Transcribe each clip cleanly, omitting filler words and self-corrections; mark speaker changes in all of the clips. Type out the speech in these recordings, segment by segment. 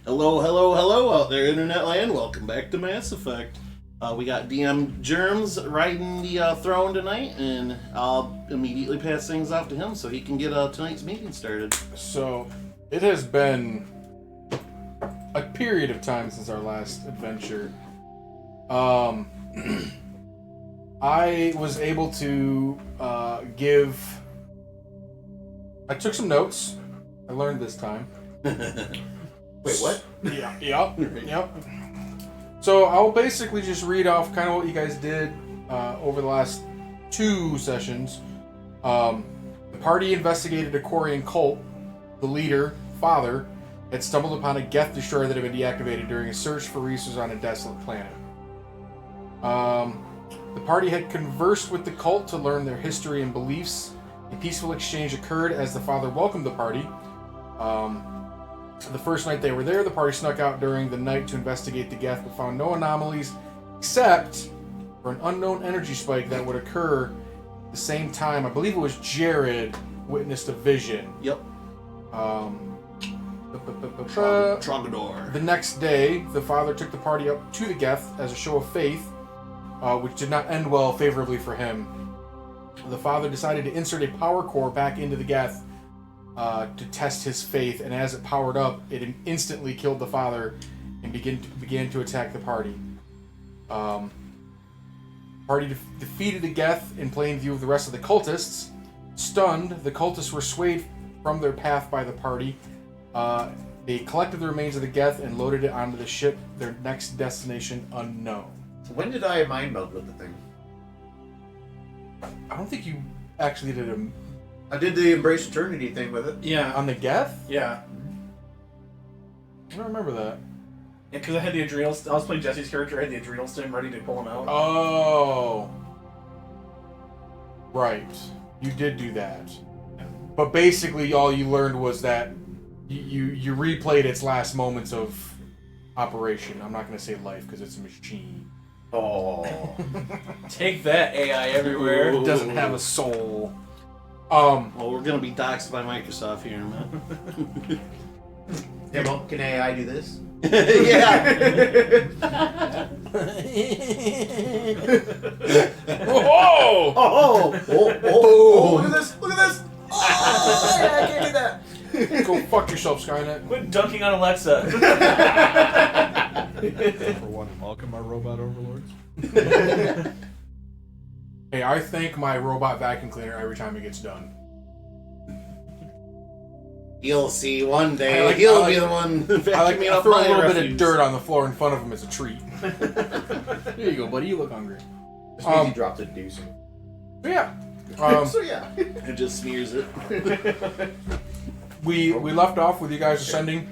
Speaker 1: Hello, hello, hello out there, Internet Land. Welcome back to Mass Effect. We got DM Germs riding the throne tonight, and I'll immediately pass things off to him so he can get tonight's meeting started.
Speaker 2: So, it has been a period of time since our last adventure. I was able to I took some notes. I learned this time.
Speaker 3: Wait, what?
Speaker 2: Yep. So I'll basically just read off kind of what you guys did over the last 2 sessions. The party investigated a Quarian cult. The leader, Father, had stumbled upon a Geth destroyer that had been deactivated during a search for resources on a desolate planet. The party had conversed with the cult to learn their history and beliefs. A peaceful exchange occurred as the Father welcomed the party. The first night they were there, the party snuck out during the night to investigate the Geth, but found no anomalies except for an unknown energy spike that would occur at the same time. I believe it was Jared witnessed a vision.
Speaker 1: Yep. Trogador.
Speaker 2: The next day, the Father took the party up to the Geth as a show of faith, which did not end well favorably for him. The Father decided to insert a power core back into the Geth to test his faith, and as it powered up, it instantly killed the Father and began to attack the party. Party defeated the Geth in plain view of the rest of the cultists. Stunned, the cultists were swayed from their path by the party. They collected the remains of the Geth and loaded it onto the ship, their next destination unknown.
Speaker 3: So when did I mind meld with the thing?
Speaker 2: I don't think you actually did it
Speaker 3: I did the Embrace Eternity thing with it.
Speaker 4: Yeah.
Speaker 2: on the Geth?
Speaker 4: Yeah.
Speaker 2: I don't remember that.
Speaker 4: Yeah, because I had the adrenal. I was playing Jesse's character. I had the adrenal stim ready to pull him out.
Speaker 2: Oh. Right. You did do that. But basically all you learned was that you replayed its last moments of operation. I'm not going to say life because it's a machine.
Speaker 3: Oh.
Speaker 4: Take that, AI everywhere.
Speaker 2: It doesn't have a soul.
Speaker 1: Well, we're gonna be doxxed by Microsoft here in a minute.
Speaker 3: Demo, can AI do this?
Speaker 1: Yeah.
Speaker 2: Whoa!
Speaker 3: Oh, look at this! Look at this! Oh, I can't do that!
Speaker 2: Go fuck yourself, Skynet.
Speaker 4: Quit dunking on Alexa.
Speaker 5: For one, welcome our robot overlords.
Speaker 2: Hey, I thank my robot vacuum cleaner every time it gets done.
Speaker 1: You'll see one day.
Speaker 2: I like-
Speaker 1: He'll
Speaker 2: I like-
Speaker 1: be the one
Speaker 2: I like
Speaker 1: vacuuming
Speaker 2: I
Speaker 1: up
Speaker 2: throw a
Speaker 1: my
Speaker 2: little bit of
Speaker 1: refuse.
Speaker 2: dirt on the floor in front of him as a treat. There you go, buddy. You look hungry.
Speaker 3: This means he dropped a deuce.
Speaker 2: So yeah.
Speaker 3: So yeah.
Speaker 1: It just smears it.
Speaker 2: We left off with you guys ascending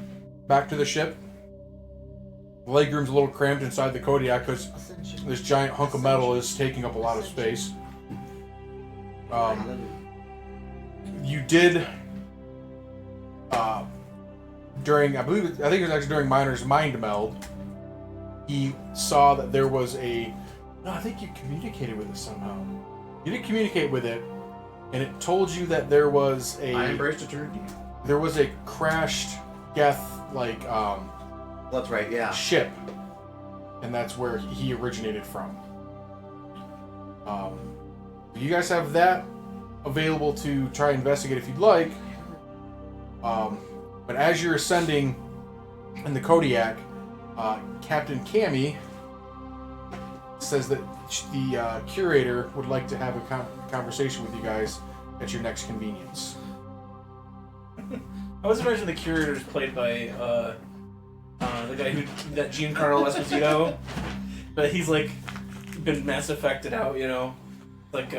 Speaker 2: back to the ship. The legroom's a little cramped inside the Kodiak because this giant hunk of metal is taking up a lot of space. You did I think it was actually during Miner's mind meld. He saw that there was no, I think you communicated with it somehow. You didn't communicate with it, and it told you that there was
Speaker 3: I embraced eternity.
Speaker 2: there was a crashed Geth
Speaker 3: That's right, yeah.
Speaker 2: ship, and that's where he originated from. You guys have that available to try and investigate if you'd like. But as you're ascending in the Kodiak, Captain Cammy says that the curator would like to have a conversation with you guys at your next convenience.
Speaker 4: I was imagining the curator is played by the guy that Giancarlo Esposito, but he's like been mass affected out, you know, like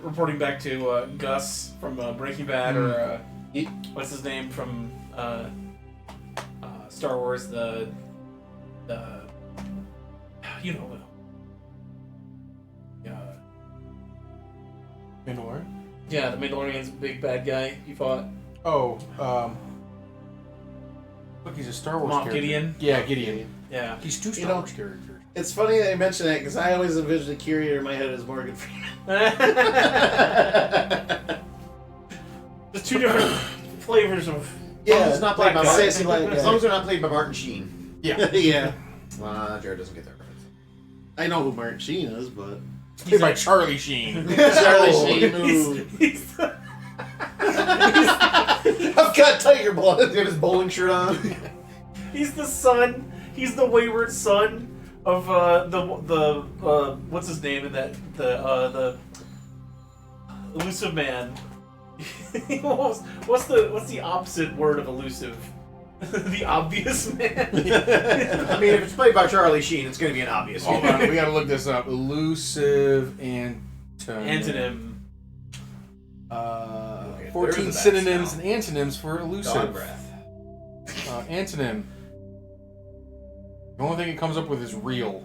Speaker 4: reporting back to Gus from Breaking Bad or what's his name from Star Wars, the you know.
Speaker 2: Mandalorian?
Speaker 4: Yeah, the Mandalorian's big bad guy you fought.
Speaker 2: Oh, look, he's a Star Wars
Speaker 4: Moff
Speaker 2: character.
Speaker 4: Gideon?
Speaker 2: Yeah, Gideon.
Speaker 4: Yeah.
Speaker 2: He's two
Speaker 1: You
Speaker 2: Star
Speaker 1: know-
Speaker 2: Wars characters.
Speaker 1: It's funny that you mention that because I always envision the curator in my head as Morgan Freeman.
Speaker 4: There's two different flavors of.
Speaker 3: As long as it's not played by
Speaker 4: Black guy.
Speaker 1: Sassy Black guy.
Speaker 3: As long as they're not played by Martin Sheen.
Speaker 2: Yeah.
Speaker 1: Yeah.
Speaker 3: Jared doesn't get that reference.
Speaker 1: I know who Martin Sheen is, but
Speaker 2: Played by Charlie Sheen.
Speaker 1: Charlie Sheen. Ooh.
Speaker 4: He's the,
Speaker 1: I've got tiger blood.
Speaker 3: Does he have his bowling shirt on?
Speaker 4: he's the son. He's the wayward son of the what's his name in that the elusive man. what's the opposite word of elusive? The obvious man.
Speaker 3: I mean, if it's played by Charlie Sheen, it's going to be an obvious
Speaker 2: Hold
Speaker 3: one.
Speaker 2: on, we gotta look this up. Elusive
Speaker 4: Antonym.
Speaker 2: 14
Speaker 3: there's a
Speaker 2: synonyms
Speaker 3: sound.
Speaker 2: and antonyms for elusive.
Speaker 3: Dog breath.
Speaker 2: Antonym. The only thing it comes up with is real.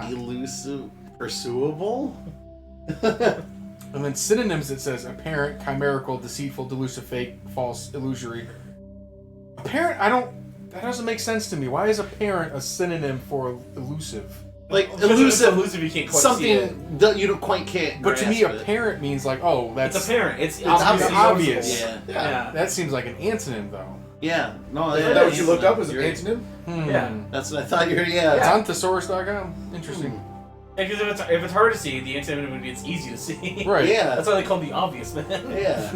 Speaker 1: Elusive, pursuable.
Speaker 2: And then synonyms, it says apparent, chimerical, deceitful, delusive, fake, false, illusory. Apparent, that doesn't make sense to me. Why is apparent a synonym for elusive?
Speaker 1: Like
Speaker 4: Because if it's
Speaker 1: elusive,
Speaker 4: elusive, you can't quite see it.
Speaker 1: something that you don't quite can't.
Speaker 2: But to me,
Speaker 1: grasp it.
Speaker 2: apparent means like, oh, that's
Speaker 4: It's apparent. It's
Speaker 2: obvious.
Speaker 4: obvious.
Speaker 1: Yeah.
Speaker 4: Yeah.
Speaker 2: That seems like an antonym, though.
Speaker 1: Yeah. No,
Speaker 3: Is
Speaker 1: yeah,
Speaker 3: that what you looked up? Was it
Speaker 1: You're right.
Speaker 3: antonym?
Speaker 4: Yeah.
Speaker 1: That's what I thought you were. Yeah.
Speaker 2: It's on thesaurus.com. Interesting.
Speaker 4: Because if it's hard to see, the antonym would be it's easy to see.
Speaker 2: Right.
Speaker 1: Yeah.
Speaker 4: That's why they call him the obvious man.
Speaker 1: Yeah.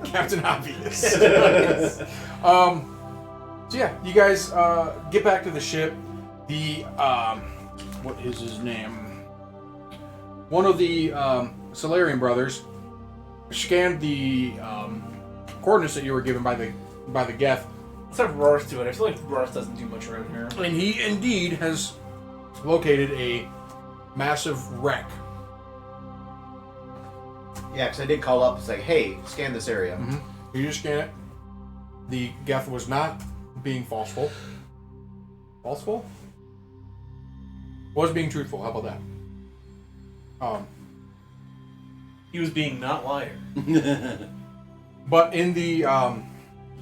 Speaker 2: Captain Obvious. So yeah, you guys get back to the ship. The what is his name? One of the Solarian brothers scanned the coordinates that you were given by the Geth,
Speaker 4: Let's have Roarth do it. I feel like Roarth doesn't do much around here.
Speaker 2: and he indeed has located a massive wreck.
Speaker 3: Yeah, because I did call up and say, hey, scan this area.
Speaker 2: You just scan it. The Geth was not being falseful. Falseful? Was being truthful. How about that?
Speaker 4: He was being not liar.
Speaker 2: But in the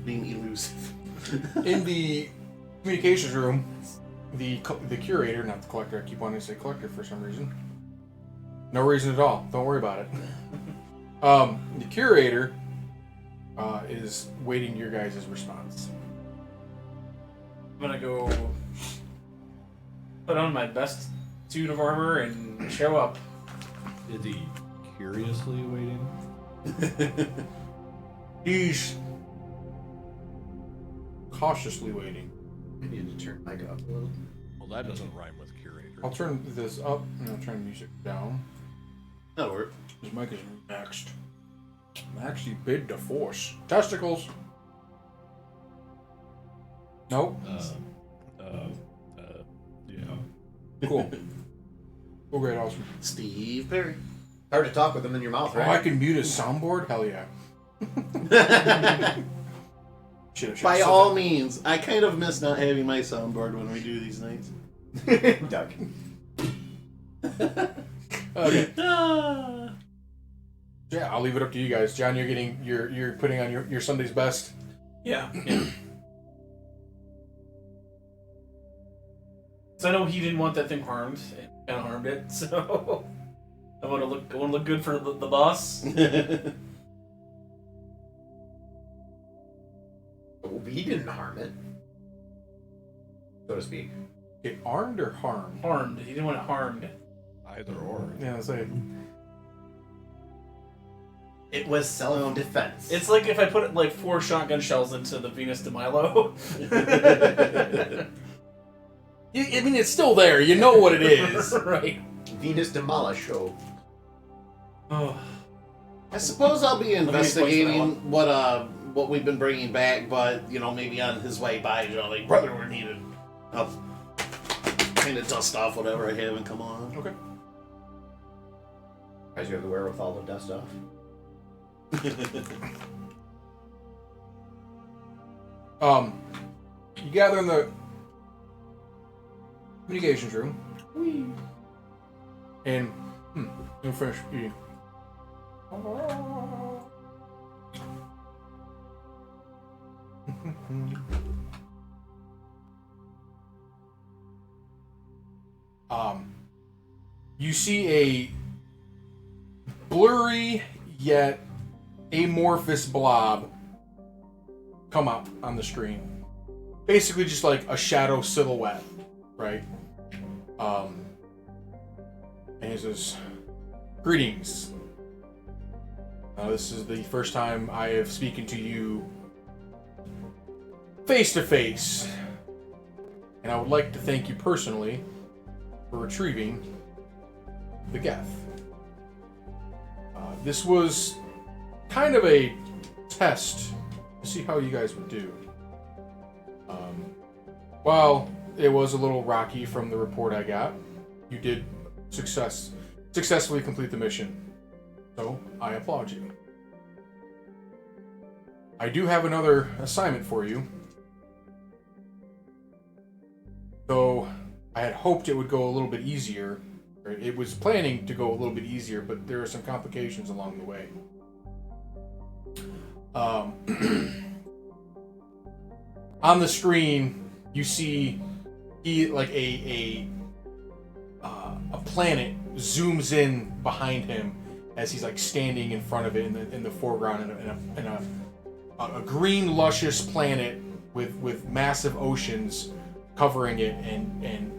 Speaker 1: Being elusive.
Speaker 2: in the communications room, the curator, not the collector. I keep wanting to say collector for some reason. No reason at all. Don't worry about it. The curator is waiting your guys' response.
Speaker 4: I'm gonna go put on my best suit of armor and show up.
Speaker 5: Is he curiously waiting?
Speaker 2: He's cautiously waiting.
Speaker 3: I need to turn my mic up a little.
Speaker 5: Well, that doesn't rhyme with curator.
Speaker 2: I'll turn this up and I'll turn music down.
Speaker 1: That'll work.
Speaker 2: His mic is maxed. Actually, bid the force. Testicles. Nope.
Speaker 5: Yeah.
Speaker 2: Cool. Oh, great, awesome.
Speaker 1: Steve Perry.
Speaker 3: Hard to talk with them in your mouth,
Speaker 2: Oh, I
Speaker 3: right?
Speaker 2: can mute his soundboard? Hell yeah. Should've
Speaker 1: By
Speaker 2: said
Speaker 1: all
Speaker 2: that.
Speaker 1: means, I kind of miss not having my soundboard when we do these nights.
Speaker 3: Doug.
Speaker 2: Okay.
Speaker 1: Ah.
Speaker 2: Yeah, I'll leave it up to you guys. John, you're putting on your Sunday's best.
Speaker 4: Yeah. So I know he didn't want that thing harmed, and kind of harmed it. So I want to look good for the boss.
Speaker 3: He didn't harm it, so to speak.
Speaker 2: Get armed or harmed?
Speaker 4: Harmed. He didn't want it harmed.
Speaker 5: Either or.
Speaker 2: Yeah, that's it.
Speaker 3: It was self-defense.
Speaker 4: It's like if I put like 4 shotgun shells into the Venus de Milo.
Speaker 2: I mean, it's still there. You know what it is.
Speaker 4: Right.
Speaker 3: Venus Demolish show.
Speaker 4: Oh.
Speaker 1: I suppose I'll be
Speaker 4: me place
Speaker 1: investigating what we've been bringing back, but maybe on his way by, like, brother, we're needed. I'll kind of dust off whatever I have and come on.
Speaker 2: Okay.
Speaker 3: Guys, you have the wherewithal to dust off.
Speaker 2: You gather in the communications room. And you finish eating. You see a blurry yet amorphous blob come up on the screen. Basically just like a shadow silhouette, right? And he says, "Greetings. This is the first time I have spoken to you face to face, and I would like to thank you personally for retrieving the Geth. This was kind of a test to see how you guys would do. While it was a little rocky from the report I got, you did successfully complete the mission, so I applaud you. I do have another assignment for you, though I had hoped it would go a little bit easier. It was planning to go a little bit easier, but there are some complications along the way. On the screen, you see a planet zooms in behind him as he's like standing in front of it in the foreground, in a green, luscious planet with massive oceans covering it and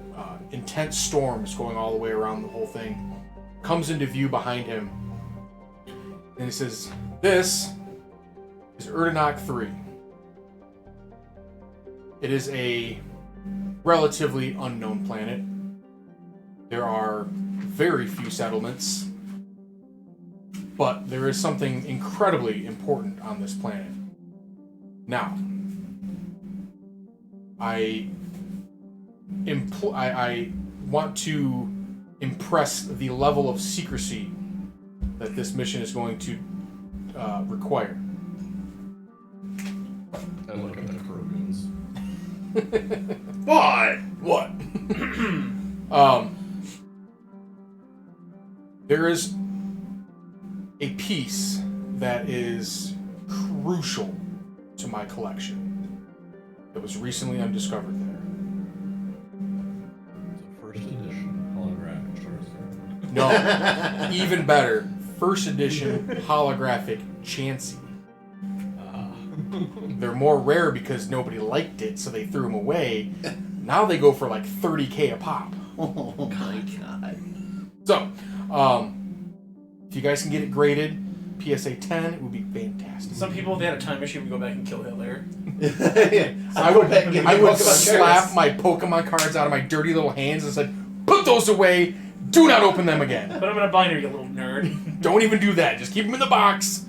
Speaker 2: intense storms going all the way around the whole thing. Comes into view behind him, and he says, "This is Erdenok 3. It is a relatively unknown planet. There are very few settlements, but there is something incredibly important on this planet. Now, I want to impress the level of secrecy that this mission is going to require."
Speaker 5: I look at the Krogans.
Speaker 2: What? There is a piece that is crucial to my collection that was recently undiscovered there.
Speaker 5: It's a first edition holographic short.
Speaker 2: No, even better. First edition holographic Chansey. They're more rare because nobody liked it, so they threw them away. Now they go for like $30K a pop.
Speaker 1: Oh my god.
Speaker 2: So, if you guys can get it graded PSA 10, it would be fantastic.
Speaker 4: Some people, if they had a time machine, would go back and kill Hitler.
Speaker 2: I would slap my Pokemon cards out of my dirty little hands and said, "Put those away. Do not open them again.
Speaker 4: Put them in a binder, you little nerd.
Speaker 2: Don't even do that. Just keep them in the box."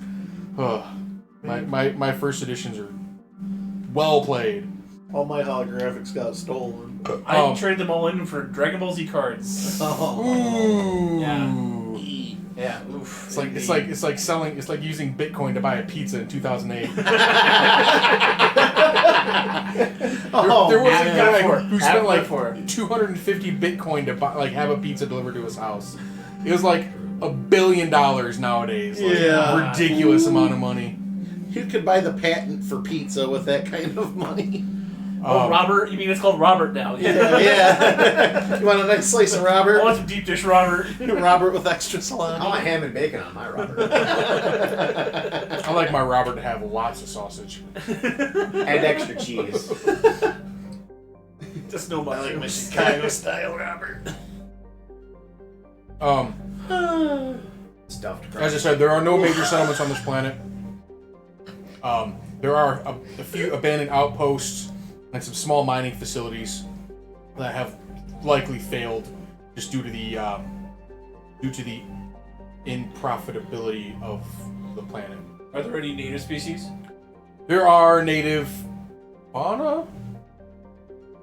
Speaker 2: My first editions are well played.
Speaker 3: All my holographics got stolen.
Speaker 4: I traded them all in for Dragon Ball Z cards.
Speaker 2: Ooh.
Speaker 4: Yeah. Oof.
Speaker 2: It's like using Bitcoin to buy a pizza in 2008. There was a guy who spent like 250 Bitcoin to buy, have a pizza delivered to his house. It was like $1 billion nowadays.
Speaker 1: Yeah.
Speaker 2: Ridiculous amount of money.
Speaker 1: You could buy the patent for pizza with that kind of money.
Speaker 4: Robert? You mean it's called Robert now?
Speaker 1: Yeah. You want a nice slice of
Speaker 4: I
Speaker 1: Robert?
Speaker 4: want some deep dish Robert.
Speaker 1: Robert with extra salami.
Speaker 3: I want ham and bacon on my Robert.
Speaker 2: I like my Robert to have lots of sausage.
Speaker 3: And extra cheese.
Speaker 4: Just no
Speaker 1: I like my Chicago style Robert.
Speaker 3: Stuffed crust.
Speaker 2: As I said, there are no major settlements on this planet. There are a few abandoned outposts and some small mining facilities that have likely failed just due to the improfitability of the planet.
Speaker 4: Are there any native species?
Speaker 2: There are native fauna,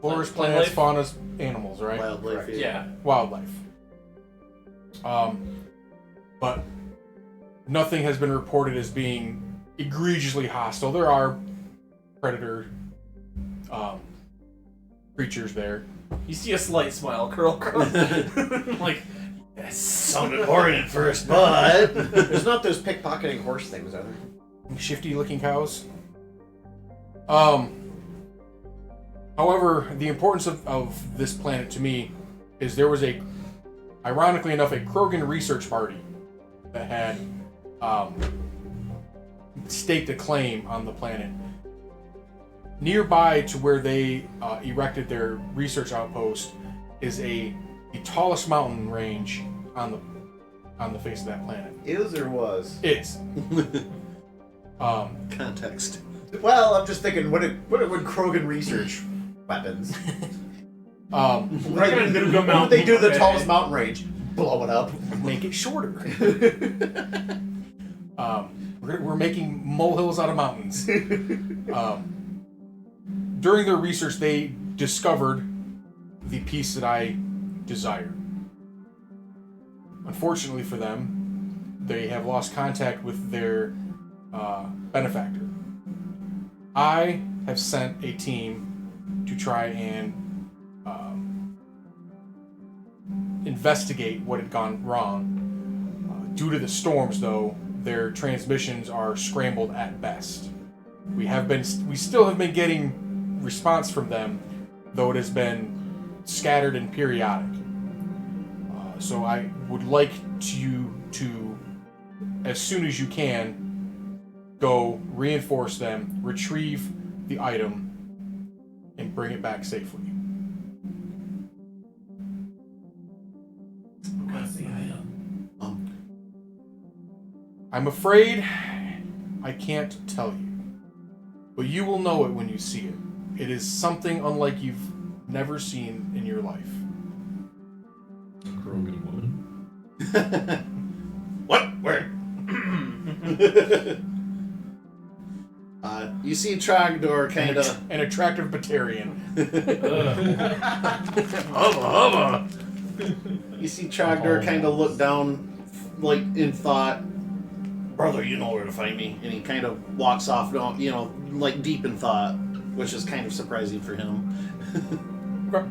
Speaker 2: flora,
Speaker 4: Plant
Speaker 2: plants,
Speaker 4: life?
Speaker 2: fauna, animals, right?
Speaker 1: Wildlife.
Speaker 4: Yeah.
Speaker 2: Wildlife. But nothing has been reported as being egregiously hostile. There are predator creatures there.
Speaker 4: You see a slight smile curl. Like,
Speaker 1: That sounded boring at first, but...
Speaker 3: There's not those pickpocketing horse things, are there?
Speaker 2: Shifty looking cows. However, the importance of this planet to me is there was ironically enough, a Krogan research party that had staked a claim on the planet. Nearby to where they erected their research outpost is the tallest mountain range on the face of that planet.
Speaker 3: Is or was?
Speaker 2: Is.
Speaker 1: Context.
Speaker 3: Well, I'm just thinking, what would Krogan research weapons?
Speaker 4: We're gonna do the
Speaker 3: What
Speaker 4: mountain.
Speaker 3: would they do the
Speaker 4: Okay.
Speaker 3: tallest mountain range? Blow it up.
Speaker 2: Make it shorter. We're making molehills out of mountains. During their research, they discovered the piece that I desired. Unfortunately for them, they have lost contact with their benefactor. I have sent a team to try and investigate what had gone wrong. Due to the storms, though, their transmissions are scrambled at best. We still have been getting response from them, though it has been scattered and periodic. So I would like you to, as soon as you can, go reinforce them, retrieve the item, and bring it back safely.
Speaker 5: What's the item?
Speaker 2: I'm afraid I can't tell you, but you will know it when you see it. It is something unlike you've never seen in your life.
Speaker 5: Krogan woman.
Speaker 1: What? Where? You see Trogdor kind of...
Speaker 2: An attractive Batarian.
Speaker 1: Hubba. You see Trogdor kind of look down, like, in thought. Brother, you know where to find me. And he kind of walks off, like, deep in thought, which is kind of surprising for him.
Speaker 2: Okay.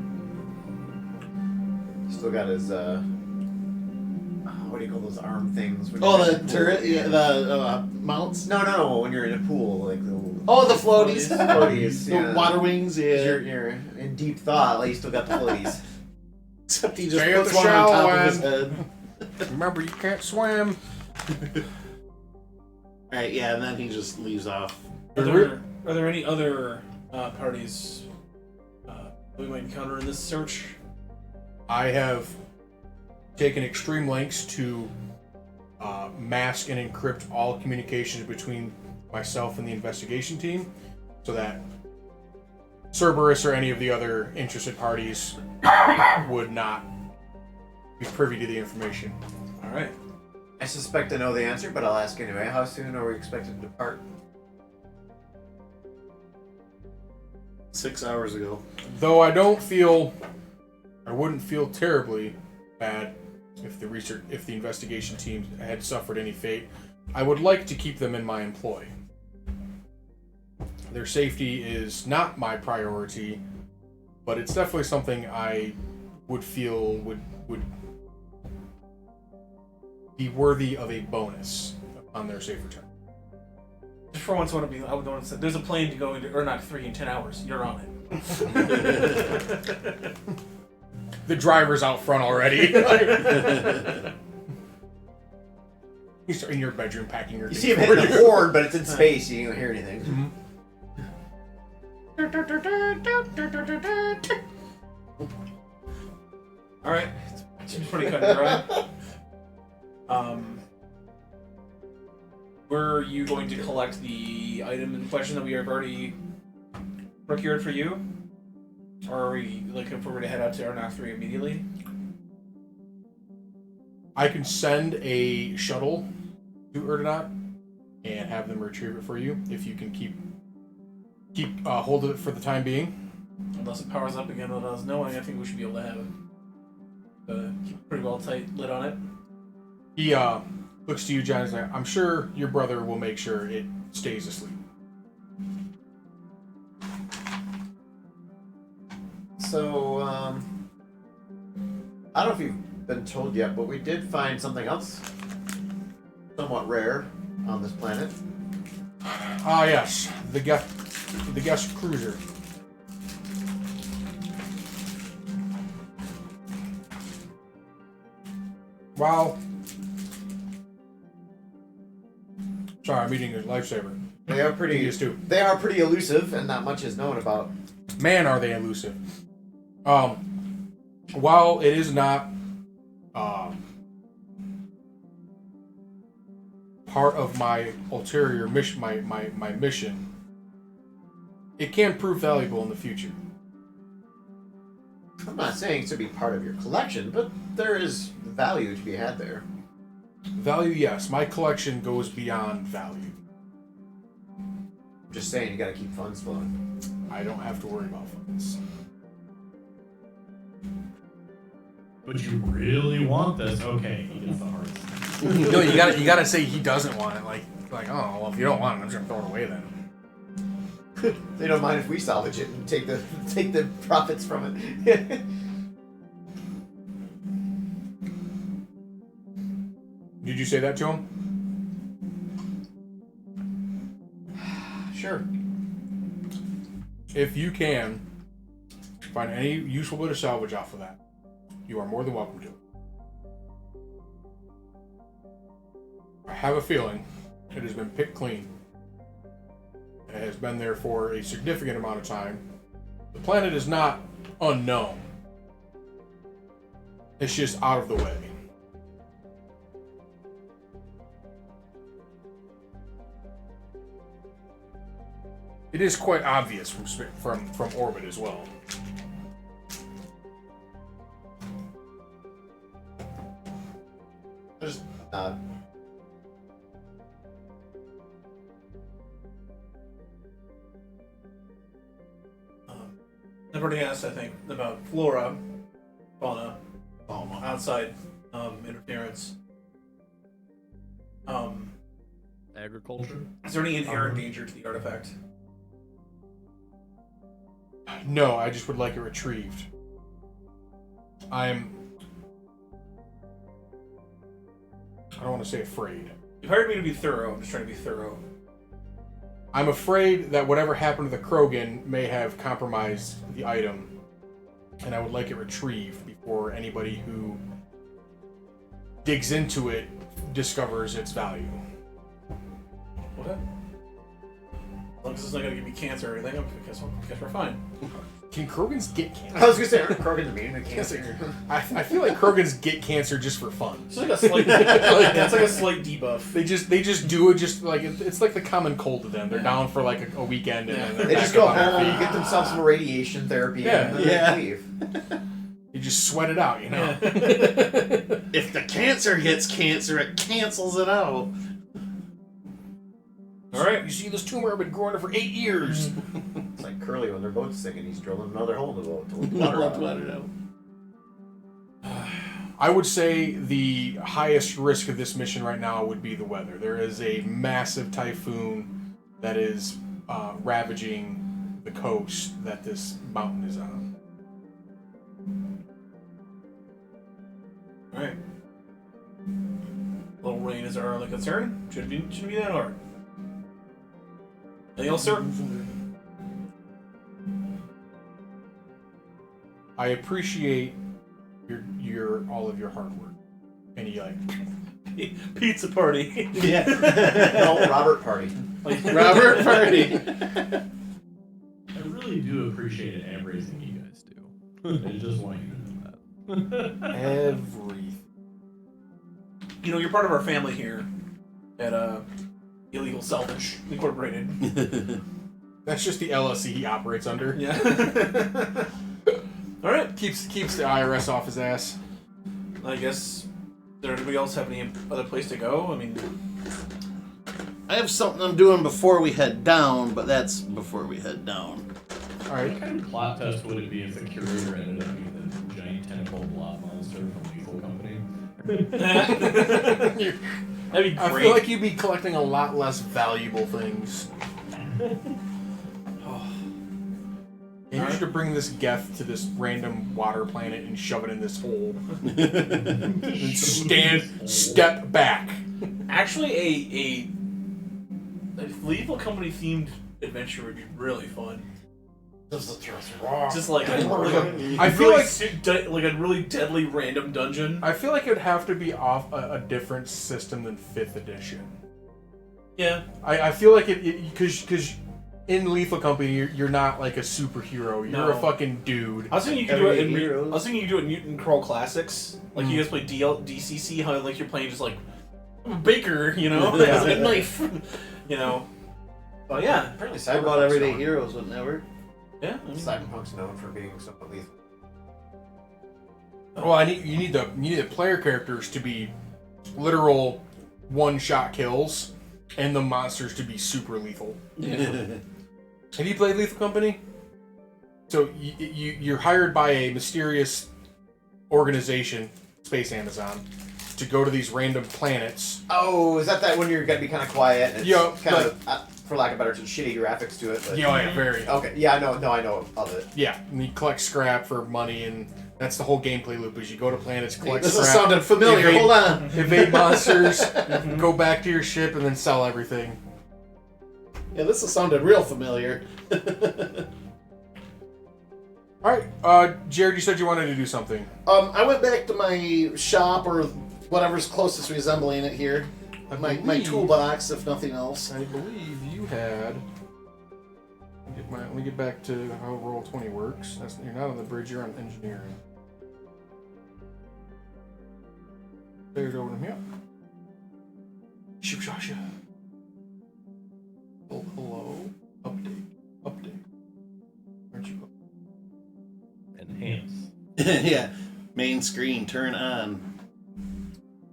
Speaker 3: Still got his, what do you call those arm things? when
Speaker 1: Oh,
Speaker 3: you're
Speaker 1: the
Speaker 3: in a pool?
Speaker 1: turret? Yeah, the mounts?
Speaker 3: No, when you're in a pool, like the
Speaker 1: Oh, the floaties.
Speaker 3: floaties,
Speaker 1: The
Speaker 3: yeah.
Speaker 1: water wings, yeah.
Speaker 3: You're in deep thought, like you still got the floaties.
Speaker 1: Except he just
Speaker 2: Stay at
Speaker 1: puts
Speaker 2: the
Speaker 1: one on
Speaker 2: shallow
Speaker 1: top of his
Speaker 2: end.
Speaker 1: head.
Speaker 2: Remember, you can't swim.
Speaker 1: Alright, yeah, and then he just leaves off.
Speaker 4: Are there any other parties we might encounter in this search?
Speaker 2: I have taken extreme lengths to mask and encrypt all communications between myself and the investigation team, so that Cerberus or any of the other interested parties would not be privy to the information.
Speaker 4: All right.
Speaker 3: I suspect I know the answer, but I'll ask anyway. How soon are we expected to depart?
Speaker 1: 6 hours ago.
Speaker 2: Though I wouldn't feel terribly bad if the investigation team had suffered any fate. I would like to keep them in my employ. Their safety is not my priority, but it's definitely something I would feel would be worthy of a bonus on their safe return.
Speaker 4: Just for once, I would want to say, there's a plane to go into, or not 3 in 10 hours. You're on it.
Speaker 2: The driver's out front already. He's in your bedroom packing your
Speaker 3: You
Speaker 2: things
Speaker 3: see him
Speaker 2: for
Speaker 3: hitting the horn, but it's in space. You don't hear anything.
Speaker 2: Mhm.
Speaker 4: All right, seems pretty cut and dry. Were you going to collect the item in question that we have already procured for you, or are we looking forward to head out to Arnak 3 immediately?
Speaker 2: I can send a shuttle to Erdenot and have them retrieve it for you if you can keep hold of it for the time being.
Speaker 4: Unless it powers up again without us knowing, I think we should be able to have it. Keep a pretty well tight lid on it.
Speaker 2: He looks to you, John, and is like, I'm sure your brother will make sure it stays asleep.
Speaker 3: So, I don't know if you've been told yet, but we did find something else somewhat rare on this planet.
Speaker 2: Ah, yes, the guest cruiser. Wow. Sorry, I'm eating a lifesaver.
Speaker 3: They are pretty.
Speaker 2: Used to.
Speaker 3: They are pretty elusive, and not much is known about.
Speaker 2: Man, are they elusive. While it is not part of my ulterior mission, my mission, it can prove valuable in the future.
Speaker 3: I'm not saying it should be part of your collection, but there is value to be had there.
Speaker 2: Value, yes. My collection goes beyond value.
Speaker 3: I'm just saying, you got to keep funds flowing.
Speaker 2: I don't have to worry about funds.
Speaker 5: But you really want this? Okay, he gets the hearts.
Speaker 2: No, you gotta say he doesn't want it. Like, oh, well, if you don't want it, I'm just gonna throw it away then.
Speaker 3: They don't mind if we salvage it and take the profits from it.
Speaker 2: Did you say that to him?
Speaker 3: Sure.
Speaker 2: If you can find any useful bit of salvage off of that, you are more than welcome to. I have a feeling it has been picked clean. It has been there for a significant amount of time. The planet is not unknown. It's just out of the way. It is quite obvious from orbit as well.
Speaker 3: Just
Speaker 4: I've already asked, I think, about flora, fauna, outside interference.
Speaker 5: Agriculture?
Speaker 4: Is there any inherent danger to the artifact?
Speaker 2: No, I just would like it retrieved. I don't want to say afraid.
Speaker 4: You've hired me to be thorough. I'm just trying to be thorough.
Speaker 2: I'm afraid that whatever happened to the Krogan may have compromised the item, and I would like it retrieved before anybody who digs into it discovers its value.
Speaker 4: What? As long as it's not going to give me cancer or anything, I guess we're fine.
Speaker 2: Can Krogans get cancer?
Speaker 3: I was gonna say, aren't Krogan immune to cancer?
Speaker 2: I feel like Krogans get cancer just for fun.
Speaker 4: It's like a slight, it's like a slight debuff.
Speaker 2: They just do it just like it's like the common cold to them. They're down for like a weekend and then they're
Speaker 3: They
Speaker 2: back
Speaker 3: just go
Speaker 2: up on their
Speaker 3: home,
Speaker 2: feet.
Speaker 3: get themselves some radiation therapy,
Speaker 2: Yeah.
Speaker 3: and then they leave.
Speaker 2: You just sweat it out, you know.
Speaker 1: If the cancer hits cancer, it cancels it out.
Speaker 2: All right, you see this tumor I've been growing it for 8 years.
Speaker 3: It's like Curly when their boat's sinking. He's drilling another hole in the boat to let the
Speaker 1: Not
Speaker 3: water
Speaker 1: let
Speaker 3: out.
Speaker 1: it out.
Speaker 2: I would say the highest risk of this mission right now would be the weather. There is a massive typhoon that is ravaging the coast that this mountain is on.
Speaker 4: All right. Little rain is our only concern. Shouldn't be that hard. Anything else, sir?
Speaker 2: I appreciate your all of your hard work. And he like
Speaker 4: Pizza party.
Speaker 1: Yeah.
Speaker 3: No, Robert Party.
Speaker 1: Robert Party.
Speaker 5: I really do appreciate everything you guys do. I just want you to know that.
Speaker 2: everything.
Speaker 4: You know, you're part of our family here at Illegal Salvage Incorporated.
Speaker 2: That's just the LLC he operates under.
Speaker 4: Yeah. All right.
Speaker 2: Keeps the IRS off his ass.
Speaker 4: I guess. Does anybody else have any other place to go? I mean,
Speaker 1: I have something I'm doing before we head down, but that's before we head down.
Speaker 2: All right.
Speaker 5: What kind of plot twist would it be if the curator ended up being the giant tentacle blob monster from Lethal Company?
Speaker 4: that'd be great.
Speaker 2: I feel like you'd be collecting a lot less valuable things. You need to bring this Geth to this random water planet and shove it in this hole. And step back.
Speaker 4: Actually, a Lethal Company themed adventure would be really fun. Just like
Speaker 2: I feel like
Speaker 4: a really deadly random dungeon.
Speaker 2: I feel like it'd have to be off a different system than 5th edition.
Speaker 4: Yeah.
Speaker 2: I feel like it because in Lethal Company you're not like a superhero. You're
Speaker 4: No.
Speaker 2: a fucking dude.
Speaker 4: I was thinking you could do it in
Speaker 3: Heroes.
Speaker 4: I was thinking you could do it in Mutant Crawl Classics. Like you guys play DCC, how like you're playing just like I'm a baker, you know,
Speaker 2: Yeah.
Speaker 4: with a knife, you know. But yeah,
Speaker 3: Apparently,
Speaker 1: What about
Speaker 3: Cyberpunk's
Speaker 1: Everyday
Speaker 3: known.
Speaker 1: Heroes would never.
Speaker 4: yeah. I mean,
Speaker 3: Cyberpunk's known for being somewhat lethal.
Speaker 2: Well, you need the player characters to be literal one-shot kills, and the monsters to be super lethal. Have you played Lethal Company? So you're hired by a mysterious organization, Space Amazon, to go to these random planets.
Speaker 3: Oh, is that when you're gonna be kind of quiet and it's
Speaker 2: Yeah,
Speaker 3: kind of, for lack of better term, shitty graphics to it? But...
Speaker 2: Yeah, very.
Speaker 3: Okay, yeah, I know of it.
Speaker 2: Yeah, and you collect scrap for money, and that's the whole gameplay loop. Is you go to planets, collect
Speaker 1: This
Speaker 2: scrap,
Speaker 1: is sounding familiar.
Speaker 2: evade-
Speaker 1: Hold on.
Speaker 2: evade monsters, go back to your ship, and then sell everything.
Speaker 1: Yeah, this has sounded real familiar.
Speaker 2: All right, Jared, you said you wanted to do something.
Speaker 1: I went back to my shop or whatever's closest resembling it here. My
Speaker 2: believe-
Speaker 1: toolbox, if nothing else.
Speaker 2: I believe you had. Let me get back to how Roll20 works. You're not on the bridge, you're on engineering. There you go with him, yeah. Shusha. Oh, hello. Update. Where'd you go?
Speaker 5: Enhance.
Speaker 1: Yeah. Main screen, turn on.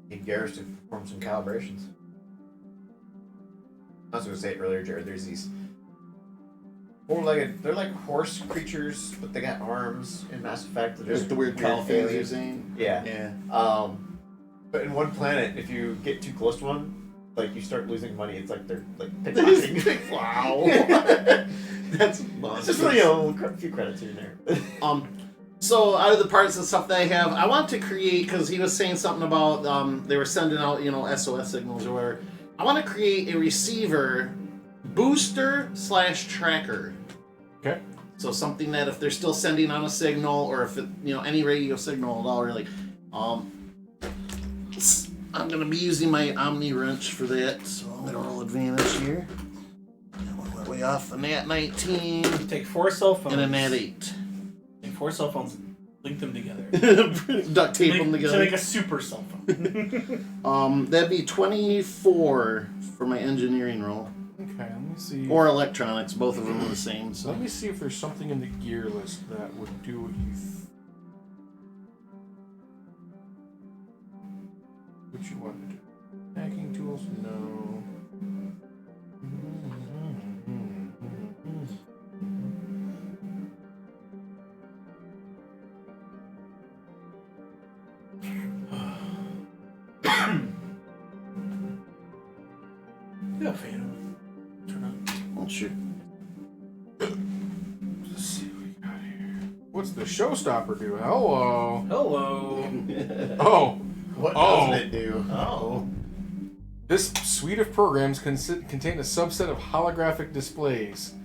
Speaker 3: Need Garrus to perform some calibrations. I was going to say it earlier, Jared. There's these four-legged. They're like horse creatures, but they got arms in Mass Effect. They're
Speaker 1: Just
Speaker 3: just
Speaker 1: the weird cow things you're
Speaker 3: aliens.
Speaker 1: saying.
Speaker 3: Yeah.
Speaker 1: Yeah.
Speaker 3: But in one planet, if you get too close to one, like you start losing money. It's like they're like pickpocketing.
Speaker 1: Wow. That's
Speaker 3: It's just a few credits here and there.
Speaker 1: So out of the parts and stuff that I have, I want to create, because he was saying something about they were sending out, SOS signals or whatever. I want to create a receiver booster / tracker.
Speaker 2: Okay.
Speaker 1: So something that if they're still sending on a signal, or if it, any radio signal at all, really, I'm gonna be using my Omni wrench for that. So I'm gonna roll advantage here. And we're my way off a Nat 19
Speaker 4: take 4 cell phones
Speaker 1: and a Nat 8.
Speaker 4: Take 4 cell phones, link them together.
Speaker 1: Duct tape them
Speaker 4: To
Speaker 1: together.
Speaker 4: make a super cell phone.
Speaker 1: That'd be 24 for my engineering roll.
Speaker 2: Okay, let me see.
Speaker 1: Or electronics, both of them are the same.
Speaker 2: So
Speaker 1: So
Speaker 2: let me see if there's something in the gear list that would do what you. What you want to do? Hacking tools? No.
Speaker 4: Yeah, fan. Turn on.
Speaker 1: Well, sure.
Speaker 2: Let's see what we got here. What's the showstopper do? Hello.
Speaker 4: Hello.
Speaker 2: Oh.
Speaker 3: What
Speaker 2: Oh.
Speaker 3: doesn't it do? Oh.
Speaker 2: This suite of programs contain a subset of holographic displays.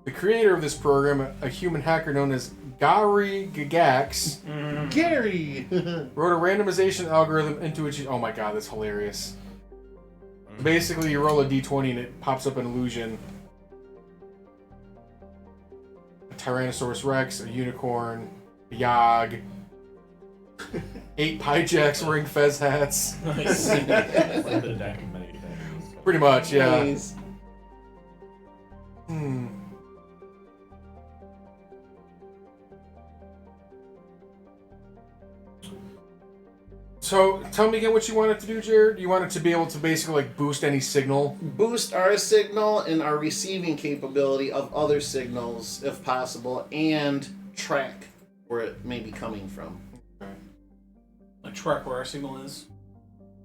Speaker 2: The creator of this program, a human hacker known as Gary Gygax,
Speaker 1: Gary!
Speaker 2: wrote a randomization algorithm into which oh my god, that's hilarious. Basically, you roll a d20 and it pops up an illusion. A Tyrannosaurus Rex, a unicorn, a Yogg, 8 Pyjaks wearing fez hats.
Speaker 4: Nice.
Speaker 5: It's like the deck of many things.
Speaker 2: Pretty much, yeah.
Speaker 1: Nice.
Speaker 2: So, tell me again what you want it to do, Jared. You want it to be able to basically like boost any signal.
Speaker 1: Boost our signal and our receiving capability of other signals, if possible, and track where it may be coming from.
Speaker 4: A track where our signal is.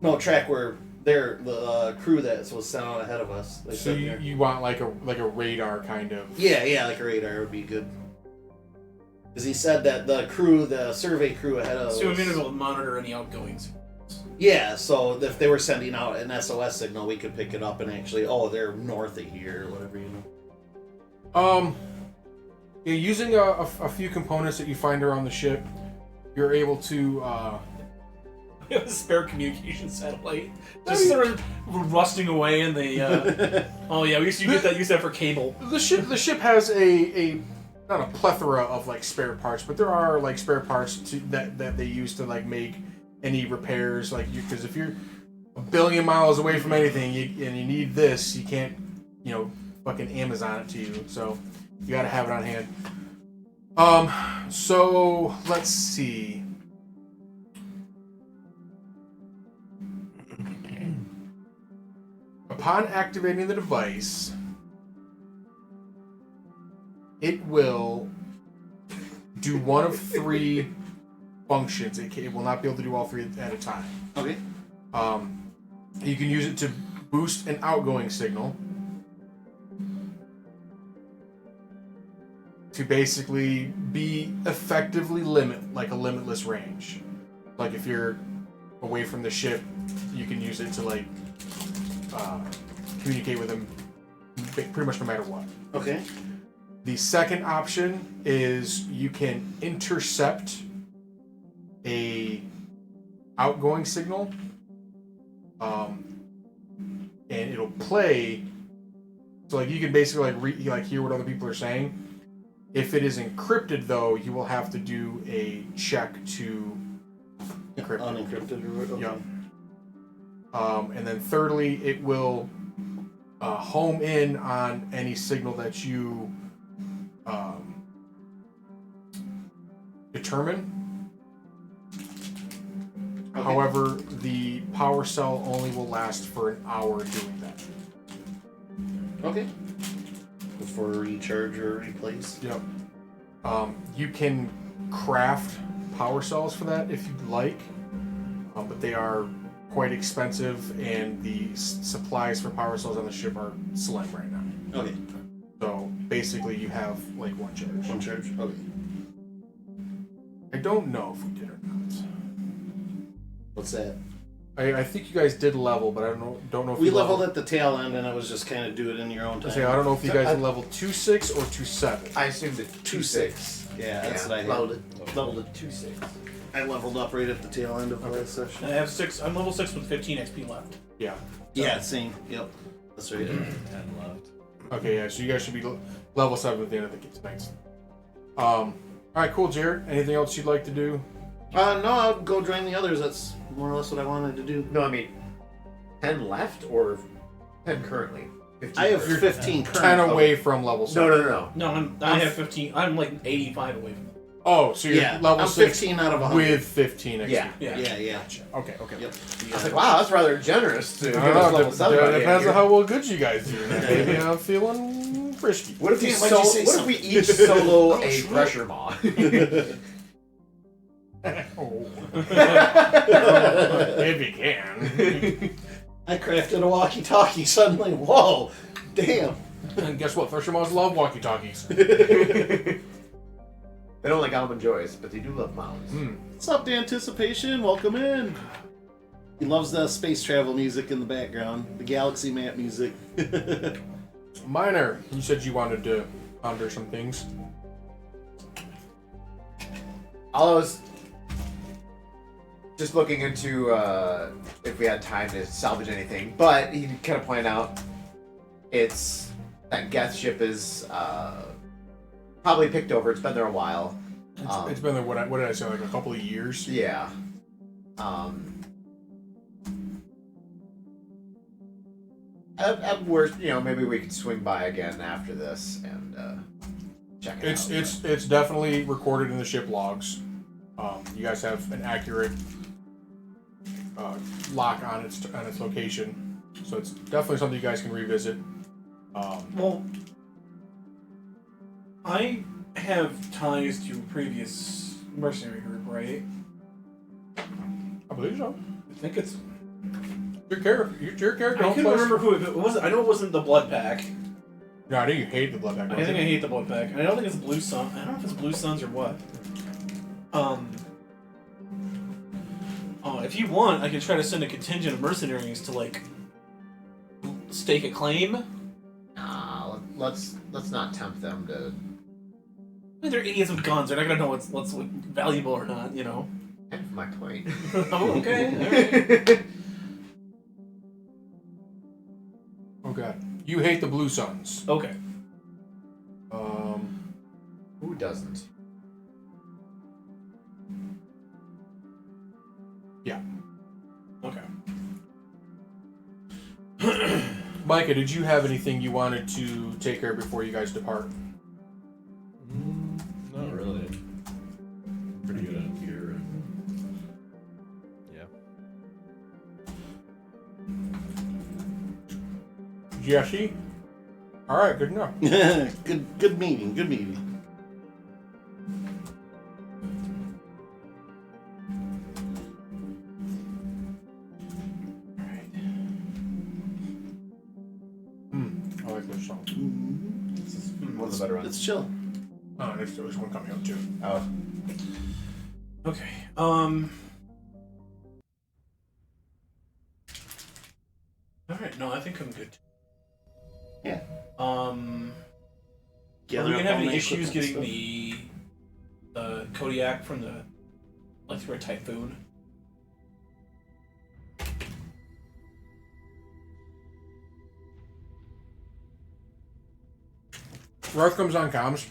Speaker 1: No, track where the crew that was sent out ahead of us. They
Speaker 2: So
Speaker 1: said
Speaker 2: you,
Speaker 1: there.
Speaker 2: you want like a radar kind of.
Speaker 1: Yeah, like a radar would be good. Because he said that the survey crew ahead of us.
Speaker 4: So we've been able to monitor any outgoings.
Speaker 1: Yeah, so if they were sending out an SOS signal, we could pick it up and actually, they're north of here or whatever,
Speaker 2: Yeah, using a few components that you find around the ship, you're able to.
Speaker 4: We have a spare communication satellite. Just sort of rusting away in the. Oh yeah, we used to use that for cable.
Speaker 2: The ship has a not a plethora of like spare parts, but there are like spare parts that they use to like make any repairs. Like because if you're a billion miles away from anything and you need this, you can't fucking Amazon it to you. So you got to have it on hand. So let's see. Upon activating the device, it will do one of 3 functions. It will not be able to do all 3 at a time.
Speaker 1: Okay.
Speaker 2: You can use it to boost an outgoing signal, to basically be effectively like a limitless range. Like if you're away from the ship, you can use it to like communicate with them pretty much no matter what.
Speaker 1: Okay.
Speaker 2: The second option is you can intercept a outgoing signal, and it'll play. So like you can basically like hear what other people are saying. If it is encrypted, though, you will have to do a check to encrypt it.
Speaker 1: Unencrypted or okay.
Speaker 2: Yep. And then thirdly, it will home in on any signal that you determine.
Speaker 1: Okay.
Speaker 2: However, the power cell only will last for an hour doing that.
Speaker 1: Okay. Before recharge or replace.
Speaker 2: Yep. You can craft power cells for that if you'd like, but they are quite expensive, and the supplies for power cells on the ship are slim right now.
Speaker 1: Okay.
Speaker 2: So basically, you have like one charge.
Speaker 1: One charge. Okay.
Speaker 2: I don't know if we did or not.
Speaker 1: What's that?
Speaker 2: I think you guys did level, but I don't know if
Speaker 1: We
Speaker 2: you
Speaker 1: leveled at the tail end, and it was just kind of do it in your own time.
Speaker 2: I don't know if you guys leveled 2.6 or 2.7.
Speaker 3: I assumed it
Speaker 1: 2.6. Yeah, that's what I had.
Speaker 3: Leveled it 2.6.
Speaker 1: I leveled up right at the tail end of the last session.
Speaker 4: I have 6. I'm level 6 with 15 XP left.
Speaker 2: Yeah.
Speaker 1: Yeah, same. Yep. That's right.
Speaker 5: 10 left.
Speaker 2: Okay, yeah, so you guys should be level 7 at the end of the night. Alright, cool, Jared. Anything else you'd like to do?
Speaker 1: No, I'll go join the others. That's more or less what I wanted to do.
Speaker 3: No, I mean, 10 left or 10 currently? 15
Speaker 1: I have
Speaker 3: currently.
Speaker 1: 15 current.
Speaker 2: 10 away from level 7.
Speaker 3: No.
Speaker 4: No, I have 15. I'm like 85 away from it.
Speaker 2: Oh, so you're level
Speaker 1: I'm
Speaker 2: 6
Speaker 1: 15 out of 100.
Speaker 2: with 15 XP.
Speaker 3: Yeah.
Speaker 1: Yeah.
Speaker 2: Gotcha. Okay.
Speaker 1: Yep.
Speaker 3: I was like, wow, that's rather generous to
Speaker 2: I
Speaker 3: give
Speaker 2: don't
Speaker 3: us
Speaker 2: know.
Speaker 3: level 7. by the
Speaker 2: Depends
Speaker 3: end
Speaker 2: on how well good you guys do. Maybe I'm feeling frisky.
Speaker 3: What if we
Speaker 4: Damn, why'd you say
Speaker 3: what if we each solo a pressure maw?
Speaker 2: Oh. If you can.
Speaker 1: I crafted a walkie-talkie. Suddenly, whoa, damn.
Speaker 2: And guess what? Thresher Moths love walkie-talkies.
Speaker 3: They don't like almond joys, but they do love mounds.
Speaker 1: What's up, the Anticipation? Welcome in. He loves the space travel music in the background, the galaxy map music.
Speaker 2: Minor, you said you wanted to ponder some things.
Speaker 3: All I was just looking into if we had time to salvage anything, but he kind of pointed out that Geth ship is probably picked over. It's been there a while.
Speaker 2: It's been there, what did I say, like a couple of years?
Speaker 3: Yeah. At worst, maybe we could swing by again after this and check it out.
Speaker 2: It's definitely recorded in the ship logs. You guys have an accurate lock on its location, so it's definitely something you guys can revisit.
Speaker 4: Well, I have ties to a previous mercenary group, right?
Speaker 2: I believe so.
Speaker 4: I think it's.
Speaker 2: Your character.
Speaker 4: I can't remember who it was. I know it wasn't the Blood Pack.
Speaker 2: No, I think you hate the Blood Pack.
Speaker 4: I think I hate the Blood Pack. I don't think it's Blue Sun. I don't know if it's Blue Suns or what. If you want, I could try to send a contingent of mercenaries to stake a claim.
Speaker 3: Nah, let's not tempt them to.
Speaker 4: I mean, they're idiots with guns. They're not gonna know what's valuable or not.
Speaker 3: That's my point.
Speaker 4: Oh, okay. Alright.
Speaker 2: Oh god, you hate the Blue Suns.
Speaker 4: Okay.
Speaker 3: Who doesn't?
Speaker 2: Yeah.
Speaker 4: Okay.
Speaker 2: Micah, did you have anything you wanted to take care of before you guys depart?
Speaker 5: Not really. Pretty good on gear. Yeah.
Speaker 2: Jesse? Alright, good enough.
Speaker 1: Good meeting. Good meeting.
Speaker 2: I like this song.
Speaker 3: This is one of the better ones.
Speaker 1: It's chill.
Speaker 2: Oh, there's one coming out too.
Speaker 3: Oh,
Speaker 4: Okay. Alright, no, I think I'm good.
Speaker 1: Yeah.
Speaker 4: Are
Speaker 1: Gather
Speaker 4: we
Speaker 1: up
Speaker 4: gonna have
Speaker 1: all
Speaker 4: any
Speaker 1: my
Speaker 4: issues
Speaker 1: equipment
Speaker 4: getting
Speaker 1: stuff.
Speaker 4: the Kodiak from the through a typhoon?
Speaker 2: Roth comes on comms.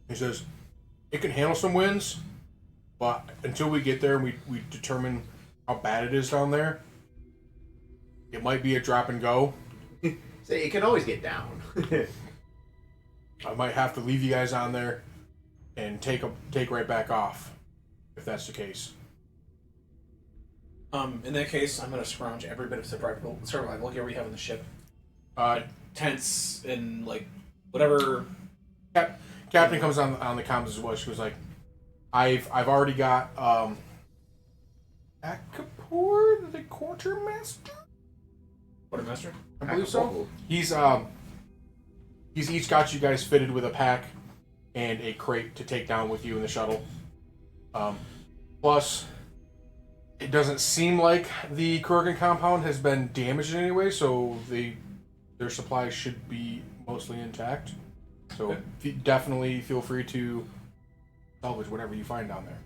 Speaker 2: He says, it can handle some winds, but until we get there and we determine how bad it is down there, it might be a drop and go.
Speaker 3: so it can always get down.
Speaker 2: I might have to leave you guys on there and take right back off, if that's the case.
Speaker 4: In that case, I'm gonna scrounge every bit of survival gear we have on the ship. Tents and whatever.
Speaker 2: Captain comes on the comms as well. She was like, I've already got Akapur, the quartermaster?
Speaker 4: Quartermaster?
Speaker 2: I believe so. He's each got you guys fitted with a pack and a crate to take down with you in the shuttle. Plus, it doesn't seem like the Kurgan compound has been damaged in any way, so their supplies should be mostly intact. So definitely feel free to salvage whatever you find down there.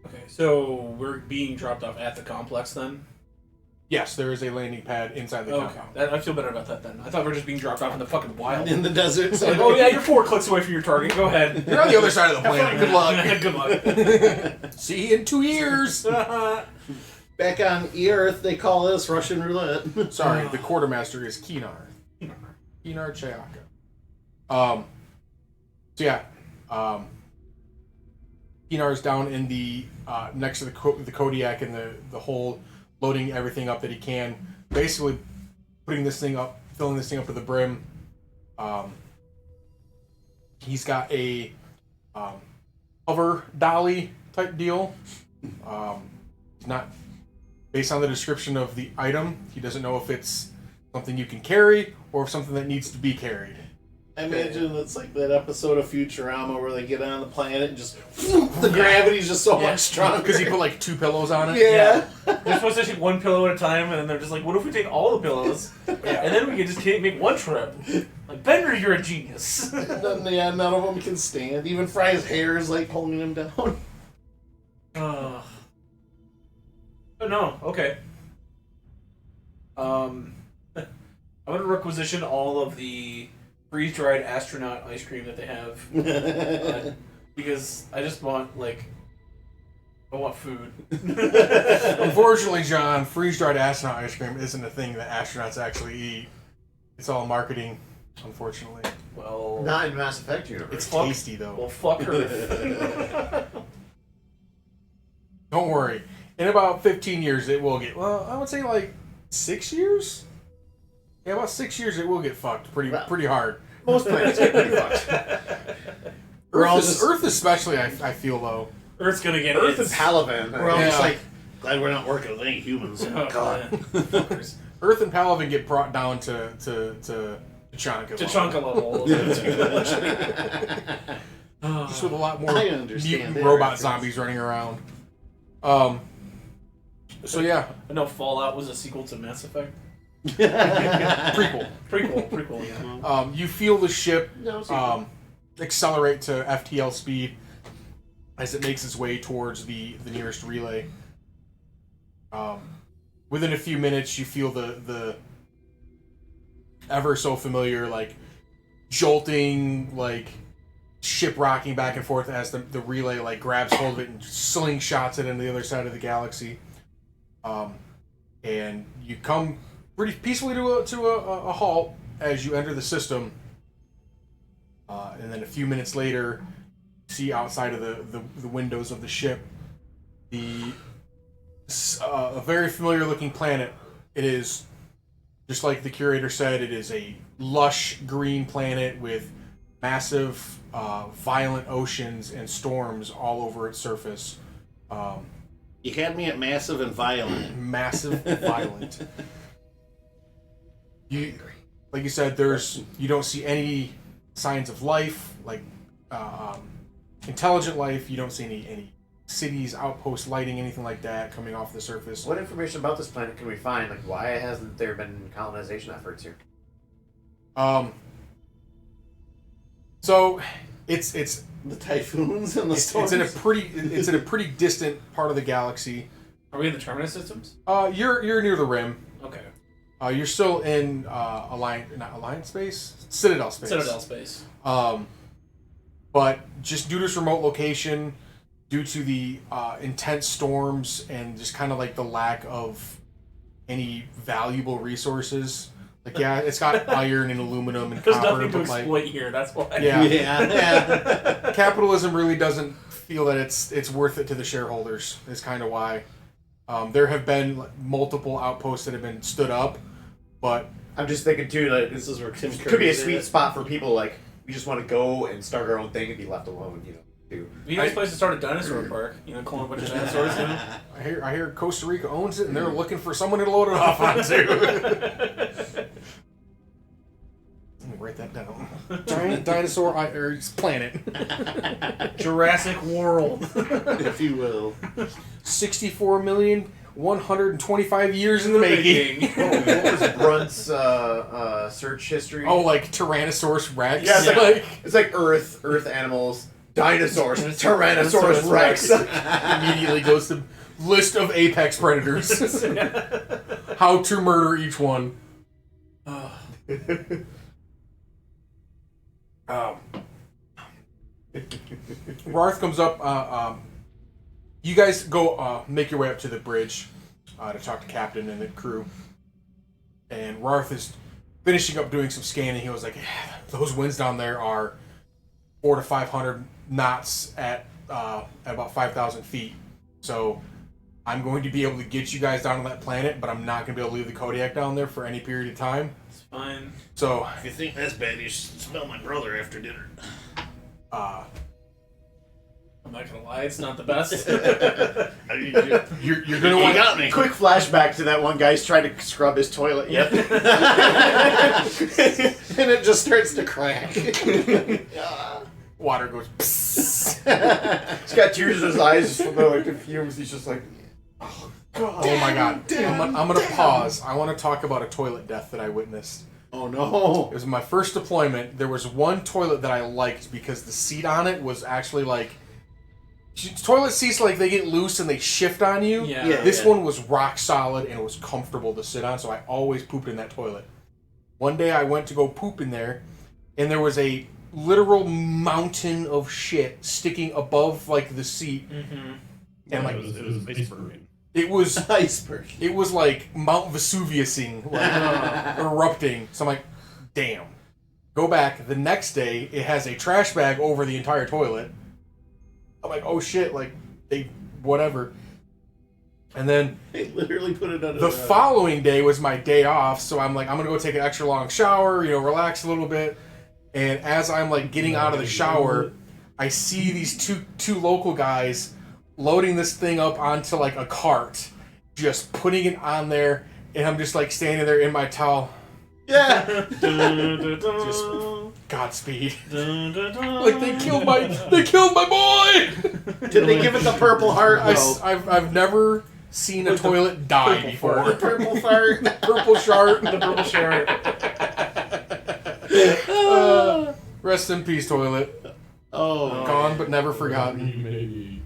Speaker 4: Okay, so we're being dropped off at the complex then?
Speaker 2: Yes, there is a landing pad inside the compound.
Speaker 4: I feel better about that then. I thought we were just being dropped off in the fucking wild.
Speaker 1: In the desert.
Speaker 4: It's like, oh yeah, you're 4 clicks away from your target. Go ahead.
Speaker 2: You're on the other side of the planet. Good luck.
Speaker 4: Good luck.
Speaker 2: See you in 2 years.
Speaker 1: Back on Earth, they call this Russian roulette.
Speaker 2: Sorry, the quartermaster is Kinar. Kinar Chayaka. So So yeah, Pinar's down in the next to the Kodiak and the hold, loading everything up that he can. Basically, putting this thing up, filling this thing up to the brim. He's got a hover dolly type deal. He's not based on the description of the item. He doesn't know if it's something you can carry or if something that needs to be carried.
Speaker 1: I imagine it's like that episode of Futurama where they get on the planet and just the gravity's just so much stronger.
Speaker 2: Because he put like 2 pillows on it.
Speaker 1: Yeah.
Speaker 4: They're supposed to take one pillow at a time, and then they're just like, what if we take all the pillows? And then we can just make one trip. Like, Bender, you're a genius.
Speaker 1: None of them can stand. Even Fry's hair is like holding him down.
Speaker 4: Oh no, okay. I'm gonna requisition all of the freeze-dried astronaut ice cream that they have. Because I just want, I want food.
Speaker 2: Unfortunately, John, freeze-dried astronaut ice cream isn't a thing that astronauts actually eat. It's all marketing, unfortunately.
Speaker 4: Well,
Speaker 3: Not in Mass Effect universe.
Speaker 2: It's tasty, though.
Speaker 4: well, fuck her.
Speaker 2: Don't worry. In about 15 years, it will get... Well, I would say 6 years? Yeah, about 6 years, it will get fucked pretty hard.
Speaker 3: Most planets get pretty fucked.
Speaker 2: Earth especially, I feel, though.
Speaker 4: Earth's gonna get
Speaker 3: Earth and
Speaker 4: its...
Speaker 3: Palaven.
Speaker 1: We're all
Speaker 2: Yeah.
Speaker 1: just like, glad we're not working with any humans.
Speaker 4: Oh, God. Fuckers.
Speaker 2: Earth and Palaven get brought down to Tachanka.
Speaker 4: Tachanka level.
Speaker 2: Just with a lot more
Speaker 1: I understand
Speaker 2: mutant
Speaker 1: that
Speaker 2: robot
Speaker 1: reference.
Speaker 2: zombies running around. So yeah,
Speaker 4: I know Fallout was a sequel to Mass Effect.
Speaker 2: prequel.
Speaker 4: Prequel, yeah.
Speaker 2: You feel the ship
Speaker 3: No,
Speaker 2: accelerate to FTL speed as it makes its way towards the nearest relay. Within a few minutes, you feel the ever so familiar jolting, ship rocking back and forth as the relay grabs hold of it and slingshots it into the other side of the galaxy. And you come pretty peacefully to a halt as you enter the system. And then a few minutes later, you see outside of the windows of the ship a very familiar looking planet. It is, just like the curator said, it is a lush green planet with massive, violent oceans and storms all over its surface.
Speaker 1: You had me at massive and violent.
Speaker 2: Massive, violent. Like you said, you don't see any signs of life, intelligent life. You don't see any cities, outposts, lighting, anything like that coming off the surface.
Speaker 3: What information about this planet can we find? Why hasn't there been colonization efforts here?
Speaker 2: So it's
Speaker 1: The typhoons and the storms.
Speaker 2: it's in a pretty distant part of the galaxy.
Speaker 4: Are we in the Terminus systems?
Speaker 2: You're near the rim.
Speaker 4: Okay.
Speaker 2: You're still in not Alliance space, Citadel space.
Speaker 4: Citadel space.
Speaker 2: But just due to its remote location, due to the intense storms and just kind of the lack of any valuable resources, it's got iron and aluminum and
Speaker 4: There's
Speaker 2: copper,
Speaker 4: nothing to
Speaker 2: but
Speaker 4: exploit here, that's why.
Speaker 1: Yeah.
Speaker 2: capitalism really doesn't feel that it's worth it to the shareholders. Is kind of why. There have been multiple outposts that have been stood up, but
Speaker 3: I'm just thinking too,
Speaker 1: This is where Tim
Speaker 3: could be a
Speaker 1: Curry's
Speaker 3: sweet
Speaker 1: at.
Speaker 3: spot for people we just want to go and start our own thing and be left alone, too.
Speaker 4: Be a nice place to start a dinosaur park. Clone a bunch of dinosaurs,
Speaker 2: I hear Costa Rica owns it and they're looking for someone to load it off onto. Let me write that down. Giant dinosaur planet.
Speaker 4: Jurassic World.
Speaker 1: If you will.
Speaker 2: 64,125 years in the making.
Speaker 3: What was Brunt's search history?
Speaker 2: Oh, Tyrannosaurus Rex.
Speaker 3: Yeah, it's like Earth animals, dinosaurs, Tyrannosaurus Rex.
Speaker 2: Immediately goes to list of apex predators. How to murder each one. Rarth comes up. You guys go make your way up to the bridge to talk to Captain and the crew. And Rarth is finishing up doing some scanning. He was like, "Those winds down there are 400 to 500 knots at about 5,000 feet. So I'm going to be able to get you guys down to that planet, but I'm not going to be able to leave the Kodiak down there for any period of time.
Speaker 4: It's fine.
Speaker 2: So
Speaker 1: If you think that's bad, you should smell my brother after dinner.
Speaker 4: I'm not gonna lie, it's not the best.
Speaker 2: you're going to want
Speaker 1: got me.
Speaker 3: Quick flashback to that one guy's trying to scrub his toilet.
Speaker 4: Yep.
Speaker 1: And it just starts to crack.
Speaker 2: water goes. Psst.
Speaker 3: He's got tears in his eyes from the fumes. He's just like, oh god.
Speaker 2: Oh my god. I'm gonna pause. I want to talk about a toilet death that I witnessed.
Speaker 1: Oh no.
Speaker 2: It was my first deployment. There was one toilet that I liked because the seat on it was actually like... Toilet seats, like, they get loose and they shift on you.
Speaker 4: Yeah.
Speaker 2: This one was rock solid and it was comfortable to sit on, so I always pooped in that toilet. One day I went to go poop in there, and there was a literal mountain of shit sticking above, like, the seat.
Speaker 4: Mm-hmm.
Speaker 2: And, like,
Speaker 5: it was iceberg.
Speaker 2: it was...
Speaker 1: Iceberg.
Speaker 2: It was like Mount Vesuviusing, like erupting. So I'm like, damn. Go back. The next day, it has a trash bag over the entire toilet. I'm like, oh shit, like, whatever. And then
Speaker 1: They literally put it under
Speaker 2: the following day was my day off, so I'm like, I'm gonna go take an extra long shower, relax a little bit. And as I'm like getting out of the shower, I see these two local guys loading this thing up onto like a cart, just putting it on there, and I'm just like standing there in my towel.
Speaker 1: Yeah.
Speaker 2: Just Godspeed. Like they killed my boy.
Speaker 1: Did they give it the purple heart?
Speaker 2: I've never seen a toilet die before.
Speaker 1: Purple fart.
Speaker 2: Purple shark.
Speaker 4: The purple shirt.
Speaker 2: Rest in peace, toilet.
Speaker 1: Oh.
Speaker 2: Gone but never forgotten.
Speaker 5: Maybe.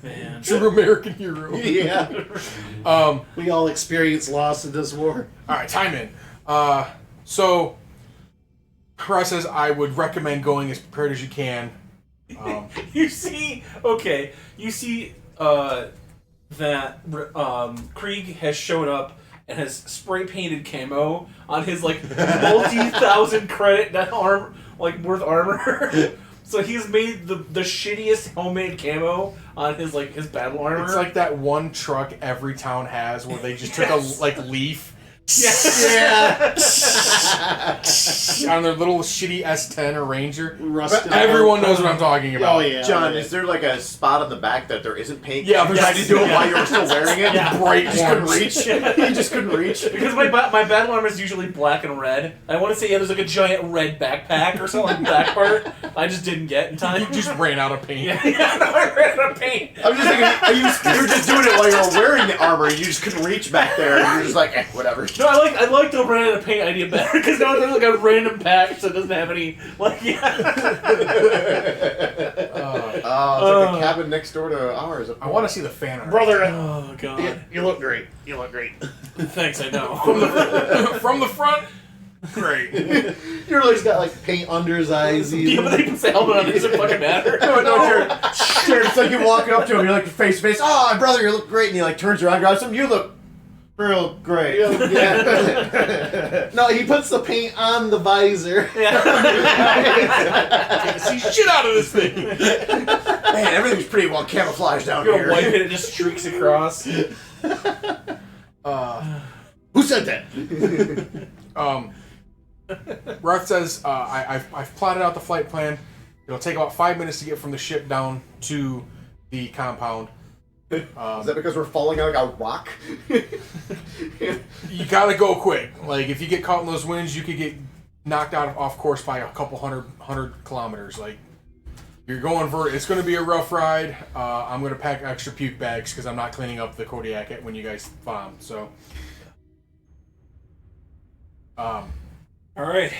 Speaker 4: Man.
Speaker 2: True American hero.
Speaker 1: Yeah. We all experience loss in this war.
Speaker 2: All right, time in. So, Ross says I would recommend going as prepared as you can.
Speaker 4: You see that Krieg has showed up and has spray painted camo on his like multi-thousand credit worth armor. So he's made the shittiest homemade camo on his battle armor.
Speaker 2: It's like that one truck every town has where they just took a leaf.
Speaker 1: Yeah.
Speaker 2: On their little shitty S10 or Ranger.
Speaker 1: Rusted.
Speaker 2: Everyone knows what I'm talking about.
Speaker 1: Oh yeah.
Speaker 3: John, is there like a spot on the back that there isn't paint?
Speaker 2: Yeah,
Speaker 3: you
Speaker 2: there's-
Speaker 3: tried to do it while you were still wearing it.
Speaker 4: Yeah.
Speaker 2: Bright
Speaker 3: You just couldn't
Speaker 2: orange.
Speaker 3: reach. You just couldn't reach.
Speaker 4: because my battle armor is usually black and red. I want to say there's like a giant red backpack or something like that part. I just didn't get in time.
Speaker 2: You just ran out of paint.
Speaker 4: yeah, no, I ran out of paint.
Speaker 3: I'm just thinking, you were just doing it while you were wearing the armor. You just couldn't reach back there. And you're just like, whatever.
Speaker 4: No, I like the ran out of paint idea better because now there's like a random pack so it doesn't have any
Speaker 3: It's like the cabin next door to ours.
Speaker 2: I want to see the fan art.
Speaker 1: Brother,
Speaker 4: Oh god.
Speaker 1: you look great. You look great.
Speaker 4: Thanks, I know.
Speaker 2: From the front, great.
Speaker 1: You're like, he's got like paint under his eyes.
Speaker 4: Yeah, but they put the helmet on. It doesn't fucking matter.
Speaker 3: No, Jared, it's like you walking up to him, you're like face to face. Oh, brother, you look great, and he like turns around, grabs him. You look real great.
Speaker 1: Yeah. No, he puts the paint on the visor.
Speaker 2: Can't see shit out of this thing.
Speaker 3: Man, everything's pretty well camouflaged down
Speaker 4: You go
Speaker 3: here.
Speaker 4: wipe it, it just streaks across.
Speaker 1: Who said that?
Speaker 2: Roth says I've plotted out the flight plan. It'll take about 5 minutes to get from the ship down to the compound.
Speaker 3: Is that because we're falling like a rock?
Speaker 2: You gotta go quick. Like if you get caught in those winds, you could get knocked off course by a couple hundred kilometers. Like you're going it's going to be a rough ride. I'm going to pack extra puke bags because I'm not cleaning up the Kodiak when you guys bomb. So,
Speaker 4: All right.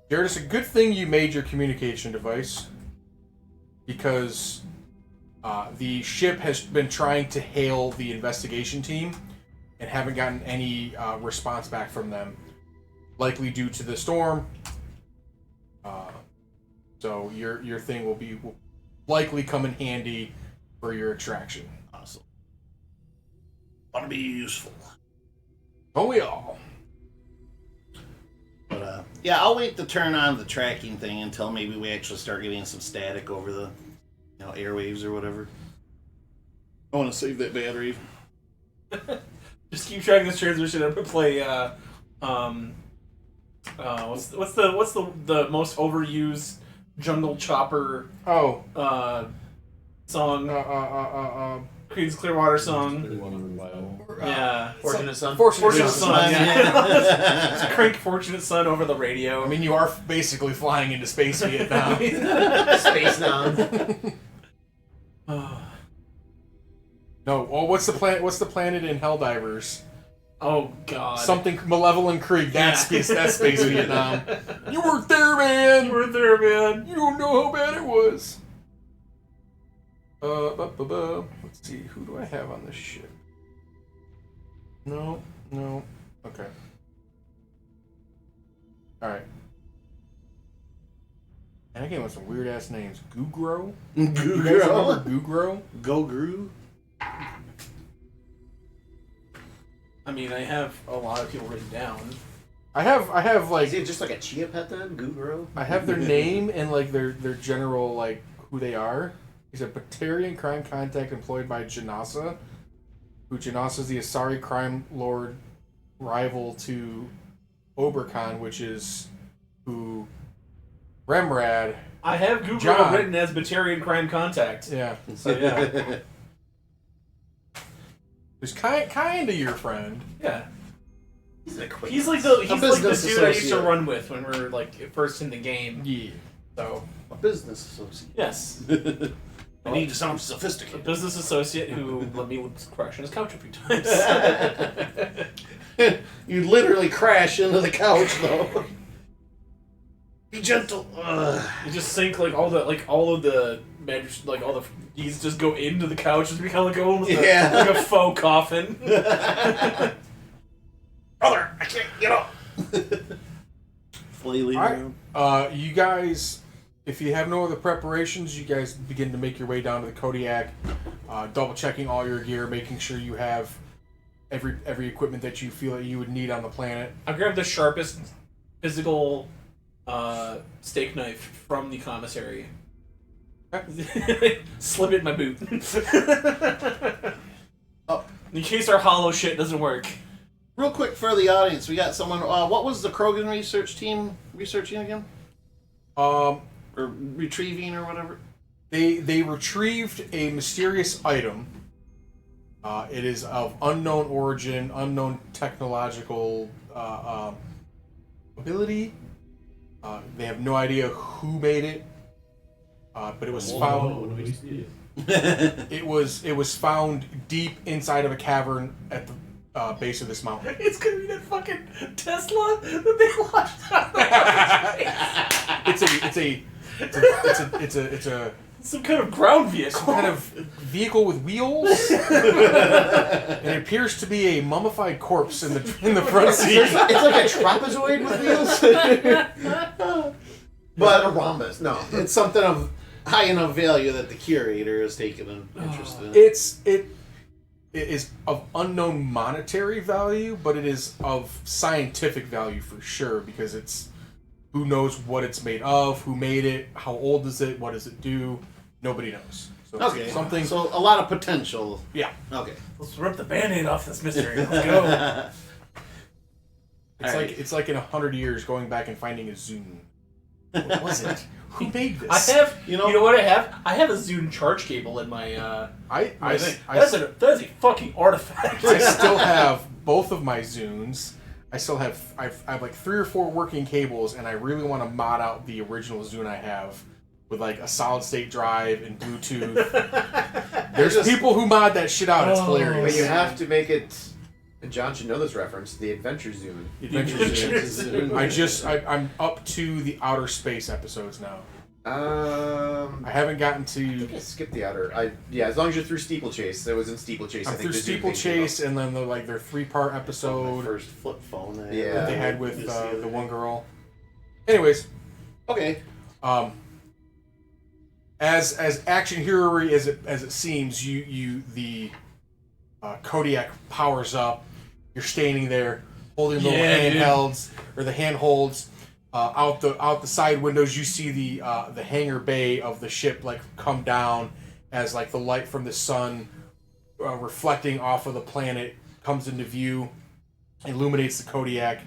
Speaker 2: Jared, it's a good thing you made your communication device because the ship has been trying to hail the investigation team and haven't gotten any response back from them, likely due to the storm. So your thing will likely come in handy for your extraction.
Speaker 1: Awesome. Want to be useful.
Speaker 2: Don't we all?
Speaker 1: But Yeah, I'll wait to turn on the tracking thing until maybe we actually start getting some static over the airwaves or whatever. I want to save that battery.
Speaker 4: Just keep tracking this transmission. I'm gonna play. What's the most overused Jungle Chopper
Speaker 2: Oh.
Speaker 4: song? Creed's Clearwater song. Yeah.
Speaker 3: Fortunate Son.
Speaker 4: Fortunate Son. Yeah. Just crank Fortunate Son over the radio.
Speaker 2: I mean, you are basically flying into space Vietnam.
Speaker 3: Space Now.
Speaker 2: No. Oh, what's the planet? What's the planet in Helldivers?
Speaker 4: Oh God.
Speaker 2: Something Malevolent Creek. That's
Speaker 4: Yeah.
Speaker 2: Space Vietnam. You weren't there, man.
Speaker 4: You weren't there, man.
Speaker 2: You don't know how bad it was. Let's see. Who do I have on this ship? No. Okay. All right. And I came up with some weird ass names. Googro. You guys remember Googro?
Speaker 1: Go Gru.
Speaker 4: I mean, I have a lot of people written down.
Speaker 2: I have like
Speaker 3: Is it just like a chia pet then? Gugro?
Speaker 2: I have their name and like their general like who they are. He's a Batarian crime contact employed by Janasa, who Janasa is the Asari crime lord rival to Oberkhan, which is who Remrad.
Speaker 4: I have Google
Speaker 2: John.
Speaker 4: written as Batarian Crime Contact.
Speaker 2: Yeah.
Speaker 4: So yeah.
Speaker 2: Who's kind of your friend.
Speaker 4: Yeah.
Speaker 3: He's like
Speaker 4: He's like the
Speaker 3: business
Speaker 4: dude I used to
Speaker 3: associate.
Speaker 4: run with when we were like first in the game.
Speaker 2: Yeah.
Speaker 4: So
Speaker 1: A business associate.
Speaker 4: yes.
Speaker 1: I need to sound
Speaker 4: A
Speaker 1: sophisticated.
Speaker 4: business associate who let me crash on his couch a few times.
Speaker 1: You literally crash into the couch, though. Be gentle.
Speaker 4: You just sink like all of the like all the keys just go into the couch, just become like almost like a faux coffin.
Speaker 1: Brother, I can't get up. Flailing around.
Speaker 2: You guys, if you have no other preparations, you guys begin to make your way down to the Kodiak, double checking all your gear, making sure you have every equipment that you feel that you would need on the planet.
Speaker 4: I grabbed the sharpest physical steak knife from the commissary. Slip it in my boot. In case our hollow shit doesn't work.
Speaker 1: Real quick for the audience, we got someone. What was the Krogan research team researching again? Or retrieving or whatever?
Speaker 2: They retrieved a mysterious item. It is of unknown origin, unknown technological ability. They have no idea who made it, but it was found. It was found deep inside of a cavern at the base of this mountain.
Speaker 4: It's gonna be that fucking Tesla that they launched out of
Speaker 2: It's a
Speaker 4: some kind of ground vehicle.
Speaker 2: kind of vehicle with wheels, and it appears to be a mummified corpse in the front seat.
Speaker 3: It's like a trapezoid with wheels. But a rhombus, no.
Speaker 1: It's something of high enough value that the curator has taken an interest in.
Speaker 2: It is of unknown monetary value, but it is of scientific value for sure, because it's who knows what it's made of, who made it, how old is it, what does it do, nobody knows. So
Speaker 1: Okay,
Speaker 2: something.
Speaker 1: so a lot of potential.
Speaker 2: Yeah.
Speaker 1: Okay.
Speaker 4: Let's rip the band-aid off this mystery. Let's go.
Speaker 2: It's like in 100 years going back and finding a Zune. What was it? Who made this?
Speaker 4: I have, you know what I have? I have a Zune charge cable in my, my thing. That's a fucking artifact.
Speaker 2: I still have both of my Zunes. I have like 3 or 4 working cables, and I really want to mod out the original Zune I have with like a solid state drive and Bluetooth. There's people who mod that shit out. It's hilarious.
Speaker 3: But you have to make it. And John should know this reference. The Adventure Zune.
Speaker 2: I'm up to the outer space episodes now. I haven't gotten to.
Speaker 3: I think I skipped the outer. As long as you're through Steeplechase. It was in Steeplechase.
Speaker 2: I'm
Speaker 3: I think
Speaker 2: through Steeplechase, and then their 3-part episode
Speaker 1: First flip phone.
Speaker 3: Yeah.
Speaker 2: that they had with the one girl. Anyways,
Speaker 1: Okay.
Speaker 2: as action hero-y as it seems, the Kodiak powers up. You're standing there holding little handhelds or the handholds. Out the side windows, you see the hangar bay of the ship like come down as like the light from the sun reflecting off of the planet comes into view, illuminates the Kodiak.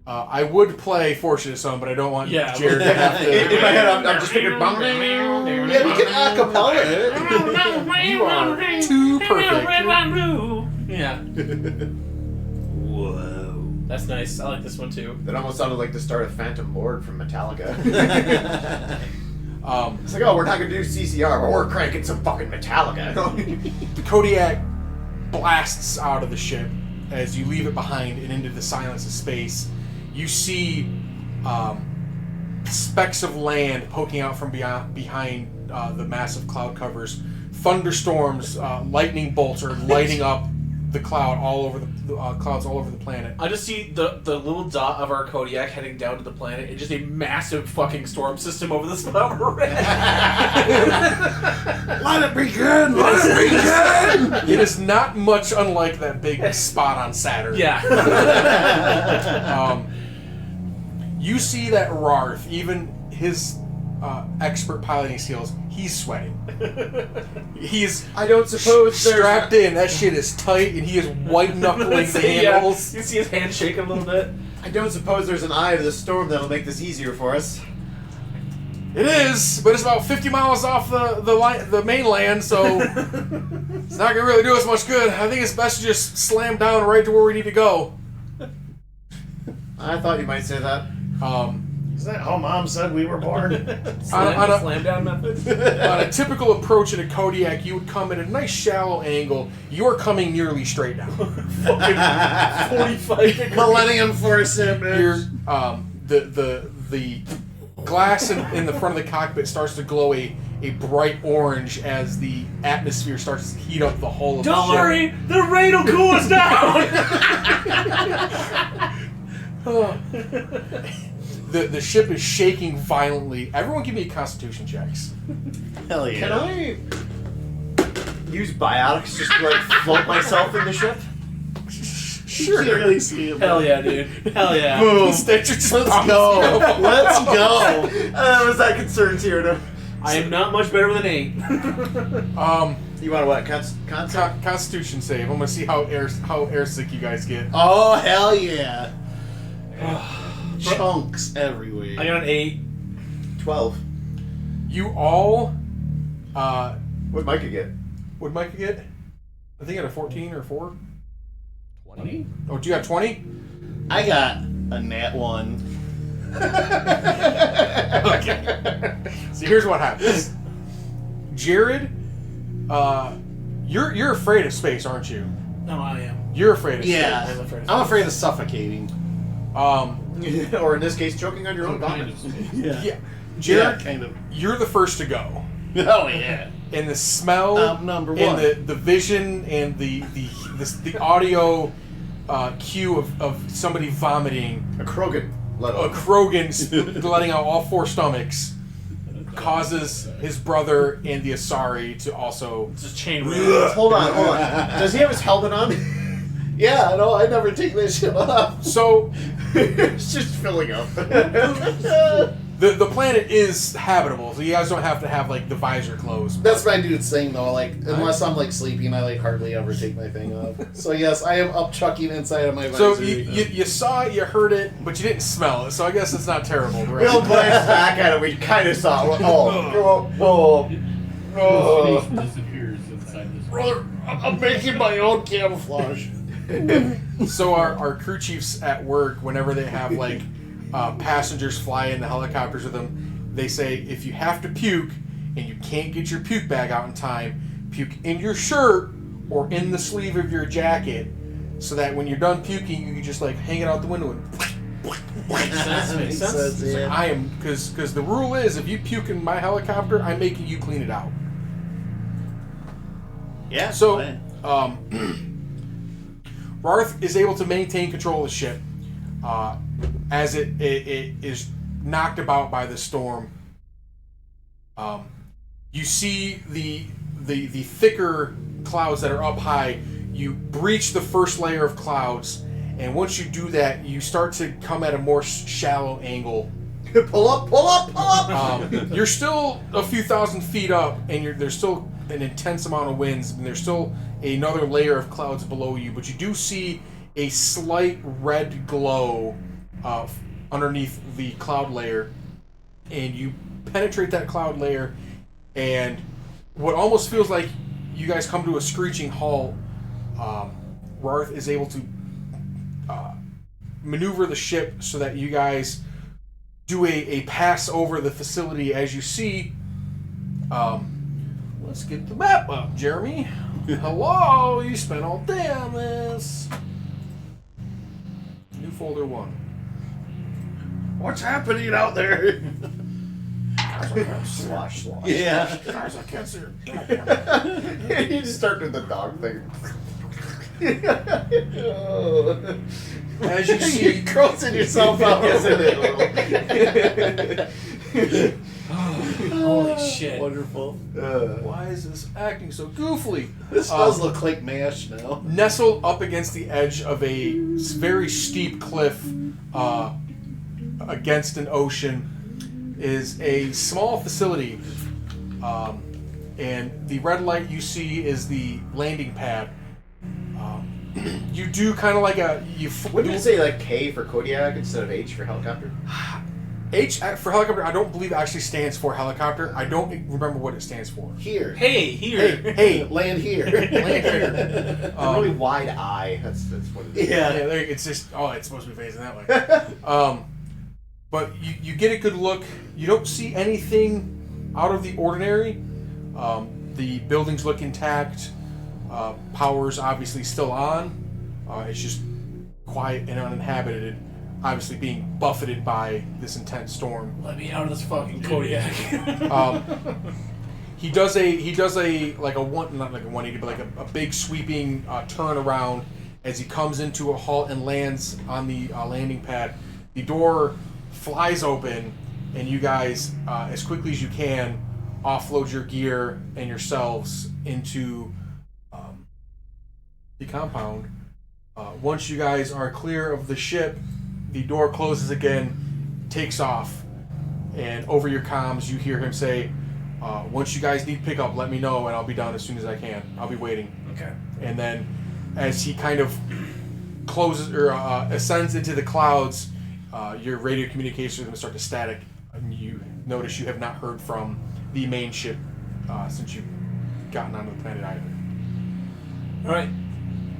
Speaker 2: I would play Fortunate Son, but I don't want Jared to have to.
Speaker 3: In my head, I'm just thinking. Yeah,
Speaker 1: we can acapella it.
Speaker 2: You are too perfect.
Speaker 4: Yeah.
Speaker 1: Whoa.
Speaker 4: That's nice. I like this one too.
Speaker 3: That almost sounded like the start of Phantom Lord from Metallica.
Speaker 2: Um,
Speaker 3: It's like, oh, we're not gonna do CCR, but we're cranking some fucking Metallica.
Speaker 2: the Kodiak blasts out of the ship as you leave it behind and into the silence of space. You see specks of land poking out from behind the massive cloud covers. Thunderstorms, lightning bolts are lighting up the cloud all over the clouds all over the planet.
Speaker 4: I just see the little dot of our Kodiak heading down to the planet and just a massive fucking storm system over this cloud.
Speaker 1: Let it begin! Let it begin!
Speaker 2: It is not much unlike that big spot on Saturn.
Speaker 4: Yeah.
Speaker 2: You see that Rarth, even his expert piloting skills, he's sweating. He's
Speaker 3: I don't suppose
Speaker 2: strapped in. That shit is tight, and he is white knuckling the handles.
Speaker 4: You see his hand shaking a little bit.
Speaker 3: I don't suppose there's an eye to the storm that'll make this easier for us.
Speaker 2: It is, but it's about 50 miles off the mainland, so it's not gonna really do us much good. I think it's best to just slam down right to where we need to go.
Speaker 3: I thought you might say that.
Speaker 1: Is that how Mom said we were born?
Speaker 4: Slam down method.
Speaker 2: On a typical approach in a Kodiak, you would come at a nice shallow angle. You are coming nearly straight down.
Speaker 4: Fucking 45 degrees.
Speaker 1: Millennium Force
Speaker 2: You're,
Speaker 1: image.
Speaker 2: the glass in the front of the cockpit starts to glow a bright orange as the atmosphere starts to heat up the hull of the
Speaker 4: Don't
Speaker 2: ship.
Speaker 4: worry, the rain will cool us down.
Speaker 2: The ship is shaking violently. Everyone give me Constitution checks.
Speaker 1: Hell yeah.
Speaker 3: Can I use biotics just to like float myself in the ship?
Speaker 1: Sure. You really see it.
Speaker 4: Hell yeah, dude. Hell yeah.
Speaker 1: Boom.
Speaker 2: Instead, you're just
Speaker 1: Let's go. Let's go.
Speaker 3: Was that concerned here? To...
Speaker 4: I am not much better than 8.
Speaker 3: You want to what? Concept?
Speaker 2: Constitution save. I'm gonna see how air sick you guys get.
Speaker 1: Oh, hell yeah. Chunks everywhere.
Speaker 4: I got an 8.
Speaker 3: 12.
Speaker 2: You all,
Speaker 3: What'd Micah get?
Speaker 2: what'd Micah get? I think at a 14 or 4.
Speaker 5: 20?
Speaker 2: Oh, do you have 20?
Speaker 1: I got a nat 1.
Speaker 2: Okay. So here's what happens. Jared, you're afraid of space, aren't you?
Speaker 4: No, I am.
Speaker 2: You're afraid of
Speaker 1: Yeah.
Speaker 2: space.
Speaker 1: I'm afraid of suffocating.
Speaker 3: Or in this case, choking on your own
Speaker 5: Kind
Speaker 3: vomit.
Speaker 5: of space.
Speaker 2: Yeah. Jared,
Speaker 1: kind of.
Speaker 2: you're the first to go.
Speaker 1: Oh, yeah.
Speaker 2: And the smell,
Speaker 1: Number
Speaker 2: and
Speaker 1: one.
Speaker 2: the vision, and the audio cue of somebody vomiting,
Speaker 3: A Krogan. Let
Speaker 2: a
Speaker 3: alone.
Speaker 2: Krogan letting out all 4 stomachs, causes his brother and the Asari to also.
Speaker 4: Just chain reaction.
Speaker 3: Hold on. Does he have his helmet on?
Speaker 1: Yeah, no, I never take that shit off.
Speaker 2: So
Speaker 3: It's just filling up.
Speaker 2: the planet is habitable, so you guys don't have to have like the visor closed.
Speaker 1: That's my dude's thing, though. Like, unless I'm like sleeping, I like hardly ever take my thing off. So yes, I am up chucking inside of my visor.
Speaker 2: So you saw it, you heard it, but you didn't smell it. So I guess it's not terrible.
Speaker 3: We all glanced back at it. We kind of saw. Oh.
Speaker 5: Space disappears inside this.
Speaker 1: Brother, I'm making my own camouflage.
Speaker 2: So our crew chiefs at work, whenever they have like passengers fly in the helicopters with them, they say if you have to puke and you can't get your puke bag out in time, puke in your shirt or in the sleeve of your jacket, so that when you're done puking, you can just like hang it out the window and.
Speaker 4: Makes sense.
Speaker 1: Yeah.
Speaker 2: I am because the rule is if you puke in my helicopter, I'm making you clean it out.
Speaker 1: Yeah.
Speaker 2: So,
Speaker 1: fine.
Speaker 2: Rarth is able to maintain control of the ship as it is knocked about by the storm. You see the thicker clouds that are up high. You breach the first layer of clouds, And once you do that, you start to come at a more shallow angle.
Speaker 3: Pull up, pull up, pull up!
Speaker 2: You're still a few thousand feet up, and there's still an intense amount of winds, and there's still another layer of clouds below you, but you do see a slight red glow underneath the cloud layer, and you penetrate that cloud layer, and what almost feels like you guys come to a screeching halt. Rarth is able to maneuver the ship so that you guys do a pass over the facility as you see. Let's get the map up, Jeremy. Hello, you spent all day on this. New folder 1.
Speaker 1: What's happening out there?
Speaker 3: Slosh.
Speaker 1: Yeah.
Speaker 2: Guys, I can't see her.
Speaker 3: You just start doing the dog thing.
Speaker 2: As you see,
Speaker 3: You're grossing yourself out, isn't it?
Speaker 4: Holy shit.
Speaker 1: Wonderful.
Speaker 2: why is this acting so goofily?
Speaker 1: This does look like MASH now.
Speaker 2: Nestled up against the edge of a very steep cliff against an ocean is a small facility. And the red light you see is the landing pad. You do kind of like
Speaker 3: Wouldn't it say like K for Kodiak instead of H for helicopter?
Speaker 2: H for helicopter, I don't believe actually stands for helicopter. I don't remember what it stands for.
Speaker 1: Here.
Speaker 4: Hey, here.
Speaker 2: Hey,
Speaker 1: Land here.
Speaker 2: land here.
Speaker 3: A really wide eye. That's what it is.
Speaker 1: Yeah.
Speaker 2: It's just, it's supposed to be facing that way. But you get a good look. You don't see anything out of the ordinary. The buildings look intact. Power's obviously still on. It's just quiet and uninhabited, obviously being buffeted by this intense storm.
Speaker 4: Let me out of this fucking Kodiak.
Speaker 2: He does a like a one, not like a 180, but like a big sweeping turn around as he comes into a halt and lands on the landing pad. The door flies open, and you guys, as quickly as you can, offload your gear and yourselves into the compound. Once you guys are clear of the ship, the door closes again, takes off, and over your comms you hear him say, once you guys need pickup, let me know and I'll be down as soon as I can. I'll be waiting.
Speaker 4: Okay.
Speaker 2: And then as he kind of closes or ascends into the clouds, your radio communications are going to start to static, and you notice you have not heard from the main ship since you've gotten onto the planet either.
Speaker 4: All right.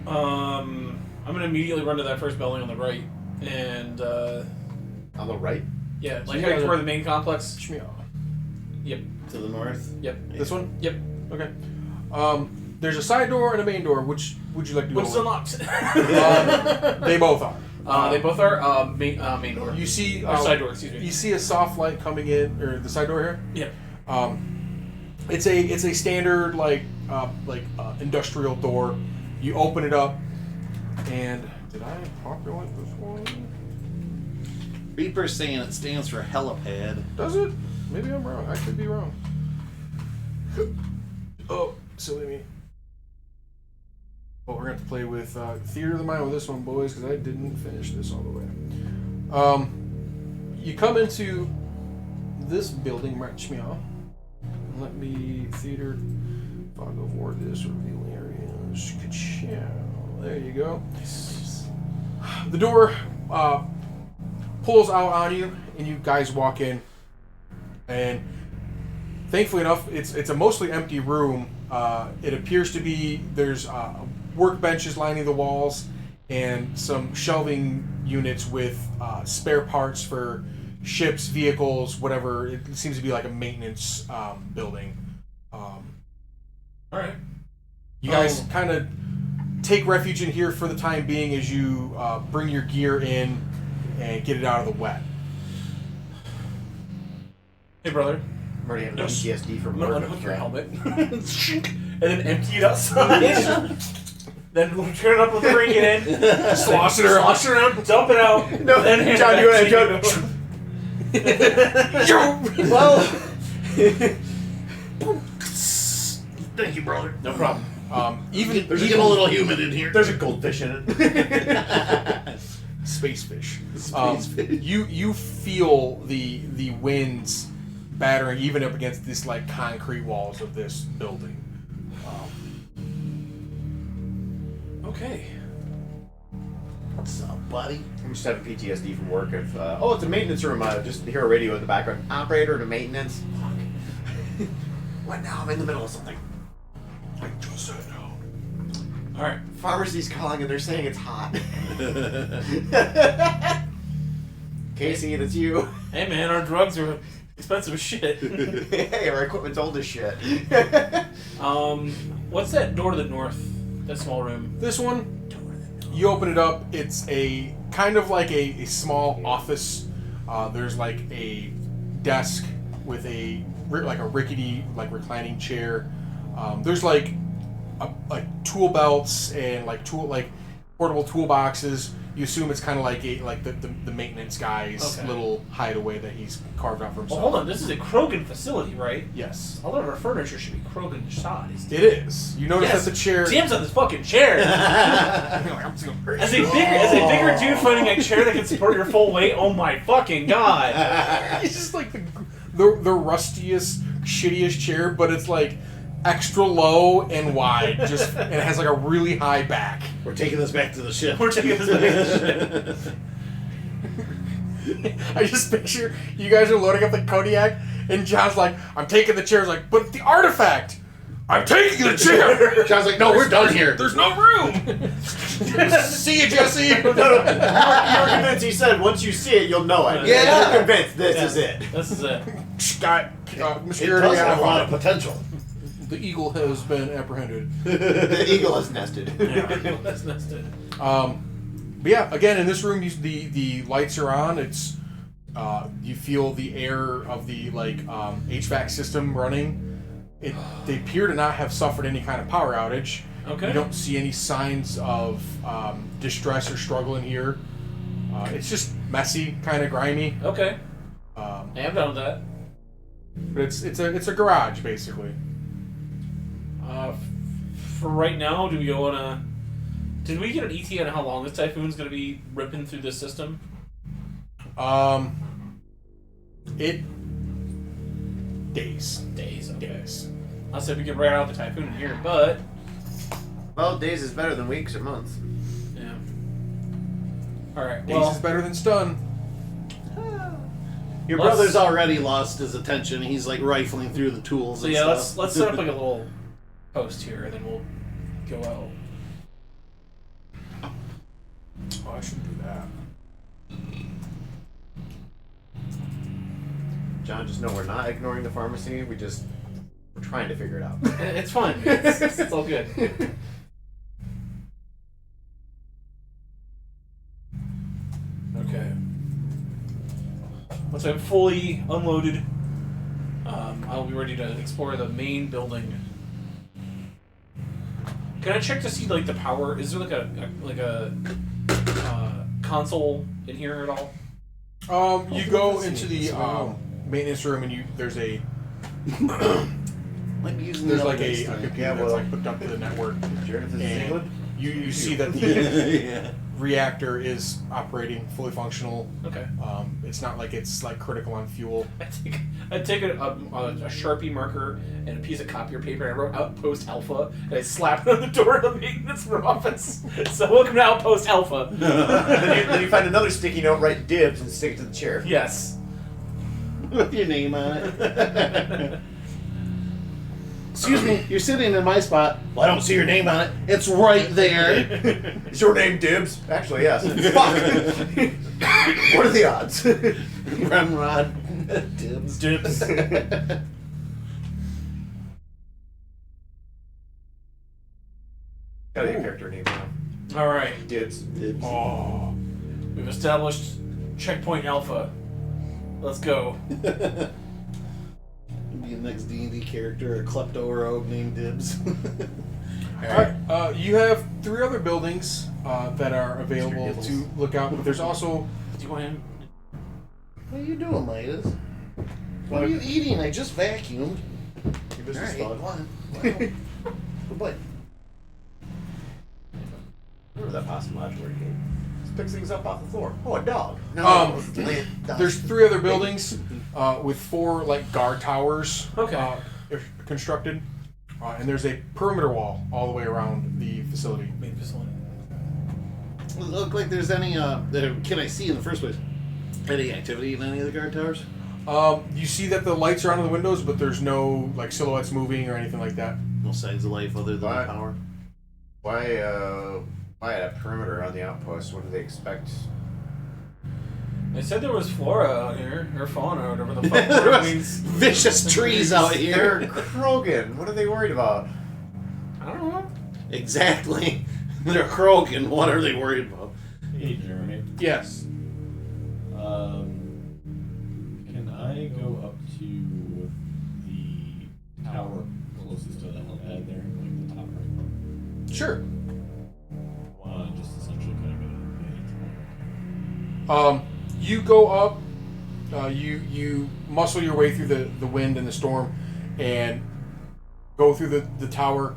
Speaker 4: I'm gonna immediately run to that first building on the right, and
Speaker 3: On the right?
Speaker 4: yeah,
Speaker 2: So
Speaker 4: like
Speaker 2: you
Speaker 4: heading
Speaker 2: guys
Speaker 4: toward
Speaker 2: are-
Speaker 4: the main complex.
Speaker 2: Shmeow.
Speaker 4: Yep.
Speaker 1: To the north.
Speaker 4: Yep.
Speaker 2: This one?
Speaker 4: Yep.
Speaker 2: Okay. There's a side door and a main door. Which would you like to go
Speaker 4: What's
Speaker 2: with?
Speaker 4: unlocked?
Speaker 2: They both are.
Speaker 4: They both are main door.
Speaker 2: You see
Speaker 4: Or side door, excuse me.
Speaker 2: You see a soft light coming in, or the side door here.
Speaker 4: Yeah.
Speaker 2: It's a standard industrial door. You open it up, and did I populate this one?
Speaker 1: Reaper's saying it stands for helipad.
Speaker 2: Does it? Maybe I'm wrong. I could be wrong. Oh, silly me. Well, we're gonna have to play with theater of the mind with this one, boys, because I didn't finish this all the way. You come into this building, right, Shmeow. Let me theater fog of war this revealing areas. Ka-chow. There you go. The door pulls out on you, and you guys walk in. And thankfully enough, it's a mostly empty room. It appears to be there's workbenches lining the walls and some shelving units with spare parts for ships, vehicles, whatever. It seems to be like a maintenance building.
Speaker 4: All right.
Speaker 2: You guys kind of take refuge in here for the time being as you bring your gear in and get it out of the wet.
Speaker 4: Hey, brother.
Speaker 3: I'm already having PTSD from
Speaker 4: I'm gonna
Speaker 3: work.
Speaker 4: unhook your helmet, and then empty it outside. Then turn it up with the ring in, slosh it around, dump it out.
Speaker 3: No,
Speaker 4: then hand
Speaker 3: John,
Speaker 4: it
Speaker 3: you
Speaker 4: back
Speaker 3: want
Speaker 4: to
Speaker 3: Well,
Speaker 1: Thank you, brother.
Speaker 4: No problem.
Speaker 2: Even
Speaker 1: There's a little humid in here.
Speaker 3: There's a goldfish in it.
Speaker 2: space fish.
Speaker 1: Space fish.
Speaker 2: You feel the winds battering even up against this like concrete walls of this building.
Speaker 4: Okay.
Speaker 1: What's up, buddy?
Speaker 3: I'm just having PTSD from work. Of it's a maintenance room. Just hear a radio in the background. Operator to maintenance. Fuck. What now? I'm in the middle of something.
Speaker 2: I just said no.
Speaker 4: All right.
Speaker 3: Pharmacy's calling and they're saying it's hot. Casey, it's you.
Speaker 4: Hey man, our drugs are expensive as shit.
Speaker 3: Hey, our equipment's old as shit.
Speaker 4: What's that door to the north? That small room.
Speaker 2: This one, you open it up. It's a kind of like a small office. There's like a desk with a rickety like reclining chair. There's like tool belts and like portable toolboxes. You assume it's kind of like the maintenance guy's little hideaway that he's carved out for himself.
Speaker 4: Well, hold on. This is a Krogan facility, right?
Speaker 2: Yes,
Speaker 4: All of our furniture should be Krogan sized.
Speaker 2: it is. You notice that the chair.
Speaker 4: Sam's on this fucking chair. As a bigger dude finding a chair that can support your full weight, oh my fucking god!
Speaker 2: It's just like the rustiest, shittiest chair, but it's like extra low and wide, and it has like a really high back.
Speaker 1: We're taking this back to the ship.
Speaker 4: We're taking this back to the ship.
Speaker 2: I just picture you guys are loading up the Kodiak, and John's like, "I'm taking the chair." He's like, "But the artifact." I'm taking the chair.
Speaker 1: John's like, "No, we're done here.
Speaker 2: There's no room." See you, Jesse.
Speaker 3: No, you're convinced. He said once you see it, you'll know it.
Speaker 1: Yeah.
Speaker 3: You're convinced this is it.
Speaker 4: This is it.
Speaker 2: Scott,
Speaker 1: It does have a lot of potential.
Speaker 2: The eagle has been apprehended.
Speaker 3: The eagle is nested.
Speaker 4: Yeah, that's nested.
Speaker 2: But yeah, again, in this room, the lights are on. It's you feel the air of the HVAC system running. They appear to not have suffered any kind of power outage.
Speaker 4: Okay.
Speaker 2: You don't see any signs of distress or struggle in here. It's just messy, kind of grimy.
Speaker 4: Okay. I am down with that.
Speaker 2: But it's a garage basically.
Speaker 4: For right now, do we wanna? Did we get an ETA on how long this typhoon's gonna be ripping through this system?
Speaker 2: Days.
Speaker 4: Days. Okay.
Speaker 2: Days.
Speaker 4: I said we could ride out the typhoon in here, but
Speaker 3: Well, days is better than weeks or months.
Speaker 4: yeah. All right.
Speaker 2: Days
Speaker 4: Well,
Speaker 2: is better than stun.
Speaker 1: Your
Speaker 4: Let's-
Speaker 1: brother's already lost his attention. He's like rifling through the tools.
Speaker 4: so
Speaker 1: and
Speaker 4: yeah,
Speaker 1: stuff.
Speaker 4: let's set up like a little post here, and then we'll go out.
Speaker 2: Oh, I should do that.
Speaker 3: John, just know we're not ignoring the pharmacy. We're trying to figure it out.
Speaker 4: It's fun. It's all good. Okay. Once I'm fully unloaded, I'll be ready to explore the main building. Can I check to see the power? Is there like a console in here at all?
Speaker 2: You go into the maintenance room and there's a
Speaker 1: Might be using
Speaker 2: there's
Speaker 1: the
Speaker 2: like a
Speaker 1: elevators
Speaker 2: computer
Speaker 1: tonight.
Speaker 2: that's like hooked up to the network.
Speaker 3: Jared, this is
Speaker 2: And
Speaker 3: England?
Speaker 2: you see that the
Speaker 1: Yeah.
Speaker 2: reactor is operating fully functional.
Speaker 4: Okay.
Speaker 2: It's not like it's like critical on fuel.
Speaker 4: I take a Sharpie marker and a piece of copier paper and I wrote Outpost Alpha and I slapped it on the door of the maintenance office. So welcome to Outpost Alpha.
Speaker 3: Then you find another sticky note, write dibs, and stick it to the chair.
Speaker 4: Yes.
Speaker 1: With your name on it. Excuse me, you're sitting in my spot. Well, I don't see your name on it. It's right there.
Speaker 3: Is your name Dibs? Actually, yes. Fuck. What are the odds?
Speaker 1: Remrod. Dibs.
Speaker 4: Dibs.
Speaker 3: Gotta get a character name now.
Speaker 4: Alright.
Speaker 3: Dibs.
Speaker 1: Dibs.
Speaker 2: Oh,
Speaker 4: We've established Checkpoint Alpha. Let's go.
Speaker 1: Be the next D&D character, a klepto rogue named Dibs.
Speaker 2: Alright, you have 3 other buildings that are available to look out, but there's also
Speaker 4: Do you want him?
Speaker 1: What are you doing, Midas? What are you eating? I just vacuumed.
Speaker 3: Your business
Speaker 1: Alright,
Speaker 3: thought.
Speaker 1: go on. Wow. Good boy.
Speaker 3: with that pasta modular gate. Just picks things up off the floor. Oh, a dog.
Speaker 2: There's 3 other buildings with 4 like guard towers constructed, and there's a perimeter wall all the way around the facility.
Speaker 4: Main facility.
Speaker 1: Does it look like there's any, can I see in the first place, any activity in any of the guard towers?
Speaker 2: You see that the lights are on in the windows, but there's no like silhouettes moving or anything like that.
Speaker 1: No signs of life other than the power?
Speaker 3: Why a perimeter on the outpost? What do they expect?
Speaker 4: They said there was flora out here, or fauna, or whatever the fuck
Speaker 1: There
Speaker 4: it
Speaker 1: was
Speaker 4: means.
Speaker 1: vicious trees out
Speaker 3: They're
Speaker 1: here.
Speaker 3: Krogan. What are they worried about?
Speaker 4: I don't know.
Speaker 1: Exactly. They're Krogan. What are they worried about?
Speaker 5: Hey, Jeremy.
Speaker 2: Yes.
Speaker 5: Can I go up to the tower closest to the helipad there, like the top right one?
Speaker 2: Sure.
Speaker 5: Just essentially kind of go.
Speaker 2: You go up. You muscle your way through the wind and the storm, and go through the tower.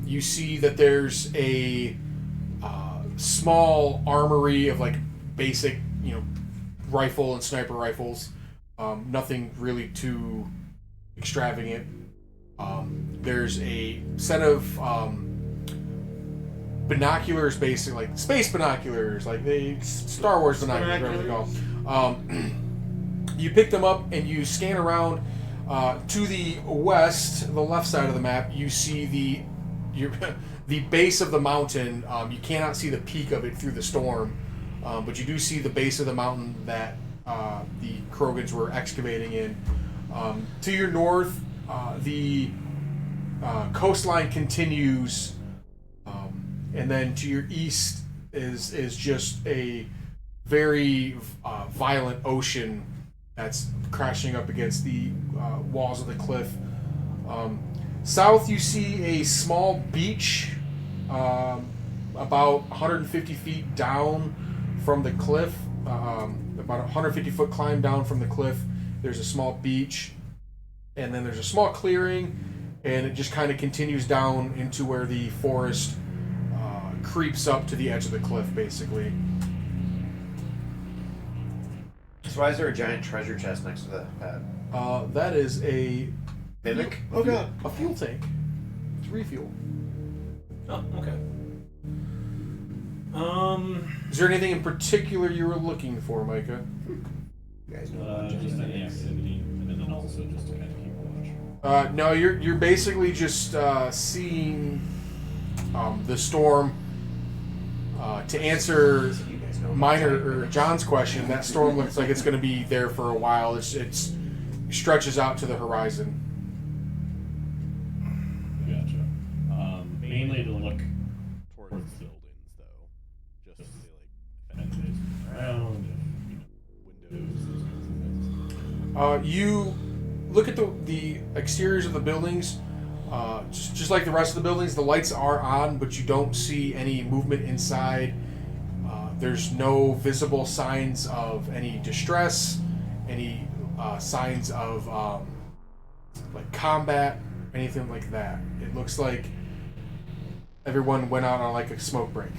Speaker 2: You see that there's a small armory of like basic, rifle and sniper rifles. Nothing really too extravagant. There's a set of binoculars, basically like space binoculars, like the Star Wars binoculars, whatever they call. You pick them up and you scan around. To the west, the left side of the map, you see the base of the mountain. You cannot see the peak of it through the storm, but you do see the base of the mountain that the Krogans were excavating in. To your north, the coastline continues, and then to your east is just a very violent ocean that's crashing up against the walls of the cliff. South, you see a small beach about 150 feet down from the cliff, about a 150-foot climb down from the cliff. There's a small beach, and then there's a small clearing, and it just kind of continues down into where the forest creeps up to the edge of the cliff, basically.
Speaker 3: So why is there a giant treasure chest next to the pad?
Speaker 2: That is a
Speaker 3: Mimic? Oh god.
Speaker 2: a fuel tank. It's refuel.
Speaker 4: Oh, okay.
Speaker 2: Is there anything in particular you were looking for, Micah?
Speaker 3: You guys know
Speaker 5: Just any activity, and then also just to kind of keep watch.
Speaker 2: No, you're basically just seeing the storm. To answer
Speaker 3: you guys know
Speaker 2: Minor or John's question, that storm looks like it's going to be there for a while. It stretches out to the horizon.
Speaker 5: Gotcha. Mainly to look towards buildings, though, just to see like if anybody's around, if windows, those kinds of things.
Speaker 2: You look at the exteriors of the buildings. Just like the rest of the buildings, the lights are on, but you don't see any movement inside. There's no visible signs of any distress, any signs of like combat, anything like that. It looks like everyone went out on like a smoke break.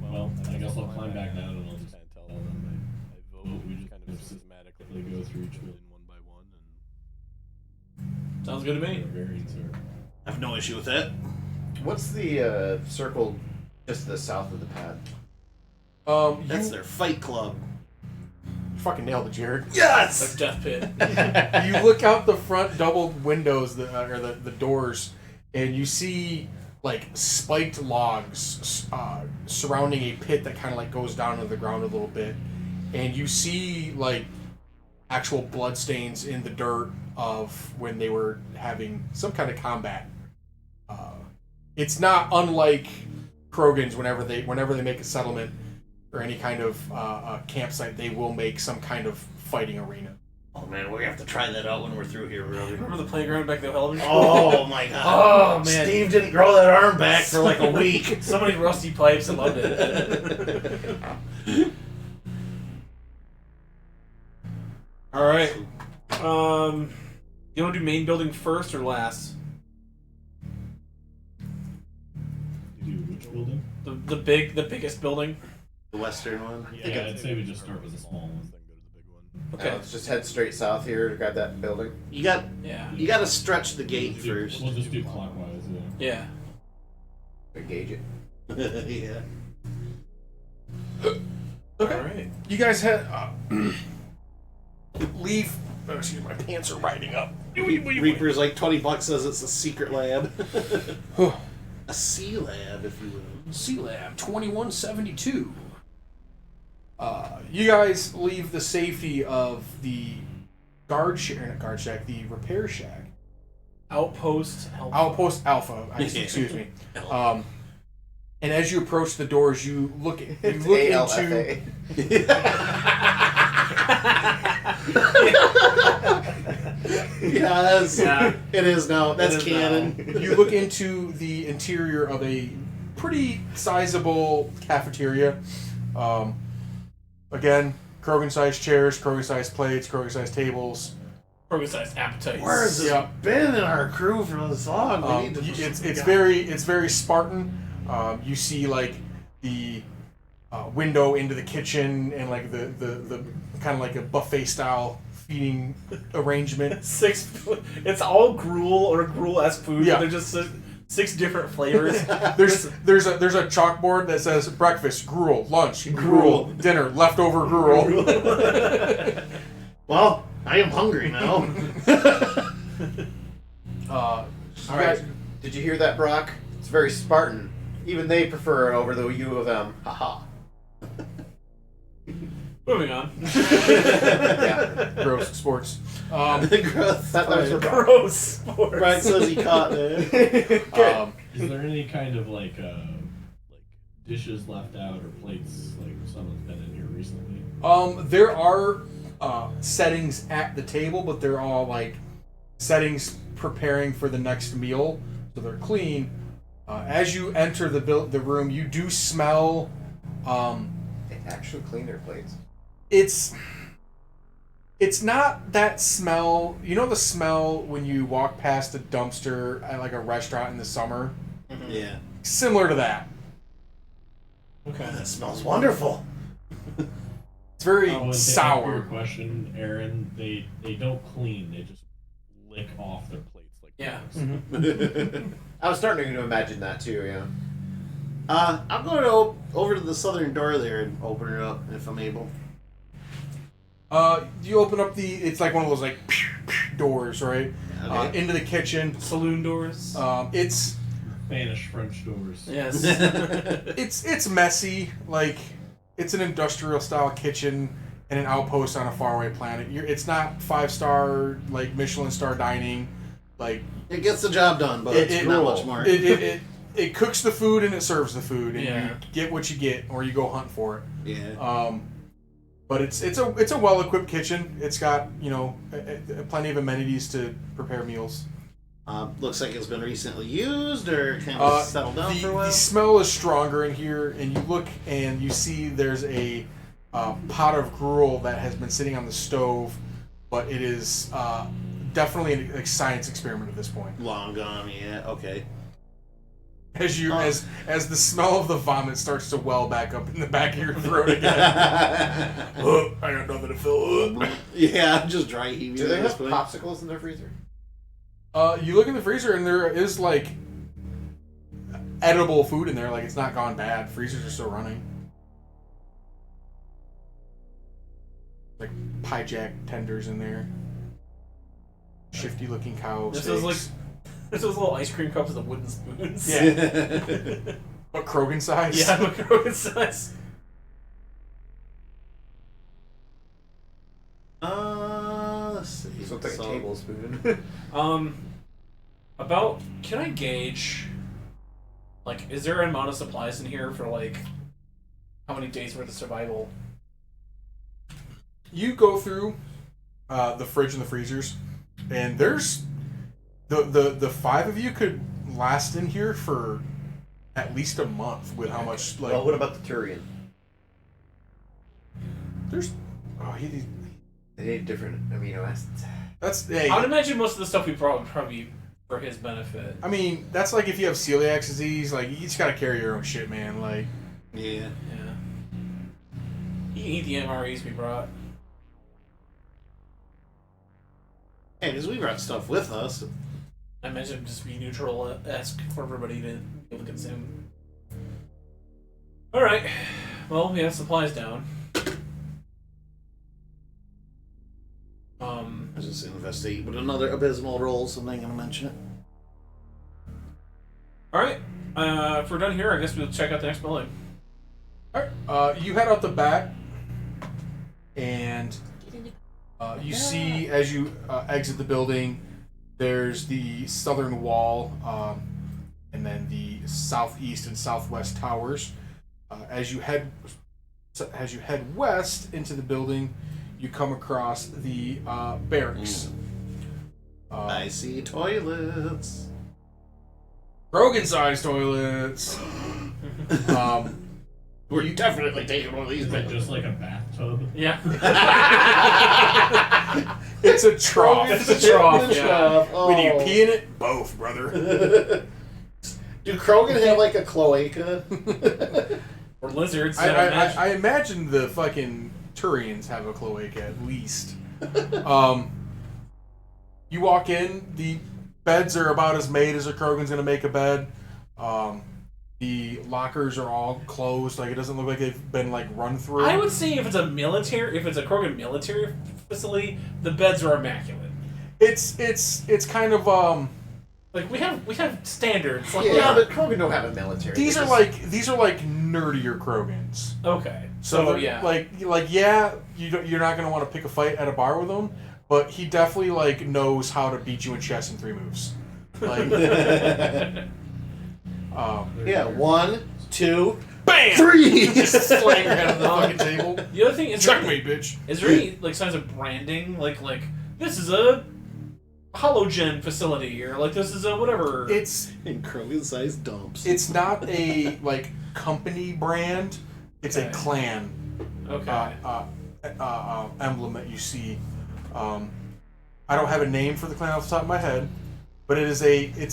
Speaker 5: Well, I guess I'll climb back down and I'll just kind of tell them I vote we just kind of systematically go through each building one by one and
Speaker 4: Sounds good to me.
Speaker 5: variants are.
Speaker 1: I have no issue with that.
Speaker 3: What's the circle just to the south of the pad?
Speaker 1: That's
Speaker 2: You
Speaker 1: their fight club.
Speaker 2: fucking nailed it, Jared.
Speaker 4: Like
Speaker 1: Yes!
Speaker 4: death pit.
Speaker 2: You look out the front double windows, the doors, and you see like spiked logs surrounding a pit that kind of like goes down to the ground a little bit, and you see like actual blood stains in the dirt of when they were having some kind of combat. It's not unlike Krogans. Whenever they make a settlement or any kind of campsite, they will make some kind of fighting arena.
Speaker 1: Oh man, we're gonna have to try that out when we're through here, really.
Speaker 4: Remember the playground back there?
Speaker 1: Oh my god.
Speaker 4: Oh, man.
Speaker 1: Steve didn't grow that arm back for like a week.
Speaker 4: So many rusty pipes. I loved it.
Speaker 2: All right.
Speaker 4: You want to do main building first or last?
Speaker 5: You do which building?
Speaker 4: The biggest building.
Speaker 1: The western one.
Speaker 5: Yeah, I'd say we just start with the small ones, then go to the big one.
Speaker 4: Okay.
Speaker 3: Let's just head straight south here to grab that building.
Speaker 1: You got
Speaker 4: Yeah.
Speaker 1: to stretch the gate first.
Speaker 5: We'll just do clockwise.
Speaker 4: Yeah.
Speaker 3: We gauge it.
Speaker 1: Yeah.
Speaker 2: Okay.
Speaker 4: All right.
Speaker 2: You guys had leave. Oh, excuse me, my pants are riding up.
Speaker 1: Reaper's like $20 says it's a secret lab. A C lab, if you will.
Speaker 2: C Lab 2172. You guys leave the safety of the not guard shack, the repair shack.
Speaker 4: Outpost Alpha.
Speaker 2: Outpost Alpha. Excuse me. And as you approach the doors, you look into.
Speaker 1: Yes,
Speaker 4: Yeah.
Speaker 1: it is now. That's
Speaker 4: is
Speaker 1: canon.
Speaker 2: You look into the interior of a pretty sizable cafeteria. Again, Krogan-sized chairs, Krogan-sized plates, Krogan-sized tables.
Speaker 4: Krogan-sized appetites.
Speaker 1: Where's this
Speaker 2: Yep.
Speaker 1: been in our crew for this long? We need to
Speaker 2: It's very Spartan. You see like the window into the kitchen and like the kind of like a buffet style feeding arrangement.
Speaker 4: It's all gruel or gruel-esque food.
Speaker 2: Yeah.
Speaker 4: But they're just 6 different flavors.
Speaker 2: There's a chalkboard that says breakfast, gruel, lunch, gruel, dinner, leftover gruel.
Speaker 1: Well, I am hungry now.
Speaker 3: All right. Did you hear that, Brock? It's very Spartan. Even they prefer it over the U of M. Haha.
Speaker 4: Moving on.
Speaker 3: Yeah.
Speaker 2: Gross sports.
Speaker 1: Gross.
Speaker 3: That was for Brock.
Speaker 4: Gross sports.
Speaker 1: Brian says he caught it.
Speaker 5: Is there any kind of like dishes left out or plates like someone's been in here recently?
Speaker 2: There are settings at the table, but they're all like settings preparing for the next meal, so they're clean. As you enter the room, you do smell.
Speaker 3: They actually clean their plates.
Speaker 2: It's not that smell. You know the smell when you walk past a dumpster at like a restaurant in the summer?
Speaker 1: Yeah.
Speaker 2: Similar to that.
Speaker 4: Okay.
Speaker 1: That smells wonderful.
Speaker 2: It's very
Speaker 5: To answer
Speaker 2: sour.
Speaker 5: your question, Aaron, they don't clean. They just lick off their plates like
Speaker 4: Yeah.
Speaker 5: dogs.
Speaker 3: I was starting to imagine that too. Yeah.
Speaker 1: I'm going to over to the southern door there and open it up if I'm able.
Speaker 2: You open up it's like one of those like doors, right?
Speaker 1: Okay.
Speaker 2: Into the kitchen.
Speaker 4: Saloon doors.
Speaker 2: It's
Speaker 5: Spanish French doors.
Speaker 4: Yes.
Speaker 2: it's messy. Like it's an industrial style kitchen and an outpost on a faraway planet. It's not 5-star like Michelin star dining. Like
Speaker 1: It gets the job done, but it's not much more.
Speaker 2: It cooks the food and it serves the food, and
Speaker 4: Yeah.
Speaker 2: you get what you get, or you go hunt for it.
Speaker 1: Yeah.
Speaker 2: But it's a well equipped kitchen. It's got plenty of amenities to prepare meals.
Speaker 1: Looks like it's been recently used or kind of settled down for a while.
Speaker 2: The smell is stronger in here, and you look and you see there's a pot of gruel that has been sitting on the stove, but it is definitely a science experiment at this point.
Speaker 1: Long gone, yeah. Okay.
Speaker 2: As the smell of the vomit starts to well back up in the back of your throat again. I got nothing to fill.
Speaker 1: Yeah, I'm just dry heaving.
Speaker 3: Do they
Speaker 1: at
Speaker 3: have
Speaker 1: this point.
Speaker 3: popsicles in their freezer?
Speaker 2: You look in the freezer and there is like edible food in there. Like it's not gone bad. Freezers are still running. Like pie jack tenders in there. Shifty looking cow
Speaker 4: This
Speaker 2: steaks.
Speaker 4: is like there's those little ice cream cups with the wooden spoons.
Speaker 2: Yeah. But Krogan size.
Speaker 4: Yeah, McCrogan size.
Speaker 1: Let's see.
Speaker 3: This looks like
Speaker 1: So-
Speaker 3: a tablespoon.
Speaker 4: Can I gauge, like, is there an amount of supplies in here for, like, how many days worth of survival?
Speaker 2: You go through the fridge and the freezers, and there's the 5 of you could last in here for at least a month with how much like
Speaker 3: Well, what about the Turian?
Speaker 2: there's
Speaker 3: They need different amino acids.
Speaker 2: That's hey.
Speaker 4: I would imagine most of the stuff we brought would probably be for his benefit.
Speaker 2: I mean, that's like if you have celiac disease, like you just gotta carry your own shit, man. Like,
Speaker 1: Yeah.
Speaker 4: Yeah. You can eat the MREs we brought.
Speaker 1: Hey, because we brought stuff with us.
Speaker 4: I imagine it'd just be neutral-esque for everybody to be able to consume. Alright. Well, we have supplies down.
Speaker 1: I was just investigate, but another abysmal roll, so I'm not gonna mention it.
Speaker 4: Alright. If we're done here, I guess we'll check out the next building.
Speaker 2: alright. You head out the back, and you see as you exit the building, there's the southern wall, and then the southeast and southwest towers. As you head west into the building, you come across the barracks.
Speaker 1: I see toilets.
Speaker 2: Krogan-sized toilets.
Speaker 1: We're definitely taking one of these.
Speaker 5: Is it just like a bathtub?
Speaker 4: Yeah.
Speaker 2: It's a trough.
Speaker 4: It's a trough, yeah.
Speaker 2: When you pee in it, both, brother.
Speaker 1: Do Krogan have like a cloaca?
Speaker 4: Or lizards.
Speaker 2: I imagine the fucking Turians have a cloaca at least. You walk in, the beds are about as made as a Krogan's gonna make a bed. The lockers are all closed, like it doesn't look like they've been like run through.
Speaker 4: I would say if it's a Krogan military facility, the beds are immaculate.
Speaker 2: It's kind of
Speaker 4: Like we have standards. Like,
Speaker 3: Yeah, but Krogan don't have a military.
Speaker 2: these are like nerdier Krogans.
Speaker 4: Okay.
Speaker 2: So
Speaker 4: So yeah.
Speaker 2: you're not gonna want to pick a fight at a bar with him, but he definitely like knows how to beat you in chess in 3 moves. Like,
Speaker 1: Yeah, 1, 2,
Speaker 2: bam,
Speaker 1: 3.
Speaker 2: just slam your head on the fucking table.
Speaker 4: The other thing is
Speaker 2: Checkmate, bitch.
Speaker 4: Is there any like signs of branding? Like this is a halogen facility, or like this is a whatever.
Speaker 2: It's
Speaker 1: In Krogan-sized dumps.
Speaker 2: it's not a like company brand. It's a
Speaker 4: Okay.
Speaker 2: clan
Speaker 4: Okay.
Speaker 2: emblem that you see. I don't have a name for the clan off the top of my head, but it's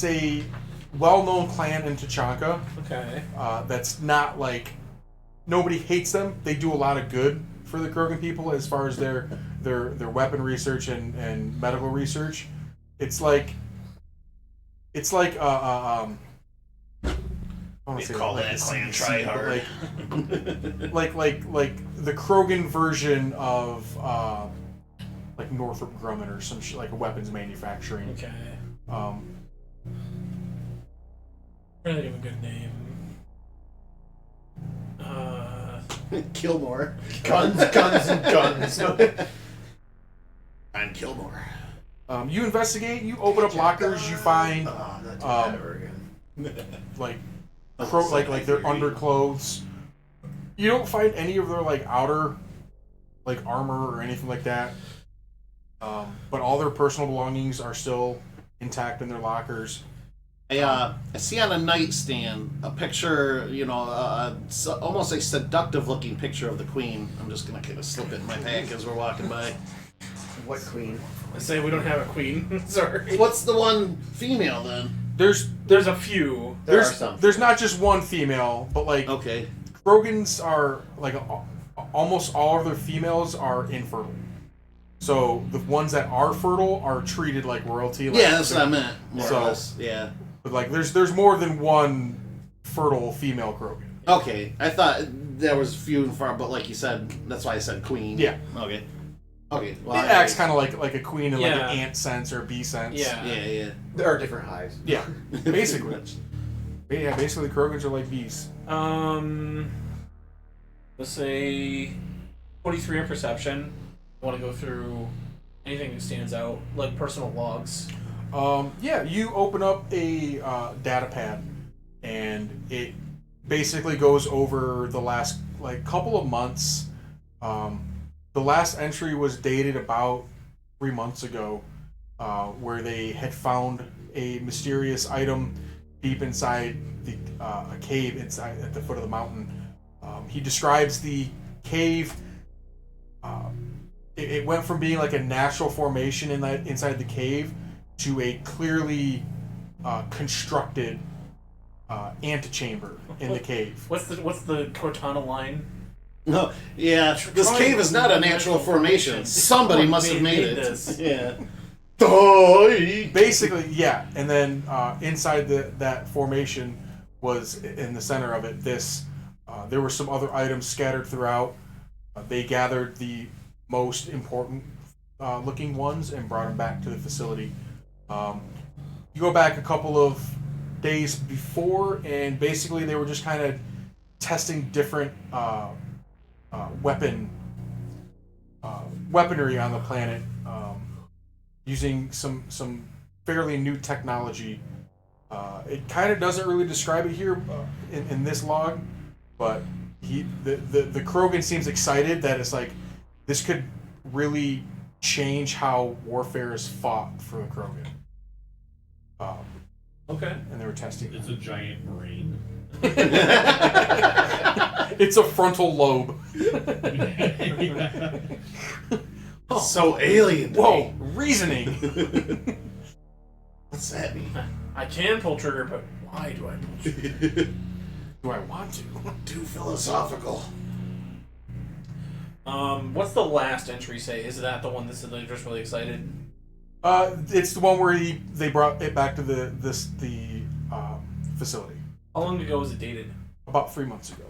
Speaker 2: a well-known clan in Tachanka.
Speaker 4: Okay.
Speaker 2: That's not like nobody hates them. They do a lot of good for the Krogan people as far as their weapon research and medical research. It's like I wanna
Speaker 1: They
Speaker 2: say
Speaker 1: call
Speaker 2: like
Speaker 1: that
Speaker 2: the
Speaker 1: clan
Speaker 2: CDC, but
Speaker 1: tryhard.
Speaker 2: like the Krogan version of like Northrop Grumman or some shit, like a weapons manufacturing.
Speaker 4: Okay.
Speaker 2: Um,
Speaker 4: Really give a good name.
Speaker 1: Kilmore.
Speaker 3: guns and guns.
Speaker 1: I'm Kilmore.
Speaker 2: you investigate. You open up lockers. You find
Speaker 3: Oh, not doing that ever again.
Speaker 2: like like their underclothes. You don't find any of their like outer like armor or anything like that. But all their personal belongings are still intact in their lockers.
Speaker 1: I see on a nightstand a picture, almost a seductive-looking picture of the Queen. I'm just gonna kind of slip it in my pack as we're walking by.
Speaker 3: What queen?
Speaker 4: I say we don't have a queen. Sorry.
Speaker 1: What's the one female then?
Speaker 2: There's
Speaker 4: There's a few.
Speaker 3: There are some.
Speaker 2: there's not just one female, but like
Speaker 1: Okay.
Speaker 2: Krogans are like almost all of their females are infertile. So the ones that are fertile are treated like royalty. Like,
Speaker 1: Yeah, that's what I meant. More
Speaker 2: So-
Speaker 1: or less. Yeah.
Speaker 2: But like there's more than one fertile female Krogan.
Speaker 1: Okay. I thought there was few and far, but like you said, that's why I said Queen.
Speaker 2: Yeah.
Speaker 1: Okay. Okay. Well,
Speaker 2: It acts kind of like a queen in like
Speaker 4: Yeah.
Speaker 2: an ant sense or a bee sense.
Speaker 4: Yeah.
Speaker 1: Yeah.
Speaker 3: There are different hives.
Speaker 2: Yeah. Basically. Yeah, basically Krogans are like bees.
Speaker 4: Let's say 43 on perception. I want to go through anything that stands out, like personal logs.
Speaker 2: Yeah, you open up a data pad, and it basically goes over the last like couple of months. The last entry was dated about 3 months ago, where they had found a mysterious item deep inside a cave inside at the foot of the mountain. He describes the cave. it went from being like a natural formation inside the cave to a clearly constructed antechamber in the cave.
Speaker 4: What's the Cortana line?
Speaker 1: No, yeah, this cave is not a natural formation. Somebody must have made it.
Speaker 4: This.
Speaker 1: Yeah.
Speaker 2: Basically, yeah. And then inside that formation was in the center of it. There were some other items scattered throughout. They gathered the most important looking ones and brought them back to the facility. You go back a couple of days before, and basically they were just kind of testing different weaponry on the planet, using some fairly new technology. It kind of doesn't really describe it here in this log, but the Krogan seems excited that it's like this could really change how warfare is fought for the Krogan.
Speaker 4: Okay.
Speaker 2: And they were testing.
Speaker 5: It's a giant brain.
Speaker 2: It's a frontal lobe.
Speaker 1: So alien. to
Speaker 2: Whoa,
Speaker 1: me.
Speaker 2: reasoning.
Speaker 1: What's that mean?
Speaker 4: I can pull trigger, but why do I pull trigger?
Speaker 2: Do I want to?
Speaker 1: Too philosophical.
Speaker 4: What's the last entry say? Is that the one that said they're just really excited?
Speaker 2: It's the one where they brought it back to the facility
Speaker 4: How long ago was it dated?
Speaker 2: about 3 months ago.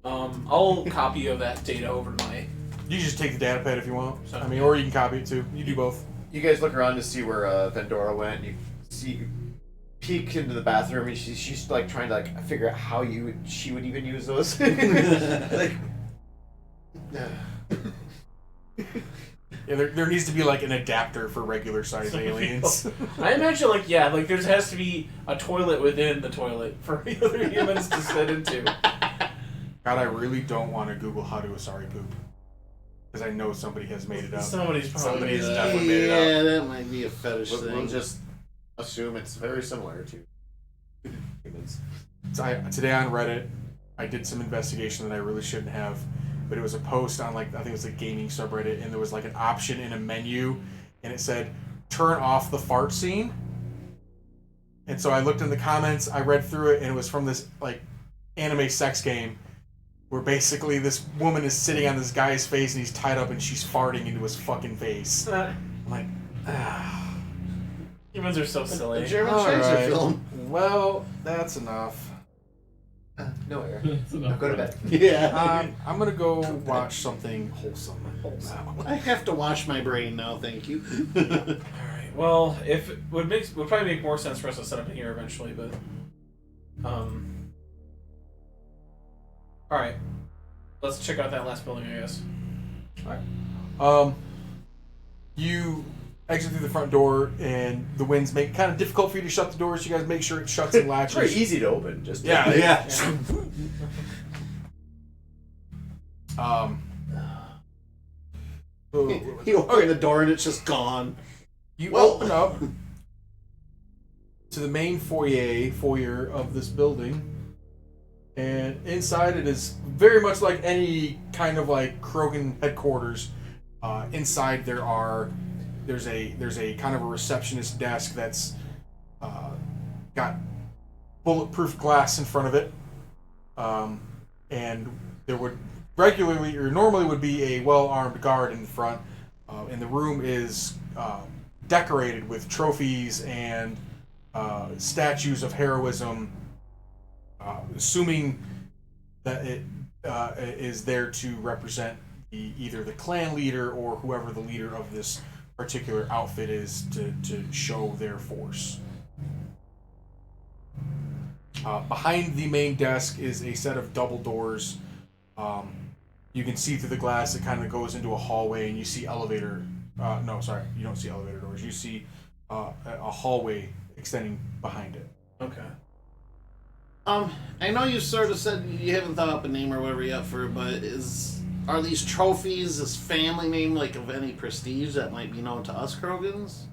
Speaker 4: I'll copy of that data over to my.
Speaker 2: You just take the data pad if you want.
Speaker 4: So-
Speaker 2: I mean, or you can copy it too. You do both.
Speaker 3: You guys look around to see where Vendora went. You peek into the bathroom, and she's like trying to like figure out how she would even use those. Like,
Speaker 2: Yeah, there needs to be like an adapter for regular size aliens.
Speaker 4: I imagine like there has to be a toilet within the toilet for the other humans to sit into.
Speaker 2: God, I really don't want to Google how to Asari poop, because I know somebody has made it up.
Speaker 4: Somebody's probably
Speaker 2: Somebody's
Speaker 4: made it up.
Speaker 2: definitely made it up.
Speaker 1: Yeah, that might be a fetish thing.
Speaker 3: we'll just assume it's very similar to humans.
Speaker 2: So today on Reddit, I did some investigation that I really shouldn't have, but it was a post on I think it was a gaming subreddit, and there was like an option in a menu, and it said turn off the fart scene. And so I looked in the comments, I read through it, and it was from this like anime sex game where basically this woman is sitting on this guy's face and he's tied up and she's farting into his fucking face. I'm like, ah.
Speaker 4: Humans are so silly.
Speaker 1: A German
Speaker 2: All
Speaker 1: treasure
Speaker 2: right.
Speaker 1: film.
Speaker 2: Well, that's enough.
Speaker 3: No air.
Speaker 5: It's
Speaker 3: Now
Speaker 5: enough
Speaker 3: go to
Speaker 5: for-
Speaker 3: bed.
Speaker 1: Yeah.
Speaker 2: I'm gonna go watch something wholesome. Now.
Speaker 1: I have to wash my brain now, thank you.
Speaker 4: Alright. Well, if it would probably make more sense for us to set up in here eventually, but alright. Let's check out that last building, I guess.
Speaker 2: You exit through the front door, and the winds make it kind of difficult for you to shut the doors. You guys make sure it shuts and
Speaker 3: It's
Speaker 2: latches.
Speaker 3: very easy to open. Just
Speaker 2: Yeah,
Speaker 1: Yeah. You open the door and it's just gone.
Speaker 2: You
Speaker 1: Well-
Speaker 2: open up to the main foyer of this building, and inside it is very much like any kind of like Krogan headquarters. Inside there's a kind of a receptionist desk that's got bulletproof glass in front of it, and there would regularly or normally would be a well-armed guard in the front, and the room is decorated with trophies and statues of heroism, assuming that it is there to represent either the clan leader or whoever the leader of this particular outfit is to show their force. Behind the main desk is a set of double doors. You can see through the glass. It kind of goes into a hallway, and you see elevator. No, sorry, you don't see elevator doors. You see a hallway extending behind it.
Speaker 4: Okay.
Speaker 1: I know you sort of said you haven't thought up a name or whatever yet for it, but are these trophies, this family name, like of any prestige that might be known to us Krogans?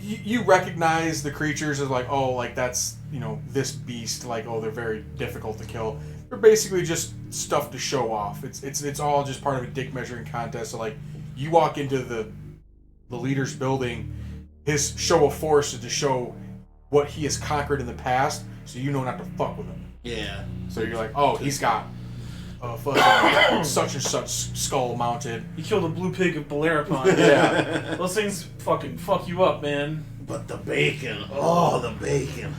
Speaker 2: You recognize the creatures as like, oh, like that's, this beast, like, oh, they're very difficult to kill. They're basically just stuff to show off. It's all just part of a dick measuring contest. So like, you walk into the leader's building, his show of force is to show what he has conquered in the past, so you know not to fuck with him.
Speaker 1: Yeah.
Speaker 2: So you're like, oh, he's got a fucking such and such skull mounted.
Speaker 4: He killed a blue pig of Bellerophon.
Speaker 2: Yeah.
Speaker 4: Those things fucking fuck you up, man.
Speaker 1: But the bacon. Oh, the bacon.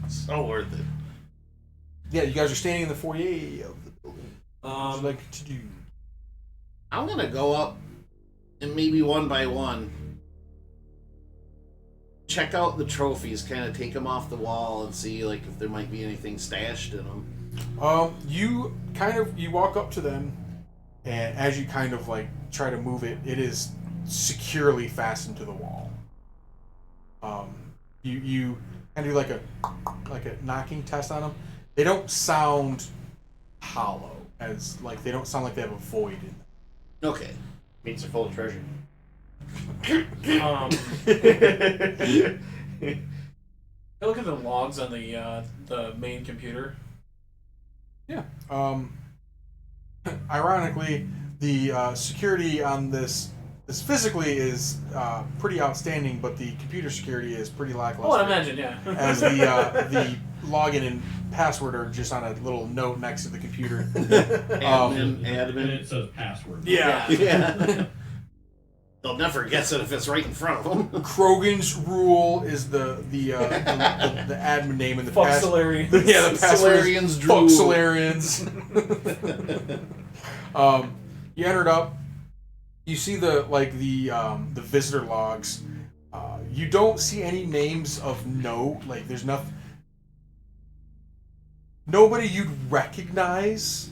Speaker 1: So worth it.
Speaker 2: Yeah, you guys are standing in the foyer of the building. What would you like to do?
Speaker 1: I'm going to go up and maybe one by one check out the trophies, kind of take them off the wall and see like if there might be anything stashed in them.
Speaker 2: You walk up to them, and as you kind of like try to move it, it is securely fastened to the wall. You kind of do like a knocking test on them. They don't sound hollow, as like they don't sound like they have a void in them.
Speaker 1: Okay.
Speaker 3: Means they're full of treasure.
Speaker 4: Look at the logs on the main computer.
Speaker 2: Yeah. Ironically, the security on this physically is pretty outstanding, but the computer security is pretty lackluster.
Speaker 4: Oh, I imagine, yeah.
Speaker 2: As the login and password are just on a little note next to the computer.
Speaker 1: Admin.
Speaker 5: And it says password.
Speaker 1: Yeah. They'll never guess it if it's right in front of them.
Speaker 2: Krogan's Rule is the admin name and the
Speaker 4: Fuxilary.
Speaker 2: Yeah, the password
Speaker 1: Solarians
Speaker 2: is
Speaker 1: Drool.
Speaker 2: Fuxilarians. You entered up. You see the visitor logs. You don't see any names of note. Like there's nothing. Nobody you'd recognize.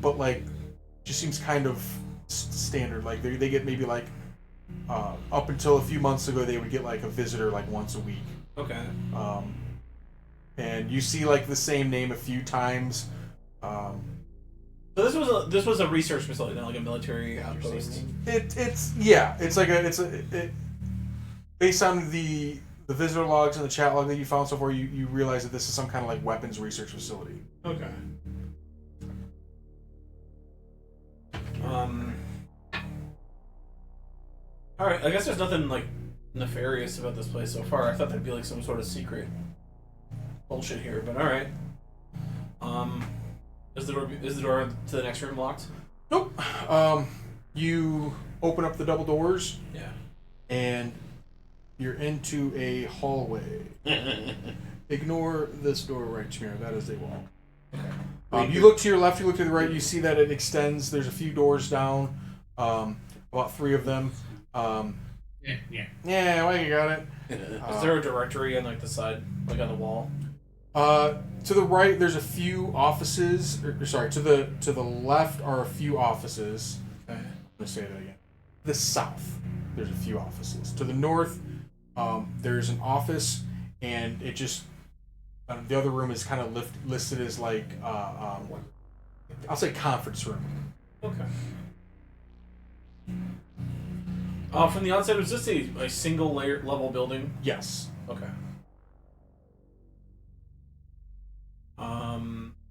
Speaker 2: But like, just seems kind of standard. Like they get maybe like up until a few months ago they would get like a visitor like once a week.
Speaker 4: Okay.
Speaker 2: And you see like the same name a few times.
Speaker 4: So this was a research facility, not like a military outpost.
Speaker 2: It's based on the visitor logs and the chat log that you found so far. You realize that this is some kind of like weapons research facility.
Speaker 4: Okay. All right. I guess there's nothing like nefarious about this place so far. I thought there'd be like some sort of secret bullshit here, but all right. Is the door to the next room locked?
Speaker 2: Nope. You open up the double doors.
Speaker 4: Yeah.
Speaker 2: And you're into a hallway. Ignore this door right here. That is a wall.
Speaker 4: Okay.
Speaker 2: You look to your left, you look to the right, you see that it extends. There's a few doors down, about 3 of them. Yeah, well, you got it.
Speaker 4: Is there a directory on like the side, like on the wall?
Speaker 2: To the right, there's a few offices. Sorry, to the left are a few offices.
Speaker 4: Okay.
Speaker 2: I'm gonna say that again. The south, there's a few offices. To the north, there's an office, and it just the other room is kind of listed as like I'll say conference room.
Speaker 4: Okay. From the outside, was this a single level building?
Speaker 2: Yes.
Speaker 4: Okay.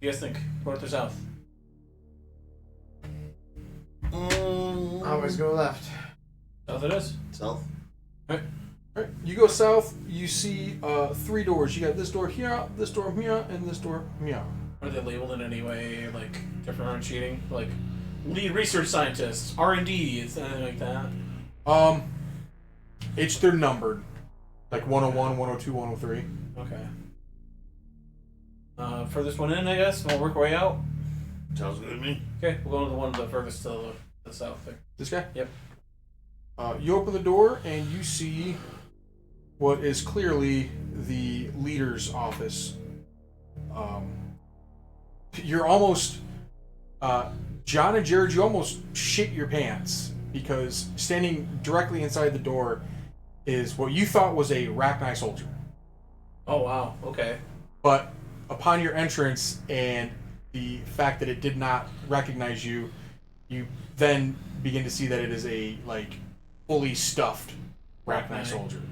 Speaker 4: You guys think north or south?
Speaker 3: Always go left.
Speaker 4: South it is.
Speaker 1: South.
Speaker 2: All right. You go south. You see 3 doors. You got this door here, this door here, and this door here.
Speaker 4: Are they labeled in any way, like differentiating, like lead research scientists, R&D, is anything like that?
Speaker 2: They're numbered, like 101, 102, 103.
Speaker 4: Okay. Furthest one in, I guess. We'll work our way out.
Speaker 1: Sounds good to me.
Speaker 4: Okay, we'll go to the one the furthest to the south there.
Speaker 2: This guy?
Speaker 4: Yep.
Speaker 2: You open the door and you see what is clearly the leader's office. You're almost, John and Jared, you almost shit your pants because standing directly inside the door is what you thought was a Rachni soldier.
Speaker 4: Oh wow. Okay.
Speaker 2: But upon your entrance and the fact that it did not recognize you, you then begin to see that it is a like fully stuffed Rachni soldier.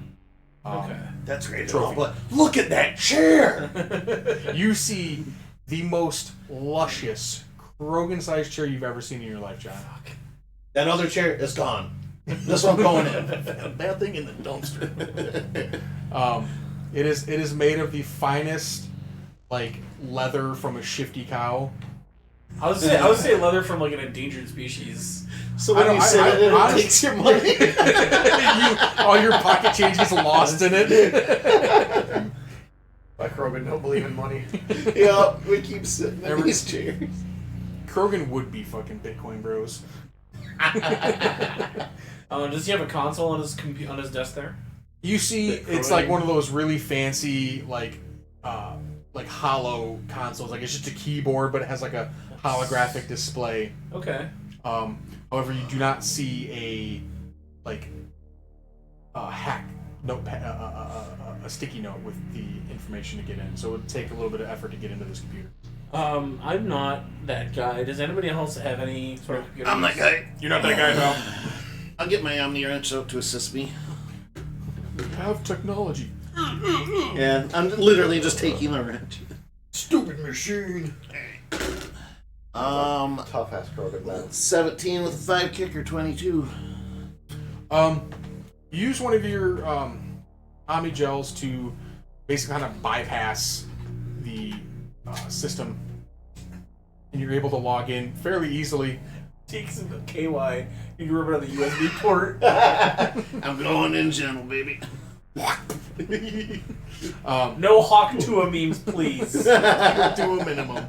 Speaker 4: Okay.
Speaker 1: That's great.
Speaker 2: Trophy.
Speaker 1: But look at that chair.
Speaker 2: You see the most luscious Krogan-sized chair you've ever seen in your life, John.
Speaker 1: That other chair is gone. This one going in. Bad thing in the dumpster.
Speaker 2: It is made of the finest, like, leather from a shifty cow.
Speaker 4: I would say leather from like an endangered species.
Speaker 1: So when you sit in it, it takes your money.
Speaker 2: All your pocket change gets lost in it.
Speaker 3: Like Krogan don't believe in money.
Speaker 1: Yeah, we keep sitting in these chairs.
Speaker 2: Krogan would be fucking Bitcoin bros.
Speaker 4: Does he have a console on his on his desk there?
Speaker 2: You see, it's like one of those really fancy, like hollow consoles. Like, it's just a keyboard, but it has like a holographic display.
Speaker 4: Okay.
Speaker 2: However, you do not see a hack notepad, a sticky note with the information to get in. So it would take a little bit of effort to get into this computer.
Speaker 4: I'm not that guy. Does anybody else have any sort of computer?
Speaker 1: I'm that guy.
Speaker 2: You're not that guy, pal.
Speaker 1: I'll get my Omni wrench out to assist me.
Speaker 2: We have technology.
Speaker 1: Yeah, I'm literally just taking a wrench.
Speaker 3: Stupid machine. Tough ass Krogan man.
Speaker 1: 17 with a 5 kicker, 22.
Speaker 2: You use one of your Omni gels to basically kind of bypass the system, and you're able to log in fairly easily.
Speaker 4: Takes some KY. You can rub it on the USB port.
Speaker 1: I'm going in gentle, baby.
Speaker 4: No Hawk Tua memes, please.
Speaker 2: To a minimum.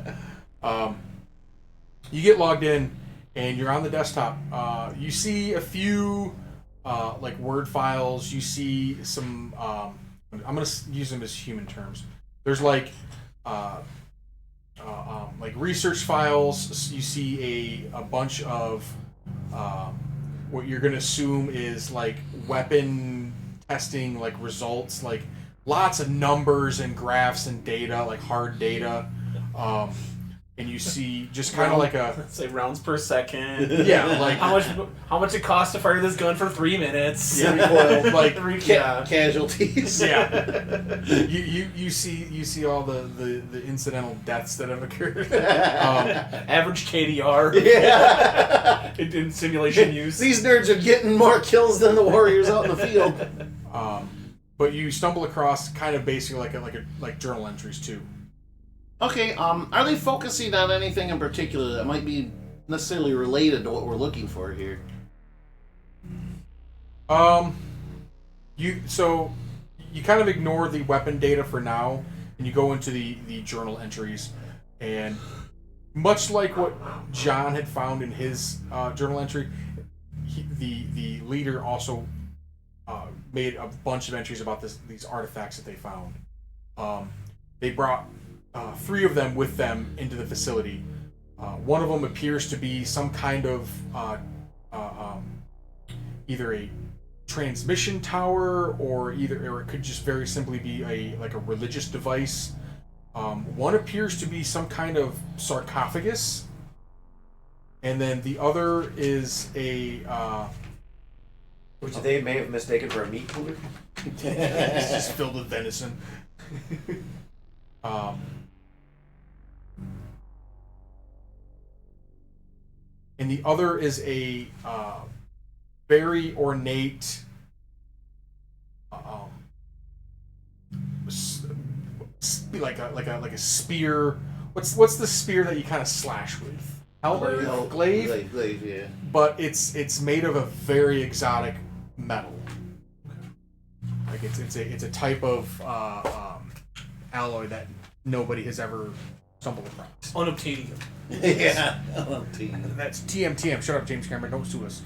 Speaker 2: You get logged in, and you're on the desktop. You see a few like Word files. You see some. I'm gonna use them as human terms. There's like research files. You see a bunch of what you're gonna assume is like weapon testing, like results, like lots of numbers and graphs and data, like hard data. And you see just kind of like a
Speaker 4: say rounds per second.
Speaker 2: Yeah, like
Speaker 4: how much it costs to fire this gun for 3 minutes.
Speaker 2: Yeah, like
Speaker 1: casualties.
Speaker 2: Yeah. You see all the incidental deaths that have occurred.
Speaker 4: Average KDR.
Speaker 1: Yeah.
Speaker 4: in simulation use.
Speaker 1: These nerds are getting more kills than the warriors out in the field.
Speaker 2: But you stumble across kind of basically like journal entries too.
Speaker 1: Okay, are they focusing on anything in particular that might be necessarily related to what we're looking for here?
Speaker 2: You kind of ignore the weapon data for now, and you go into the journal entries, and much like what John had found in his journal entry, the leader also made a bunch of entries about these artifacts that they found. They brought 3 of them with them into the facility. One of them appears to be some kind of either a transmission tower or it could just very simply be a religious device. One appears to be some kind of sarcophagus, and then the other is
Speaker 3: which they may have mistaken for a meat cooler.
Speaker 2: It's just filled with venison. And the other is a very ornate like a spear. What's the spear that you kind of slash with? Halberd? Glaive?
Speaker 1: Glaive, yeah.
Speaker 2: But it's made of a very exotic metal. Like it's a type of alloy that nobody has ever stumbled across.
Speaker 4: Unobtainium.
Speaker 1: Yeah.
Speaker 2: That's TM. Shut up, James Cameron. Don't sue us.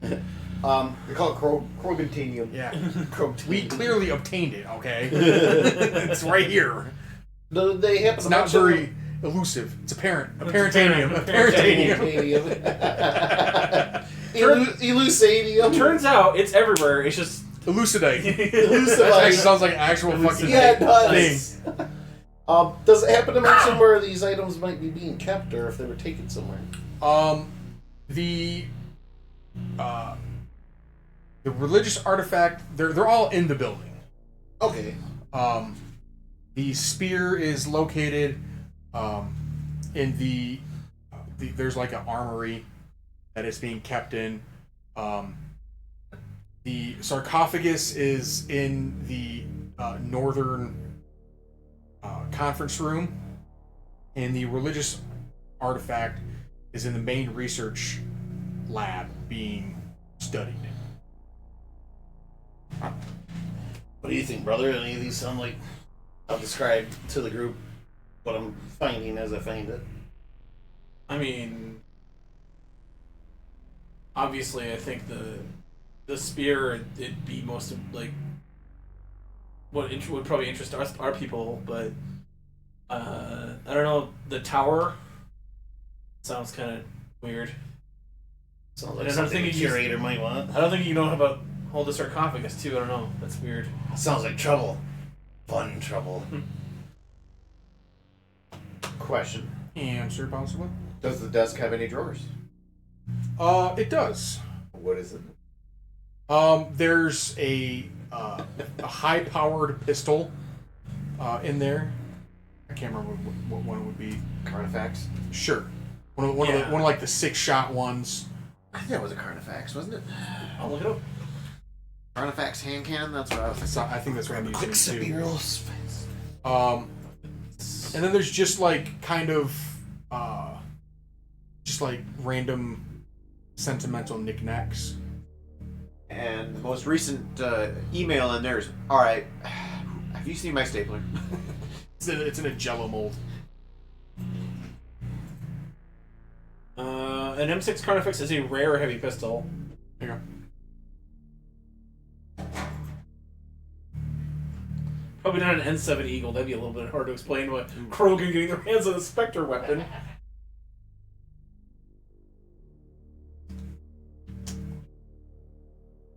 Speaker 3: They call it Krogantinium.
Speaker 2: Yeah. We clearly obtained it, okay? It's right here.
Speaker 1: Do they happen
Speaker 2: It's
Speaker 1: to
Speaker 2: not
Speaker 1: mention-
Speaker 2: very elusive. It's apparent. Apparentanium.
Speaker 1: Elusadium.
Speaker 4: Turns out it's everywhere. It's just
Speaker 2: Elucidate. That
Speaker 1: Elucidate.
Speaker 2: actually sounds like an actual fucking
Speaker 1: Yeah, it does.
Speaker 2: thing.
Speaker 1: Does it happen to mention where these items might be being kept, or if they were taken somewhere?
Speaker 2: The religious artifact, they're all in the building.
Speaker 1: Okay.
Speaker 2: The spear is located in the there's like an armory that is being kept in. The sarcophagus is in the northern conference room, and the religious artifact is in the main research lab being studied.
Speaker 1: What do you think, brother? Any of these sound like I'll describe to the group what I'm finding as I find it?
Speaker 4: I mean, obviously, I think the spear it'd be most of like what would probably interest our people, but I don't know. The tower sounds kind of weird.
Speaker 1: Sounds
Speaker 4: And
Speaker 1: like
Speaker 4: I'm
Speaker 1: something the
Speaker 4: thinking you-
Speaker 1: curator might want.
Speaker 4: I don't think you know about hold the sarcophagus too. I don't know. That's weird.
Speaker 1: Sounds like trouble. Fun trouble.
Speaker 3: Question.
Speaker 2: Answer possibly.
Speaker 3: Does the desk have any drawers?
Speaker 2: It does.
Speaker 3: What is it?
Speaker 2: There's a high-powered pistol in there. I can't remember what one it would be.
Speaker 3: Carnifax?
Speaker 2: Sure, one of like the 6-shot ones.
Speaker 3: I think that was a Carnifax, wasn't it?
Speaker 4: I'll look it up.
Speaker 3: Carnifax hand cannon? That's what I was thinking.
Speaker 2: I think that's what I'm
Speaker 1: Quick
Speaker 2: using
Speaker 1: sippy
Speaker 2: too.
Speaker 1: real fast.
Speaker 2: And then there's just like kind of just like random sentimental knickknacks.
Speaker 3: And the most recent email in there is, alright, have you seen my stapler?
Speaker 2: It's in a Jello mold.
Speaker 4: An M6 Carnifex is a rare heavy pistol.
Speaker 2: There you go.
Speaker 4: Probably not an N7 Eagle. That'd be a little bit hard to explain what Krogan getting their hands on a Spectre weapon.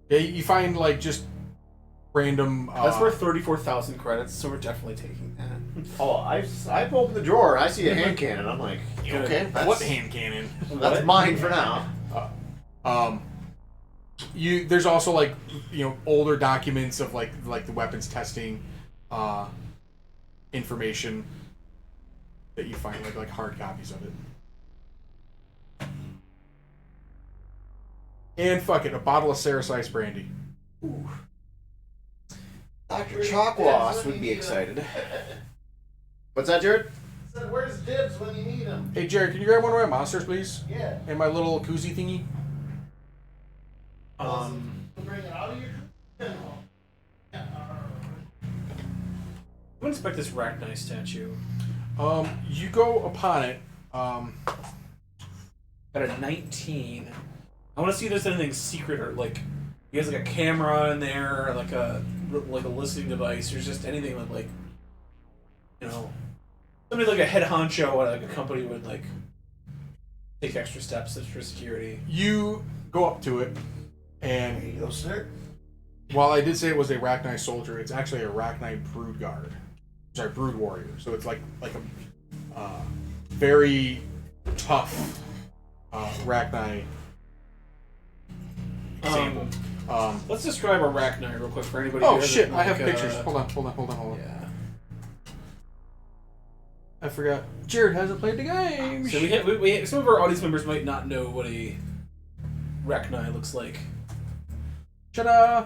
Speaker 2: Yeah, you find like just random.
Speaker 4: That's worth 34,000 credits, so we're definitely taking that.
Speaker 3: Oh, I opened the drawer and I see a hand cannon. I'm like,
Speaker 4: Good.
Speaker 3: okay, that's,
Speaker 2: what hand cannon?
Speaker 3: that's mine for now.
Speaker 2: There's also like older documents of like the weapons testing information that you find like hard copies of it. And fuck it, a bottle of Saracise brandy.
Speaker 3: Ooh. Dr. Chalkwass would be excited. What's that, Jared?
Speaker 1: Said, where's Dibs when you need him?
Speaker 2: Hey Jared, can you grab one of my monsters, please?
Speaker 1: Yeah.
Speaker 2: And my little koozie thingy.
Speaker 1: Bring it out of your.
Speaker 4: I would expect this Rachni statue.
Speaker 2: You go upon it.
Speaker 4: At a 19. I want to see if there's anything secret or like he has like a camera in there, or like a listening device, or just anything that like somebody like a head honcho at like a company would like take extra steps for security.
Speaker 2: You go up to it,
Speaker 1: There
Speaker 2: and
Speaker 1: you go, sir.
Speaker 2: while I did say it was a Rachni soldier, it's actually a Rachni brood guard. Sorry, brood warrior. So it's like a very tough Rachni sample.
Speaker 4: Let's describe a Rachni real quick for anybody.
Speaker 2: Oh
Speaker 4: who
Speaker 2: shit!
Speaker 4: doesn't,
Speaker 2: I have
Speaker 4: like,
Speaker 2: pictures. Hold on.
Speaker 4: Yeah.
Speaker 2: I forgot. Jared hasn't played the game.
Speaker 4: So we some of our audience members might not know what a Rachni looks like.
Speaker 2: Ta-da!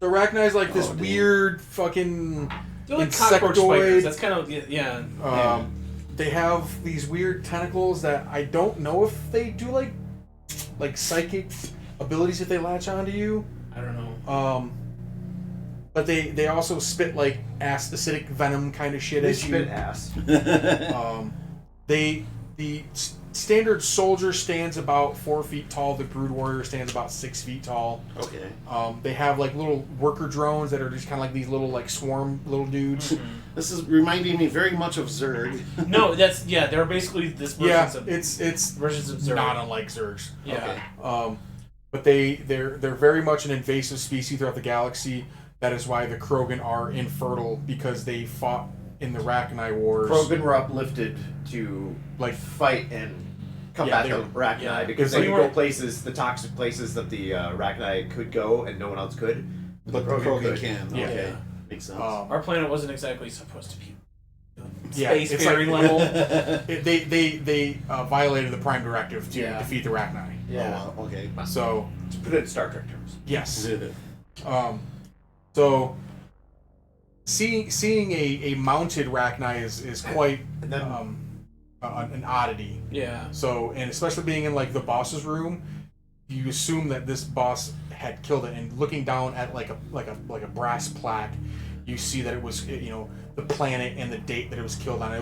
Speaker 2: The Rachni is like this
Speaker 1: damn.
Speaker 2: weird fucking
Speaker 4: They're like cockroach
Speaker 2: insectoid.
Speaker 4: spiders. That's kind of yeah.
Speaker 2: They have these weird tentacles that I don't know if they do like psychic abilities if they latch onto you.
Speaker 4: I don't know.
Speaker 2: But they also spit like acidic venom kind of shit
Speaker 3: They
Speaker 2: at you.
Speaker 3: spit ass.
Speaker 2: The standard soldier stands about 4 feet tall. The brood warrior stands about 6 feet tall.
Speaker 1: Okay.
Speaker 2: They have like little worker drones that are just kind of like these little like swarm little dudes.
Speaker 1: This is reminding me very much of Zerg.
Speaker 4: No, they're basically this
Speaker 2: Yeah,
Speaker 4: versions of
Speaker 2: it's
Speaker 4: versions of Zerg.
Speaker 2: not unlike Zergs.
Speaker 4: Yeah.
Speaker 1: Okay.
Speaker 2: But they're very much an invasive species throughout the galaxy. That is why the Krogan are infertile, because they fought in the Rachni Wars.
Speaker 3: Krogan were uplifted to
Speaker 2: Like
Speaker 3: fight and
Speaker 2: Yeah,
Speaker 3: combat
Speaker 2: they
Speaker 3: the
Speaker 2: were-
Speaker 3: Rachni
Speaker 4: yeah.
Speaker 3: because
Speaker 2: It's
Speaker 3: they
Speaker 2: like-
Speaker 3: could go places, the toxic places that the Rachni could go and no one else could.
Speaker 1: But the Krogan can.
Speaker 2: Yeah.
Speaker 1: Okay. Makes sense.
Speaker 4: Our planet wasn't exactly supposed to be
Speaker 2: Yeah, it's
Speaker 4: spacefaring
Speaker 2: like-
Speaker 4: level.
Speaker 2: They violated the Prime Directive to
Speaker 4: Yeah.
Speaker 2: defeat the Rachni.
Speaker 3: Yeah.
Speaker 1: Oh, wow, okay.
Speaker 2: So
Speaker 3: To put it in Star Trek terms.
Speaker 2: yes. So seeing a mounted Rachni is quite
Speaker 3: And then
Speaker 2: an oddity.
Speaker 4: Yeah.
Speaker 2: So, and especially being in like the boss's room, you assume that this boss had killed it. And looking down at like a brass plaque, you see that it was the planet and the date that it was killed on. It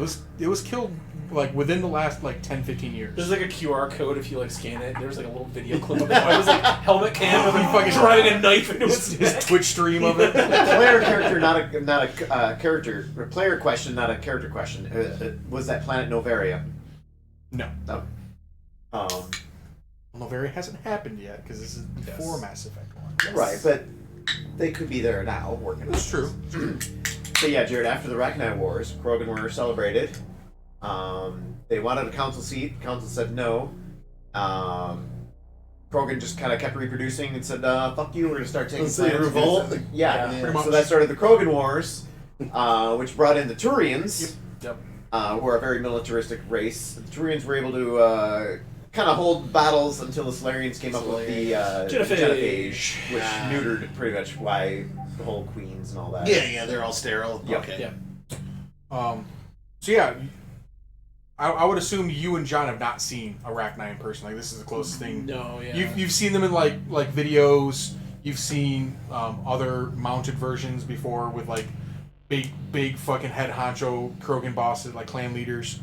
Speaker 2: was killed like within the last like 10-15 years.
Speaker 4: There's like a QR code if you like scan it. There's like a little video clip of it. It was like helmet cam of him
Speaker 2: fucking
Speaker 4: driving a knife into his
Speaker 2: his
Speaker 4: neck.
Speaker 2: Twitch stream of it.
Speaker 3: player character, not a character. Or player question, not a character question. Was that planet Novaria?
Speaker 2: No.
Speaker 3: No.
Speaker 2: Novaria hasn't happened yet because this is before Mass Effect 1.
Speaker 3: Right, but they could be there now working on
Speaker 2: That's
Speaker 3: this.
Speaker 2: true.
Speaker 3: So yeah, Jared, after the Rachni Wars, Krogan were celebrated. They wanted a council seat. Council said no. Krogan just kind of kept reproducing and said, fuck you, we're going to start taking
Speaker 1: Let's say
Speaker 3: planets."
Speaker 1: revolt.
Speaker 3: Yeah,
Speaker 2: pretty much.
Speaker 3: so that started the Krogan Wars, which brought in the Turians,
Speaker 2: Yep.
Speaker 3: who are a very militaristic race. The Turians were able to kind of hold battles until the Solarians came up with the
Speaker 4: Genophage.
Speaker 3: which neutered pretty much why the whole queens and all that.
Speaker 1: Yeah, they're all sterile.
Speaker 3: Yep.
Speaker 1: Okay.
Speaker 4: Yeah.
Speaker 2: So yeah, I would assume you and John have not seen a Rachni in person. Like this is the closest thing.
Speaker 4: No, yeah.
Speaker 2: You've seen them in like videos. You've seen other mounted versions before with like big fucking head honcho Krogan bosses like clan leaders.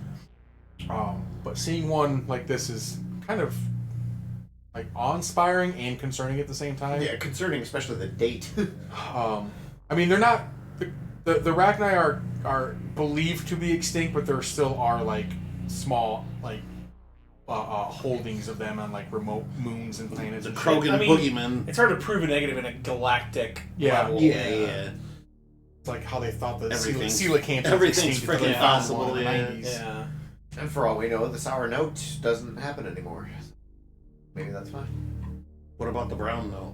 Speaker 2: But seeing one like this is kind of like awe-inspiring and concerning at the same time.
Speaker 3: Yeah, concerning especially the date.
Speaker 2: I mean, they're not the Rachni are believed to be extinct, but there still are like small like holdings of them on like remote moons and planets.
Speaker 1: The
Speaker 2: and shit.
Speaker 1: Krogan
Speaker 4: I mean,
Speaker 1: boogeyman.
Speaker 4: It's hard to prove a negative in a galactic level.
Speaker 1: Yeah.
Speaker 2: It's like how they thought the
Speaker 1: Everything's-
Speaker 2: coelacanth was
Speaker 1: everything's
Speaker 2: extinct until they
Speaker 1: freaking
Speaker 2: found
Speaker 1: possible,
Speaker 2: one in the
Speaker 1: yeah.
Speaker 2: 90s.
Speaker 4: Yeah.
Speaker 3: And for all we know, the sour note doesn't happen anymore. Maybe that's fine.
Speaker 1: What about the brown note?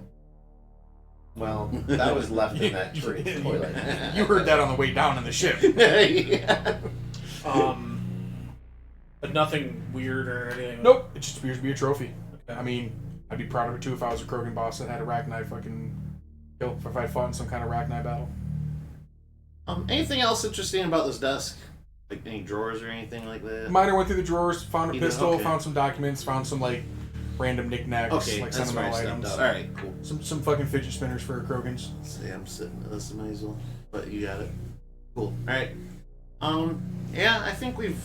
Speaker 3: Well, that was left in that tree toilet.
Speaker 2: You heard that on the way down in the ship.
Speaker 1: Yeah.
Speaker 4: But nothing weird or anything.
Speaker 2: Nope, it just appears to be a trophy.
Speaker 4: Okay.
Speaker 2: I mean, I'd be proud of it too if I was a Krogan boss that had a Rachni fucking kill. If I fought in some kind of Rachni battle.
Speaker 1: Anything else interesting about this desk? Like any drawers or anything like that?
Speaker 2: Miner went through the drawers, found a
Speaker 1: You did?
Speaker 2: pistol,
Speaker 1: Okay.
Speaker 2: found some documents, found some like random knickknacks,
Speaker 1: Okay,
Speaker 2: like
Speaker 1: that's where I
Speaker 2: sentimental
Speaker 1: stepped
Speaker 2: items.
Speaker 1: up. Alright, cool.
Speaker 2: Some fucking fidget spinners for Krogans.
Speaker 1: See, I'm sitting at this might as well. But you got it. Cool. Alright. Yeah, I think we've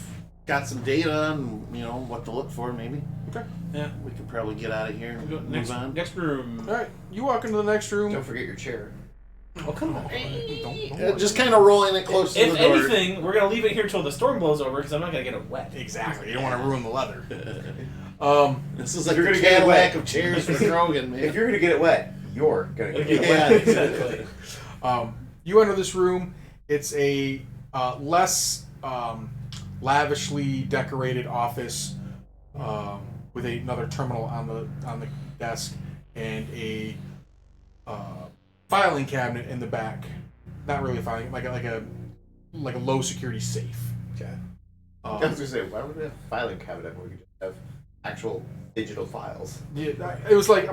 Speaker 1: got some data on, what to look for maybe.
Speaker 2: Okay.
Speaker 4: Yeah.
Speaker 1: We could probably get out of here and
Speaker 4: Go
Speaker 1: move on.
Speaker 4: next room.
Speaker 2: All right, you walk into the next room.
Speaker 3: Don't forget your chair.
Speaker 4: Oh, come on.
Speaker 2: Don't
Speaker 1: Just kind of rolling it close to
Speaker 4: If
Speaker 1: the door.
Speaker 4: anything, we're gonna leave it here till the storm blows over because I'm not gonna get it wet.
Speaker 2: Exactly. You don't want to ruin the leather.
Speaker 1: This is like
Speaker 3: You're
Speaker 1: the
Speaker 3: gonna get it
Speaker 1: Cadillac
Speaker 3: wet.
Speaker 1: of chairs for Krogan, man.
Speaker 3: If you're gonna get it wet, you're gonna get it
Speaker 1: Yeah,
Speaker 3: wet.
Speaker 4: exactly.
Speaker 2: You enter this room. It's a less lavishly decorated office with another terminal on the desk and a filing cabinet in the back. Not really a filing, like a low security safe.
Speaker 3: Okay. I was gonna say, why would we have a filing cabinet when we could just have actual digital files?
Speaker 2: Yeah, it was like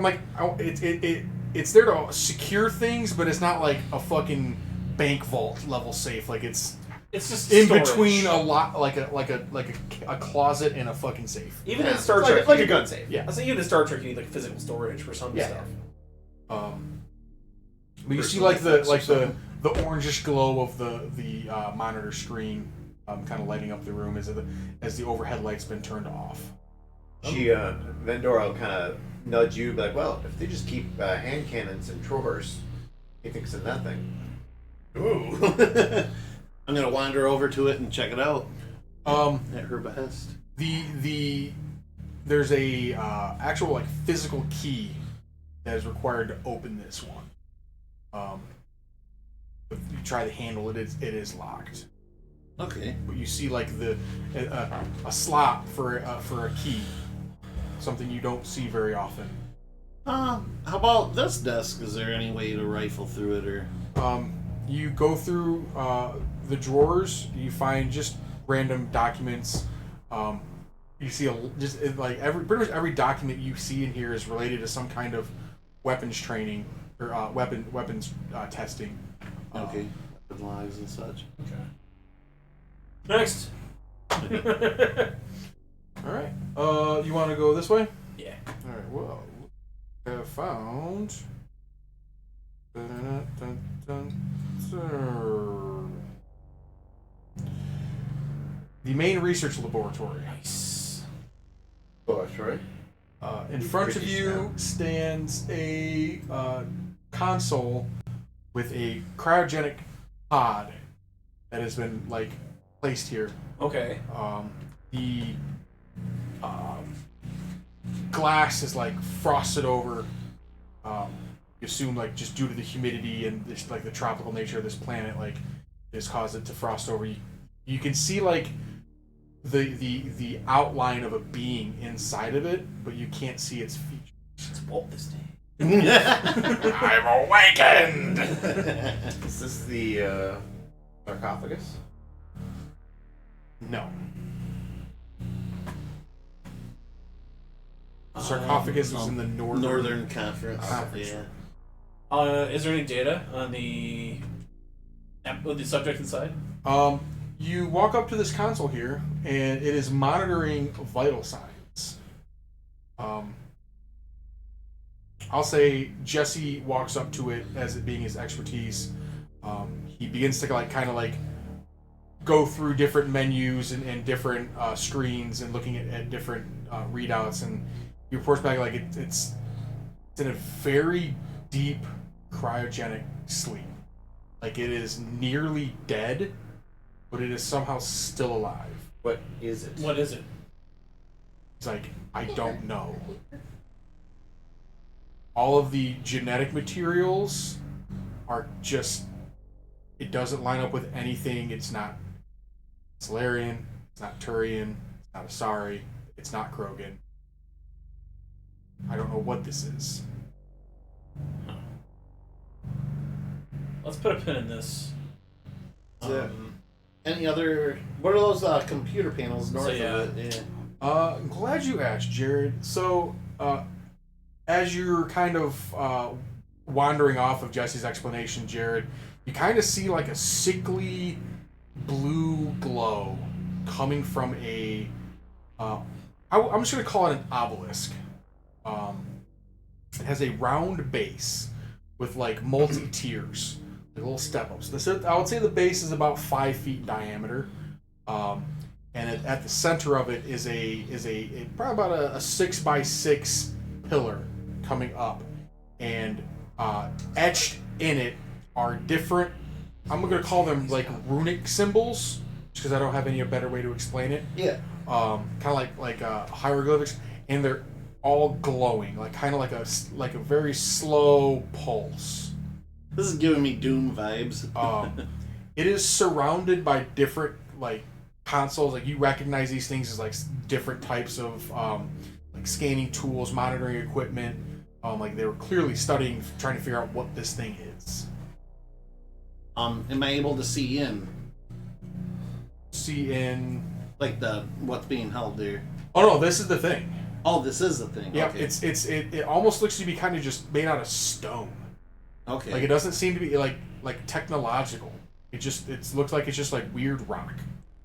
Speaker 2: it's there to secure things, but it's not like a fucking bank vault level safe. Like it's
Speaker 4: It's just
Speaker 2: in
Speaker 4: storage.
Speaker 2: between a lot, like a closet and a fucking safe.
Speaker 4: Even
Speaker 3: Yeah,
Speaker 4: in Star
Speaker 3: it's
Speaker 4: Trek,
Speaker 3: like a gun safe.
Speaker 2: Yeah.
Speaker 4: I say even in Star Trek, you need like physical storage for some
Speaker 3: Yeah.
Speaker 4: stuff.
Speaker 2: But you see like the orangish glow of the monitor screen, kind of lighting up the room as the overhead light's been turned off.
Speaker 3: She, Vendora will kind of nudge you, be like, well, if they just keep hand cannons in drawers, he thinks of nothing.
Speaker 1: Ooh. I'm gonna wander over to it and check it out at her behest.
Speaker 2: There's a actual like physical key that is required to open this one. If you try to handle it, it is locked.
Speaker 1: Okay.
Speaker 2: But you see like a slot for a key, something you don't see very often.
Speaker 1: How about this desk? Is there any way to rifle through it or?
Speaker 2: You go through the drawers. You find just random documents. You see pretty much every document you see in here is related to some kind of weapons training or weapons testing.
Speaker 1: Okay. Weapon lives and such.
Speaker 4: Okay. Next.
Speaker 2: All right. You want to go this way?
Speaker 4: Yeah.
Speaker 2: All right. Well, I have found. The main research laboratory.
Speaker 4: Nice.
Speaker 3: Bush, right?
Speaker 2: In front of you stands a console with a cryogenic pod that has been placed here.
Speaker 4: Okay.
Speaker 2: The glass is frosted over. You assume just due to the humidity and this, the tropical nature of this planet, has caused it to frost over. You can see the outline of a being inside of it, but you can't see its features.
Speaker 4: It's Walt this day.
Speaker 2: I'm awakened.
Speaker 3: Is this the sarcophagus?
Speaker 2: No. The sarcophagus was in the
Speaker 1: Northern Conference.
Speaker 2: Conference.
Speaker 1: Yeah.
Speaker 4: Is there any data on the subject inside?
Speaker 2: You walk up to this console here, and it is monitoring vital signs. I'll say Jesse walks up to it as it being his expertise. He begins to go through different menus and different screens and looking at different readouts, and he reports back it's in a very deep cryogenic sleep. It is nearly dead, but it is somehow still alive.
Speaker 3: What is it?
Speaker 4: What is it?
Speaker 2: It's I don't know. All of the genetic materials are just, it doesn't line up with anything. It's not Solarian, it's not Turian, it's not Asari, it's not Krogan. I don't know what this is.
Speaker 4: Let's put a pin in this.
Speaker 1: Any other? What are those computer panels north
Speaker 4: yeah.
Speaker 1: of it? Yeah.
Speaker 2: I'm glad you asked, Jared. So, as you're kind of wandering off of Jesse's explanation, Jared, you kind of see a sickly blue glow coming from a. I'm just going to call it an obelisk. It has a round base with multi tiers, little step ups. I would say the base is about 5 feet in diameter. And at the center of it is a probably about a 6x6 pillar coming up, and etched in it are different. I'm gonna call them runic symbols, just because I don't have any better way to explain it.
Speaker 1: Yeah.
Speaker 2: Kind of like hieroglyphics, and they're all glowing, kind of like a very slow pulse.
Speaker 1: This is giving me Doom vibes.
Speaker 2: It is surrounded by different consoles. You recognize these things as different types of scanning tools, monitoring equipment. They were clearly studying, trying to figure out what this thing is.
Speaker 1: Am I able to see in?
Speaker 2: See in
Speaker 1: What's being held there?
Speaker 2: Oh no, this is the thing.
Speaker 1: Oh, this is the thing.
Speaker 2: Yeah,
Speaker 1: Okay.
Speaker 2: it almost looks to be kind of just made out of stone.
Speaker 1: Okay.
Speaker 2: It doesn't seem to be technological. It looks like it's just weird rock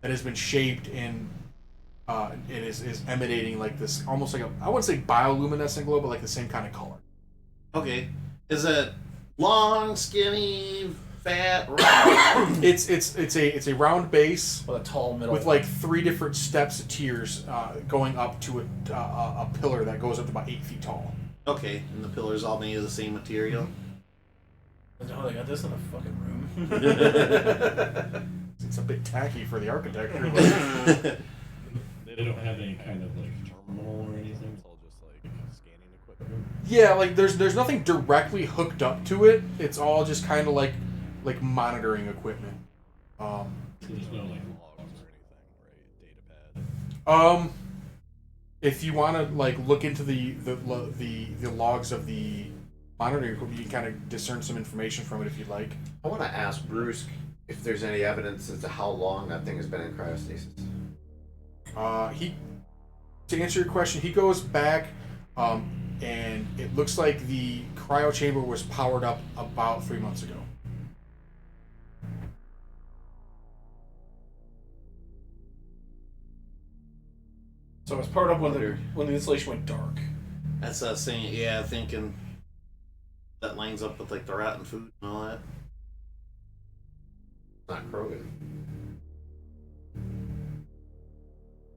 Speaker 2: that has been shaped and it is emanating this almost I wouldn't say bioluminescent glow, but the same kind of color.
Speaker 1: Okay. Is it long, skinny, fat, round?
Speaker 2: It's a round base
Speaker 4: With a tall middle.
Speaker 2: with 3 different steps of tiers going up to a pillar that goes up to about 8 feet tall.
Speaker 1: Okay. And the pillars all made of the same material?
Speaker 4: Oh, they got this in the fucking room.
Speaker 2: It's a bit tacky for the architecture.
Speaker 5: They don't have any kind of terminal or anything. It's all just scanning equipment.
Speaker 2: Yeah, there's nothing directly hooked up to it. It's all just kind of like monitoring equipment.
Speaker 5: So there's no logs or anything, right? Data pad.
Speaker 2: If you want to look into the logs of the monitoring equipment, you can kind of discern some information from it if you'd like.
Speaker 3: I want to ask Bruce if there's any evidence as to how long that thing has been in cryostasis.
Speaker 2: To answer your question, he goes back, and it looks like the cryo chamber was powered up about 3 months ago.
Speaker 4: So it was powered up when the installation went dark.
Speaker 1: That's us saying, yeah, thinking that lines up with like the rotten food and all that.
Speaker 3: Not Krogan.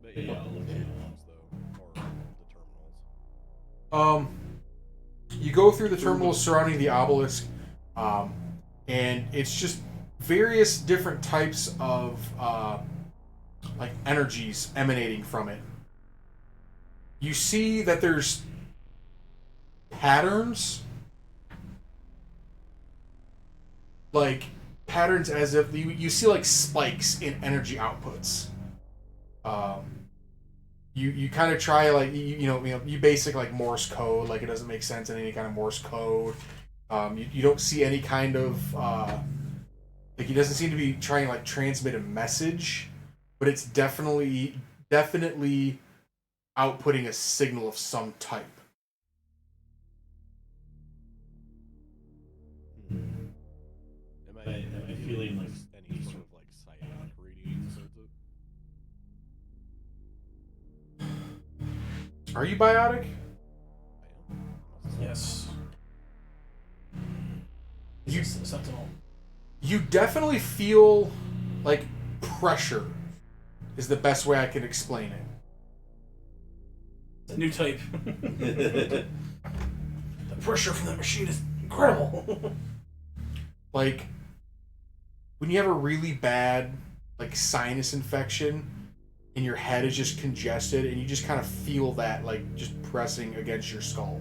Speaker 5: But yeah, I'll look at the logs though, or the terminals.
Speaker 2: You go through the terminals surrounding the obelisk, and it's just various different types of like energies emanating from it. You see that there's patterns, like patterns as if you see like spikes in energy outputs. You kind of try like you basic like Morse code, like it doesn't make sense in any kind of Morse code. You don't see any kind of like he doesn't seem to be trying to like transmit a message, but it's definitely outputting a signal of some type.
Speaker 5: Am I feeling like any sort of like psionic readings?
Speaker 2: Are you biotic?
Speaker 4: Yes.
Speaker 2: You-
Speaker 4: Sentinel.
Speaker 2: You definitely feel like pressure is the best way I can explain it.
Speaker 4: It's a new type. The pressure from that machine is incredible.
Speaker 2: Like when you have a really bad like sinus infection and your head is just congested and you just kind of feel that like just pressing against your skull.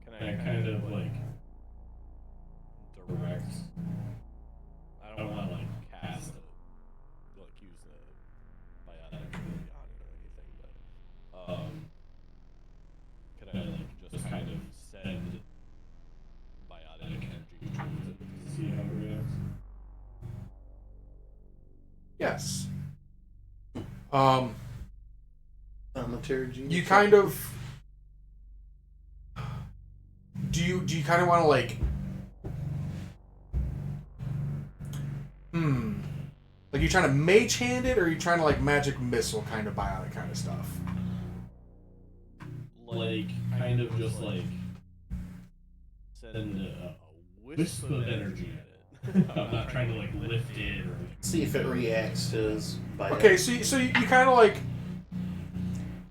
Speaker 5: Can I kind of like direct? I don't want to like cast like use a biotic ability on it or anything, but can I like just kind of send biotic energy towards it to see how it reacts?
Speaker 2: Yes.
Speaker 1: Thaumaturgy.
Speaker 2: You kind of do you kind of want to like like you trying to mage hand it or are you trying to like magic missile kind of biotic kind of stuff?
Speaker 5: Like kind of just like send a wisp of energy at it. I'm not trying to like lift it or
Speaker 1: See if it reacts to his bio.
Speaker 2: Okay, so you kind of like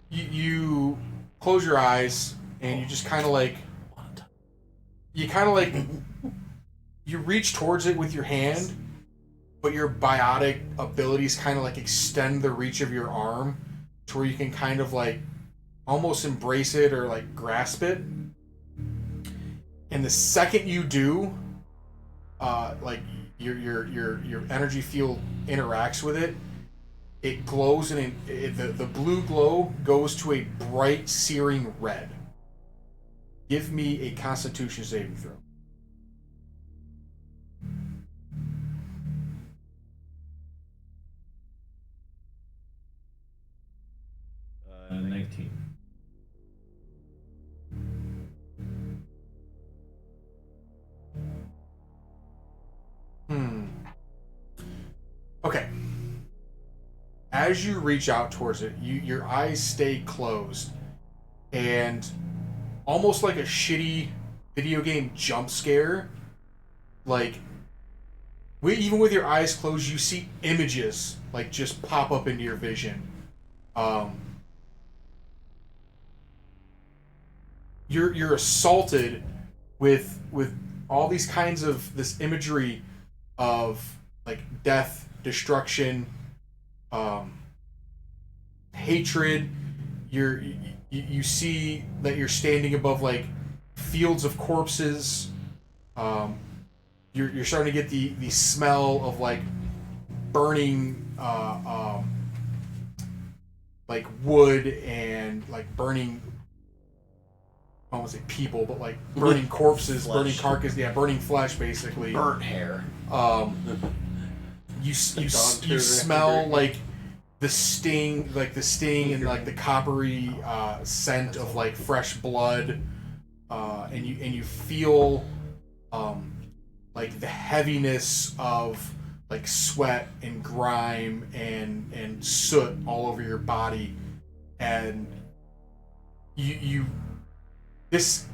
Speaker 2: you close your eyes and you just kind of like you reach towards it with your hand, but your biotic abilities kind of like extend the reach of your arm to where you can kind of like almost embrace it or like grasp it. And the second you do, like your energy field interacts with it, it glows and the blue glow goes to a bright searing red. Give me a Constitution saving throw.
Speaker 5: 19.
Speaker 2: Okay. As you reach out towards it, your eyes stay closed, and almost like a shitty video game jump scare, like even with your eyes closed, you see images like just pop up into your vision. You're assaulted with all these kinds of this imagery of like death, destruction, hatred. You see that you're standing above like fields of corpses. You're starting to get the smell of like burning like wood and like burning. I don't want to say people, but like burning corpses, burning carcasses, burning flesh, basically.
Speaker 3: Burnt hair.
Speaker 2: You smell like the sting, and like the coppery scent of like fresh blood, and you feel like the heaviness of like sweat and grime and soot all over your body, and you this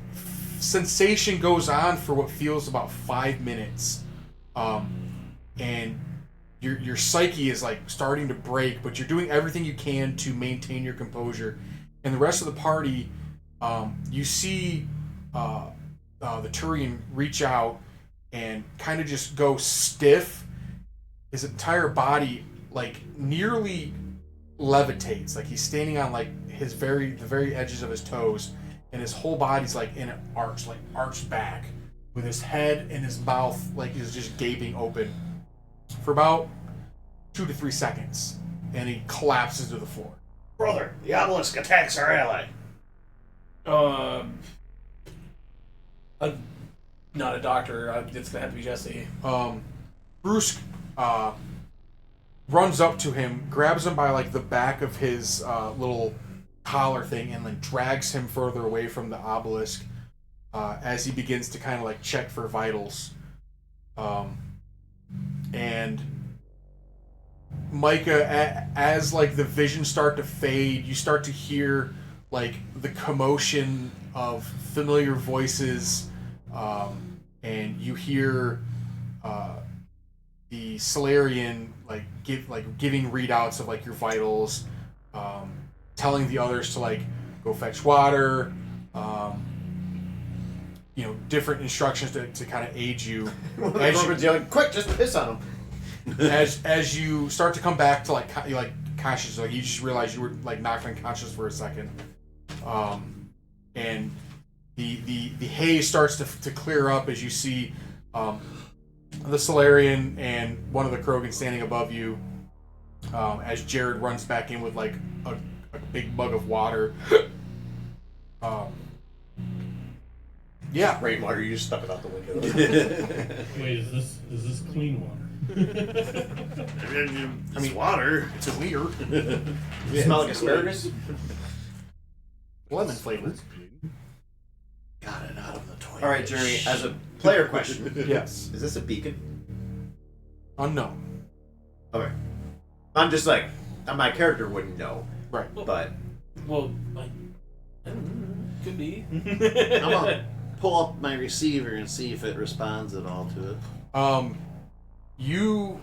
Speaker 2: sensation goes on for what feels about 5 minutes, and your psyche is like starting to break, but you're doing everything you can to maintain your composure. And the rest of the party, you see the Turian reach out and kind of just go stiff. His entire body like nearly levitates, like he's standing on like the very edges of his toes, and his whole body's like in an arch, like arched back, with his head and his mouth like is just gaping open for about 2 to 3 seconds, and he collapses to the floor.
Speaker 1: Brother, the obelisk attacks our ally.
Speaker 4: I'm not a doctor. It's gonna have to be Jesse.
Speaker 2: Bruce runs up to him, grabs him by like the back of his little collar thing, and then drags him further away from the obelisk as he begins to kind of like check for vitals. And Micah, as like the visions start to fade, you start to hear like the commotion of familiar voices, and you hear the Solarian giving readouts of like your vitals, telling the others to like go fetch water, different instructions to kind of aid you.
Speaker 3: As yelling, quick, just piss on him.
Speaker 2: as you start to come back to like conscious, like you just realize you were like knocked unconscious for a second, and the haze starts to clear up as you see the Solarian and one of the Krogan standing above you, as Jared runs back in with like a big mug of water. Yeah.
Speaker 3: Rainwater, you just stuck it out the window.
Speaker 5: Wait, is this clean water?
Speaker 1: It's water.
Speaker 2: It's clear.
Speaker 3: You smell like asparagus?
Speaker 2: Lemon flavored.
Speaker 1: Got it out of the toilet.
Speaker 3: Alright, Jeremy, as a player question.
Speaker 2: Yes.
Speaker 3: Is this a beacon?
Speaker 2: Unknown.
Speaker 3: Okay. I'm just like, my character wouldn't know.
Speaker 2: Right.
Speaker 3: But.
Speaker 4: Well, like, could be.
Speaker 1: I'm gonna pull up my receiver and see if it responds at all to it.
Speaker 2: You,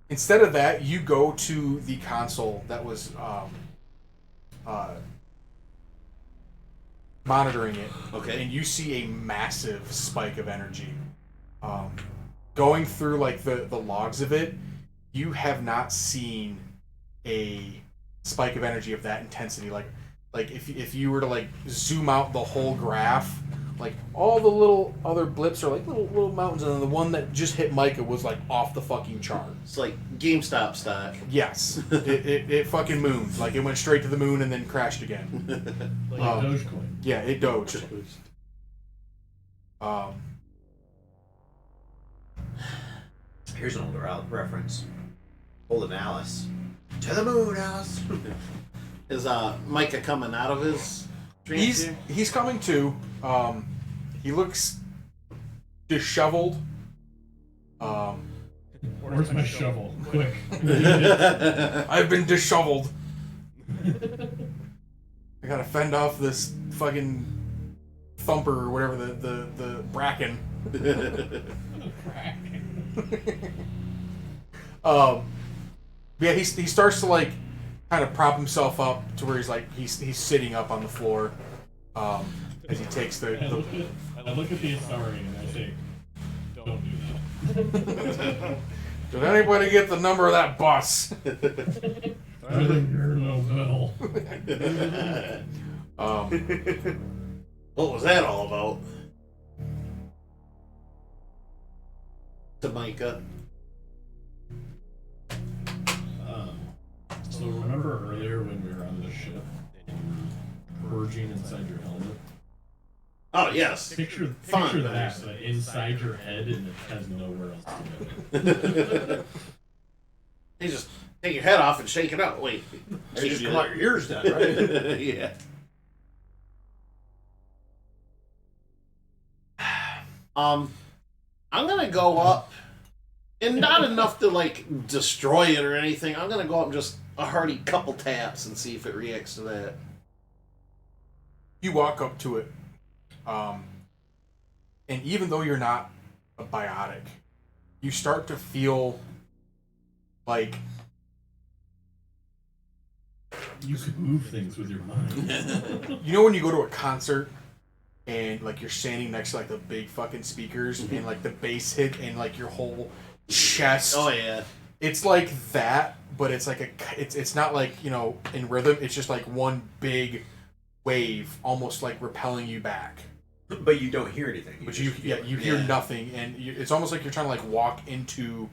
Speaker 2: instead of that, you go to the console that was monitoring it.
Speaker 1: Okay.
Speaker 2: And you see a massive spike of energy. Going through like the logs of it, you have not seen a spike of energy of that intensity. Like if you were to like zoom out the whole graph, like all the little other blips are like little mountains, and then the one that just hit Micah was like off the fucking chart.
Speaker 1: It's like GameStop stock.
Speaker 2: Yes, it fucking mooned. Like it went straight to the moon and then crashed again.
Speaker 5: Like a Dogecoin.
Speaker 2: Yeah, it doged.
Speaker 3: Here's an older reference. Holding Alice. To the moon, Alice.
Speaker 1: Is Micah coming out of his trance here?
Speaker 2: He's coming to. He looks disheveled.
Speaker 5: Where's my shovel? Quick.
Speaker 2: I've been disheveled. I gotta fend off this fucking thumper or whatever the bracken. Yeah, he starts to like kind of prop himself up to where he's like he's sitting up on the floor, as he takes
Speaker 5: I look at the Asari and I say, don't do that.
Speaker 2: Did anybody get the number of that bus?
Speaker 5: I think you're no bill.
Speaker 1: What was that all about?
Speaker 5: So So remember earlier when we were on the ship and you were purging inside your helmet?
Speaker 1: Oh yes.
Speaker 5: Picture
Speaker 1: Fun.
Speaker 5: that, but inside your head and it has nowhere else to go.
Speaker 1: You just take your head off and shake it out. Wait.
Speaker 3: They just come out your ears then, right?
Speaker 1: Yeah. I'm gonna go up, and not enough to like destroy it or anything. I'm gonna go up and just a hearty couple taps and see if it reacts to that.
Speaker 2: You walk up to it, and even though you're not a biotic, you start to feel like
Speaker 5: You could move things with your mind.
Speaker 2: you know when you go to a concert and like you're standing next to like the big fucking speakers and like the bass hit and like your whole chest.
Speaker 1: Oh yeah.
Speaker 2: It's like that, but it's like it's not like, you know, in rhythm. It's just like one big wave, almost like repelling you back.
Speaker 3: But you don't hear anything.
Speaker 2: But you hear
Speaker 1: Yeah.
Speaker 2: nothing, and it's almost like you're trying to like walk into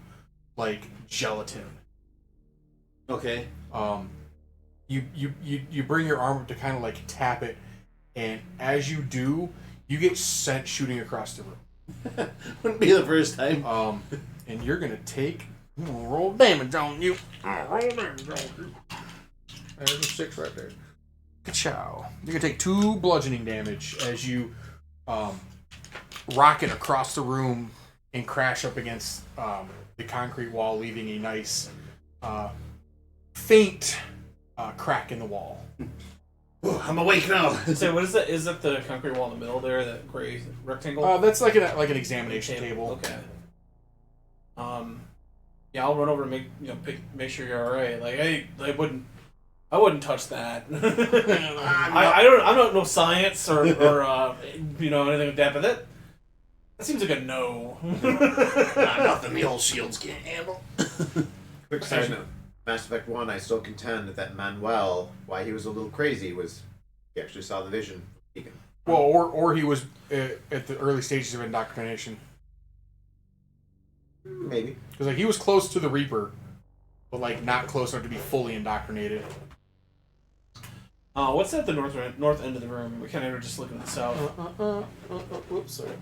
Speaker 2: like gelatin.
Speaker 1: Okay.
Speaker 2: You bring your arm up to kind of like tap it, and as you do, you get sent shooting across the room.
Speaker 1: Wouldn't be the first time.
Speaker 2: And you're gonna take roll damage on you. Roll damage on you. There's a 6 right there. Ka-chow. You're gonna take 2 bludgeoning damage as you rocket across the room and crash up against the concrete wall, leaving a nice faint crack in the wall.
Speaker 1: Ooh, I'm awake now.
Speaker 4: So what is that? Is that the concrete wall in the middle there? That gray rectangle?
Speaker 2: That's like an examination table.
Speaker 4: Okay. Yeah, I'll run over and make sure you're all right. Like I wouldn't touch that. I don't know science or anything like that, but that seems like a no.
Speaker 1: Nothing the old shields can't handle.
Speaker 3: Quick side note. Mass Effect 1, I still contend that Manuel, why he was a little crazy, was he actually saw the vision.
Speaker 2: Well, or he was at the early stages of indoctrination.
Speaker 3: Maybe.
Speaker 2: Because like he was close to the Reaper, but like not close enough to be fully indoctrinated.
Speaker 4: What's at the north end of the room? We kind of were just looking at the south.
Speaker 2: Whoops, sorry.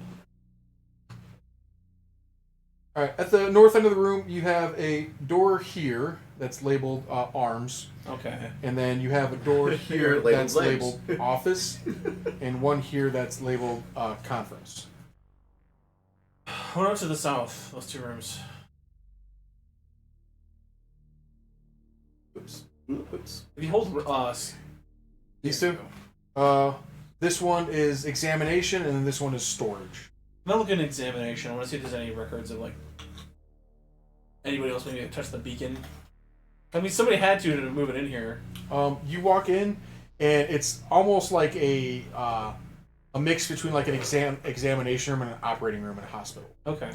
Speaker 2: All right, at the north end of the room, you have a door here that's labeled arms,
Speaker 4: Okay.
Speaker 2: and then you have a door here
Speaker 3: Labeled
Speaker 2: that's
Speaker 3: legs.
Speaker 2: labeled office, and one here that's labeled conference.
Speaker 4: What up to the south? Those 2 rooms.
Speaker 2: Oops.
Speaker 4: If you hold
Speaker 2: These 2? This one is examination, and then this one is storage.
Speaker 4: I'm not looking at examination. I want to see if there's any records of like anybody else maybe touched the beacon. I mean, somebody had to move it in here.
Speaker 2: You walk in, and it's almost like a mix between like an examination room and an operating room in a hospital.
Speaker 4: Okay.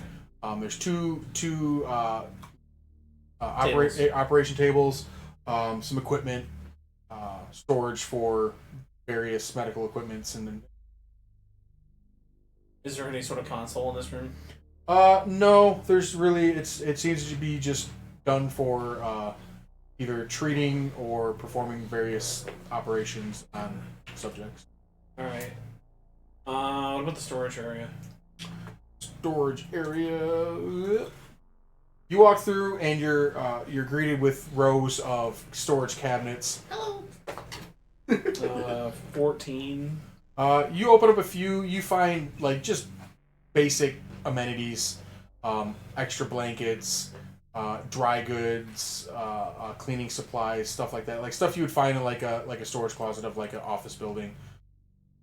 Speaker 2: There's two operation tables, some equipment, storage for various medical equipments, and then.
Speaker 4: Is there any sort of console in this room?
Speaker 2: No. There's really it seems to be just done for either treating or performing various operations on subjects.
Speaker 4: All right. What about the storage area?
Speaker 2: Storage area. You walk through and you're greeted with rows of storage cabinets.
Speaker 3: Hello.
Speaker 4: 14.
Speaker 2: You open up a few. You find like just basic amenities, extra blankets, dry goods, cleaning supplies, stuff like that. Like stuff you would find in like a storage closet of like an office building,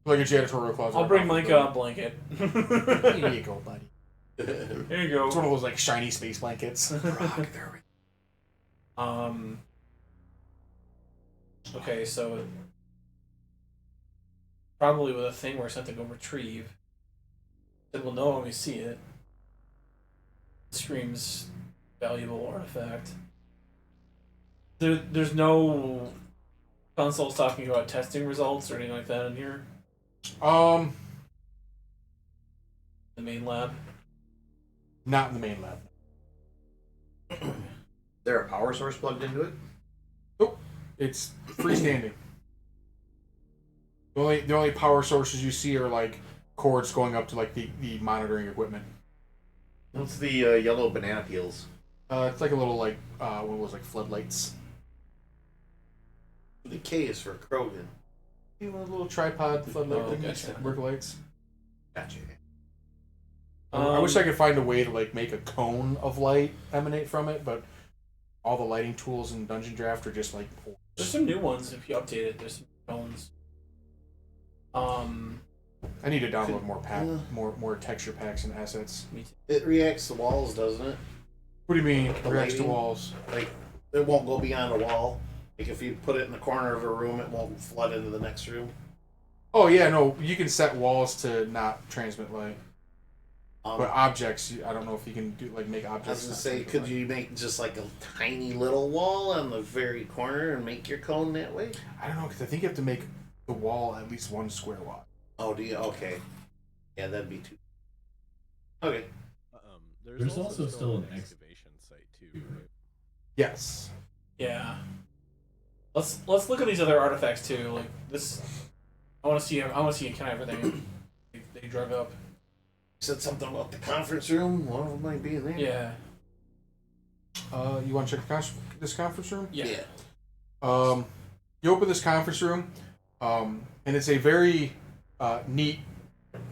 Speaker 2: like a janitorial closet.
Speaker 4: I'll bring Mike a blanket.
Speaker 2: Here you go, buddy.
Speaker 4: There you go.
Speaker 2: It's one of those like shiny space blankets.
Speaker 4: Okay, so probably with a thing where something to go retrieve, then we'll know when we see it. Screams valuable artifact. There's no consoles talking about testing results or anything like that in here.
Speaker 2: The
Speaker 4: main lab.
Speaker 2: Not in the main lab.
Speaker 3: There a power source plugged into it?
Speaker 2: Nope. It's freestanding. The only power sources you see are like cords going up to like the monitoring equipment.
Speaker 3: What's the yellow banana peels?
Speaker 2: It's like a little like what was like floodlights.
Speaker 1: The K is for Krogan.
Speaker 2: You know, a little tripod floodlight
Speaker 4: Oh,
Speaker 2: thingies,
Speaker 4: gotcha.
Speaker 2: work lights.
Speaker 3: Gotcha.
Speaker 2: I wish I could find a way to like make a cone of light emanate from it, but all the lighting tools in Dungeon Draft are just like.
Speaker 4: There's some new ones if you update it. There's some ones.
Speaker 2: I need to download more texture packs and assets.
Speaker 1: It reacts to walls, doesn't it?
Speaker 2: What do you mean?
Speaker 1: The
Speaker 2: Reacts to
Speaker 1: lighting?
Speaker 2: walls.
Speaker 1: Like, it won't go beyond a wall. Like, if you put it in the corner of a room, it won't flood into the next room.
Speaker 2: Oh yeah, no, you can set walls to not transmit light. But
Speaker 1: I
Speaker 2: objects, I don't know if you can do like make objects.
Speaker 1: was gonna
Speaker 2: not
Speaker 1: say,
Speaker 2: transmit
Speaker 1: could
Speaker 2: light.
Speaker 1: you make just like a tiny little wall on the very corner and make your cone that way?
Speaker 2: I don't know because I think you have to make the wall at least 1 square wide.
Speaker 1: Oh, do you? Okay. Yeah, that'd be too. Okay.
Speaker 5: There's also still an excavation site too, right?
Speaker 2: Yes.
Speaker 4: Yeah. Let's look at these other artifacts too. Like this, I want to see kind of everything they drive up.
Speaker 1: You said something about the conference room. One of them might be in there.
Speaker 4: Yeah.
Speaker 2: You want to check this conference room?
Speaker 4: Yeah.
Speaker 2: You open this conference room, and it's a very neat,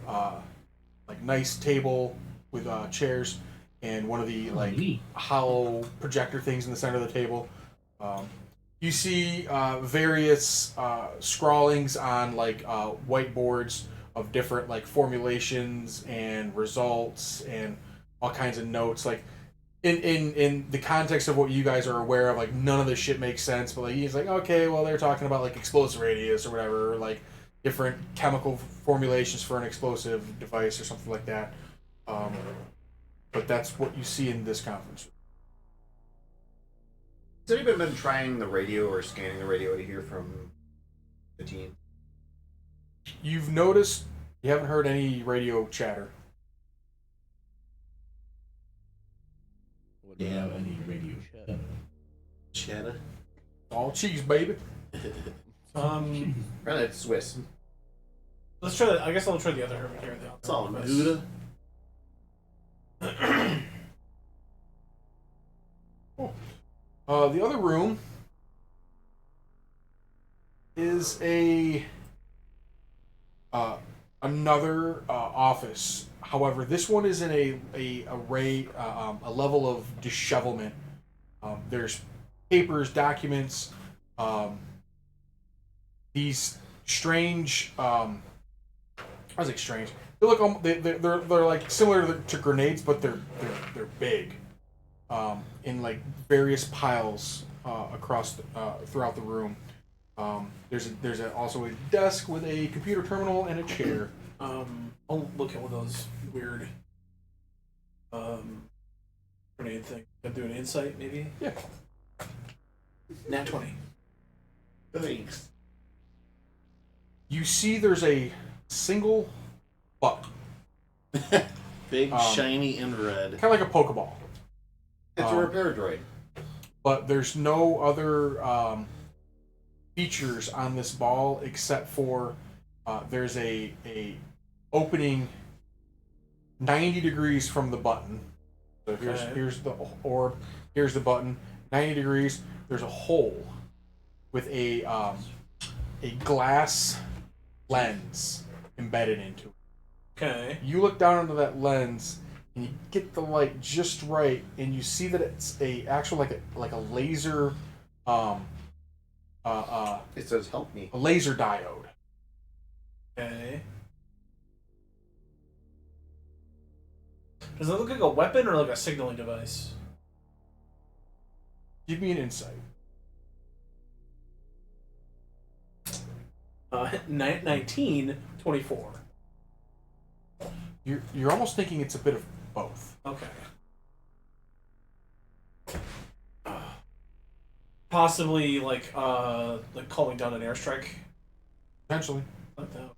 Speaker 2: like nice table with chairs and one of the like
Speaker 5: neat.
Speaker 2: hollow projector things in the center of the table. You see various scrawlings on like whiteboards of different like formulations and results and all kinds of notes. Like in the context of what you guys are aware of, like none of this shit makes sense. But like he's like, okay, well they're talking about like explosive radius or whatever, or like different chemical formulations for an explosive device or something like that. But that's what you see in this conference.
Speaker 3: Has anybody been trying the radio or scanning the radio to hear from the team?
Speaker 2: You've noticed you haven't heard any radio chatter.
Speaker 5: What about any radio chat?
Speaker 1: Chatter.
Speaker 2: All cheese, baby.
Speaker 3: Apparently it's Swiss.
Speaker 4: Let's try. I guess I'll try the other room here.
Speaker 1: It's all Nuda.
Speaker 2: The other room is another office. However, this one is in a level of dishevelment. There's papers, documents, these strange. I was like strange. They look they're like similar to grenades, but they're big. In like various piles across throughout the room. There's also a desk with a computer terminal and a chair.
Speaker 4: I'll look at one of those weird grenade thing. I'll do an insight maybe.
Speaker 2: Yeah.
Speaker 4: Nat 20.
Speaker 1: Thanks.
Speaker 2: You see, there's a single button,
Speaker 1: Big, shiny, and red.
Speaker 2: kind of like a Pokeball,
Speaker 3: It's a repair droid.
Speaker 2: but there's no other features on this ball except for there's a opening 90 degrees from the button. So here's the orb, here's the button, 90 degrees. There's a hole with a glass lens embedded into it.
Speaker 4: Okay.
Speaker 2: You look down into that lens and you get the light just right, and you see that it's like a laser,
Speaker 3: It says help me.
Speaker 2: a laser diode.
Speaker 4: Okay. Does it look like a weapon or like a signaling device?
Speaker 2: Give me an insight.
Speaker 4: 19, 24.
Speaker 2: You're almost thinking it's a bit of both.
Speaker 4: Okay. Possibly like calling down an airstrike.
Speaker 2: Potentially.
Speaker 4: Like that.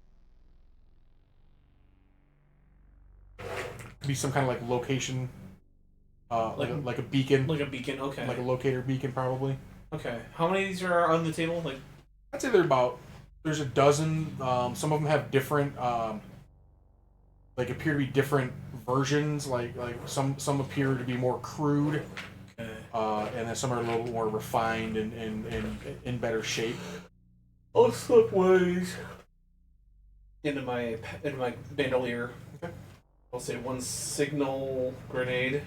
Speaker 2: Could be some kind of like location, like a beacon,
Speaker 4: Like a beacon. Okay.
Speaker 2: like a locator beacon, probably.
Speaker 4: Okay. How many of these are on the table? Like,
Speaker 2: I'd say there's a dozen. Some of them have different, like appear to be different versions. Like some appear to be more crude,
Speaker 4: okay.
Speaker 2: and then some are a little more refined and in better shape.
Speaker 4: I'll slip ways into my bandolier.
Speaker 2: Okay.
Speaker 4: I'll say 1 signal grenade.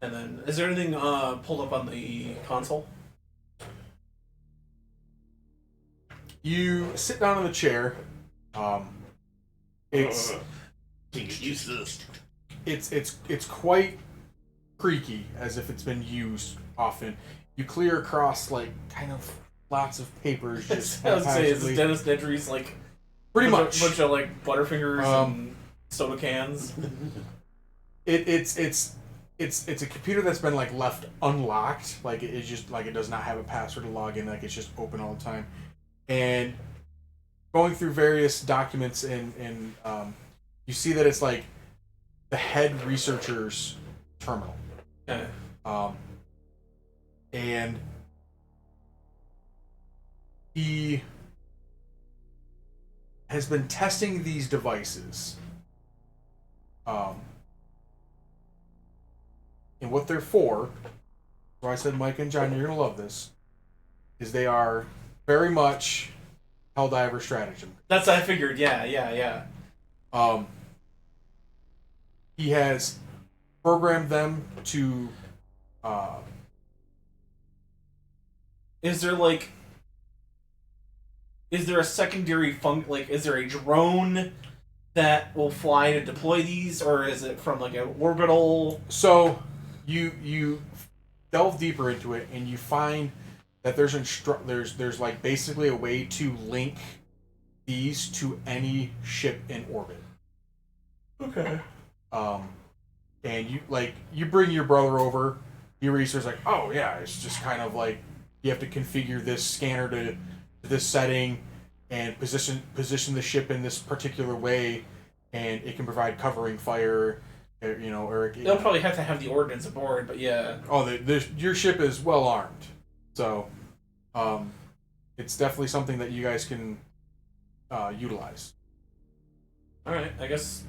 Speaker 4: And then, is there anything pulled up on the console?
Speaker 2: You sit down in the chair. It's
Speaker 1: Can't use this.
Speaker 2: it's quite creaky, as if it's been used often. You clear across like kind of lots of papers. Just
Speaker 4: I was gonna say, is
Speaker 2: haphazardly.
Speaker 4: this Dennis Nedry's like
Speaker 2: Pretty
Speaker 4: bunch
Speaker 2: much.
Speaker 4: of like Butterfingers and soda cans?
Speaker 2: It's a computer that's been like left unlocked. Like it's just like it does not have a password to log in. Like it's just open all the time. And going through various documents and you see that it's like the head researcher's terminal.
Speaker 4: Okay.
Speaker 2: And he has been testing these devices. And what they're for, so I said, Mike and John, you're going to love this, is they are very much Helldiver stratagem.
Speaker 4: That's what I figured. Yeah.
Speaker 2: He has programmed them to
Speaker 4: Is there a secondary like, is there a drone that will fly to deploy these, or is it from like an orbital?
Speaker 2: So you delve deeper into it and you find that there's like basically a way to link these to any ship in orbit.
Speaker 4: Okay.
Speaker 2: And you bring your brother over, your researcher's like, oh yeah, it's just kind of like you have to configure this scanner to this setting and position the ship in this particular way, and it can provide covering fire, or
Speaker 4: They'll probably have to have the ordnance aboard, but yeah.
Speaker 2: Oh, your ship is well armed, so it's definitely something that you guys can utilize.
Speaker 4: All right, I guess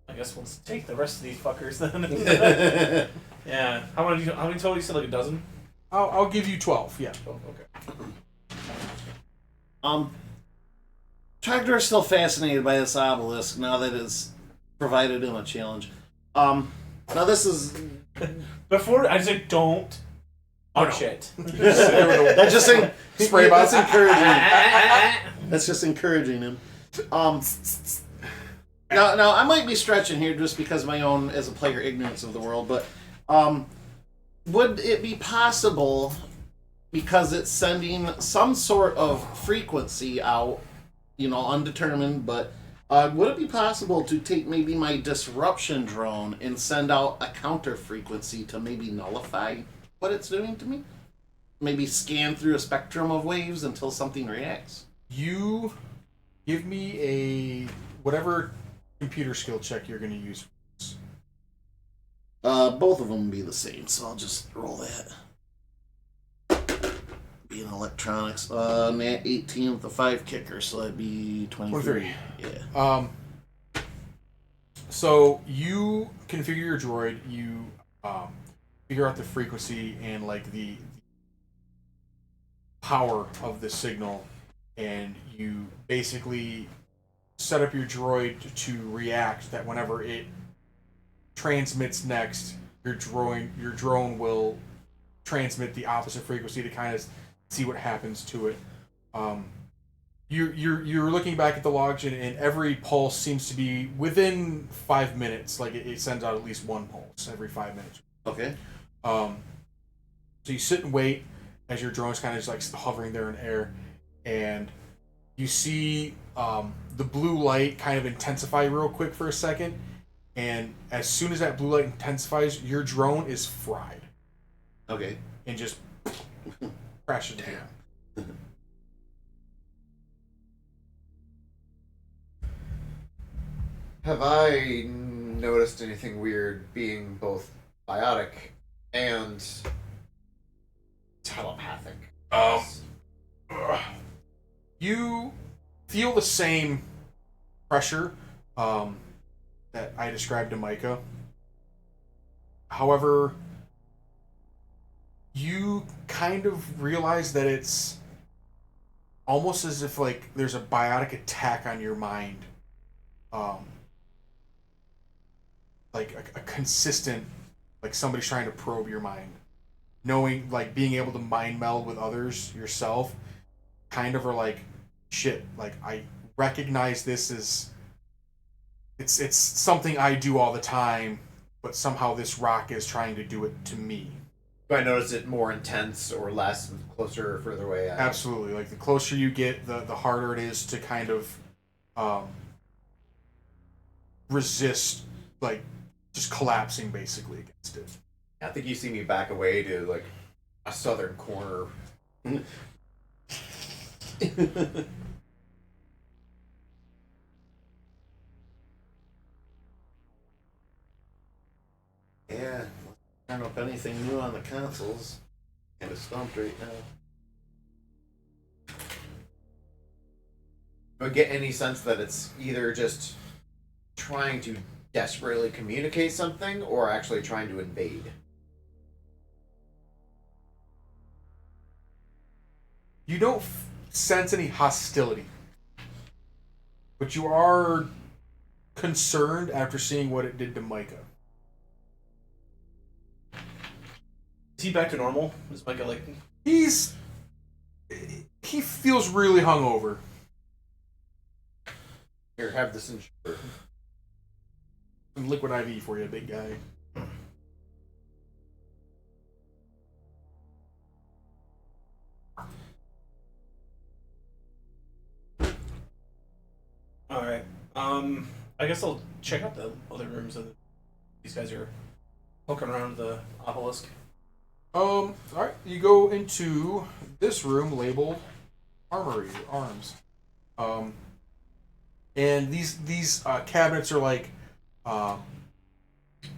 Speaker 4: we'll take the rest of these fuckers then. Yeah. How many total? You said like a dozen?
Speaker 2: I'll give you 12. Yeah.
Speaker 4: Oh, okay.
Speaker 1: Tractor is still fascinated by this obelisk now that it's provided him a challenge. Now this is
Speaker 4: Before I said don't touch it.
Speaker 1: that's just
Speaker 2: Spray
Speaker 1: that's
Speaker 2: bottle.
Speaker 1: encouraging. That's just encouraging him. Now I might be stretching here just because of my own as a player ignorance of the world, but would it be possible, because it's sending some sort of frequency out, undetermined, but would it be possible to take maybe my disruption drone and send out a counter frequency to maybe nullify what it's doing to me? Maybe scan through a spectrum of waves until something reacts?
Speaker 2: You give me a whatever computer skill check you're going to use.
Speaker 1: Both of them would be the same, so I'll just roll that. Being electronics, nat 18 with the 5 kicker, so that'd be 23. Yeah.
Speaker 2: So you configure your droid, you figure out the frequency and like the power of the signal, and you basically set up your droid to react that whenever it transmits next, your drone will transmit the opposite frequency to kind of see what happens to it. You're looking back at the logs, and every pulse seems to be within 5 minutes. Like it sends out at least one pulse every 5 minutes.
Speaker 1: Okay.
Speaker 2: So you sit and wait as your drone's kind of just like hovering there in air, and you see the blue light kind of intensify real quick for a second, and as soon as that blue light intensifies, your drone is fried
Speaker 1: Okay.
Speaker 2: and just crashes down.
Speaker 3: Have I noticed anything weird being both biotic and telepathic?
Speaker 2: You feel the same pressure that I described to Micah. However, you kind of realize that it's almost as if like there's a biotic attack on your mind. Like a consistent, like somebody's trying to probe your mind. Knowing, like being able to mind meld with others yourself, kind of are like, shit, like I recognize this as it's something I do all the time, but somehow this rock is trying to do it to me.
Speaker 3: Do I notice it more intense or less, closer or further away?
Speaker 2: Absolutely. Like the closer you get, the harder it is to kind of resist, like just collapsing basically against it.
Speaker 3: I think you see me back away to like a southern corner.
Speaker 1: Yeah. I don't know if anything new on the consoles. Kind of stumped right now.
Speaker 3: Do I get any sense that it's either just trying to desperately communicate something or actually trying to invade?
Speaker 2: You don't sense any hostility, but you are concerned after seeing what it did to Micah.
Speaker 4: Is he back to normal? Is Micah like...
Speaker 2: He feels really hungover.
Speaker 3: Here, have this insured.
Speaker 2: Some liquid IV for you, big guy.
Speaker 4: Alright. I guess I'll check out the other rooms that these guys are poking around the obelisk.
Speaker 2: Alright, you go into this room labeled Armory, Arms. And these cabinets are like,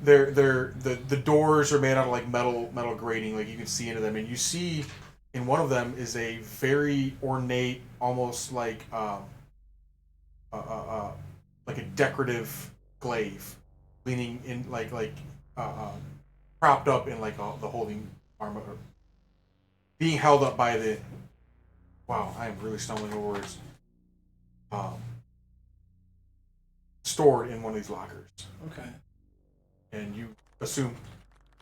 Speaker 2: the doors are made out of like metal grating, like you can see into them, and you see in one of them is a very ornate, almost like a decorative glaive, leaning in propped up in like the holding armor, being held up by the. Wow, I am really stumbling over words. Stored in one of these lockers.
Speaker 4: Okay.
Speaker 2: And you assume,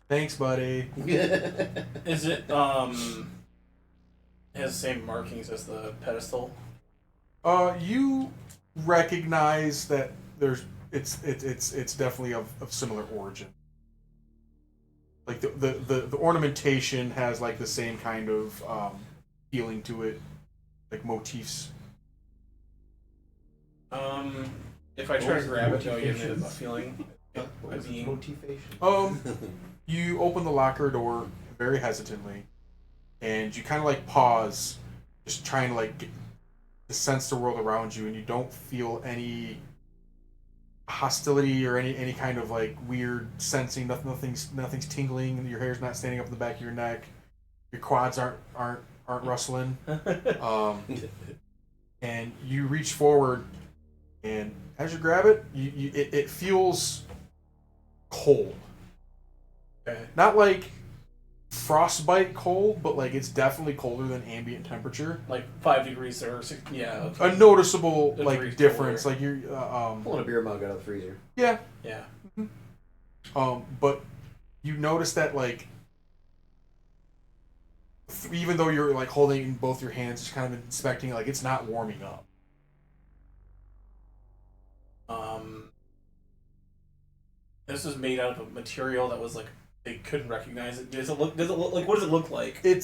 Speaker 2: thanks, buddy.
Speaker 4: Is it, it has the same markings as the pedestal?
Speaker 2: You recognize that it's definitely of similar origin. Like the ornamentation has like the same kind of feeling to it, like motifs.
Speaker 4: If I try to grab it, do I get a feeling?
Speaker 3: What is it? Motivation.
Speaker 2: You open the locker door very hesitantly, and you kind of like pause, just trying to like to sense the world around you, and you don't feel any hostility or any kind of like weird sensing. Nothing's tingling. Your hair's not standing up in the back of your neck. Your quads aren't rustling. And you reach forward, and as you grab it, it feels cold.
Speaker 4: Okay.
Speaker 2: Not like frostbite cold, but like it's definitely colder than ambient temperature.
Speaker 4: Like 5 degrees or 6, yeah. Okay.
Speaker 2: A noticeable
Speaker 4: A
Speaker 2: like
Speaker 4: degree
Speaker 2: difference.
Speaker 4: colder.
Speaker 2: Like you're
Speaker 3: Pulling a beer mug out of the freezer.
Speaker 2: yeah.
Speaker 4: Yeah.
Speaker 2: But you notice that like even though you're like holding it in both your hands, just kind of inspecting, like it's not warming up.
Speaker 4: This is made out of a material that was like they couldn't recognize it. Does it look like, what does it look like?
Speaker 2: It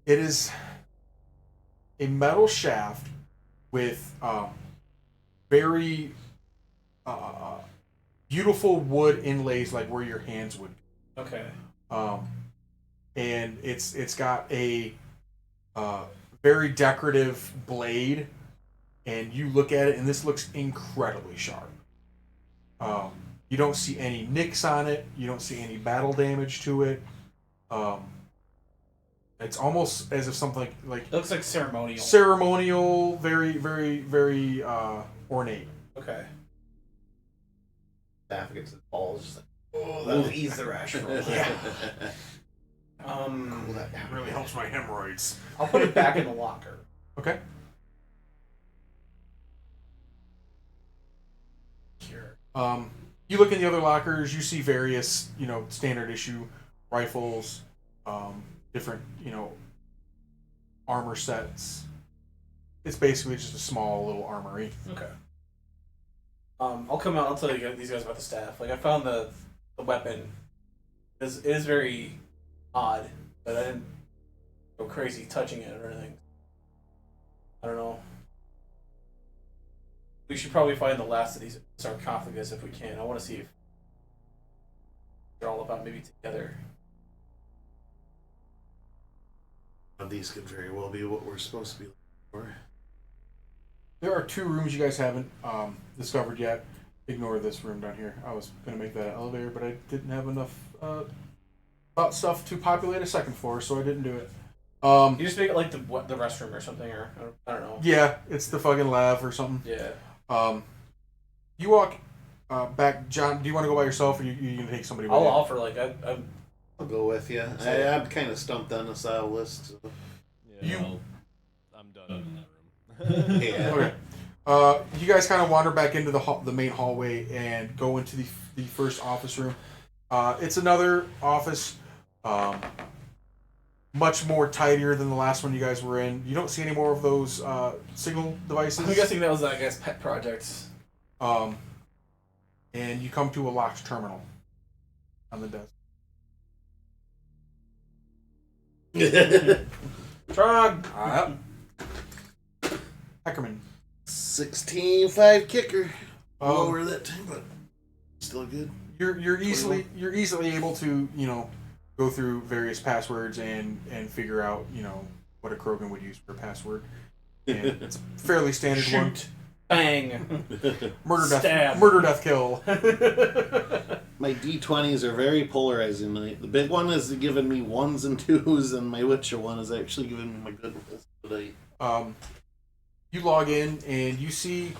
Speaker 2: is a metal shaft with very beautiful wood inlays, like where your hands would.
Speaker 4: Okay.
Speaker 2: And it's got a very decorative blade and you look at it, and this looks incredibly sharp. You don't see any nicks on it. You don't see any battle damage to it. It's almost as if something like
Speaker 4: It looks like ceremonial.
Speaker 2: ceremonial, very, very, very ornate.
Speaker 4: Okay.
Speaker 3: Staff against his balls, just like, oh, that'll ease the rash.
Speaker 2: Yeah.
Speaker 3: Cool that down.
Speaker 2: Really helps my hemorrhoids.
Speaker 4: I'll put it back in the locker.
Speaker 2: Okay.
Speaker 4: Here.
Speaker 2: You look in the other lockers. You see various, standard issue rifles, different, armor sets. It's basically just a small little armory.
Speaker 4: Okay. I'll come out. I'll tell these guys about the staff. Like I found the weapon. It is very odd, but I didn't go crazy touching it or anything. I don't know. We should probably find the last of these sarcophagus if we can. I want to see if they're all about maybe together.
Speaker 1: These could very well be what we're supposed to be looking for.
Speaker 2: There are 2 rooms you guys haven't discovered yet. Ignore this room down here. I was going to make that an elevator, but I didn't have enough stuff to populate a second floor, so I didn't do it.
Speaker 4: You just make it like the restroom or something, or I don't know.
Speaker 2: Yeah, it's the fucking lab or something.
Speaker 4: Yeah.
Speaker 2: You walk back. John, do you want to go by yourself, or you going to take somebody with
Speaker 4: I'll
Speaker 2: you?
Speaker 4: offer like I'm.
Speaker 1: I'll go with you. I'm kind of stumped on the style list. So.
Speaker 5: Yeah, I'm done in that room.
Speaker 1: Yeah.
Speaker 2: Okay. You guys kind of wander back into the main hallway and go into the first office room. It's another office, much more tidier than the last one you guys were in. You don't see any more of those signal devices.
Speaker 4: I'm guessing that was that guy's pet project.
Speaker 2: And you come to a locked terminal on the desk.
Speaker 4: Trog!
Speaker 2: Heckerman.
Speaker 1: 16.5 kicker.
Speaker 2: Um,
Speaker 1: Lower that time, but still good.
Speaker 2: You're easily able to go through various passwords and figure out what a Krogan would use for a password. And it's a fairly standard one.
Speaker 4: Shoot. Bang.
Speaker 2: Murder, death, kill.
Speaker 1: My D20s are very polarizing. The big one is giving me 1s and 2s, and my Witcher one is actually giving me my good today.
Speaker 2: You log in and you see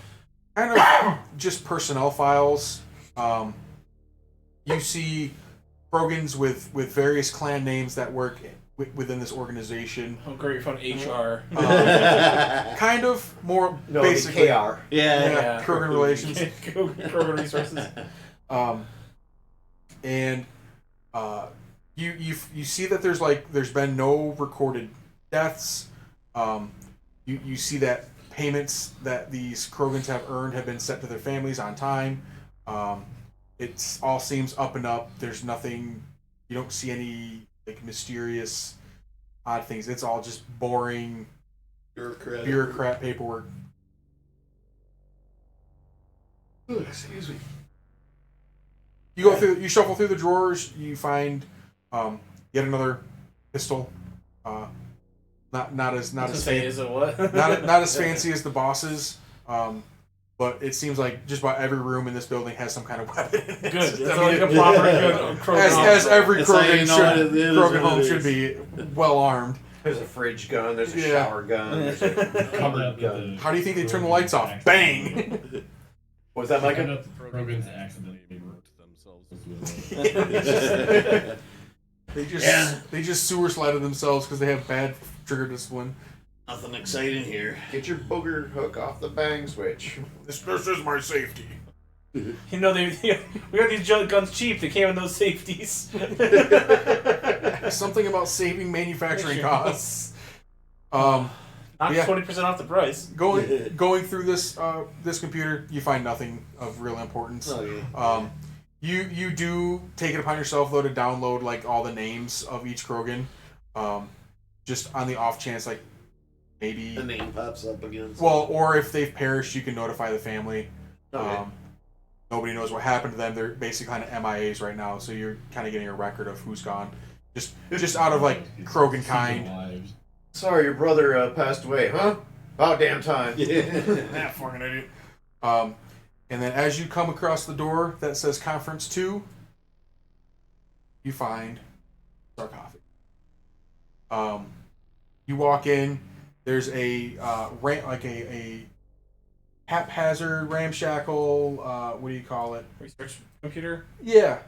Speaker 2: kind of just personnel files. You see Krogans with various clan names that work within this organization.
Speaker 4: Oh, great, you found HR.
Speaker 2: Kind of more
Speaker 3: No,
Speaker 2: basically
Speaker 3: KR.
Speaker 1: Yeah.
Speaker 2: Krogan relations.
Speaker 4: Krogan resources.
Speaker 2: And you see that there's been no recorded deaths. You see that payments that these Krogans have earned have been sent to their families on time. It all seems up and up. There's nothing. You don't see any mysterious odd things. It's all just boring bureaucrat paperwork.
Speaker 1: Excuse me.
Speaker 2: You go through. You shuffle through the drawers. You find yet another pistol. Not as
Speaker 4: Is it what?
Speaker 2: not as fancy as the boss's. But it seems like just about every room in this building has some kind of weapon.
Speaker 4: Good. It's like a proper good Krogan.
Speaker 2: As every
Speaker 1: It's how
Speaker 2: Krogan
Speaker 1: you know it is
Speaker 2: Krogan
Speaker 1: what
Speaker 2: home
Speaker 1: it
Speaker 2: should
Speaker 1: is.
Speaker 2: be well armed.
Speaker 3: There's a fridge gun, there's a
Speaker 2: Yeah.
Speaker 3: shower gun, there's a cupboard gun.
Speaker 2: How do you think they turn the lights off? Bang!
Speaker 3: Was that like
Speaker 5: Found
Speaker 3: a...
Speaker 5: out the Krogans accidentally burnt themselves with
Speaker 2: They just sewer slided themselves because they have bad trigger discipline.
Speaker 1: Nothing exciting here.
Speaker 3: Get your booger hook off the bang switch.
Speaker 2: This is my safety.
Speaker 4: You know, we got these guns cheap. They came in those safeties.
Speaker 2: Something about saving manufacturing costs. Yeah.
Speaker 4: 20% off the price.
Speaker 2: Going through this computer, you find nothing of real importance.
Speaker 1: Okay.
Speaker 2: You do take it upon yourself though to download all the names of each Krogan, just on the off chance maybe
Speaker 1: The name pops up again.
Speaker 2: well, or if they've perished, you can notify the family.
Speaker 1: Okay.
Speaker 2: Nobody knows what happened to them. They're basically kind of MIAs right now, so you're kind of getting a record of who's gone, just out of Krogan kind.
Speaker 5: lives.
Speaker 3: Sorry, your brother passed away, huh? About damn time.
Speaker 2: That fucking idiot. And then as you come across the door that says Conference 2, you find sarcophagus. You walk in. There's a a haphazard ramshackle. What do you call it?
Speaker 4: Research computer.
Speaker 2: Yeah.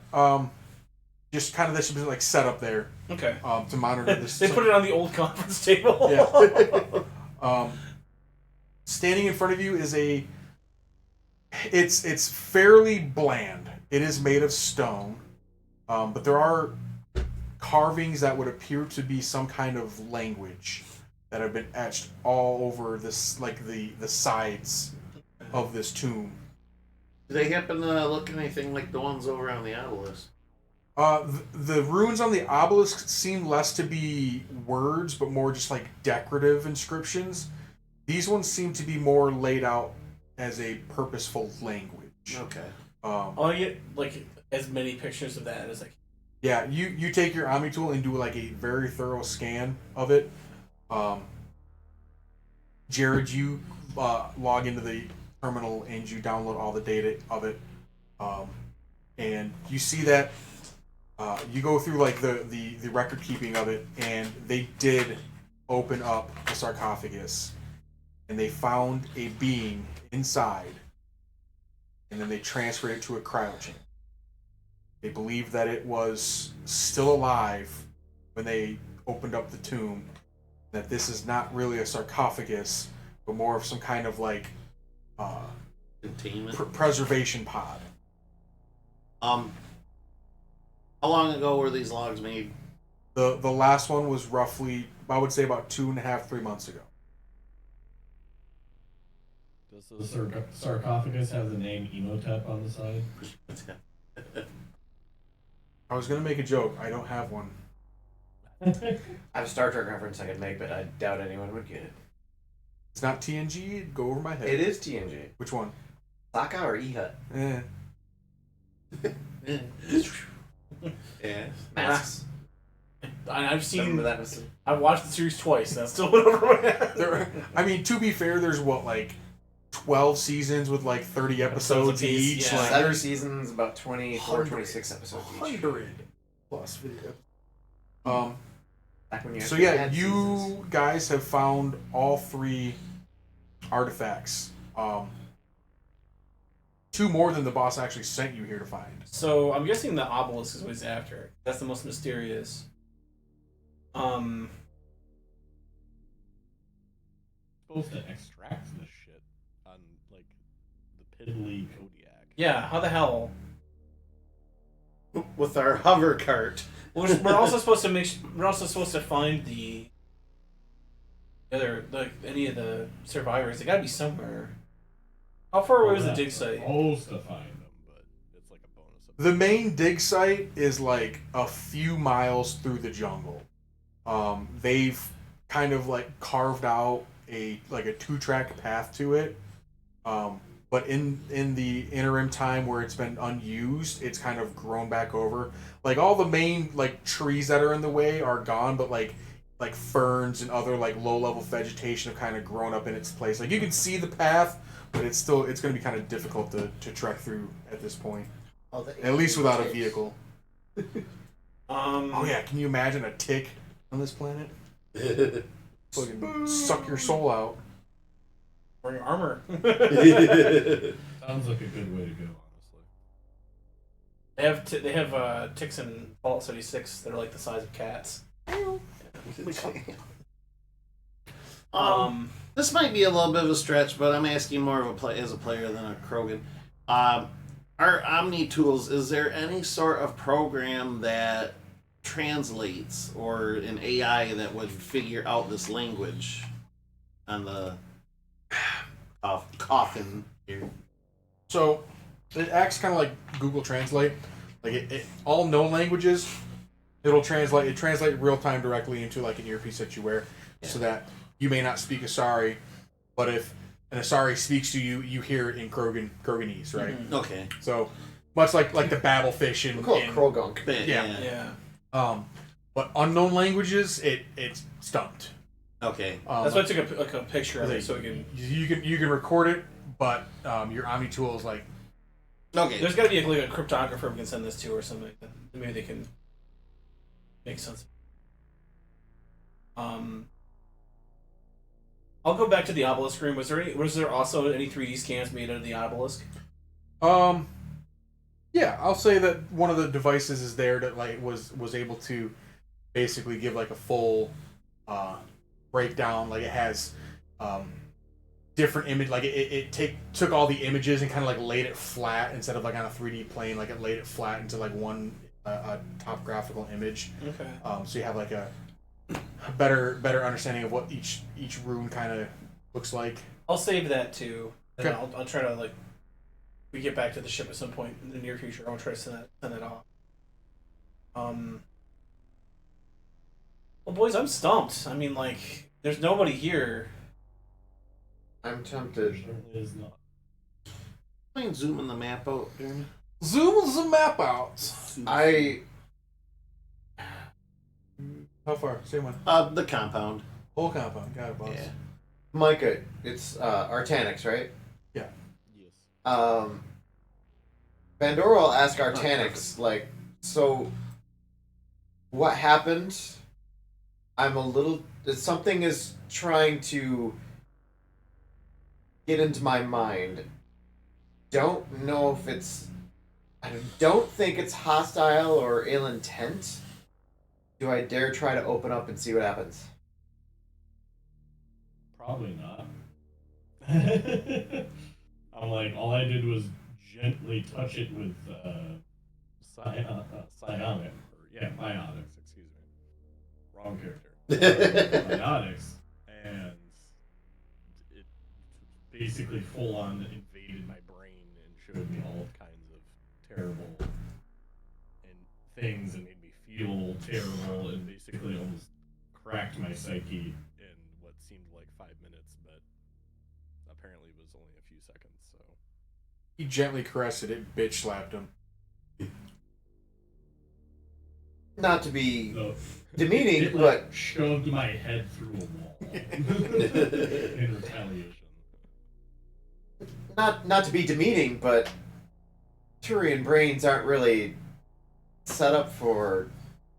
Speaker 2: Just kind of this like set up there.
Speaker 4: Okay.
Speaker 2: To monitor this.
Speaker 4: They put it on the old conference table.
Speaker 2: Yeah. Standing in front of you is it's fairly bland. It is made of stone, but there are carvings that would appear to be some kind of language that have been etched all over this, like the sides of this tomb.
Speaker 1: Do they happen to look anything like the ones over on the obelisk?
Speaker 2: The runes on the obelisk seem less to be words, but more just like decorative inscriptions. These ones seem to be more laid out as a purposeful language.
Speaker 1: Okay.
Speaker 4: I'll get like as many pictures of that as I can.
Speaker 2: Yeah, you take your Omni tool and do like a very thorough scan of it. Jared, you log into the terminal and you download all the data of it, and you see that you go through like the record keeping of it, and they did open up a sarcophagus, and they found a being inside, and then they transferred it to a cryogen. They believe that it was still alive when they opened up the tomb, that this is not really a sarcophagus, but more of some kind of like
Speaker 1: Containment.
Speaker 2: preservation pod.
Speaker 1: How long ago were these logs made?
Speaker 2: The last one was roughly, I would say, about 2.5, 3 months ago.
Speaker 5: Does the sarcophagus have the name Emotep on the side?
Speaker 2: I was gonna make a joke. I don't have one.
Speaker 3: I have a Star Trek reference I could make, but I doubt anyone would get it.
Speaker 2: It's not TNG. It'd go over my head.
Speaker 3: It is TNG.
Speaker 2: Which one?
Speaker 3: Sokka or E-Hut?
Speaker 1: Yeah.
Speaker 3: Masks.
Speaker 4: I've seen.
Speaker 3: Remember that was...
Speaker 4: I've watched the series twice, and that still went over my head.
Speaker 2: I mean, to be fair, there's what, like 12 seasons with like 30 episodes
Speaker 4: apiece,
Speaker 2: each.
Speaker 4: yeah.
Speaker 2: Like,
Speaker 3: 7 seasons, about 24,
Speaker 2: 100.
Speaker 3: 26 episodes each.
Speaker 2: 100 plus video.
Speaker 3: Back when you
Speaker 2: So
Speaker 3: actually
Speaker 2: yeah,
Speaker 3: had
Speaker 2: you
Speaker 3: seasons.
Speaker 2: guys have found all 3 artifacts. 2 more than the boss actually sent you here to find.
Speaker 4: So I'm guessing the obelisk is what he's after. That's the most mysterious.
Speaker 5: Supposed to extract this shit on like the piddly Kodiak.
Speaker 4: Yeah. How the hell?
Speaker 1: With our hover cart.
Speaker 4: We're also supposed to we're also supposed to find the other, like any of the survivors. They gotta be somewhere. How far away was the dig site?
Speaker 5: Supposed to find them, but it's like a bonus.
Speaker 2: The main dig site is like a few miles through the jungle. They've kind of like carved out a 2-track path to it. But in the interim time where it's been unused, it's kind of grown back over. Like all the main like trees that are in the way are gone, but like ferns and other like low level vegetation have kind of grown up in its place. Like you can see the path, but it's going to be kind of difficult to trek through at this point. At least without a vehicle. Oh yeah, can you imagine a tick on this planet? Fucking suck your soul out.
Speaker 4: Bring armor.
Speaker 5: Sounds like a good way to go, honestly.
Speaker 4: They have ticks in Fallout 76 that are like the size of cats.
Speaker 1: This might be a little bit of a stretch, but I'm asking more of as a player than a Krogan. Our Omni tools, is there any sort of program that translates or an AI that would figure out this language on the coffin here?
Speaker 2: So it acts kind of like Google Translate. Like it all known languages, it'll translate. It translates real time directly into like an earpiece that you wear, so that you may not speak Asari, but if an Asari speaks to you, you hear it in Kroganese, right?
Speaker 1: Mm-hmm. Okay.
Speaker 2: So much like the babblefish and
Speaker 3: We call it Krogunk.
Speaker 2: Yeah.
Speaker 4: Yeah.
Speaker 2: But unknown languages, it's stumped.
Speaker 1: Okay.
Speaker 4: That's why I took a picture of it so we can.
Speaker 2: You can record it, but your Omni tool is like.
Speaker 1: Okay.
Speaker 4: There's got to be like a cryptographer we can send this to or something like that. Maybe they can make sense. I'll go back to the obelisk room. Was there also any 3D scans made out of the obelisk?
Speaker 2: Yeah, I'll say that one of the devices is there that like was able to basically give like a full breakdown. Like it has different image. Like it took all the images and kind of like laid it flat instead of like on a 3D plane. Like it laid it flat into like one top graphical image.
Speaker 4: Okay.
Speaker 2: So you have like a better understanding of what each rune kind of looks like.
Speaker 4: I'll save that too. And
Speaker 2: Okay.
Speaker 4: I'll try to like. We get back to the ship at some point in the near future. I'll try to send that off. Well, boys, I'm stumped. I mean, like, there's nobody here.
Speaker 3: I'm tempted.
Speaker 5: Certainly is not.
Speaker 1: Mind zooming the map out, Jeremy?
Speaker 2: Zoom the map out. How far? Same one.
Speaker 1: The compound.
Speaker 2: Whole compound. Got it, boss.
Speaker 1: Yeah.
Speaker 3: Micah, it's Artanix, right?
Speaker 2: Yeah.
Speaker 5: Yes.
Speaker 3: Bandora will ask Artanix, like, so what happened? Something is trying to get into my mind. Don't know if I don't think it's hostile or ill intent. Do I dare try to open up and see what happens?
Speaker 5: Probably not. I'm like, all I did was gently touch it with psionics. Excuse me. Wrong character. Psionics, and it basically full on invaded my brain and showed me all kinds of terrible and things and made me feel terrible and basically almost cracked my psyche in what seemed like 5 minutes, but apparently was only a few seconds. So
Speaker 2: He gently caressed it, bitch slapped him.
Speaker 3: Not to be
Speaker 5: So,
Speaker 3: demeaning,
Speaker 5: it
Speaker 3: but
Speaker 5: shoved my head through a wall in retaliation.
Speaker 3: not to be demeaning, but Turian brains aren't really set up for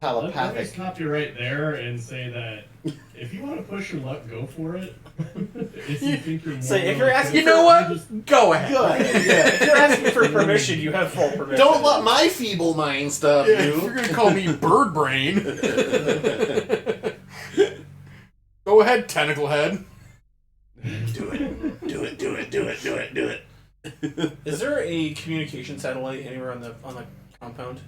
Speaker 5: Let me
Speaker 3: telepathic.
Speaker 5: stop you right there and say that if you want to push your luck, go for it. If you think you're
Speaker 4: Say,
Speaker 5: more
Speaker 4: if you're asking-
Speaker 2: You know what?
Speaker 5: just
Speaker 2: Go ahead.
Speaker 4: If you're asking for permission, you have full permission.
Speaker 1: Don't let my feeble mind stop
Speaker 2: Yeah, if you're
Speaker 1: you.
Speaker 2: gonna call me bird brain. Go ahead, tentacle head.
Speaker 1: Do it. Do it. Do it. Do it. Do it. Do it.
Speaker 4: Is there a communication satellite anywhere on the compound?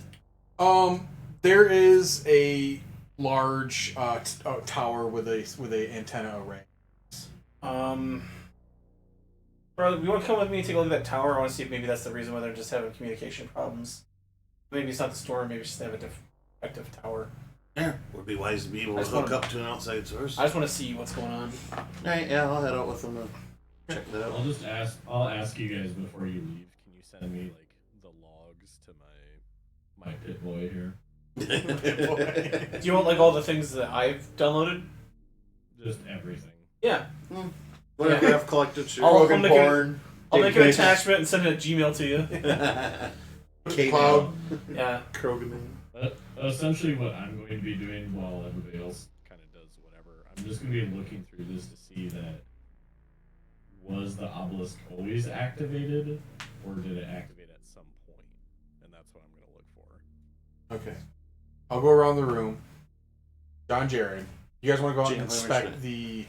Speaker 2: There is a large tower with a antenna array.
Speaker 4: Bro, you want to come with me and take a look at that tower? I want to see if maybe that's the reason why they're just having communication problems. Maybe it's not the storm. Maybe it's just they have a defective tower.
Speaker 1: Yeah, would be wise to be able to hook up to an outside source.
Speaker 4: I just want to see what's going on.
Speaker 1: Alright, yeah, I'll head out with them to check that out.
Speaker 5: I'll ask you guys before you leave. Can you send me like the logs to my pit boy here?
Speaker 4: Do you want like all the things that I've downloaded?
Speaker 5: Just everything.
Speaker 4: Yeah.
Speaker 1: Whatever
Speaker 4: Yeah.
Speaker 1: I've collected, sure.
Speaker 4: I'll
Speaker 3: Logan
Speaker 4: make it-
Speaker 3: porn.
Speaker 4: I'll make an
Speaker 3: dick pics.
Speaker 4: attachment and send it a Gmail to you.
Speaker 2: Cloud.
Speaker 4: Yeah.
Speaker 1: Krogan.
Speaker 5: Essentially, what I'm going to be doing while everybody else kind of does whatever, I'm just going to be looking through this to see that was the obelisk always activated, or did it activate at some point? And that's what I'm going to look for.
Speaker 2: Okay. I'll go around the room. John Jared. You guys want to go out and
Speaker 1: Jane,
Speaker 2: inspect
Speaker 1: wait a
Speaker 2: the...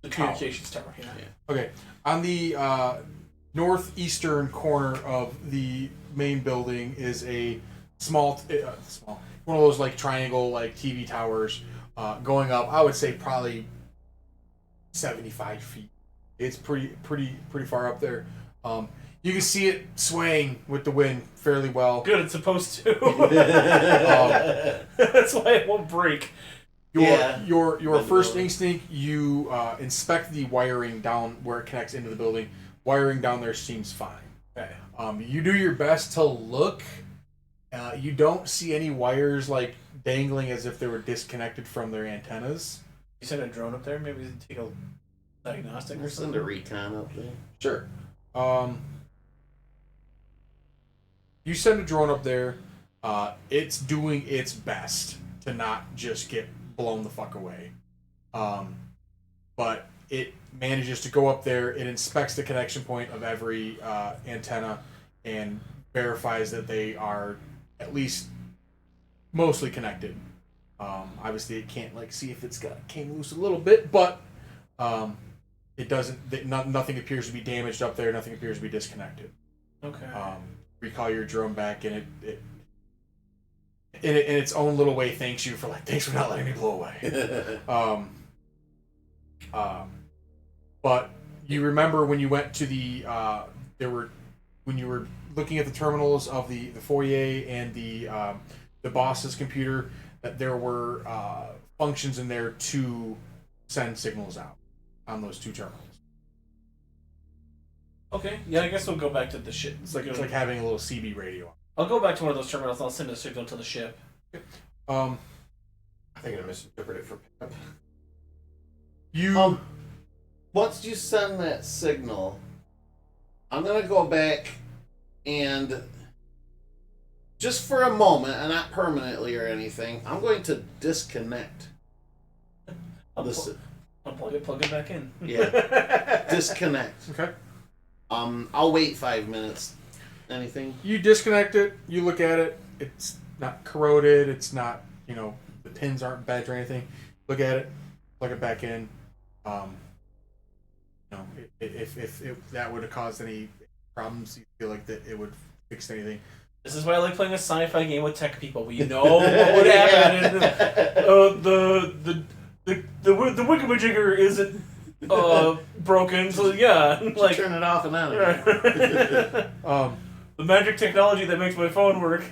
Speaker 4: The communications tower. Yeah.
Speaker 2: Okay. On the northeastern corner of the main building is a small one of those like triangle like TV towers going up. I would say probably 75 feet. It's pretty far up there. You can see it swaying with the wind fairly well.
Speaker 4: Good. It's supposed to. That's why it won't break.
Speaker 2: Your first instinct, you inspect the wiring down where it connects into the building. Wiring down there seems fine.
Speaker 4: Okay.
Speaker 2: You do your best to look. You don't see any wires like dangling as if they were disconnected from their antennas.
Speaker 4: You send a drone up there, maybe take a diagnostic or
Speaker 1: We'll send
Speaker 4: something.
Speaker 1: a recon up there.
Speaker 2: Sure. You send a drone up there. It's doing its best to not just get blown the fuck away. But it manages to go up there. It inspects the connection point of every antenna and verifies that they are at least mostly connected. Obviously, it can't see if it's came loose a little bit, but it doesn't. Nothing appears to be damaged up there. Nothing appears to be disconnected.
Speaker 4: Okay.
Speaker 2: Recall your drone back, and it in its own little way thanks you for thanks for not letting me blow away. But you remember when you went to when you were looking at the terminals of the foyer and the boss's computer, that there were functions in there to send signals out on those two terminals.
Speaker 4: Okay. Yeah, I guess we'll go back to the ship.
Speaker 2: It's like having a little CB radio.
Speaker 4: I'll go back to one of those terminals. And I'll send a signal to the ship.
Speaker 3: I think I misinterpreted it for pickup.
Speaker 2: You
Speaker 1: Once you send that signal, I'm gonna go back and just for a moment, and not permanently or anything, I'm going to disconnect.
Speaker 4: Unplug it, plug it back in.
Speaker 1: Yeah. Disconnect.
Speaker 2: okay?
Speaker 1: I'll wait 5 minutes. Anything?
Speaker 2: You disconnect it. You look at it. It's not corroded. It's not the pins aren't bent or anything. Look at it. Plug it back in. If that would have caused any problems, you feel like that it would fix anything.
Speaker 4: This is why I like playing a sci-fi game with tech people. We know what would happen. The wickamajigger isn't broken, so yeah,
Speaker 1: Turn it off and on again.
Speaker 4: the magic technology that makes my phone work.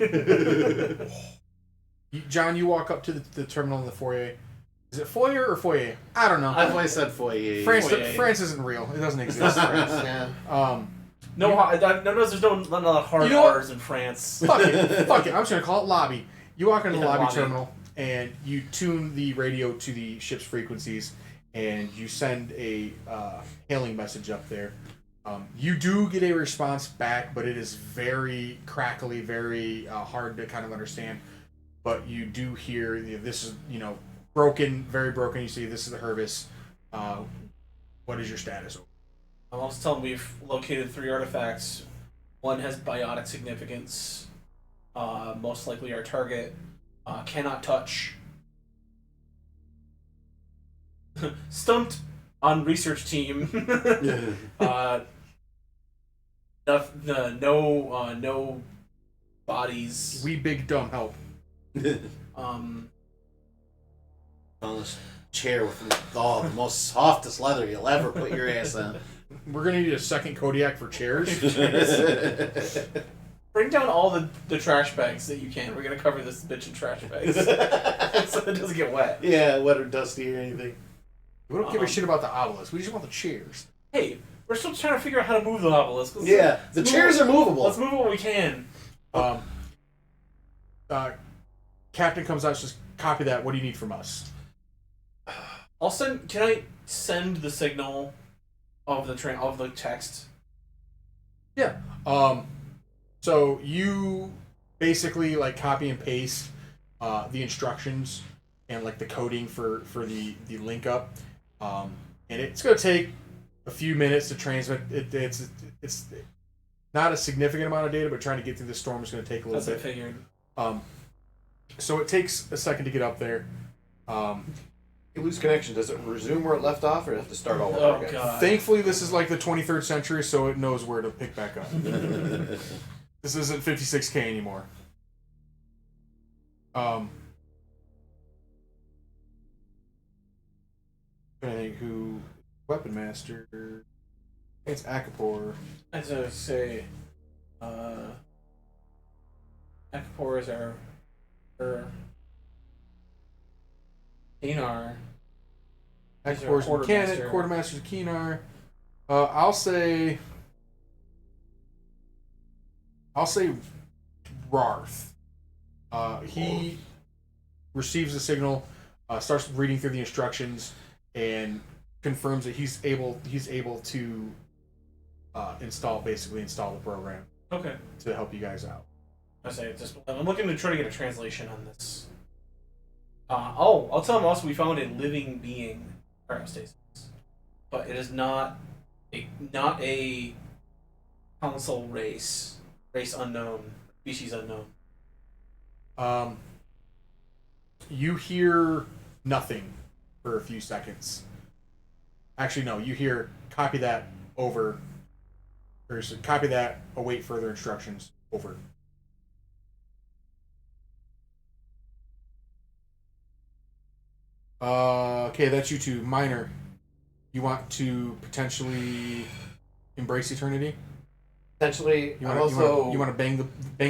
Speaker 2: John, you walk up to the terminal in the foyer. Is it foyer or foyer? I don't know.
Speaker 1: I've always said foyer.
Speaker 2: France isn't real. It doesn't exist.
Speaker 3: Yeah.
Speaker 4: There's not hard
Speaker 2: You know what?
Speaker 4: R's in France.
Speaker 2: Fuck it. I'm just gonna call it lobby. You walk into the
Speaker 4: Yeah,
Speaker 2: lobby
Speaker 4: lobby.
Speaker 2: terminal and you tune the radio to the ship's frequencies, and you send a hailing message up there. You do get a response back, but it is very crackly, very hard to kind of understand. But you do hear this is broken, very broken. You see this is the Hervis. What is your status?
Speaker 4: I'll just tell them we've located 3 artifacts. One has biotic significance. Most likely our target cannot touch. Stumped on research team. No bodies.
Speaker 2: We big dumb help.
Speaker 1: On this chair with the most softest leather you'll ever put your ass on.
Speaker 2: We're gonna need a second Kodiak for chairs.
Speaker 4: Bring down all the trash bags that you can. We're gonna cover this bitch in trash bags so it doesn't get wet.
Speaker 1: Yeah, wet or dusty or anything.
Speaker 2: We don't give a shit about the obelisk. We just want the chairs.
Speaker 4: Hey, we're still trying to figure out how to move the obelisk.
Speaker 1: Yeah, the chairs are movable.
Speaker 4: Let's move what we can.
Speaker 2: Captain comes out, says, "Copy that. What do you need from us?"
Speaker 4: Can I send the signal of the text?
Speaker 2: Yeah. So you basically copy and paste the instructions and the coding for the link up, and it's gonna take a few minutes to transmit. It's not a significant amount of data, but trying to get through the storm is gonna take a little
Speaker 4: That's what I
Speaker 2: bit.
Speaker 4: figured.
Speaker 2: So it takes a second to get up there.
Speaker 3: You lose connection. Does it resume where it left off, or do you have to start all over
Speaker 4: Oh
Speaker 3: again?
Speaker 4: god.
Speaker 2: Thankfully, this is the 23rd century, so it knows where to pick back up. This isn't 56K anymore. I think who weapon master? It's Akapor.
Speaker 4: As I say, Akapor is our Dinar. He's our
Speaker 2: Akapor's mechanic.
Speaker 4: quartermaster.
Speaker 2: Quartermaster's Keenar. I'll say Rarth. He receives the signal. starts reading through the instructions and confirms that he's able to install the program
Speaker 4: Okay.
Speaker 2: to help you guys out.
Speaker 4: I say I'm looking to try to get a translation on this. I'll tell him also we found a living being cryostasis, but it is not a council race unknown, species unknown.
Speaker 2: You hear nothing for a few seconds. Actually, no. You hear copy that over. Or copy that. Await further instructions. Over. Okay, that's you two. Minor, you want to potentially embrace eternity?
Speaker 3: Potentially,
Speaker 2: You
Speaker 3: I'm
Speaker 2: want
Speaker 3: also...
Speaker 2: you want to bang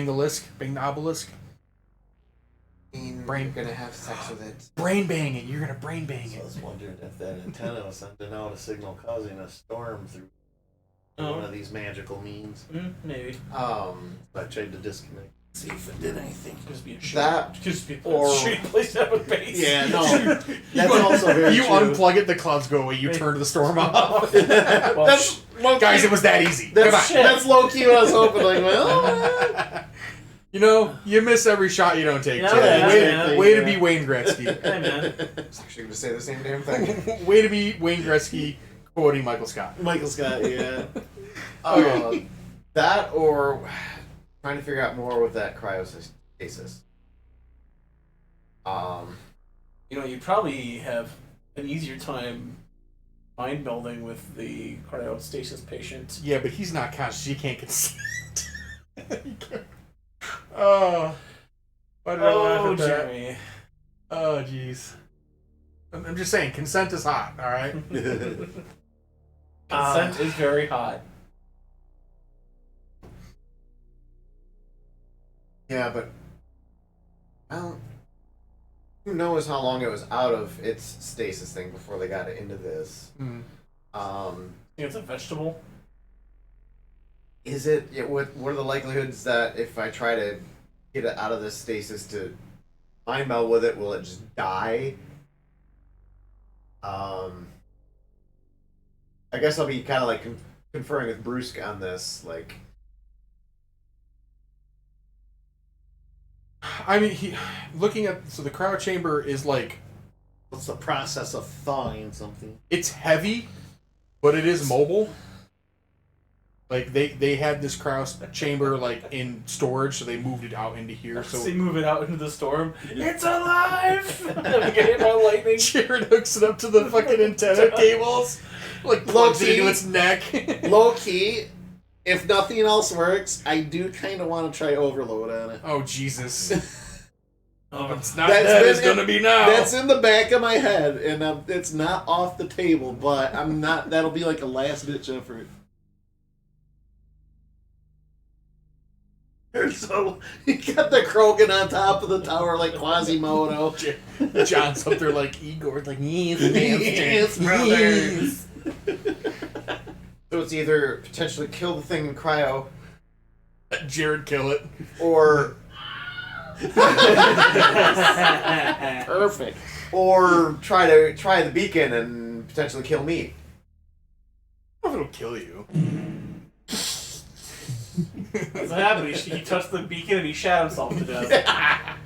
Speaker 2: the obelisk?
Speaker 3: Brain gonna have sex with it.
Speaker 2: Brain bang it. You're gonna brain bang
Speaker 1: So I
Speaker 2: it.
Speaker 1: was wondering if that antenna was sending out a signal causing a storm through one of these magical means.
Speaker 4: Maybe.
Speaker 1: I tried to disconnect. See if it did anything.
Speaker 4: Just be a
Speaker 3: That
Speaker 4: just be a
Speaker 3: or-
Speaker 4: shitty place to have a base.
Speaker 1: Yeah, no. That's also very
Speaker 2: You
Speaker 1: true.
Speaker 2: unplug it, the clouds go away. You turn the storm off.
Speaker 4: Well,
Speaker 1: That's low
Speaker 2: Guys,
Speaker 1: key.
Speaker 2: it was that easy.
Speaker 1: That's,
Speaker 2: Come on.
Speaker 1: that's low key what I was hoping. Like, well,
Speaker 2: You know, you miss every shot you don't take.
Speaker 4: Yeah,
Speaker 2: Jay.
Speaker 4: yeah,
Speaker 2: way
Speaker 1: yeah.
Speaker 2: to be Wayne Gretzky.
Speaker 4: hey man.
Speaker 3: I was actually gonna say the same damn thing.
Speaker 2: Way to be Wayne Gretzky quoting Michael Scott.
Speaker 1: Michael Scott, yeah.
Speaker 3: That or trying to figure out more with that cryostasis.
Speaker 4: You probably have an easier time mind melding with the cryostasis patient.
Speaker 2: Yeah, but he's not conscious. He can't consent. Oh. Why did I laugh at that?
Speaker 4: Jeremy.
Speaker 2: Oh, jeez. I'm just saying, consent is hot, alright?
Speaker 4: Consent is very hot.
Speaker 3: Yeah, but well, who knows how long it was out of its stasis thing before they got it into this.
Speaker 2: Mm.
Speaker 4: Think it's a vegetable?
Speaker 3: Is it? What are the likelihoods that if I try to get it out of this stasis to mind meld with it, will it just die? I guess I'll be kind of like conferring with Brusque on this. Like,
Speaker 2: I mean, looking at... So the cryo chamber is like...
Speaker 1: What's the process of thawing something?
Speaker 2: It's heavy, but it is mobile. Like, they had this cryo chamber, like, in storage, so they moved it out into here. So
Speaker 4: They move it out into the storm. It's alive! Get hit by lightning.
Speaker 2: Jared hooks it up to the fucking antenna cables. Like, plugs it into its neck.
Speaker 1: Low key, if nothing else works, I do kind of want to try overload on it.
Speaker 2: Oh, Jesus.
Speaker 4: Oh,
Speaker 2: It's not
Speaker 1: That's
Speaker 2: dead,
Speaker 1: been
Speaker 2: it's
Speaker 1: in-
Speaker 2: gonna be now.
Speaker 1: That's in the back of my head, and it's not off the table, but I'm not. That'll be like a last ditch effort. So you got the Krogan on top of the tower like Quasimodo.
Speaker 2: John's up there like Igor, like, yes,
Speaker 1: Yes, brothers.
Speaker 3: so it's either potentially kill the thing in cryo,
Speaker 2: Jared, kill it.
Speaker 3: or
Speaker 1: Perfect.
Speaker 3: or try the beacon and potentially kill me.
Speaker 2: I don't know if it'll kill you.
Speaker 4: What's happening? He touched the beacon and he shot himself to death.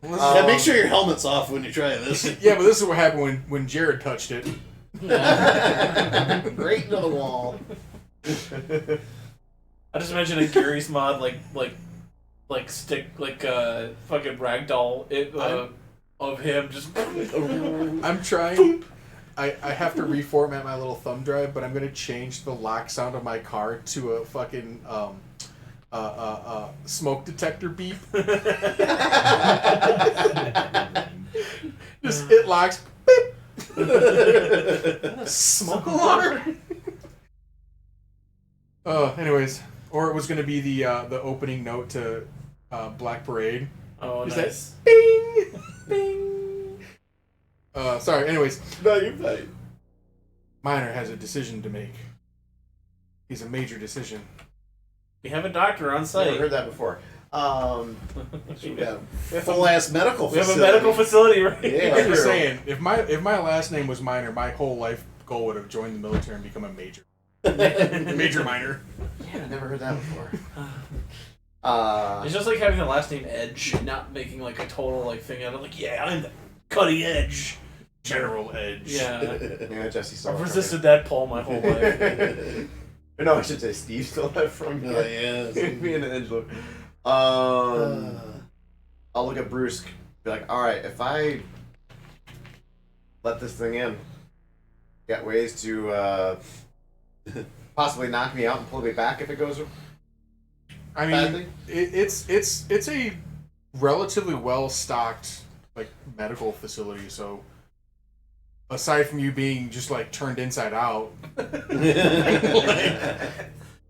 Speaker 1: Yeah, make sure your helmet's off when you try this.
Speaker 2: Yeah, but this is what happened when Jared touched it.
Speaker 1: Right into the wall.
Speaker 4: I just imagine a Gary's mod stick fucking ragdoll of him just.
Speaker 2: I'm trying. I have to reformat my little thumb drive, but I'm gonna change the lock sound of my car to a fucking smoke detector beep. Just it locks. Beep. Smoke alarm. Anyways, or it was gonna be the opening note to Black Parade.
Speaker 4: Oh,
Speaker 2: Is
Speaker 4: nice.
Speaker 2: that bing, bing? Sorry. Anyways,
Speaker 1: No, you're fine.
Speaker 2: Minor has a decision to make. He's a major decision.
Speaker 4: We have a doctor on
Speaker 3: Never
Speaker 4: site.
Speaker 3: heard that before.
Speaker 1: We got full ass medical
Speaker 4: We have
Speaker 1: facility.
Speaker 4: a medical facility, right?
Speaker 1: Yeah.
Speaker 2: I'm just saying, if my last name was Minor, my whole life goal would have joined the military and become a major. Major Minor.
Speaker 3: Yeah, I never heard that before.
Speaker 4: It's just like having the last name Edge, not making like a total like thing out of like, yeah, I'm the cutting edge.
Speaker 2: General Edge.
Speaker 4: Yeah.
Speaker 3: Yeah, Jesse saw
Speaker 4: I've
Speaker 3: it
Speaker 4: resisted that pull my whole life.
Speaker 3: No, I should say Steve stole that from me.
Speaker 1: Oh, yeah.
Speaker 3: Me and Edge look. I'll look at Bruce, be like, alright, if I let this thing in, got ways to possibly knock me out and pull me back if it goes
Speaker 2: I
Speaker 3: badly?
Speaker 2: mean, it's a relatively well stocked like medical facility. So aside from you being just like turned inside out,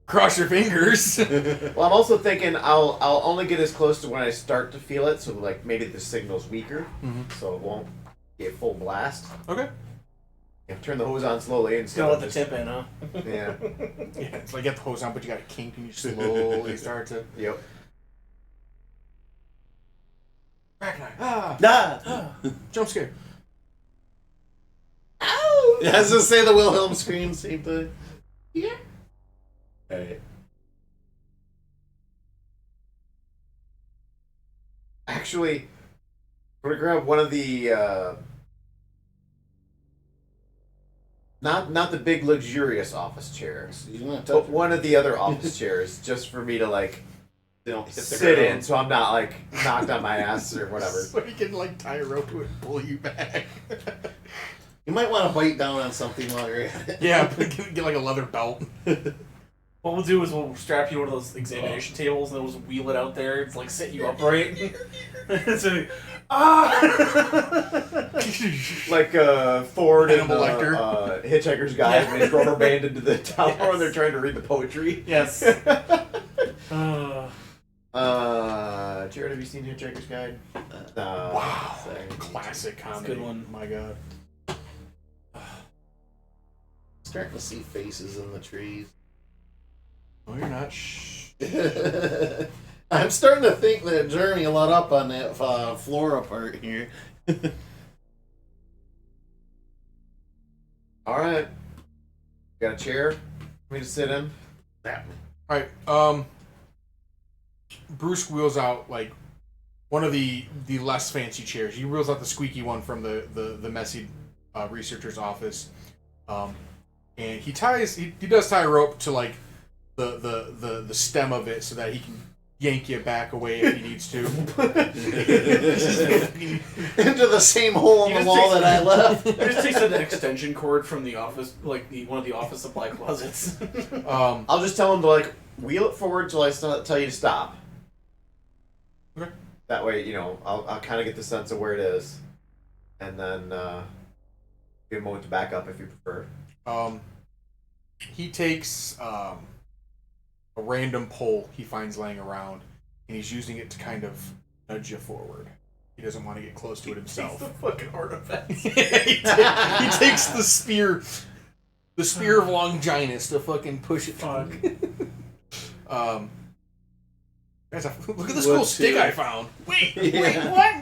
Speaker 2: cross your fingers.
Speaker 3: Well, I'm also thinking I'll only get as close to when I start to feel it, so like maybe the signal's weaker, so it won't get full blast.
Speaker 2: Okay.
Speaker 3: Yeah, turn the hose on slowly and
Speaker 4: Just gonna let the tip in, huh?
Speaker 3: Yeah.
Speaker 2: Yeah, it's like get the hose on, but you got a kink and you slowly start to.
Speaker 3: Yep.
Speaker 2: Crack knife. Ah!
Speaker 1: Ah!
Speaker 2: Jump scare.
Speaker 1: Ow! Yeah, I was gonna say the Wilhelm scream, same thing. Yeah. Alright.
Speaker 3: Actually, I'm gonna grab one of the not the big luxurious office chairs,
Speaker 1: You don't have to
Speaker 3: but one of the other office chairs, just for me to like
Speaker 1: They don't hit the
Speaker 3: sit
Speaker 1: ground.
Speaker 3: in, so I'm not like knocked on my ass or whatever.
Speaker 2: So you can like tie a rope to it and pull you back.
Speaker 1: You might want to bite down on something while you're at it.
Speaker 2: Yeah, but get like a leather belt.
Speaker 4: What we'll do is we'll strap you to one of those examination tables, and then we'll just wheel it out there. It's like set you upright. So,
Speaker 3: Like Ford and
Speaker 2: Hannibal Lecter.
Speaker 3: Hitchhiker's Guide when he's rubber banded to the tower
Speaker 4: Yes.
Speaker 3: and they're trying to read the poetry.
Speaker 4: yes.
Speaker 3: Jared, have you seen Hitchhiker's Guide?
Speaker 2: Wow.
Speaker 3: Sorry.
Speaker 2: Classic comedy.
Speaker 4: good one.
Speaker 2: My God.
Speaker 1: Starting to see faces in the trees.
Speaker 2: No, you're not. Shh.
Speaker 1: I'm starting to think that Jeremy let up on that flora part here.
Speaker 3: All right. Got a chair for me to sit in.
Speaker 1: That
Speaker 2: All right. Bruce wheels out like one of the less fancy chairs. He wheels out the squeaky one from the messy researcher's office, and he does tie a rope to like the stem of it so that he can yank you back away if he needs to.
Speaker 1: into the same hole in
Speaker 4: He
Speaker 1: the
Speaker 4: just
Speaker 1: wall
Speaker 4: takes-
Speaker 1: that I left.
Speaker 4: It just takes an extension cord from the office, like one of the office supply closets.
Speaker 3: I'll just tell him to like wheel it forward till I tell you to stop.
Speaker 2: Okay.
Speaker 3: That way, I'll kind of get the sense of where it is, and then give a moment to back up if you prefer.
Speaker 2: He takes a random pole he finds laying around, and he's using it to kind of nudge you forward. He doesn't want to get close to it himself.
Speaker 4: The fucking artifact.
Speaker 2: He takes the spear of Longinus to fucking push it.
Speaker 4: Fuck.
Speaker 2: Guys, look at this cool
Speaker 1: What
Speaker 2: stick
Speaker 1: to-
Speaker 2: I found. Wait,
Speaker 1: Yeah.
Speaker 2: what?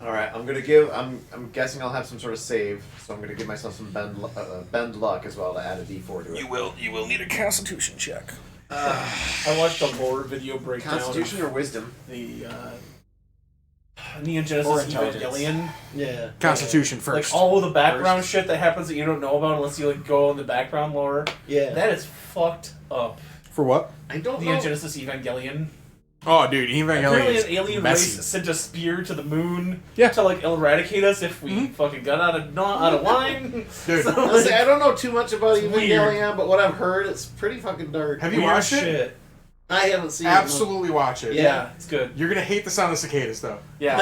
Speaker 3: All right, I'm guessing I'll have some sort of save, so I'm gonna give myself some bend luck as well to add a D4 to it.
Speaker 2: You will need a Constitution check.
Speaker 4: I watched a lore video breakdown
Speaker 3: Constitution or Wisdom?
Speaker 4: of the Neon
Speaker 3: Or
Speaker 4: Genesis
Speaker 3: intelligence.
Speaker 4: Evangelion.
Speaker 1: Yeah.
Speaker 2: Constitution first.
Speaker 4: Like all of the background shit that happens that you don't know about unless you like go in the background lore.
Speaker 1: Yeah.
Speaker 4: That is fucked up.
Speaker 2: For what?
Speaker 1: I don't
Speaker 4: Neon
Speaker 1: know.
Speaker 4: Genesis Evangelion.
Speaker 2: Oh, dude, Evangelion
Speaker 4: Apparently,
Speaker 2: is
Speaker 4: an alien
Speaker 2: messy.
Speaker 4: race sent a spear to the moon
Speaker 2: Yeah.
Speaker 4: to like eradicate us if we fucking got out of line.
Speaker 2: Dude,
Speaker 4: So,
Speaker 1: I was like, I don't know too much about
Speaker 4: It's
Speaker 1: Evangelion, but what I've heard, it's pretty fucking dark.
Speaker 2: have you
Speaker 4: weird
Speaker 2: watched it?
Speaker 4: shit.
Speaker 1: I haven't seen
Speaker 2: Absolutely watch it.
Speaker 4: Yeah, it's good.
Speaker 2: You're gonna hate the sound of cicadas, though.
Speaker 4: Yeah.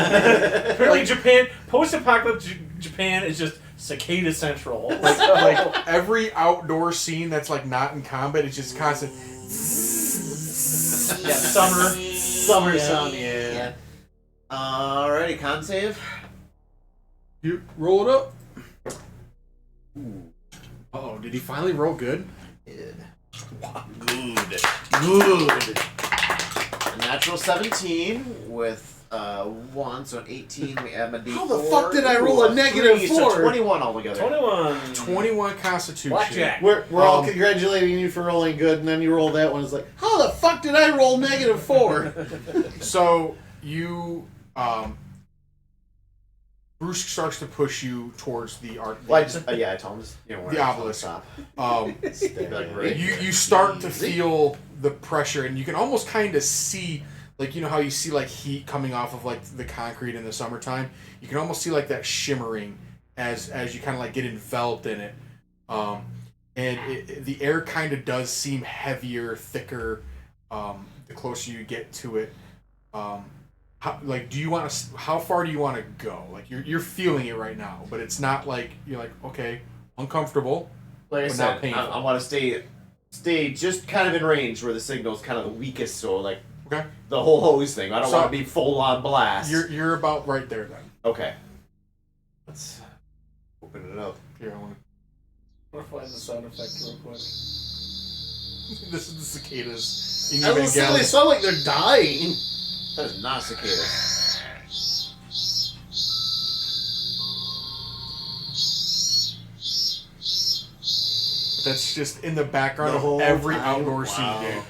Speaker 4: Apparently, Japan, post-apocalypse Japan is just cicada central.
Speaker 2: Like every outdoor scene that's like not in combat is just constant.
Speaker 4: Yeah, summer.
Speaker 1: Summer
Speaker 4: Yeah.
Speaker 1: sound, yeah.
Speaker 3: Alrighty, con save.
Speaker 2: You roll it up. Oh, did he finally roll good?
Speaker 3: Good.
Speaker 1: Good. Good.
Speaker 3: natural 17 with 1, so an 18. We add my D4.
Speaker 1: How the fuck did I roll a negative
Speaker 3: 3,
Speaker 1: 4?
Speaker 3: So 21 altogether.
Speaker 4: 21.
Speaker 2: 21 Constitution.
Speaker 4: Blackjack.
Speaker 1: We're all congratulating you for rolling good, and then you roll that one. It's like, how the fuck did I roll negative 4?
Speaker 2: So you, Bruce starts to push you towards the art.
Speaker 3: Well, I told him just,
Speaker 2: The obelisk.
Speaker 3: Stop.
Speaker 2: You start to feel the pressure, and you can almost kind of see, like, you know how you see like heat coming off of like the concrete in the summertime. You can almost see like that shimmering as you kind of like get enveloped in it, and the air kind of does seem heavier, thicker, the closer you get to it. Do you want to? How far do you want to go? Like you're feeling it right now, but it's not like you're like, okay, uncomfortable.
Speaker 3: Like I
Speaker 2: but
Speaker 3: said,
Speaker 2: not painful.
Speaker 3: I want to stay just kind of in range where the signal's kind of the weakest. So like
Speaker 2: Okay.
Speaker 3: the whole hose thing. I don't
Speaker 2: So-
Speaker 3: want to be full on blast.
Speaker 2: You're about right there then.
Speaker 3: Okay. Let's open it up.
Speaker 2: Here, I want
Speaker 4: I'm gonna find the sound effect real quick.
Speaker 2: This is the cicadas. In
Speaker 1: I was gonna say, they sound like they're dying.
Speaker 3: That is not a cicada.
Speaker 2: That's just in the background
Speaker 1: The
Speaker 2: of
Speaker 1: whole
Speaker 2: every
Speaker 1: time?
Speaker 2: outdoor scene
Speaker 1: Wow.
Speaker 2: game.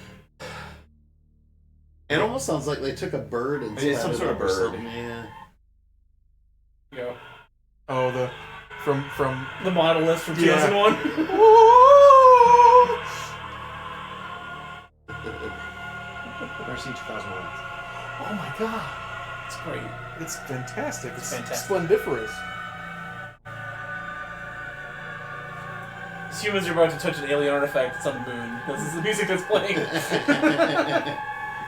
Speaker 1: It almost sounds like they took a bird and
Speaker 3: It is some
Speaker 1: splattered
Speaker 3: sort of
Speaker 1: it or
Speaker 3: bird.
Speaker 1: something, Yeah.
Speaker 4: Go.
Speaker 2: Oh, the from
Speaker 4: The model list from
Speaker 2: Yeah.
Speaker 4: 2001.
Speaker 3: Never seen 2001.
Speaker 2: Oh my god,
Speaker 4: It's great.
Speaker 2: it's fantastic. It's
Speaker 4: fantastic.
Speaker 2: splendiferous.
Speaker 4: These humans are about to touch an alien artifact that's on the moon. This is the music that's playing.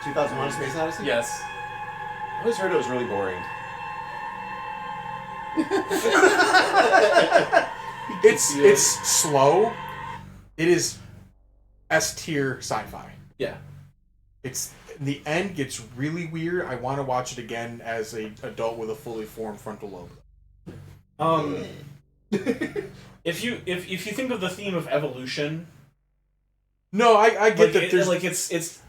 Speaker 3: 2001: Space Odyssey.
Speaker 4: Yes.
Speaker 3: I always heard it was really boring.
Speaker 2: It's slow. It is S tier sci-fi.
Speaker 4: Yeah.
Speaker 2: It's the end gets really weird. I want to watch it again as a adult with a fully formed frontal lobe.
Speaker 4: If you think of the theme of evolution,
Speaker 2: No, I get that. There's
Speaker 4: it's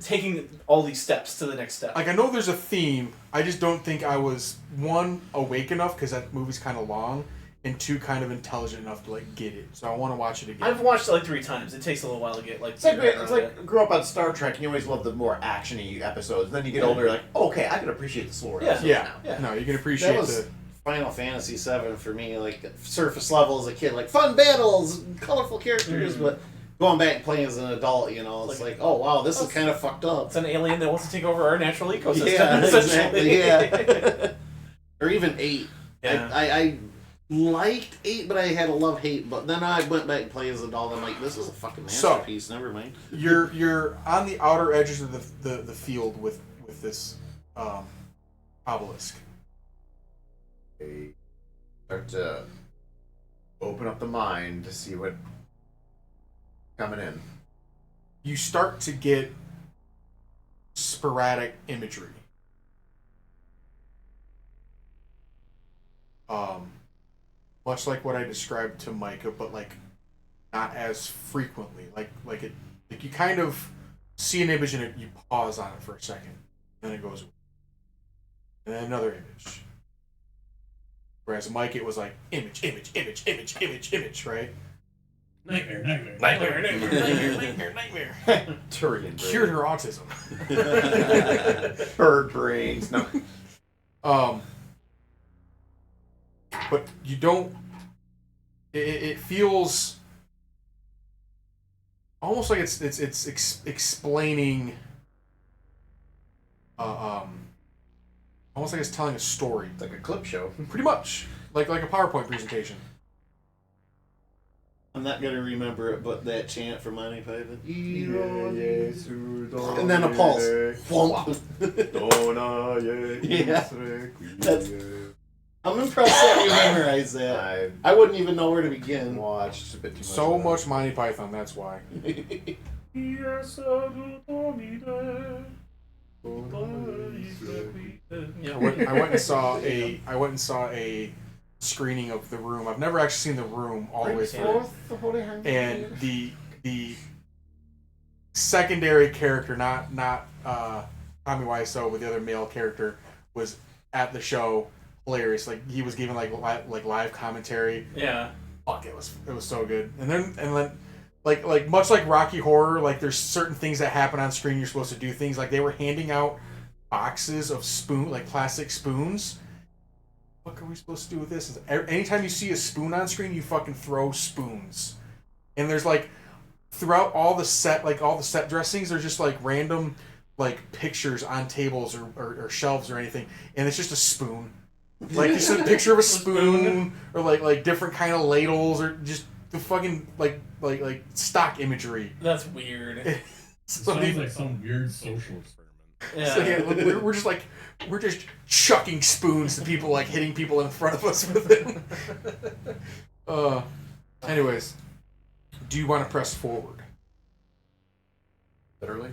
Speaker 4: taking all these steps to the next step.
Speaker 2: like I know there's a theme. I just don't think I was one awake enough because that movie's kind of long, and two kind of intelligent enough to like get it. So I want to watch it again.
Speaker 4: I've watched it like 3 times. It takes a little while to get like.
Speaker 3: It's like grew up on Star Trek and you always love the more action-y episodes. Then you get older, you're like, okay, I can appreciate the slower
Speaker 4: Yeah.
Speaker 3: episodes
Speaker 2: yeah.
Speaker 3: now.
Speaker 4: Yeah.
Speaker 2: No, you can appreciate
Speaker 1: That was
Speaker 2: the.
Speaker 1: Final Fantasy VII for me, like surface level as a kid, like fun battles, colorful characters, but going back and playing as an adult, it's like, oh wow, this is kind of fucked up.
Speaker 4: It's an alien that wants to take over our natural ecosystem.
Speaker 1: Yeah,
Speaker 4: essentially.
Speaker 1: exactly. Yeah. Or even 8.
Speaker 4: Yeah.
Speaker 1: I liked 8, but I had a love-hate. But then I went back and played as an adult. I'm like, this is a fucking masterpiece. Never mind.
Speaker 2: You're on the outer edges of the field with this obelisk.
Speaker 3: They start to open up the mind to see what coming in.
Speaker 2: You start to get sporadic imagery. Much like what I described to Micah, but like not as frequently. Like you kind of see an image and you pause on it for a second, and then it goes away. And then another image. Whereas Mike, it was like image, right?
Speaker 5: Nightmare.
Speaker 3: Turian
Speaker 2: Cured her autism.
Speaker 3: bird brains. No.
Speaker 2: But you don't. It feels almost like it's explaining. Almost like it's telling a story.
Speaker 3: It's like a clip show.
Speaker 2: Pretty much like a PowerPoint presentation.
Speaker 1: I'm not gonna remember it, but that chant from Monty Python. And
Speaker 3: And
Speaker 1: then a pulse. Whomp.
Speaker 3: Yeah.
Speaker 1: That's- I'm impressed that you memorized that. I wouldn't even know where to begin.
Speaker 3: Watched a bit too much.
Speaker 2: So
Speaker 3: of that.
Speaker 2: much Monty Python. That's why.
Speaker 4: Yeah.
Speaker 2: I went and saw a screening of The Room. I've never actually seen The Room all the way through. And the secondary character, not Tommy Wiseau with the other male character was at the show. Hilarious. Like he was giving like live commentary.
Speaker 4: Yeah.
Speaker 2: Fuck, it was so good. And then like much like Rocky Horror, like there's certain things that happen on screen. You're supposed to do things like they were handing out boxes of plastic spoons. What are we supposed to do with this? Anytime you see a spoon on screen, you fucking throw spoons. And there's like throughout all the set dressings, there's just like random like pictures on tables or shelves or anything, and it's just a spoon. Like just a picture of a spoon or like different kind of ladles or just the fucking like stock imagery.
Speaker 4: That's weird.
Speaker 5: Sounds like some weird social experiment.
Speaker 4: Yeah.
Speaker 2: So yeah, we're just chucking spoons to people, like hitting people in front of us with it. Anyways, do you want to press forward?
Speaker 3: Literally.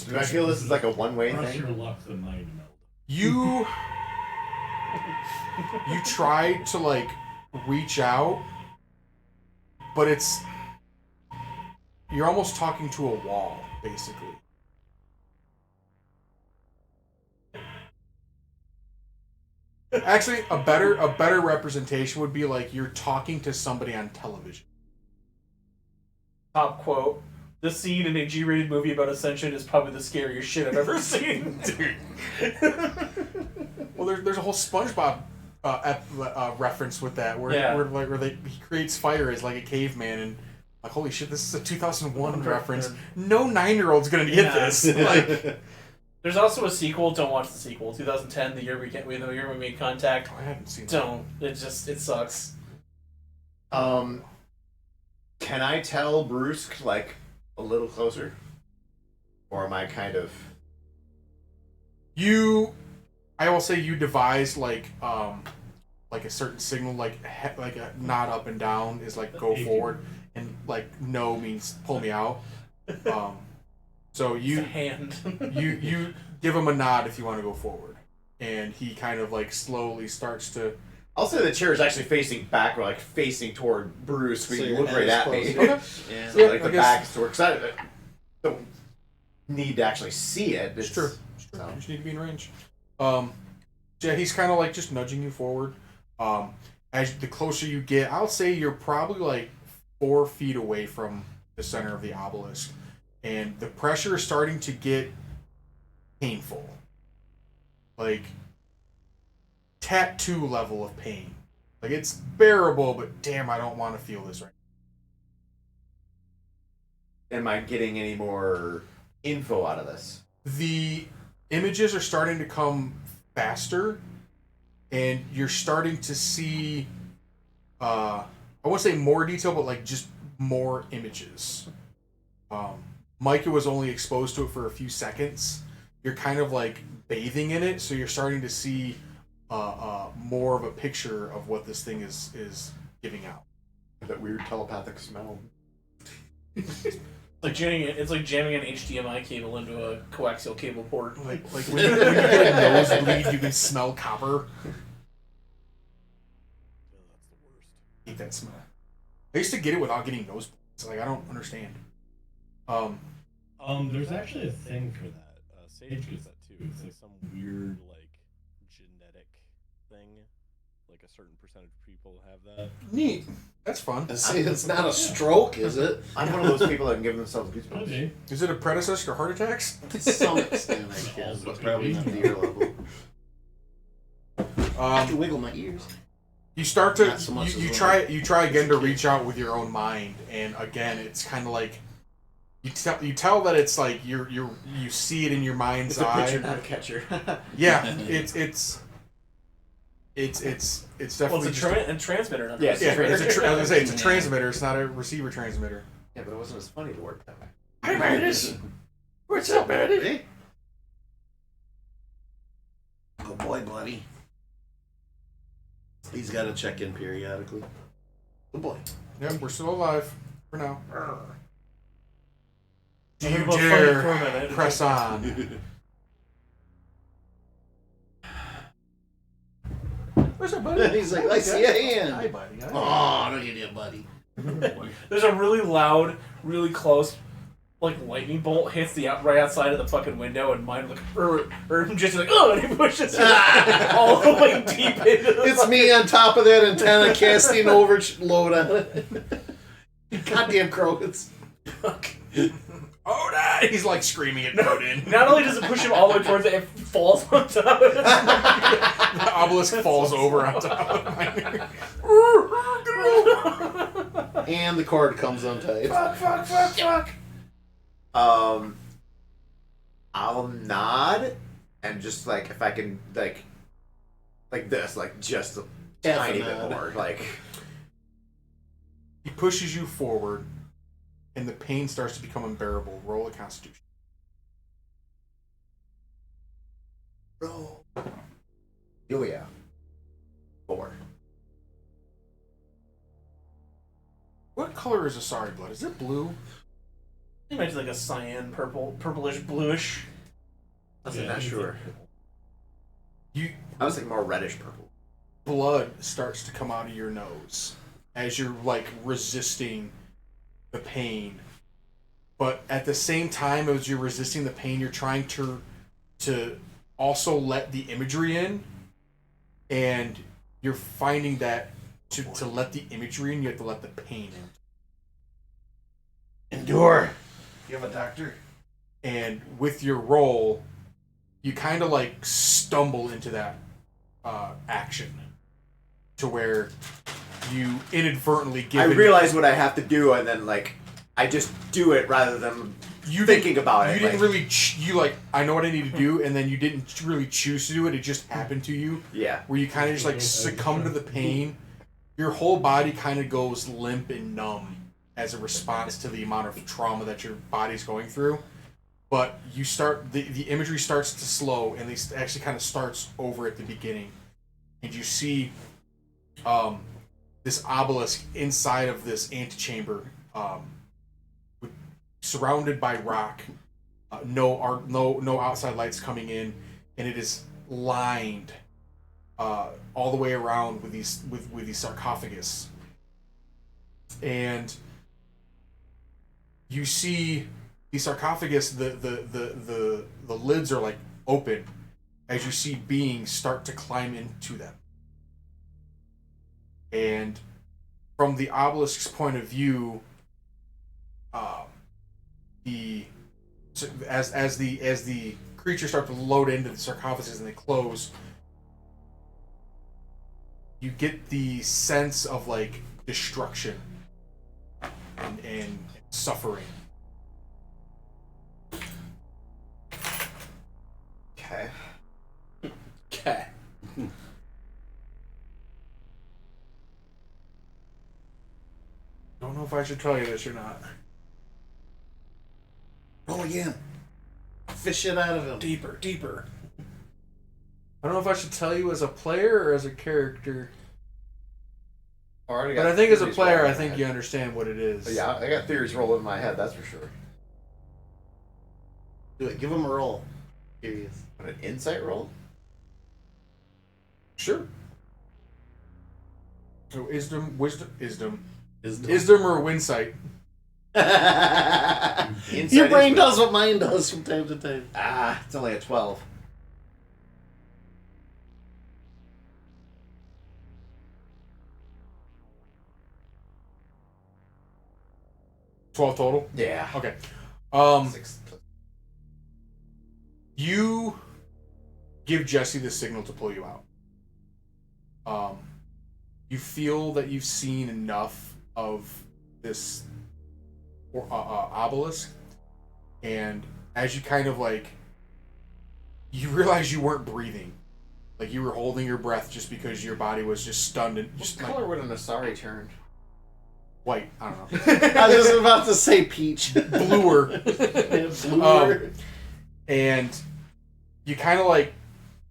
Speaker 3: Do I feel this is like a one-way
Speaker 5: Rush
Speaker 3: thing?
Speaker 5: your luck to mind meld.
Speaker 2: You try to like reach out, but you're almost talking to a wall, basically. Actually, a better representation would be like you're talking to somebody on television.
Speaker 4: Top quote. This scene in a G-rated movie about Ascension is probably the scariest shit I've ever seen.
Speaker 2: Dude. Well, there's a whole SpongeBob reference with that, where he creates fire as like a caveman, and like, holy shit, this is a 2001 reference. No 9-year-old's gonna get this. Like,
Speaker 4: there's also a sequel. Don't watch the sequel. 2010, the year we made contact.
Speaker 2: I haven't seen.
Speaker 4: Don't. It sucks.
Speaker 3: Can I tell Bruce like a little closer, or am I kind of?
Speaker 2: I will say you devise like a certain signal, like a nod up and down is like go forward, and like no means pull me out. So you
Speaker 4: hand.
Speaker 2: you give him a nod if you want to go forward, and he kind of like slowly starts to.
Speaker 3: I'll say the chair is actually facing back, or like facing toward Bruce.
Speaker 1: So
Speaker 3: So you
Speaker 1: your
Speaker 3: look
Speaker 1: head
Speaker 3: right
Speaker 1: is
Speaker 3: at me.
Speaker 1: closer.
Speaker 2: Okay.
Speaker 1: Yeah.
Speaker 3: So
Speaker 2: Yeah,
Speaker 3: like
Speaker 2: I
Speaker 3: the
Speaker 2: guess-
Speaker 3: back is toward. Cause I don't need to actually see it.
Speaker 2: It's true.
Speaker 3: So.
Speaker 2: You just need to be in range. Yeah, he's kind of like just nudging you forward. As the closer you get, I'll say you're probably like 4 feet away from the center of the obelisk, and the pressure is starting to get painful, like tattoo level of pain. Like it's bearable, but damn, I don't want to feel this right
Speaker 3: Am I getting any more info out of this?
Speaker 2: now. The images are starting to come faster, and you're starting to see I won't say more detail, but like just more images. Micah was only exposed to it for a few seconds. You're kind of like bathing in it, so you're starting to see more of a picture of what this thing is giving out.
Speaker 3: That weird telepathic smell.
Speaker 4: It's like jamming an HDMI cable into a coaxial cable port.
Speaker 2: Like when you get a nosebleed, you can smell copper.
Speaker 5: That's the worst.
Speaker 2: Hate that smell. I used to get it without getting nosebleeds. Like I don't understand.
Speaker 5: There's actually a thing for that. Sage gets that too. It's like some weird like genetic thing. Like a certain percentage of people have that.
Speaker 2: Neat. That's fun.
Speaker 1: See, it's not a stroke, is it?
Speaker 3: I'm one of those people that can give themselves goosebumps.
Speaker 5: Okay.
Speaker 2: Is it a predecessor to heart attacks?
Speaker 1: To some extent, I can, but probably not to your level. I can wiggle my ears.
Speaker 2: You start to
Speaker 1: Not so much
Speaker 2: you
Speaker 1: as
Speaker 2: try again to reach out with your own mind, and again it's kind of like you tell that it's like you see it in your mind's
Speaker 3: It's a
Speaker 2: eye.
Speaker 3: pitcher, not a catcher.
Speaker 2: Yeah, it's
Speaker 4: Well,
Speaker 2: definitely
Speaker 4: it's a transmitter. Not
Speaker 3: Yeah,
Speaker 4: a
Speaker 2: yeah.
Speaker 4: receiver.
Speaker 2: It's I was gonna say it's a transmitter. It's not a receiver transmitter.
Speaker 3: Yeah, but it wasn't as funny to work that way.
Speaker 2: Hi, Midas. What's up, buddy?
Speaker 1: Hey. Good boy, buddy. He's got to check in periodically. Good boy.
Speaker 2: Yep, we're still alive for now. Do
Speaker 4: I'm
Speaker 2: you
Speaker 4: about funny
Speaker 2: dare
Speaker 4: for a minute.
Speaker 2: press on? What's up, buddy?
Speaker 1: He's like, I see a hand.
Speaker 2: Hi, buddy.
Speaker 1: Oh, don't get it, buddy.
Speaker 4: There's a really loud, really close like lightning bolt hits the right outside of the fucking window, and mine like or just like oh, and he pushes it all the way deep into the
Speaker 1: It's me on top of that antenna casting overload on it. Goddamn crows.
Speaker 4: fuck.
Speaker 2: Odin! He's like screaming at Odin.
Speaker 4: Not only does it push him all the way towards it, it falls on top of it.
Speaker 2: The obelisk falls over on top of it.
Speaker 1: And the cord comes untied.
Speaker 4: Fuck.
Speaker 3: I'll nod and just like if I can like this, like just a
Speaker 1: Half
Speaker 3: tiny
Speaker 1: a
Speaker 3: bit
Speaker 1: nod.
Speaker 3: more, like
Speaker 2: He pushes you forward, and the pain starts to become unbearable. Roll a Constitution.
Speaker 3: roll. Oh yeah. 4.
Speaker 2: What color is Asari blood? Is it blue?
Speaker 4: He might be like a cyan, purplish, bluish.
Speaker 3: I was not sure.
Speaker 2: You
Speaker 3: I was like more reddish purple.
Speaker 2: blood starts to come out of your nose as you're like resisting the pain, but at the same time as you're resisting the pain, you're trying to also let the imagery in, and you're finding that to let the imagery in, you have to let the pain in.
Speaker 1: Endure. You have a doctor?
Speaker 2: And with your roll, you kind of like stumble into that action to where you inadvertently give.
Speaker 3: I realize what I have to do, and then like I just do it rather than thinking about it.
Speaker 2: You didn't
Speaker 3: like,
Speaker 2: really. You like I know what I need to do, and then you didn't really choose to do it. It just happened to you.
Speaker 3: Yeah.
Speaker 2: Where you kind of just like succumb to the pain. Your whole body kind of goes limp and numb as a response to the amount of trauma that your body's going through. But you start the imagery starts to slow, and it actually kind of starts over at the beginning, and you see this obelisk inside of this antechamber, surrounded by rock, no outside lights coming in, and it is lined all the way around with these sarcophagus, and you see the sarcophagus, the lids are like open as you see beings start to climb into them. And from the obelisk's point of view, as the creatures start to load into the sarcophagus and they close, you get the sense of like destruction and suffering.
Speaker 3: Okay.
Speaker 4: Okay.
Speaker 2: Don't know if I should tell you this or not.
Speaker 1: Roll again. Fish it out of him.
Speaker 4: Deeper.
Speaker 2: I don't know if I should tell you as a player or as a character.
Speaker 3: Already
Speaker 2: But
Speaker 3: got
Speaker 2: I think as a
Speaker 3: theories
Speaker 2: player,
Speaker 3: rolling
Speaker 2: I
Speaker 3: in my
Speaker 2: think
Speaker 3: head.
Speaker 2: you understand what it is.
Speaker 3: But yeah, I got theories rolling in my head. That's for sure.
Speaker 1: Do it. Give him a roll. Curious.
Speaker 3: What, an insight roll?
Speaker 2: Sure. So Isdom
Speaker 1: Is
Speaker 2: or Winsight.
Speaker 3: Insight
Speaker 1: Your brain
Speaker 3: is-
Speaker 1: does what mine does from time to time.
Speaker 3: Ah, it's only a 12.
Speaker 2: $12 total.
Speaker 3: Yeah.
Speaker 2: Okay.
Speaker 3: 6.
Speaker 2: You give Jesse the signal to pull you out. You feel that you've seen enough of this obelisk, and as you kind of like, you realize you weren't breathing, like you were holding your breath just because your body was just stunned and
Speaker 3: What
Speaker 2: just
Speaker 3: color
Speaker 2: like
Speaker 3: would an Asari turn?
Speaker 2: white. I don't know,
Speaker 1: I was just about to say peach.
Speaker 2: bluer.
Speaker 1: Bluer.
Speaker 2: And you kind of like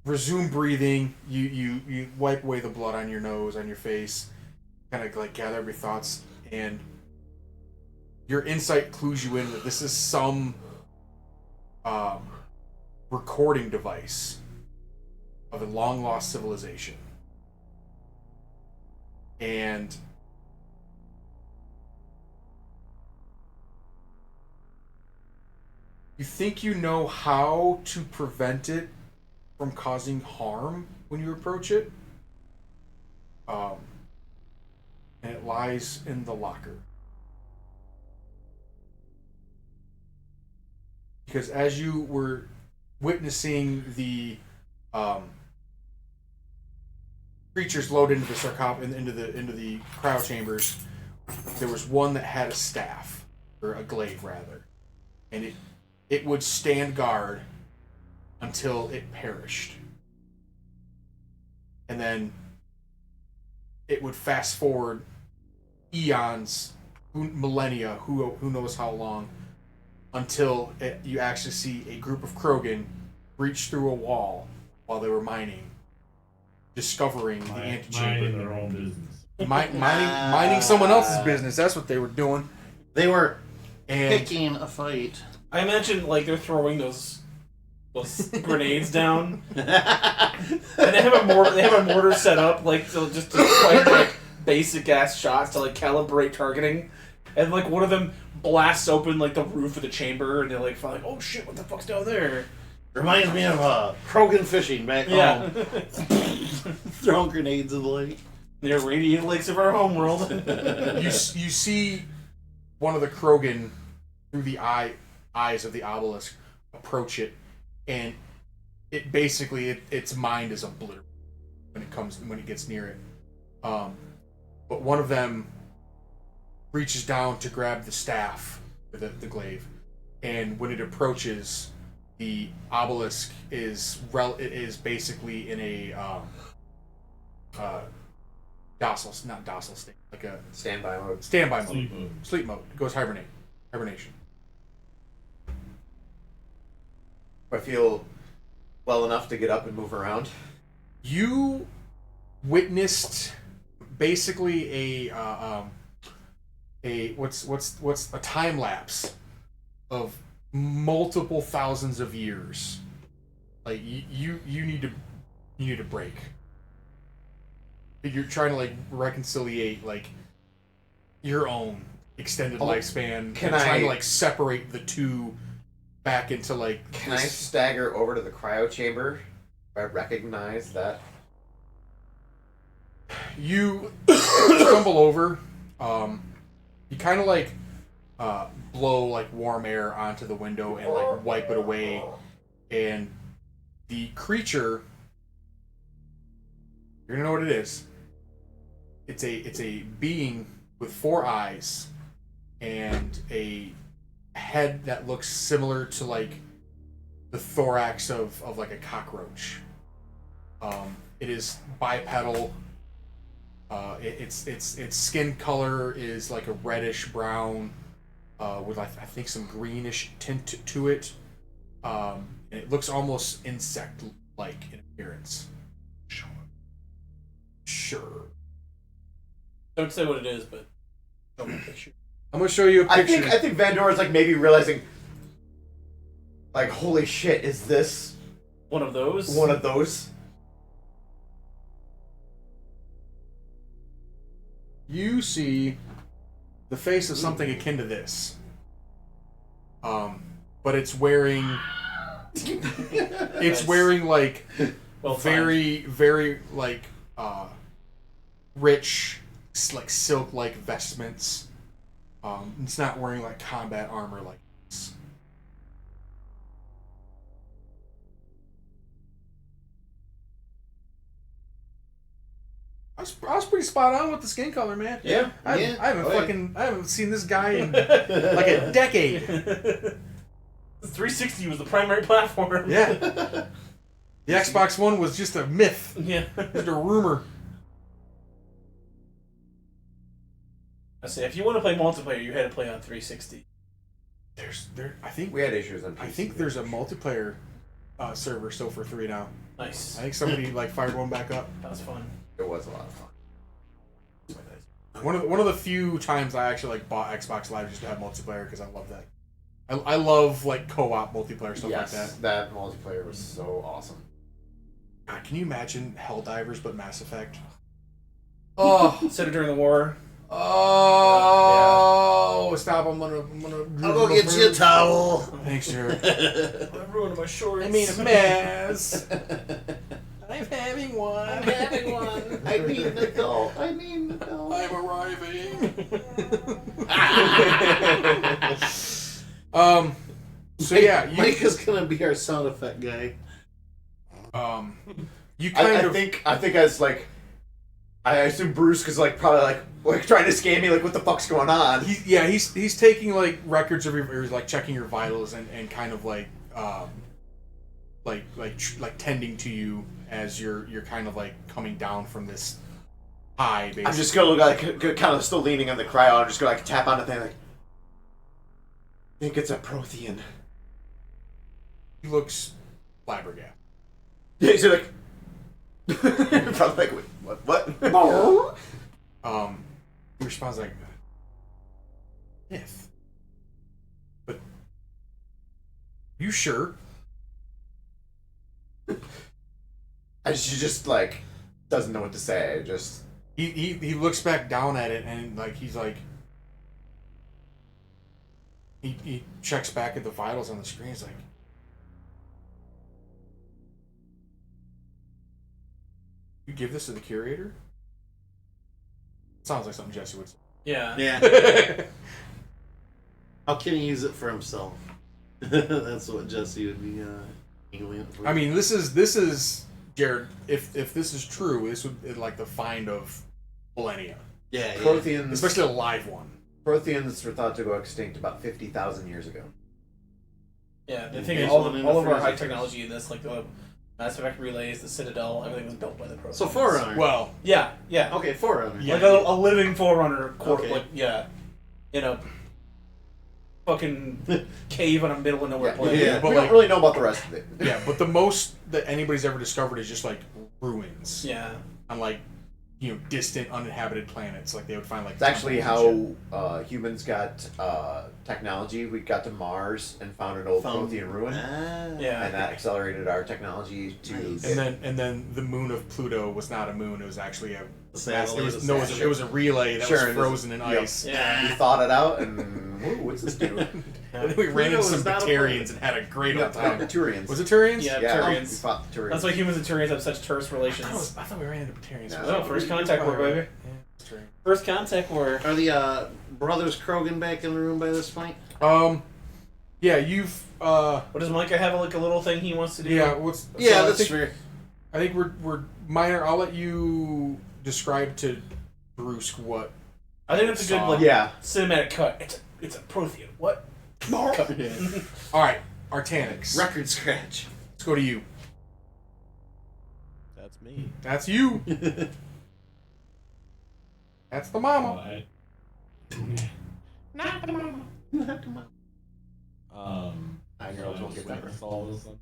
Speaker 2: resume breathing. You wipe away the blood on your nose, on your face, kind of like gather up your thoughts, and your insight clues you in that this is some recording device of a long lost civilization. And You think you know how to prevent it from causing harm when you approach it. And it lies in the locker. Because as you were witnessing the creatures load into the sarcophagus, into the cryo chambers, there was one that had a staff, or a glaive rather, and it would stand guard until it perished, and then it would fast forward eons, millennia, who knows how long, until you actually see a group of Krogan breach through a wall while they were mining, discovering the antechamber.
Speaker 5: Minding their own business.
Speaker 2: Mining someone else's business. That's what they were doing.
Speaker 1: They were
Speaker 2: And
Speaker 1: picking a fight.
Speaker 4: I imagine like they're throwing those grenades down, and they have a mortar set up like to just to fire like basic ass shots to like calibrate targeting, and like one of them blasts open like the roof of the chamber, and they're like, oh shit, what the fuck's down there?
Speaker 1: Reminds me of Krogan fishing back home. Throwing grenades in the lake.
Speaker 4: They're radiant lakes of our homeworld.
Speaker 2: you see one of the Krogan through the eyes of the obelisk approach it, and it basically its mind is obliterated when it gets near it. But one of them reaches down to grab the staff, the glaive, and when it approaches, the obelisk is basically in a docile state, like a
Speaker 3: Standby mode.
Speaker 2: Sleep
Speaker 5: mode.
Speaker 2: Sleep mode. It goes hibernation.
Speaker 3: I feel well enough to get up and move around.
Speaker 2: You witnessed basically a what's a time lapse of multiple thousands of years. Like you need to break. You're trying to like reconciliate like your own extended lifespan,
Speaker 3: Can
Speaker 2: and trying
Speaker 3: I-
Speaker 2: to like separate the two back into like.
Speaker 3: Can I stagger over to the cryo chamber? If I recognize that.
Speaker 2: You stumble over. You kind of like blow like warm air onto the window and like wipe it away, and the creature. You're gonna know what it is. It's a being with 4 eyes and a head that looks similar to like the thorax of like a cockroach. It is bipedal. Its skin color is like a reddish brown, with I think some greenish tint to it. And it looks almost insect-like in appearance. Sure.
Speaker 4: Don't say what it is, but show me a picture.
Speaker 2: I'm gonna show you a picture.
Speaker 3: I think Vandor is like maybe realizing, like, holy shit, is this
Speaker 4: One of those.
Speaker 3: one of those?
Speaker 2: You see the face of something akin to this. But it's wearing
Speaker 4: Nice.
Speaker 2: like
Speaker 4: Well
Speaker 2: very, very like rich, like silk-like vestments. It's not wearing like combat armor like this. I was pretty spot on with the skin color, man.
Speaker 3: Yeah.
Speaker 2: I haven't seen this guy in like a decade.
Speaker 4: 360 was the primary platform.
Speaker 2: Yeah. The Xbox One was just a myth,
Speaker 4: Yeah.
Speaker 2: just a rumor.
Speaker 4: I say, if you want to play multiplayer, you had to play on 360.
Speaker 2: I think
Speaker 3: We had issues on PC.
Speaker 2: I think there's a multiplayer server still for 3 now.
Speaker 4: Nice.
Speaker 2: I think somebody like fired one back up.
Speaker 4: That was fun.
Speaker 3: It was a lot of fun.
Speaker 2: One of the few times I actually like bought Xbox Live just to have multiplayer because I love that. I love like co-op multiplayer stuff
Speaker 3: Yes,
Speaker 2: like that.
Speaker 3: that multiplayer was so awesome.
Speaker 2: God, can you imagine Helldivers but Mass Effect?
Speaker 4: Oh, instead of during the war.
Speaker 2: Oh, stop! I'm gonna.
Speaker 1: I'll go get you a towel.
Speaker 2: Thanks, Jared.
Speaker 4: I'm ruining my shorts.
Speaker 2: I made a mess. I'm having one.
Speaker 1: I'm having one. I need an adult. I need an adult.
Speaker 2: I'm arriving. So yeah,
Speaker 1: Mike is gonna be our sound effect guy.
Speaker 2: You kind of.
Speaker 3: I think as like, I assume Bruce is like probably like trying to scam me, like what the fuck's going on?
Speaker 2: He's taking like records of your, or like checking your vitals and kind of like tending to you as you're kind of like coming down from this high. Basically.
Speaker 3: I'm just gonna look like kind of still leaning on the cryo. I'm just gonna like tap on the thing like, I think it's a Prothean.
Speaker 2: He looks flabbergasted.
Speaker 3: Yeah, he's like, probably like, wait, what?
Speaker 2: He responds like, "If, but you sure?"
Speaker 3: And she just like doesn't know what to say. Just
Speaker 2: He looks back down at it and like he's like, he checks back at the vitals on the screen. He's like, "You give this to the curator?" Sounds like something Jesse would say.
Speaker 4: Yeah.
Speaker 1: Yeah. How can he use it for himself? That's what Jesse would be angling it for.
Speaker 2: I mean, this is Jared. If this is true, this would be like the find of millennia,
Speaker 1: yeah.
Speaker 3: Protheans,
Speaker 2: especially a live one.
Speaker 3: Protheans were thought to go extinct about 50,000 years ago.
Speaker 4: Yeah, the thing
Speaker 1: Yeah,
Speaker 4: is, all
Speaker 1: one in
Speaker 4: of
Speaker 1: the
Speaker 4: our
Speaker 1: freezer
Speaker 4: high
Speaker 1: first.
Speaker 4: technology in this, like the Mass Effect relays, the Citadel, everything was built by the Protheans.
Speaker 1: So Forerunner.
Speaker 2: Well,
Speaker 4: Yeah, yeah.
Speaker 1: Okay, Forerunner.
Speaker 2: Yeah.
Speaker 4: Like a living Forerunner core,
Speaker 1: Okay.
Speaker 4: like, yeah. In a fucking cave on a middle of nowhere
Speaker 3: Yeah,
Speaker 4: planet.
Speaker 1: Yeah.
Speaker 2: but
Speaker 3: we
Speaker 2: like,
Speaker 3: don't really know about the rest of it.
Speaker 2: yeah, but the most that anybody's ever discovered is just like ruins
Speaker 4: Yeah.
Speaker 2: on like distant uninhabited planets. Like they would find like
Speaker 3: It's actually
Speaker 2: temples and
Speaker 3: how humans got technology. We got to Mars and found an old Prothean ruin,
Speaker 4: Yeah.
Speaker 3: and that accelerated our technology to.
Speaker 1: Nice.
Speaker 2: shit. And then the moon of Pluto was not a moon. It was actually a
Speaker 1: satellite.
Speaker 2: it was a relay that
Speaker 3: Sure,
Speaker 2: was
Speaker 3: it is.
Speaker 2: frozen in
Speaker 3: Yep.
Speaker 2: ice.
Speaker 4: Yeah.
Speaker 3: We thought it out, and whoa, what's this do?
Speaker 2: And then we ran into
Speaker 1: Pluto
Speaker 2: some
Speaker 1: is not a
Speaker 2: Batarians and had a great old time.
Speaker 3: the Turians.
Speaker 2: Was it Turians?
Speaker 4: Yeah,
Speaker 3: Yeah, we
Speaker 4: Turians.
Speaker 3: fought the Turians.
Speaker 4: That's why humans and Turians have such terse relations.
Speaker 2: I thought we ran into Batarians.
Speaker 3: No.
Speaker 4: Oh, first contact war, baby.
Speaker 2: Yeah, it's Turian.
Speaker 4: First contact war.
Speaker 1: Are the brothers Krogan back in the room by this point?
Speaker 2: Yeah, you've
Speaker 4: What does Micah have, like a little thing he wants to do?
Speaker 2: yeah. What's
Speaker 1: Yeah,
Speaker 2: so
Speaker 1: that's fair.
Speaker 2: I think we're minor. I'll let you describe to Bruce what.
Speaker 4: I think that's a good like
Speaker 3: Yeah.
Speaker 4: cinematic cut. It's a Prothean. What? Cut.
Speaker 1: Yeah.
Speaker 2: All right, Artanix.
Speaker 1: Record scratch.
Speaker 2: Let's go to you.
Speaker 5: That's me.
Speaker 2: That's you. That's the mama.
Speaker 5: Not the mama.
Speaker 3: 9-year-olds won't get that.
Speaker 5: witnessed all of this then.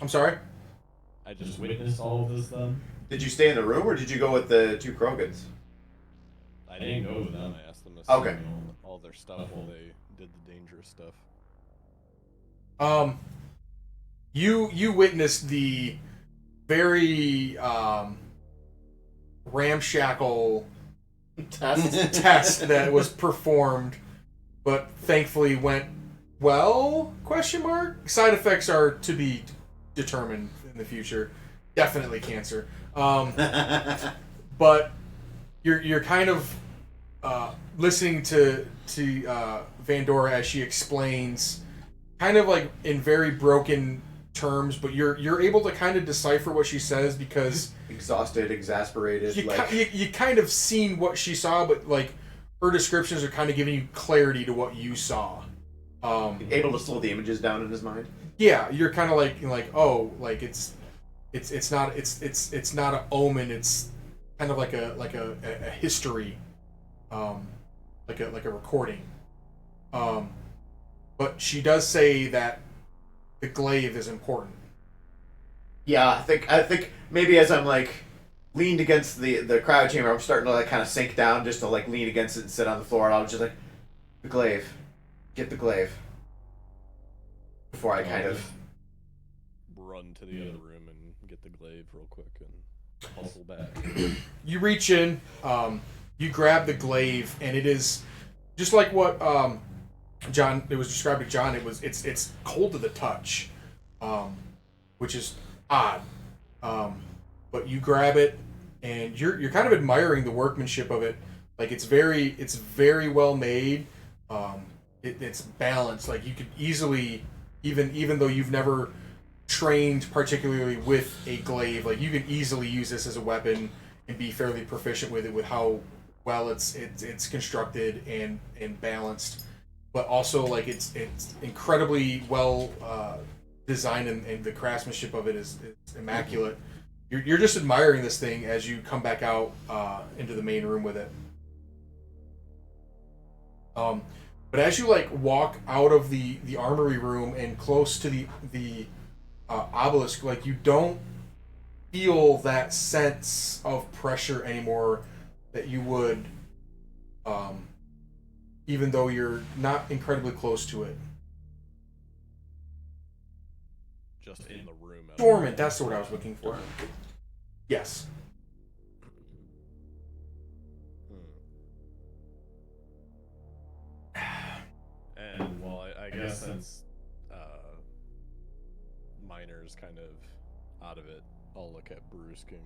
Speaker 2: I'm sorry.
Speaker 5: I just witnessed all of this then.
Speaker 3: Did you stay in the room, or did you go with the two Krogans?
Speaker 5: I didn't go with them. I asked them to
Speaker 3: Okay.
Speaker 5: send me all their stuff while they did the dangerous stuff.
Speaker 2: You witnessed the very ramshackle test that was performed, but thankfully went well? Question mark. Side effects are to be determined in the future. Definitely cancer. But you're kind of listening to Vandora as she explains, kind of like in very broken terms, but you're able to kind of decipher what she says because
Speaker 3: Exhausted, exasperated,
Speaker 2: you kind of seen what she saw, but like her descriptions are kind of giving you clarity to what you saw.
Speaker 3: able to slow the images down in his mind.
Speaker 2: Yeah, you're kind of like oh, like it's not an omen. It's kind of like a history, like a recording. But she does say that the glaive is important.
Speaker 3: Yeah, I think maybe as I'm like leaned against the cryo chamber, I'm starting to like kind of sink down just to like lean against it and sit on the floor, and I'm just like, the glaive, get the glaive. Before I kind of
Speaker 5: Run to the other room and get the glaive real quick and hustle back.
Speaker 2: You reach in, You grab the glaive, and it is just like what John. It was described to John. It's cold to the touch, which is odd. But you grab it, and you're kind of admiring the workmanship of it. Like it's very well made. It's balanced. Like you could easily, even though you've never trained particularly with a glaive, like you can easily use this as a weapon and be fairly proficient with it, with how well it's constructed and balanced. But also like it's incredibly well designed, and the craftsmanship of it is immaculate. You're just admiring this thing as you come back out into the main room with it. But as you like walk out of the armory room and close to the obelisk, like you don't feel that sense of pressure anymore that you would, even though you're not incredibly close to it.
Speaker 5: Just in the room.
Speaker 2: Dormant, that's the word I was looking for. Yes.
Speaker 5: And well, I guess since Miner's kind of out of it, I'll look at Brusque and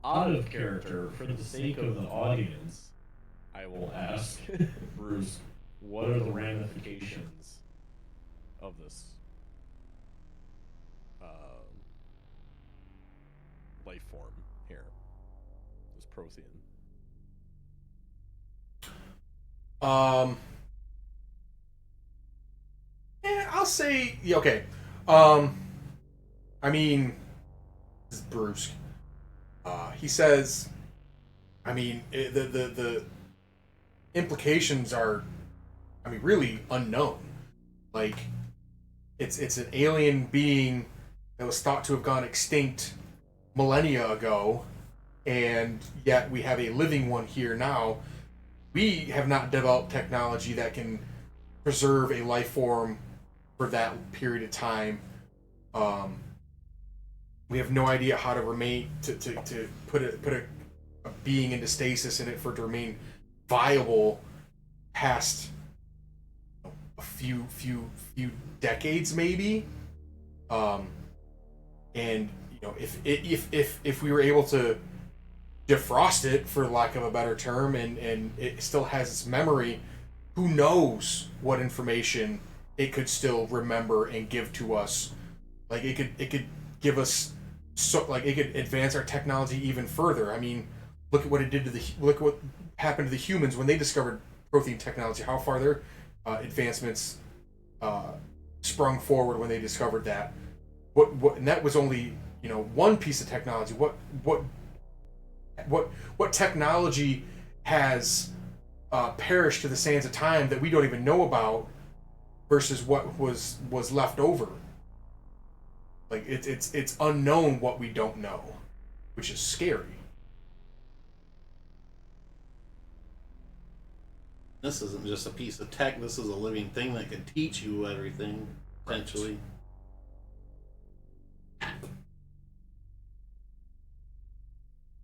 Speaker 5: out of character for the sake of the audience, I will ask Brusque, what are the ramifications of this life form here, this Prothean?
Speaker 2: Yeah, I'll say okay. I mean, this is Brusque. He says, I mean, the implications are, I mean, really unknown. Like, it's an alien being that was thought to have gone extinct millennia ago, and yet we have a living one here now. We have not developed technology that can preserve a life form for that period of time. We have no idea how to remain to put a being into stasis in it for it to remain viable past a few decades, maybe. And you know, if we were able to defrost it, for lack of a better term, and it still has its memory, who knows what information it could still remember and give to us. Like it could give us, so like it could advance our technology even further. I mean, look at what it did to look at what happened to the humans when they discovered Prothean technology. How far their advancements sprung forward when they discovered that. And that was only, you know, one piece of technology. What technology has perished to the sands of time that we don't even know about, versus what was left over. Like it's unknown what we don't know, which is scary.
Speaker 1: This isn't just a piece of tech. This is a living thing that can teach you everything, potentially.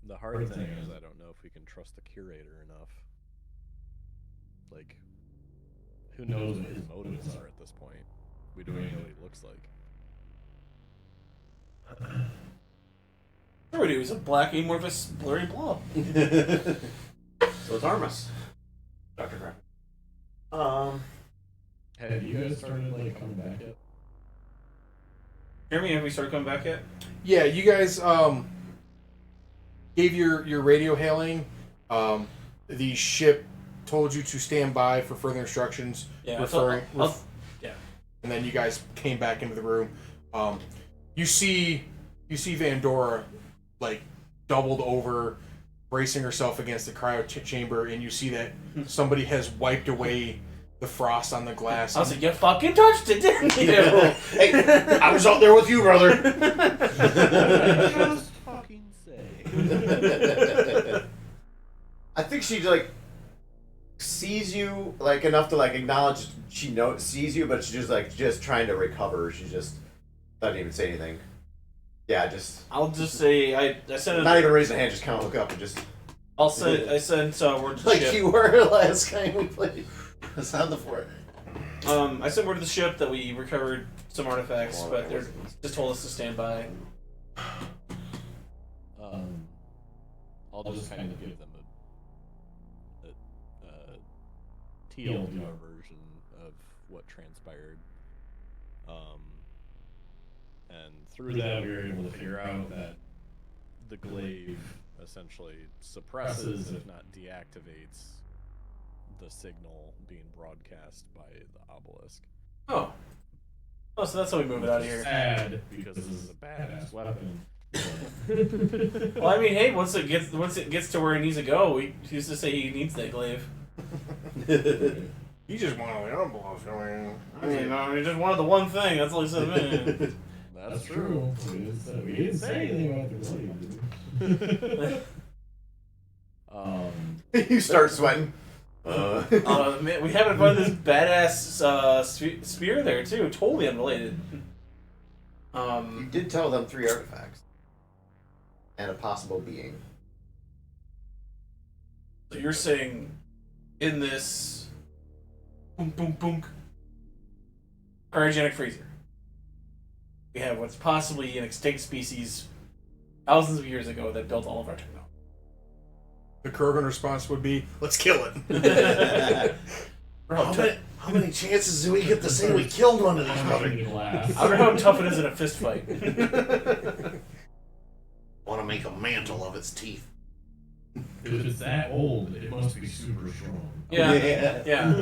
Speaker 5: The hard thing is I don't know if we can trust the curator enough. Like, who knows what his motives are at this point? We don't even know what he looks like.
Speaker 4: Sure we do. He's a black amorphous blurry blob.
Speaker 3: So it's Armus. Dr. Crap.
Speaker 5: Have you guys started like coming back yet?
Speaker 4: Jeremy, have we started coming back yet?
Speaker 2: Yeah, you guys gave your radio hailing. The ship told you to stand by for further instructions.
Speaker 4: Yeah,
Speaker 2: Yeah. And then you guys came back into the room. You see Vandora like doubled over, bracing herself against the cryo chamber, and you see that somebody has wiped away the frost on the glass.
Speaker 4: I was like, you fucking touched it, didn't you?
Speaker 3: Hey, I was out there with you, brother.
Speaker 5: Just fucking say.
Speaker 3: I think she like sees you like enough to like acknowledge she sees you, but she's just trying to recover. She just doesn't even say anything. Yeah, just
Speaker 4: I'll just say I sent
Speaker 3: not
Speaker 4: it.
Speaker 3: even raise a hand. Just kind of look up and just.
Speaker 4: I sent word to the
Speaker 1: Like
Speaker 4: ship.
Speaker 1: you were last time we played. That's not the fort.
Speaker 4: I sent word to the ship that we recovered some artifacts, but they're just told us to stand by.
Speaker 5: I'll just kind of give them a TLDR version of what transpired. And through that, we were able to figure out that the glaive essentially suppresses, if not deactivates, the signal being broadcast by the obelisk.
Speaker 4: Oh, so that's how we move it out of here.
Speaker 5: Sad because this is a badass weapon.
Speaker 4: Well, I mean, hey, once it gets to where it needs to go, he used to say he needs that glaive.
Speaker 2: He just wanted the obelisk. I
Speaker 4: I mean, he just wanted the one thing. That's all he said. Man.
Speaker 5: That's true. We didn't say anything about the glaive.
Speaker 3: You start sweating.
Speaker 4: Man, we haven't found this badass spear there too. Totally unrelated.
Speaker 3: You did tell them 3 artifacts. And a possible being.
Speaker 4: So you're saying in this cryogenic freezer, we have what's possibly an extinct species thousands of years ago that built all of our technology.
Speaker 2: The Krogan response would be, let's kill it.
Speaker 1: How many chances do we get to say we killed one of these motherfuckers?
Speaker 5: Glass.
Speaker 4: I wonder how tough it is in a fist fight.
Speaker 1: Want to make a mantle of its teeth.
Speaker 5: If it's that old, it must be super strong.
Speaker 4: Yeah.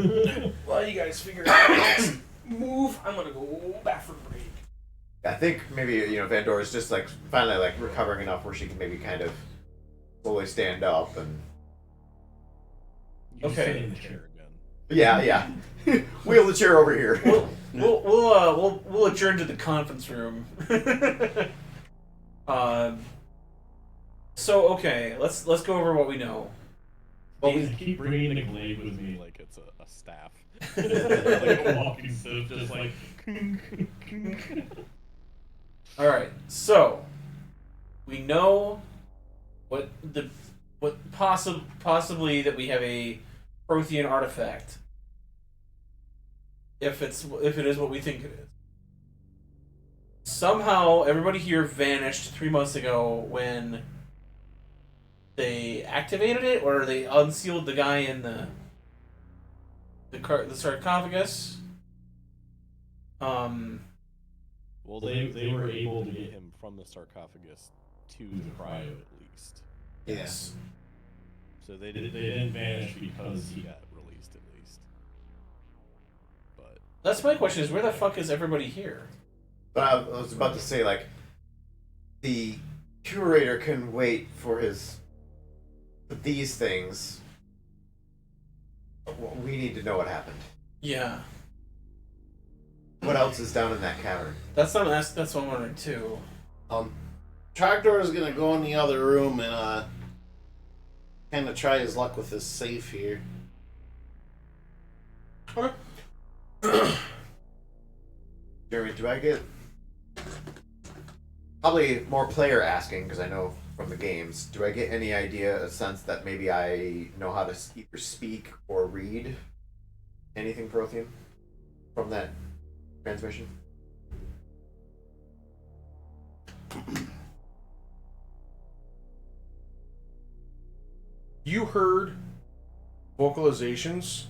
Speaker 2: While you guys figure out move, I'm gonna go bathroom break.
Speaker 3: I think maybe, Vandora's just like finally like recovering enough where she can maybe kind of slowly stand up and.
Speaker 5: You just
Speaker 4: Okay.
Speaker 5: sit in the chair again.
Speaker 3: Yeah. Wheel the chair over here.
Speaker 4: We'll adjourn to the conference room. So okay, let's go over what we know.
Speaker 5: I keep bringing the glaive with me like it's a staff. Like a walking stick, just like.
Speaker 4: All right, so we know what possibly that we have a Prothean artifact. If it is what we think it is. Somehow everybody here vanished 3 months ago when they activated it, or they unsealed the guy in the sarcophagus.
Speaker 5: Well, they were able to get him from the sarcophagus to the cryo at least.
Speaker 1: Yes.
Speaker 5: So they didn't vanish because he got released at least. But
Speaker 4: That's my question: is where the fuck is everybody here?
Speaker 3: But I was about to say, like, the curator can wait for these things. We need to know what happened.
Speaker 4: Yeah,
Speaker 3: What else is down in that cavern?
Speaker 4: that's what I'm wondering too.
Speaker 1: Trogdor is gonna go in the other room and kind of try his luck with this safe here.
Speaker 3: Jeremy, do I get probably more player asking because I know from the games? Do I get any idea, a sense that maybe I know how to either speak or read anything Prothean from that transmission?
Speaker 2: You heard vocalizations,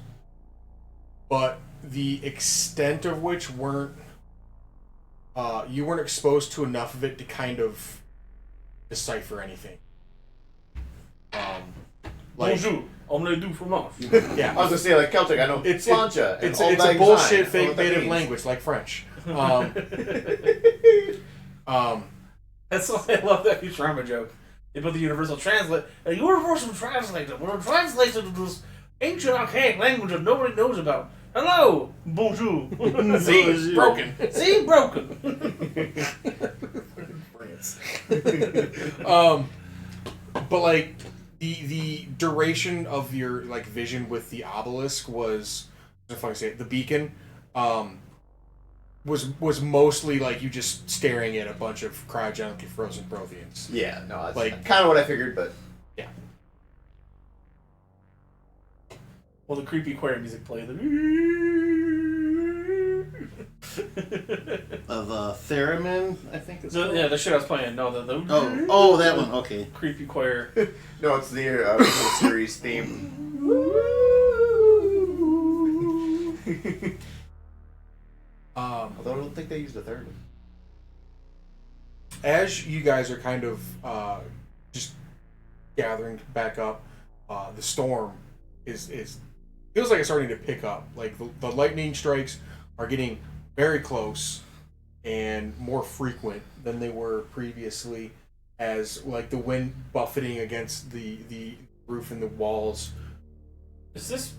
Speaker 2: but the extent of which weren't you weren't exposed to enough of it to kind of decipher anything. Like,
Speaker 4: Bonjour, omelette du fromage.
Speaker 2: yeah,
Speaker 3: I was gonna say like Celtic. I know
Speaker 2: it's
Speaker 3: Flancha.
Speaker 2: it's
Speaker 3: and
Speaker 2: a
Speaker 3: Old Lang
Speaker 2: bullshit
Speaker 3: Syne. I
Speaker 2: fake
Speaker 3: know what that
Speaker 2: native
Speaker 3: means.
Speaker 2: language like French.
Speaker 4: That's why I love that Futurama joke. They put the universal translate. A universal translator will translate into this ancient archaic language that nobody knows about. Hello, bonjour.
Speaker 2: See, broken.
Speaker 4: See, broken.
Speaker 2: But like the duration of your like vision with the obelisk was, if I can say it, the beacon, was mostly like you just staring at a bunch of cryogenically frozen Protheans.
Speaker 3: Yeah, no, that's
Speaker 2: Like-
Speaker 3: kind of what I figured, but
Speaker 4: Well, the creepy choir music played.
Speaker 1: Of Theremin, I think it's called.
Speaker 4: Yeah, the shit I was playing. No, the
Speaker 1: Oh, that one. Okay.
Speaker 4: creepy choir.
Speaker 3: no, it's the original series theme. Although I don't think they used a third one.
Speaker 2: As you guys are kind of just gathering back up, the storm is feels like it's starting to pick up. Like the lightning strikes are getting very close and more frequent than they were previously, as like the wind buffeting against the roof and the walls.
Speaker 4: Is this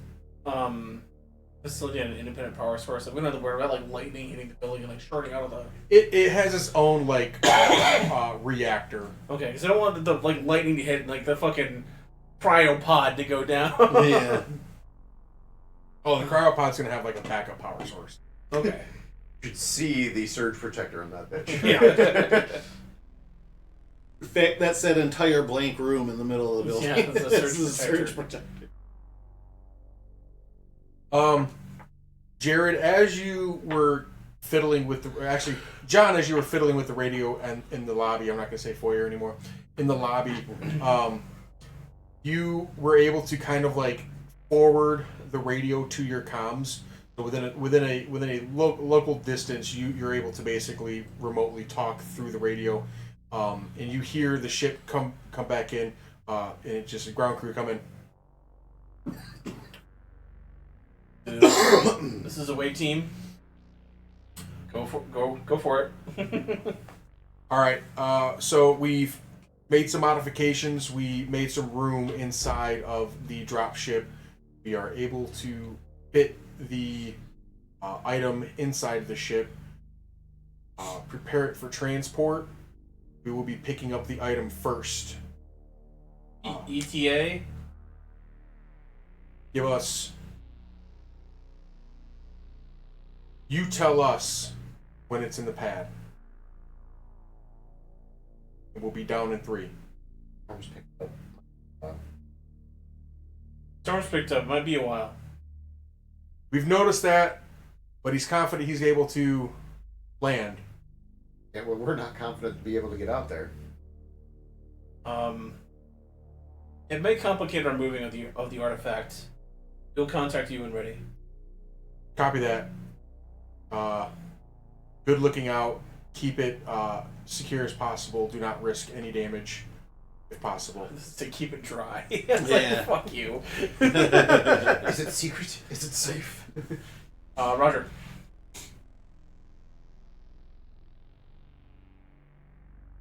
Speaker 4: facility an independent power source? I'm gonna have to worry about like lightning hitting the building and like shorting out of the.
Speaker 2: It has its own like reactor.
Speaker 4: Okay, because I don't want the like lightning to hit like the fucking cryopod to go down.
Speaker 1: Yeah.
Speaker 2: Oh, the cryopod's gonna have like a backup power source.
Speaker 4: Okay.
Speaker 3: You should see the surge protector on that bitch.
Speaker 4: Yeah.
Speaker 1: In fact, that's that entire blank room in the middle of the building.
Speaker 4: Yeah, it's a surge
Speaker 1: This is
Speaker 4: protector.
Speaker 1: surge protector.
Speaker 2: Jared, as you were fiddling with John, as you were fiddling with the radio and in the lobby, I'm not going to say foyer anymore, in the lobby, you were able to kind of like forward the radio to your comms. So within a local distance, you're able to basically remotely talk through the radio, and you hear the ship come back in, and it's just a ground crew coming.
Speaker 4: This is away team. Go for it.
Speaker 2: All right. So we've made some modifications. We made some room inside of the drop ship. We are able to fit the item inside the ship. Prepare it for transport. We will be picking up the item first.
Speaker 4: ETA.
Speaker 2: Give us. You tell us when it's in the pad. And we'll be down in 3.
Speaker 3: I'm just picking up.
Speaker 4: Storm's picked up. Might be a while.
Speaker 2: We've noticed that, but he's confident he's able to land.
Speaker 3: Yeah, well, we're not confident to be able to get out there.
Speaker 4: It may complicate our moving of the artifact. We'll contact you when ready.
Speaker 2: Copy that. Good looking out. Keep it secure as possible. Do not risk any damage, if possible.
Speaker 4: To keep it dry.
Speaker 1: Yeah.
Speaker 4: Fuck you.
Speaker 3: Is it secret? Is it safe?
Speaker 4: Roger.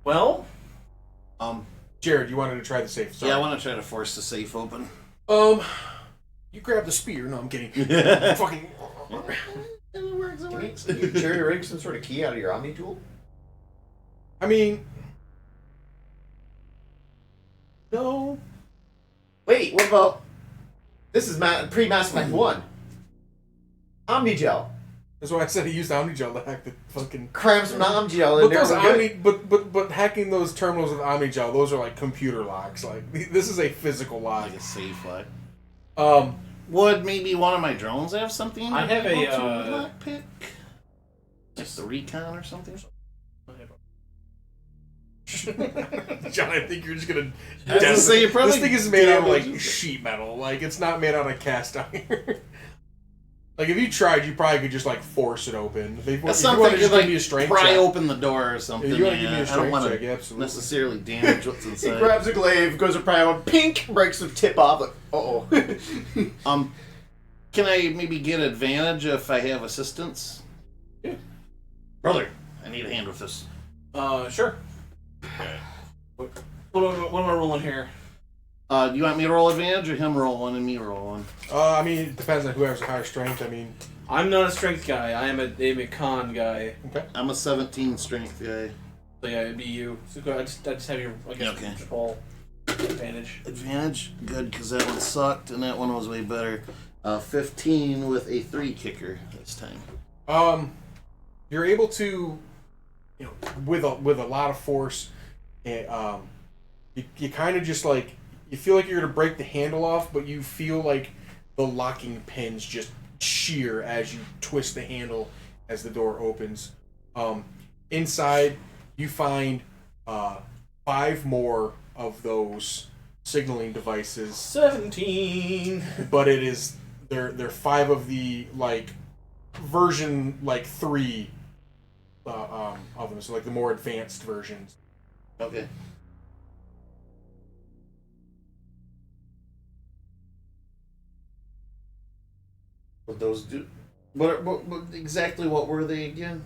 Speaker 4: Well,
Speaker 2: Jared, you wanted to try the safe. Sorry.
Speaker 1: Yeah, I want to try to force the safe open.
Speaker 2: You grab the spear. No, I'm kidding. Fucking.
Speaker 1: It works.
Speaker 3: Can you cherry rig some sort of key out of your Omni tool?
Speaker 2: I mean, no.
Speaker 3: Wait, what about... This is pre-Mass Effect 1. Omni gel.
Speaker 2: That's why I said he used Omnigel to hack the fucking.
Speaker 3: Cram some Omni gel in
Speaker 2: But
Speaker 3: there.
Speaker 2: those but hacking those terminals with Omnigel, those are like computer locks. Like this is a physical lock.
Speaker 1: Like a safe lock.
Speaker 2: Um,
Speaker 1: Would maybe one of my drones have something?
Speaker 4: I have a,
Speaker 1: lockpick. Just the recon or something.
Speaker 2: John, I think you're just gonna.
Speaker 1: I was gonna say, you probably
Speaker 2: this thing is made out of like
Speaker 1: damaged-
Speaker 2: sheet metal. Like it's not made out of cast iron. Like if you tried, you probably could just like force it open. If you
Speaker 1: That's
Speaker 2: want
Speaker 1: something
Speaker 2: to just
Speaker 1: like
Speaker 2: give me a strength
Speaker 1: pry
Speaker 2: check.
Speaker 1: open the door or something.
Speaker 2: If you want to give me a
Speaker 1: I don't
Speaker 2: strength
Speaker 1: want
Speaker 2: check,
Speaker 1: to
Speaker 2: absolutely.
Speaker 1: necessarily damage what's
Speaker 3: He
Speaker 1: inside.
Speaker 3: grabs a glaive, goes to pry on, pink, breaks the tip off, like, uh-oh.
Speaker 1: Can I maybe get advantage if I have assistance?
Speaker 4: Yeah.
Speaker 1: Brother, I need a hand with this.
Speaker 4: Sure. What am I rolling here?
Speaker 1: Do you want me to roll advantage or him roll one and me roll one?
Speaker 2: I mean, it depends on who has a higher strength. I mean,
Speaker 4: I'm not a strength guy. I am a con guy.
Speaker 2: okay.
Speaker 1: I'm a 17 strength guy.
Speaker 4: So yeah, it'd be you. So go, I just have you, I guess,
Speaker 1: Okay.
Speaker 4: roll advantage.
Speaker 1: Advantage? Good, because that one sucked and that one was way better. 15 with a 3 kicker this time.
Speaker 2: you're able to, with a lot of force, and you kind of just like you feel like you're gonna break the handle off, but you feel like the locking pins just shear as you twist the handle as the door opens. Inside, you find 5 more of those signaling devices.
Speaker 4: 17.
Speaker 2: But they're 5 of the version 3 of them, so the more advanced versions.
Speaker 1: Okay. What those do? What exactly? What were they again?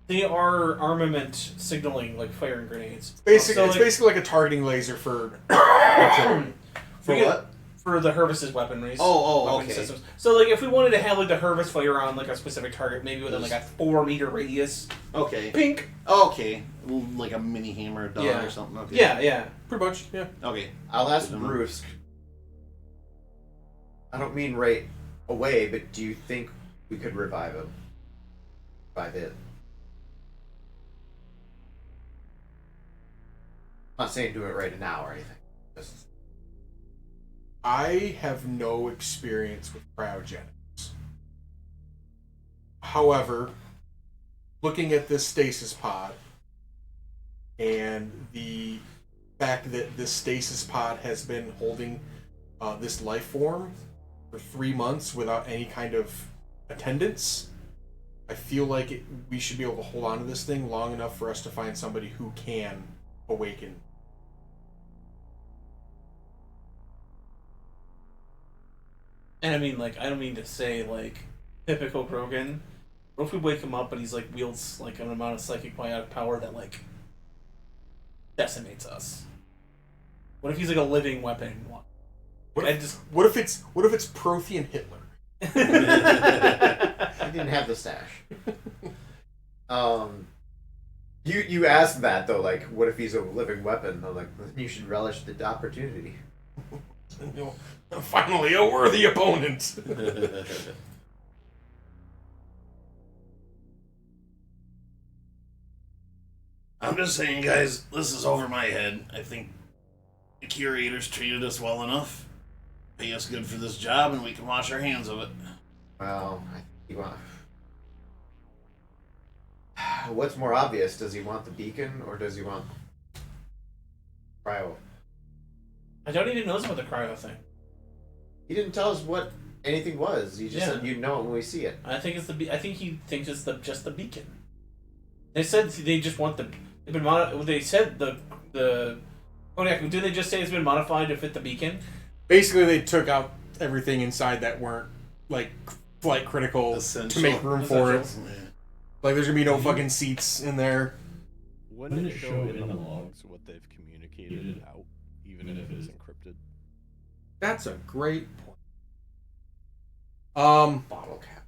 Speaker 4: They are armament signaling, like firing grenades.
Speaker 2: Basically,
Speaker 4: So,
Speaker 2: it's basically like a targeting laser for artillery.
Speaker 1: For what?
Speaker 4: For the Hervis's weaponries.
Speaker 1: Okay.
Speaker 4: Systems. So, if we wanted to have the Hervis fire on a specific target, maybe within a 4-meter radius.
Speaker 1: Okay.
Speaker 4: Pink.
Speaker 1: Okay. Like a mini hammer dog or something. Okay.
Speaker 4: Yeah.
Speaker 2: Pretty much, yeah.
Speaker 1: Okay.
Speaker 3: I'll ask Bruce. I don't mean right away, but do you think we could revive him? Revive it? I'm not saying do it right now or anything. Just...
Speaker 2: I have no experience with cryogenics. However, looking at this stasis pod and the fact that this stasis pod has been holding this life form for 3 months without any kind of attendance, I feel like we should be able to hold on to this thing long enough for us to find somebody who can awaken.
Speaker 4: And I mean, I don't mean to say, typical Grogan. What if we wake him up and he's, wields, an amount of psychic biotic power that, decimates us? What if he's, a living weapon?
Speaker 2: What if it's Prothean Hitler?
Speaker 3: I didn't have the stash. You asked that though, what if he's a living weapon? I'm like, you should relish the opportunity.
Speaker 2: Finally, a worthy opponent.
Speaker 1: I'm just saying, guys, this is over my head. I think the curators treated us well enough, pay us good for this job, and we can wash our hands of it.
Speaker 3: Well, I think he want. What's more obvious? Does he want the beacon or does he want cryo?
Speaker 4: I don't even know about the cryo thing.
Speaker 3: He didn't tell us what anything was. He just said you'd know it when we see it.
Speaker 4: I think it's I think he thinks it's just the beacon. They said they just want the. They said the. Kodiak, did they just say it's been modified to fit the beacon?
Speaker 2: Basically, they took out everything inside that weren't flight critical
Speaker 1: Essential.
Speaker 2: to make room for it.
Speaker 1: Yeah.
Speaker 2: There's gonna be no fucking seats in there.
Speaker 5: Wouldn't it show in the logs what they've communicated out, even if it is encrypted?
Speaker 2: That's a great point.
Speaker 3: Bottle cap.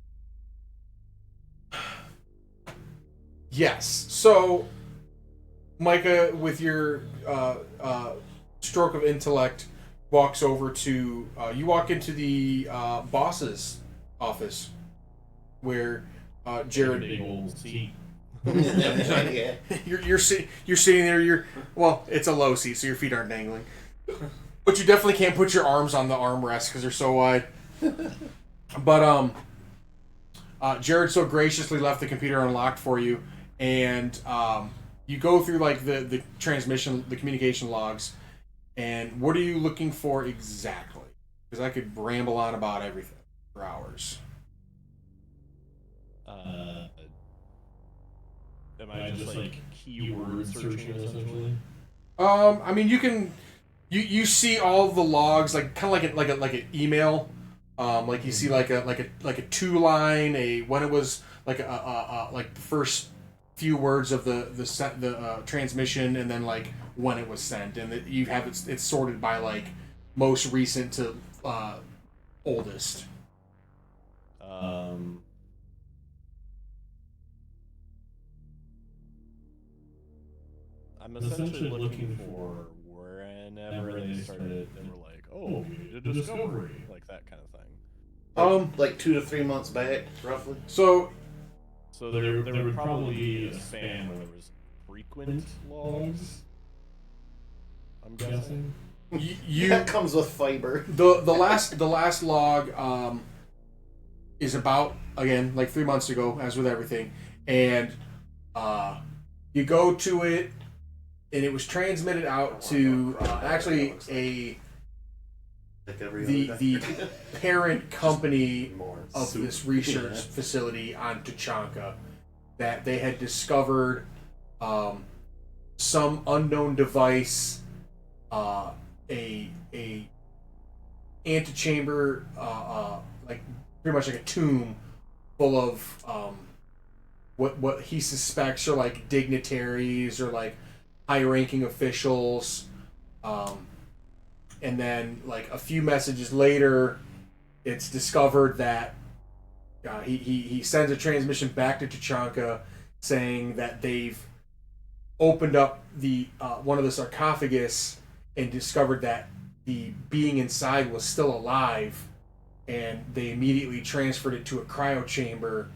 Speaker 2: Yes. So, Micah, with your stroke of intellect, walks over to. You walk into the boss's office, where Jared.
Speaker 5: Big old seat.
Speaker 1: Yeah.
Speaker 2: You're sitting there. It's a low seat, so your feet aren't dangling. But you definitely can't put your arms on the armrest because they're so wide. But Jared so graciously left the computer unlocked for you, and you go through the transmission, the communication logs, and what are you looking for exactly? Because I could ramble on about everything for hours.
Speaker 5: Am I just keyword searching essentially?
Speaker 2: I mean, you can. You see all the logs kind of like an email, you see like a 2-line when it was like the first few words of the transmission, and then when it was sent, and you have it's sorted by most recent to oldest.
Speaker 5: I'm essentially looking for whenever they started and were like, oh, we need a discovery, that kind of thing.
Speaker 1: 2 to 3 months back, roughly.
Speaker 2: So
Speaker 5: So there would probably be a span where there was frequent logs. I'm guessing.
Speaker 1: That comes with fiber.
Speaker 2: The last log is about, again, like 3 months ago, as with everything, and you go to it, and it was transmitted out to actually the parent company of this research facility on Tachanka, that they had discovered some unknown device, a antechamber, like pretty much like a tomb full of what he suspects are like dignitaries or like high-ranking officials, and then like a few messages later, it's discovered that he sends a transmission back to Tachanka saying that they've opened up the one of the sarcophagus and discovered that the being inside was still alive, and they immediately transferred it to a cryo chamber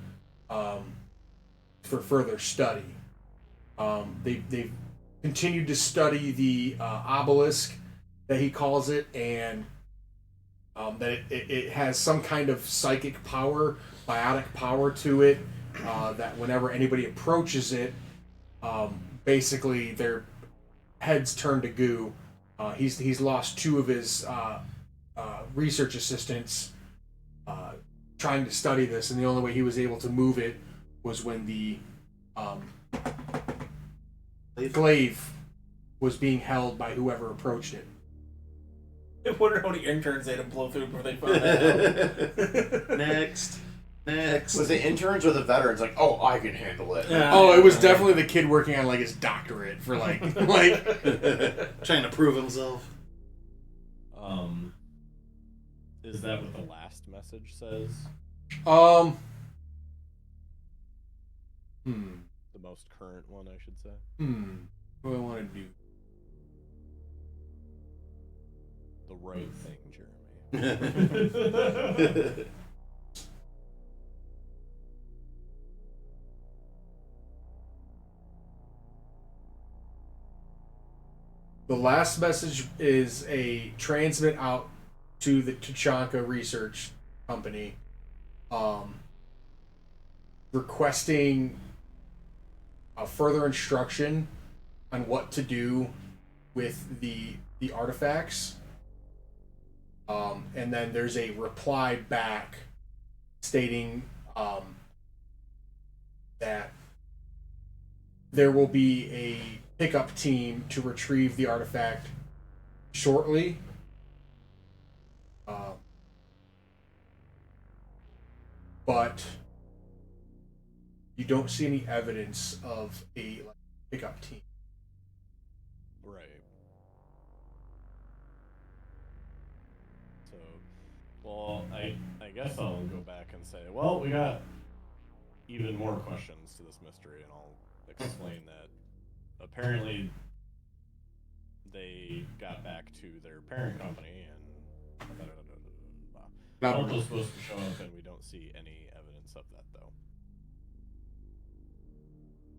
Speaker 2: for further study. They've continued to study the obelisk, that he calls it, and that it has some kind of psychic power, biotic power to it, that whenever anybody approaches it, basically their heads turn to goo. He's lost 2 of his research assistants trying to study this, and the only way he was able to move it was when the glaive was being held by whoever approached it.
Speaker 4: I wonder how many interns they had to blow through before they found that out.
Speaker 1: Next.
Speaker 3: Was the interns or the veterans like, oh, I can handle it?
Speaker 2: Oh, it was definitely the kid working on like his doctorate for like
Speaker 1: Trying to prove himself.
Speaker 5: Is that what the last message says?
Speaker 2: The
Speaker 5: most current one, I should say.
Speaker 2: What do I want to do?
Speaker 5: The right thing, Jeremy.
Speaker 2: The last message is a transmit out to the Tachanka Research Company, requesting a further instruction on what to do with the artifacts. And then there's a reply back stating that there will be a pickup team to retrieve the artifact shortly. But you don't see any evidence of a pickup team.
Speaker 5: Right. So, well, I guess I'll go back and say, well, we got even more questions to this mystery, and I'll explain that apparently they got back to their parent company and Help was supposed to show up, and we don't see any evidence of that, though.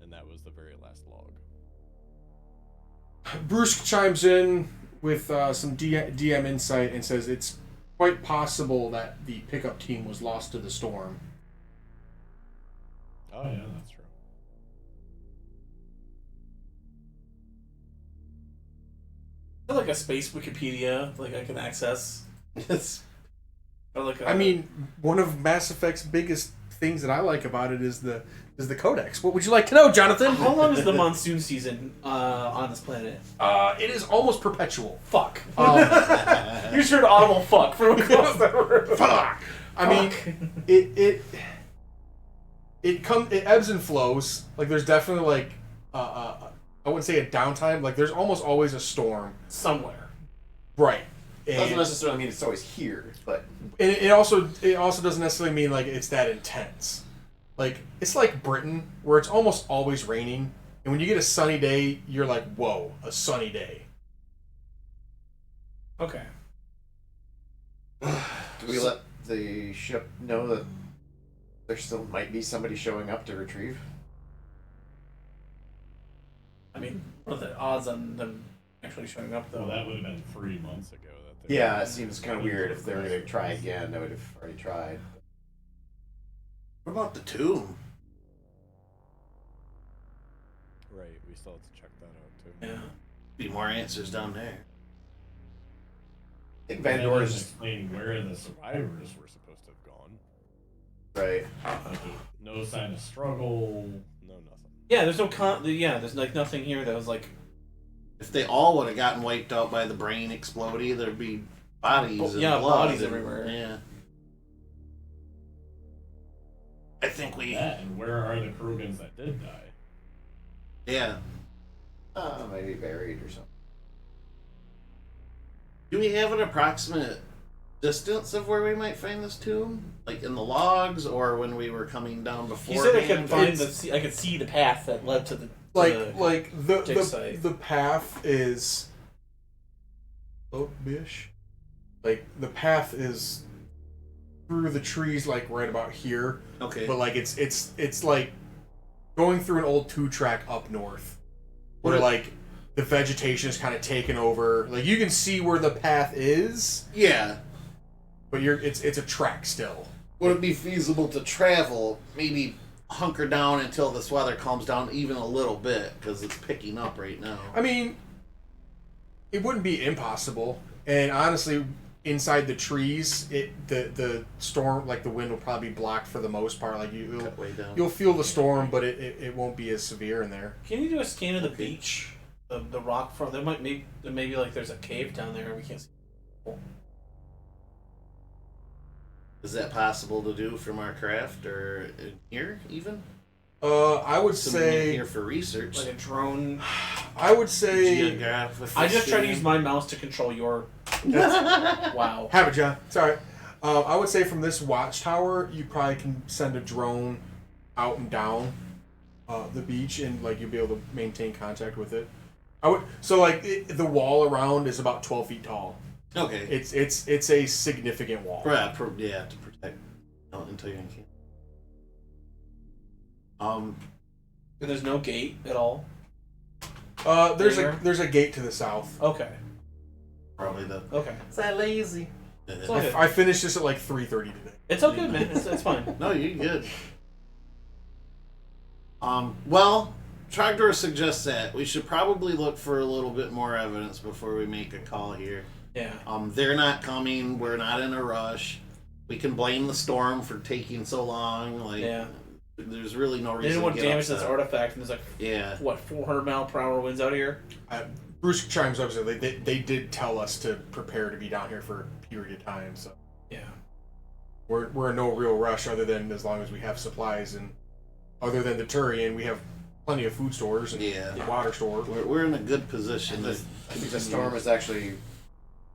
Speaker 5: And that was the very last log.
Speaker 2: Bruce chimes in with some DM insight and says it's quite possible that the pickup team was lost to the storm.
Speaker 5: Oh, yeah, that's true.
Speaker 4: Is there like a space Wikipedia like I can access?
Speaker 1: Yes.
Speaker 4: Or like
Speaker 2: I mean, one of Mass Effect's biggest things that I like about it is the codex. What would you like to know, Jonathan?
Speaker 4: how long is the monsoon season on this planet?
Speaker 2: It is almost perpetual.
Speaker 4: Fuck. You just heard audible fuck from across the room.
Speaker 2: Fuck. I mean, it ebbs and flows. Like there's definitely like I wouldn't say a downtime. Like there's almost always a storm
Speaker 4: Somewhere.
Speaker 2: right.
Speaker 3: Doesn't necessarily mean it's always here, but
Speaker 2: It also doesn't necessarily mean like it's that intense. Like it's like Britain, where it's almost always raining, and when you get a sunny day, you're like, "Whoa, a sunny day."
Speaker 4: Okay.
Speaker 3: do we let the ship know that there still might be somebody showing up to retrieve.
Speaker 4: I mean, what are the odds on them actually showing up, though?
Speaker 5: Well, that would have been 3 months ago. That they
Speaker 3: Yeah, it seems kind of weird if they were going to try again. They would have already tried.
Speaker 1: What about the tomb?
Speaker 5: Right, we still have to check that out too.
Speaker 4: Yeah.
Speaker 1: Be more answers down there.
Speaker 3: I think Van Dor is just
Speaker 5: explaining where the survivors were supposed to have gone.
Speaker 3: right.
Speaker 5: Like, no sign of struggle, no nothing.
Speaker 4: Yeah, there's no there's like nothing here that was like.
Speaker 1: If they all would have gotten wiped out by the brain exploding, there'd be bodies and blood.
Speaker 4: Bodies everywhere.
Speaker 1: Yeah. I think we...
Speaker 5: That, and where are the Krogans that did die?
Speaker 1: Yeah.
Speaker 3: Maybe buried or something.
Speaker 1: Do we have an approximate distance of where we might find this tomb? Like in the logs, or when we were coming down before?
Speaker 4: He said I could I could see the path that led to the
Speaker 2: the path is up-ish. Like the path is through the trees, like right about here.
Speaker 1: Okay.
Speaker 2: But like it's like going through an old 2-track up north, where like the vegetation is kind of taken over. Like you can see where the path is.
Speaker 1: Yeah.
Speaker 2: But it's a track still.
Speaker 1: Would it be feasible to travel, maybe hunker down until this weather calms down even a little bit, because it's picking up right now?
Speaker 2: I mean, it wouldn't be impossible. And honestly, inside the trees, the storm, like the wind will probably be blocked for the most part. Like you'll feel the storm, but it won't be as severe in there.
Speaker 4: Can you do a scan of the beach, the rock front? There maybe like there's a cave down there we can't see.
Speaker 1: Is that possible to do from our craft, or in here even?
Speaker 2: I would
Speaker 1: So
Speaker 2: say
Speaker 1: here for research.
Speaker 4: Like a drone.
Speaker 2: I would say
Speaker 1: Geographic
Speaker 4: I just try to
Speaker 1: scan.
Speaker 4: use my mouse to control your. Wow.
Speaker 2: have it, John. It's all right. I would say from this watchtower, you probably can send a drone out and down the beach, and like you'll be able to maintain contact with it. The wall around is about 12 feet tall.
Speaker 1: Okay.
Speaker 2: It's a significant wall.
Speaker 1: Yeah, to protect until you're in camp.
Speaker 4: There's no gate at all.
Speaker 2: There's a gate to the south.
Speaker 4: Okay.
Speaker 1: Probably the...
Speaker 4: Okay.
Speaker 1: Is that lazy?
Speaker 2: I finished this at like 3:30 today.
Speaker 4: It's okay, man. It's fine.
Speaker 1: No, you're good. Well, Trogdor suggests that we should probably look for a little bit more evidence before we make a call here.
Speaker 4: Yeah.
Speaker 1: They're not coming. We're not in a rush. We can blame the storm for taking so long. Like,
Speaker 4: Yeah.
Speaker 1: There's really no
Speaker 4: They
Speaker 1: reason
Speaker 4: didn't want
Speaker 1: to
Speaker 4: to
Speaker 1: get
Speaker 4: damage this
Speaker 1: upset.
Speaker 4: artifact, and there's like,
Speaker 1: Yeah.
Speaker 4: what, 400 mile per hour winds out here?
Speaker 2: Bruce chimes up, so they did tell us to prepare to be down here for a period of time, so
Speaker 4: Yeah.
Speaker 2: we're in no real rush other than as long as we have supplies, and other than the Turian, we have plenty of food stores and
Speaker 1: Yeah.
Speaker 2: water stores.
Speaker 1: We're in a good position.
Speaker 3: I think the storm has actually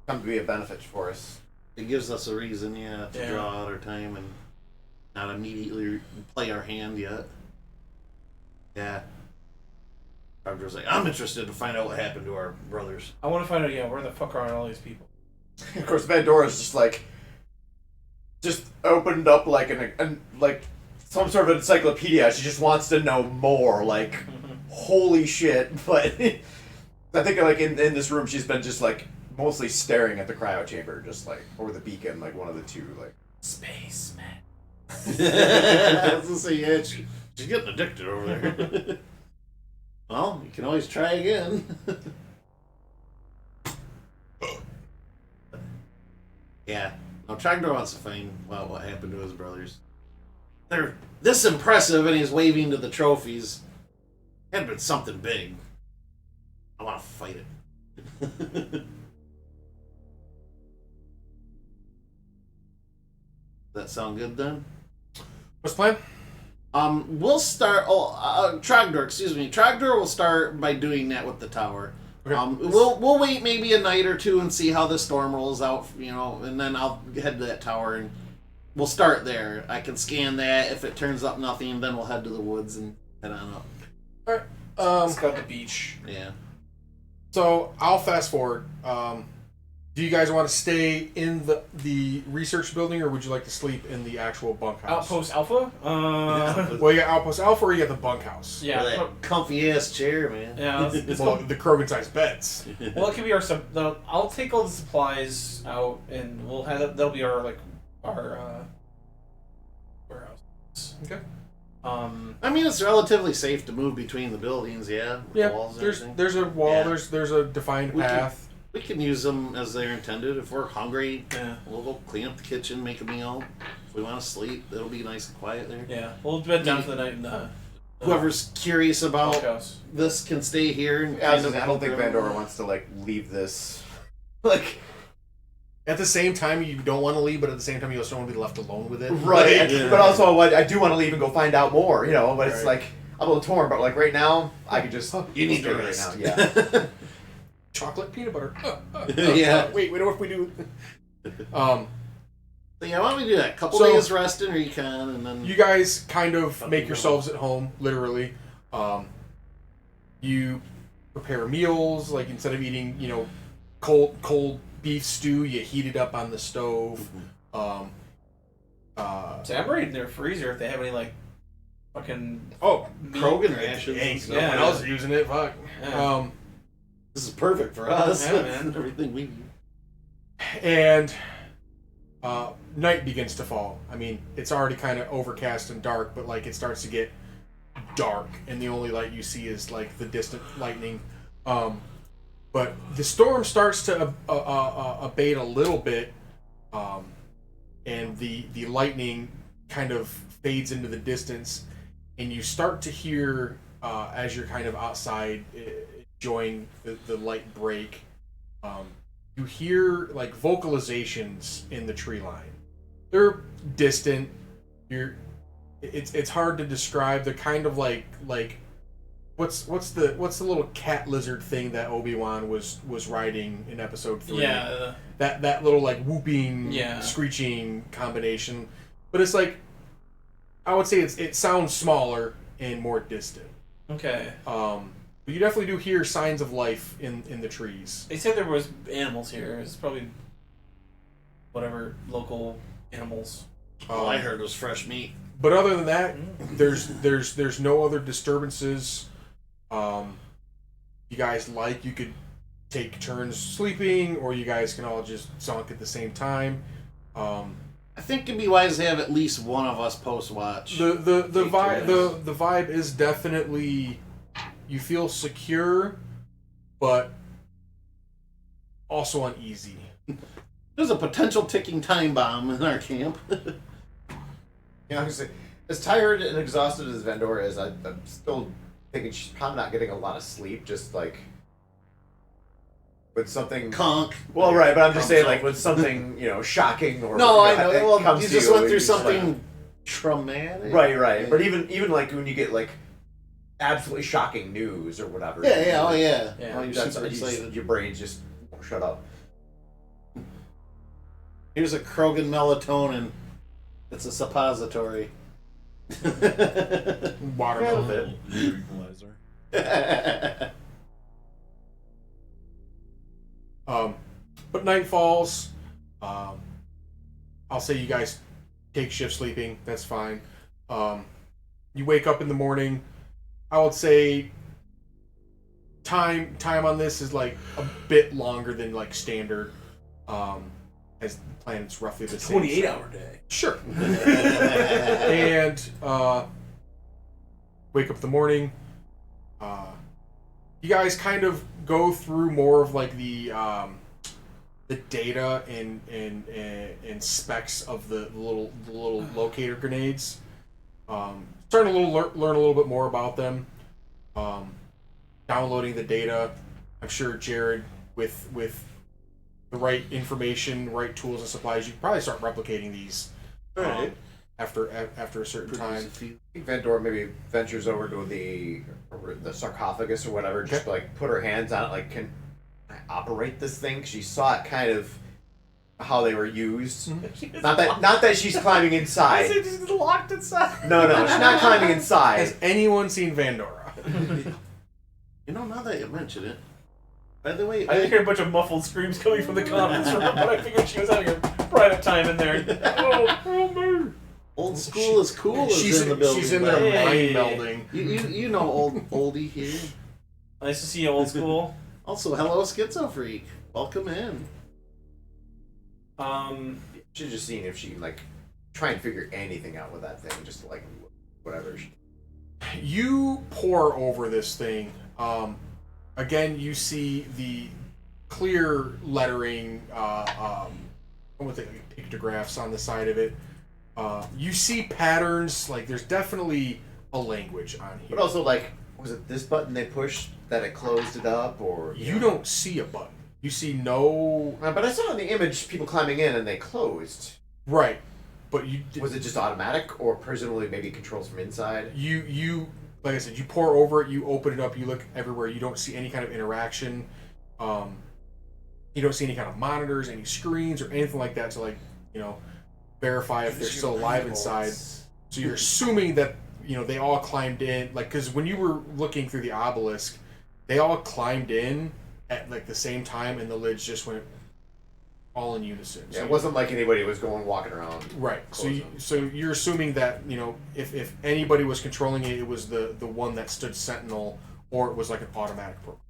Speaker 3: come to be a benefit for us.
Speaker 1: It gives us a reason, to
Speaker 4: Yeah.
Speaker 1: draw out our time and not immediately play our hand yet. Yeah. Trogdor's like, I'm interested to find out what happened to our brothers.
Speaker 4: I want to find out, where the fuck are all these people?
Speaker 3: Of course, Van Dor is just opened up like like some sort of encyclopedia. She just wants to know more. Like, holy shit! But I think like in this room, she's been just like mostly staring at the cryo chamber, just like, or the beacon, like one of the two. Like,
Speaker 4: Space, man.
Speaker 1: I was gonna say, yeah, she's getting addicted over there. Well, you can always try again. Yeah. Now, Trogdor wants to find out what happened to his brothers. They're this impressive, and he's waving to the trophies. Had been something big. I want to fight it. That sound good then?
Speaker 2: What's the plan?
Speaker 1: We'll start. Trogdor, excuse me. Trogdor will start by doing that with the tower.
Speaker 2: Okay.
Speaker 1: We'll wait maybe a night or two and see how the storm rolls out, and then I'll head to that tower and we'll start there. I can scan that. If it turns up nothing, then we'll head to the woods and head on up.
Speaker 2: All right.
Speaker 4: Let's go to the beach.
Speaker 1: Yeah.
Speaker 2: So I'll fast forward. Do you guys want to stay in the research building, or would you like to sleep in the actual bunkhouse?
Speaker 4: Outpost Alpha?
Speaker 2: Well, you got Outpost Alpha, or you got the bunkhouse?
Speaker 4: Yeah.
Speaker 1: That comfy ass chair, man.
Speaker 4: Yeah, let's
Speaker 2: Well,
Speaker 4: go.
Speaker 2: the Krogan-sized beds.
Speaker 4: Well, it can be our I'll take all the supplies out, and we'll have that'll be our warehouse.
Speaker 2: Okay.
Speaker 1: I mean, it's relatively safe to move between the buildings, yeah. With
Speaker 2: Yeah,
Speaker 1: the walls and
Speaker 2: there's
Speaker 1: everything.
Speaker 2: there's a wall,
Speaker 1: Yeah.
Speaker 2: there's a defined
Speaker 1: We can-
Speaker 2: path.
Speaker 1: We can use them as they're intended. If we're hungry,
Speaker 4: Yeah.
Speaker 1: we'll go clean up the kitchen, make a meal. If we want to sleep, it'll be nice and quiet there.
Speaker 4: Yeah, we'll bed down for the night in the
Speaker 1: Whoever's curious about
Speaker 4: bunkhouse.
Speaker 1: this can stay here. And
Speaker 3: I
Speaker 1: kind of
Speaker 3: don't think
Speaker 1: look around.
Speaker 3: Vandora wants to like leave this. Like
Speaker 2: At the same time, you don't want to leave, but at the same time, you also don't want to be left alone with it.
Speaker 3: right,
Speaker 1: Yeah.
Speaker 3: but also I do want to leave and go find out more. You know, but it's
Speaker 2: Right.
Speaker 3: like I'm a little torn. But like right now, I could just
Speaker 1: You need
Speaker 3: stay
Speaker 1: to
Speaker 3: right
Speaker 1: rest.
Speaker 3: now. Yeah.
Speaker 2: Chocolate peanut butter.
Speaker 1: Yeah.
Speaker 2: Wait, what if we do?
Speaker 1: So yeah, why don't we do that? Couple
Speaker 2: So-
Speaker 1: days rest and recon, and then
Speaker 2: You guys kind of make yourselves at home, literally. You prepare meals, like instead of eating, cold beef stew, you heat it up on the stove.
Speaker 4: See, I'm ready in their freezer if they have any like fucking
Speaker 2: Oh,
Speaker 4: meat.
Speaker 1: Krogan rations.
Speaker 2: dang,
Speaker 1: and stuff.
Speaker 2: no one
Speaker 4: Yeah.
Speaker 2: else is using it. Fuck.
Speaker 4: Yeah.
Speaker 1: This is perfect for us.
Speaker 4: Yeah, man.
Speaker 1: Everything we need.
Speaker 2: And night begins to fall. I mean, it's already kind of overcast and dark, but like it starts to get dark, and the only light you see is like the distant lightning. But the storm starts to abate a little bit, and the lightning kind of fades into the distance, and you start to hear as you're kind of outside enjoying the light break. You hear like vocalizations in the tree line. They're distant. It's hard to describe. They're kind of like what's the little cat lizard thing that Obi-Wan was riding in episode 3?
Speaker 4: Yeah.
Speaker 2: That little like whooping,
Speaker 4: Yeah.
Speaker 2: screeching combination. But it's like I would say it sounds smaller and more distant.
Speaker 4: Okay.
Speaker 2: But you definitely do hear signs of life in the trees.
Speaker 4: They said there was animals here. It's probably whatever local animals.
Speaker 1: All I heard was fresh meat.
Speaker 2: But other than that, there's no other disturbances. You guys you could take turns sleeping, or you guys can all just zonk at the same time.
Speaker 1: I think it'd be wise to have at least one of us post watch.
Speaker 2: The
Speaker 1: Take
Speaker 2: vibe
Speaker 1: turns.
Speaker 2: the vibe is definitely, you feel secure, but also uneasy.
Speaker 1: There's a potential ticking time bomb in our camp.
Speaker 3: Honestly, as tired and exhausted as Vandora is, I'm still thinking she's probably not getting a lot of sleep. Just like with something.
Speaker 1: Conk.
Speaker 3: Well, right, but I'm just saying,
Speaker 1: Conk.
Speaker 3: like with something shocking or
Speaker 1: No, I know.
Speaker 3: that
Speaker 1: Well,
Speaker 3: comes
Speaker 1: you
Speaker 3: to
Speaker 1: just went
Speaker 3: and
Speaker 1: through
Speaker 3: you're just like-
Speaker 1: something traumatic.
Speaker 3: right.
Speaker 1: Yeah.
Speaker 3: But even like when you get like absolutely shocking news or whatever.
Speaker 1: Yeah, oh yeah.
Speaker 4: Yeah,
Speaker 1: Oh, you're
Speaker 3: That's
Speaker 1: super excited.
Speaker 3: your brains just won't shut up.
Speaker 1: Here's a Krogan melatonin. It's a suppository.
Speaker 2: Watermelon.
Speaker 3: bit.
Speaker 5: Tranquilizer.
Speaker 2: But night falls. I'll say you guys take shift sleeping. That's fine. You wake up in the morning. I would say time on this is like a bit longer than like standard. As the planet's roughly the same.
Speaker 4: 28-hour day.
Speaker 2: Sure. And wake up in the morning. You guys kind of go through more of like the data and specs of the little locator grenades. Starting to learn a little bit more about them. Downloading the data. I'm sure Jared with the right information, right tools and supplies, you can probably start replicating these
Speaker 1: Right.
Speaker 2: after a certain time.
Speaker 3: I think Vandora maybe ventures over to the sarcophagus or whatever, just to, like put her hands on it, like can I operate this thing? 'Cause she saw it kind of how they were used. Not that she's climbing inside.
Speaker 4: Is it locked inside?
Speaker 3: No, she's not climbing inside.
Speaker 2: Has anyone seen Vandora?
Speaker 1: You know, now that you mention it, By the way,
Speaker 4: I hear a bunch of muffled screams coming from the conference room, but I figured she was having her private time in there. Oh,
Speaker 1: old school is cool. Is in the building.
Speaker 2: She's in
Speaker 1: by
Speaker 2: there
Speaker 1: the way.
Speaker 2: mind melding.
Speaker 1: You know oldie here.
Speaker 4: nice to see you, old school.
Speaker 1: Also, hello, Schizo Freak. Welcome in.
Speaker 3: She's just seeing if she can like try and figure anything out with that thing, just like whatever.
Speaker 2: You pour over this thing. Again, you see the clear lettering with the pictographs on the side of it. You see patterns, like there's definitely a language on here.
Speaker 3: But also, like, was it this button they pushed that it closed it up, or
Speaker 2: you don't see a button. You see no.
Speaker 3: But I saw in the image people climbing in and they closed.
Speaker 2: Right, but you
Speaker 3: Was it just automatic, or presumably maybe controls from inside?
Speaker 2: you like I said, you pour over it, you open it up, you look everywhere, you don't see any kind of interaction. You don't see any kind of monitors, any screens, or anything like that to, like, you know, verify if they're still alive inside. So you're assuming that, you know, they all climbed in, like, because when you were looking through the obelisk, they all climbed in at like the same time, and the lids just went all in unison.
Speaker 3: Yeah,
Speaker 2: So
Speaker 3: it wasn't like anybody was walking around.
Speaker 2: right. So
Speaker 3: Close
Speaker 2: you're assuming that, you know, if anybody was controlling it, it was the one that stood sentinel, or it was like an automatic program.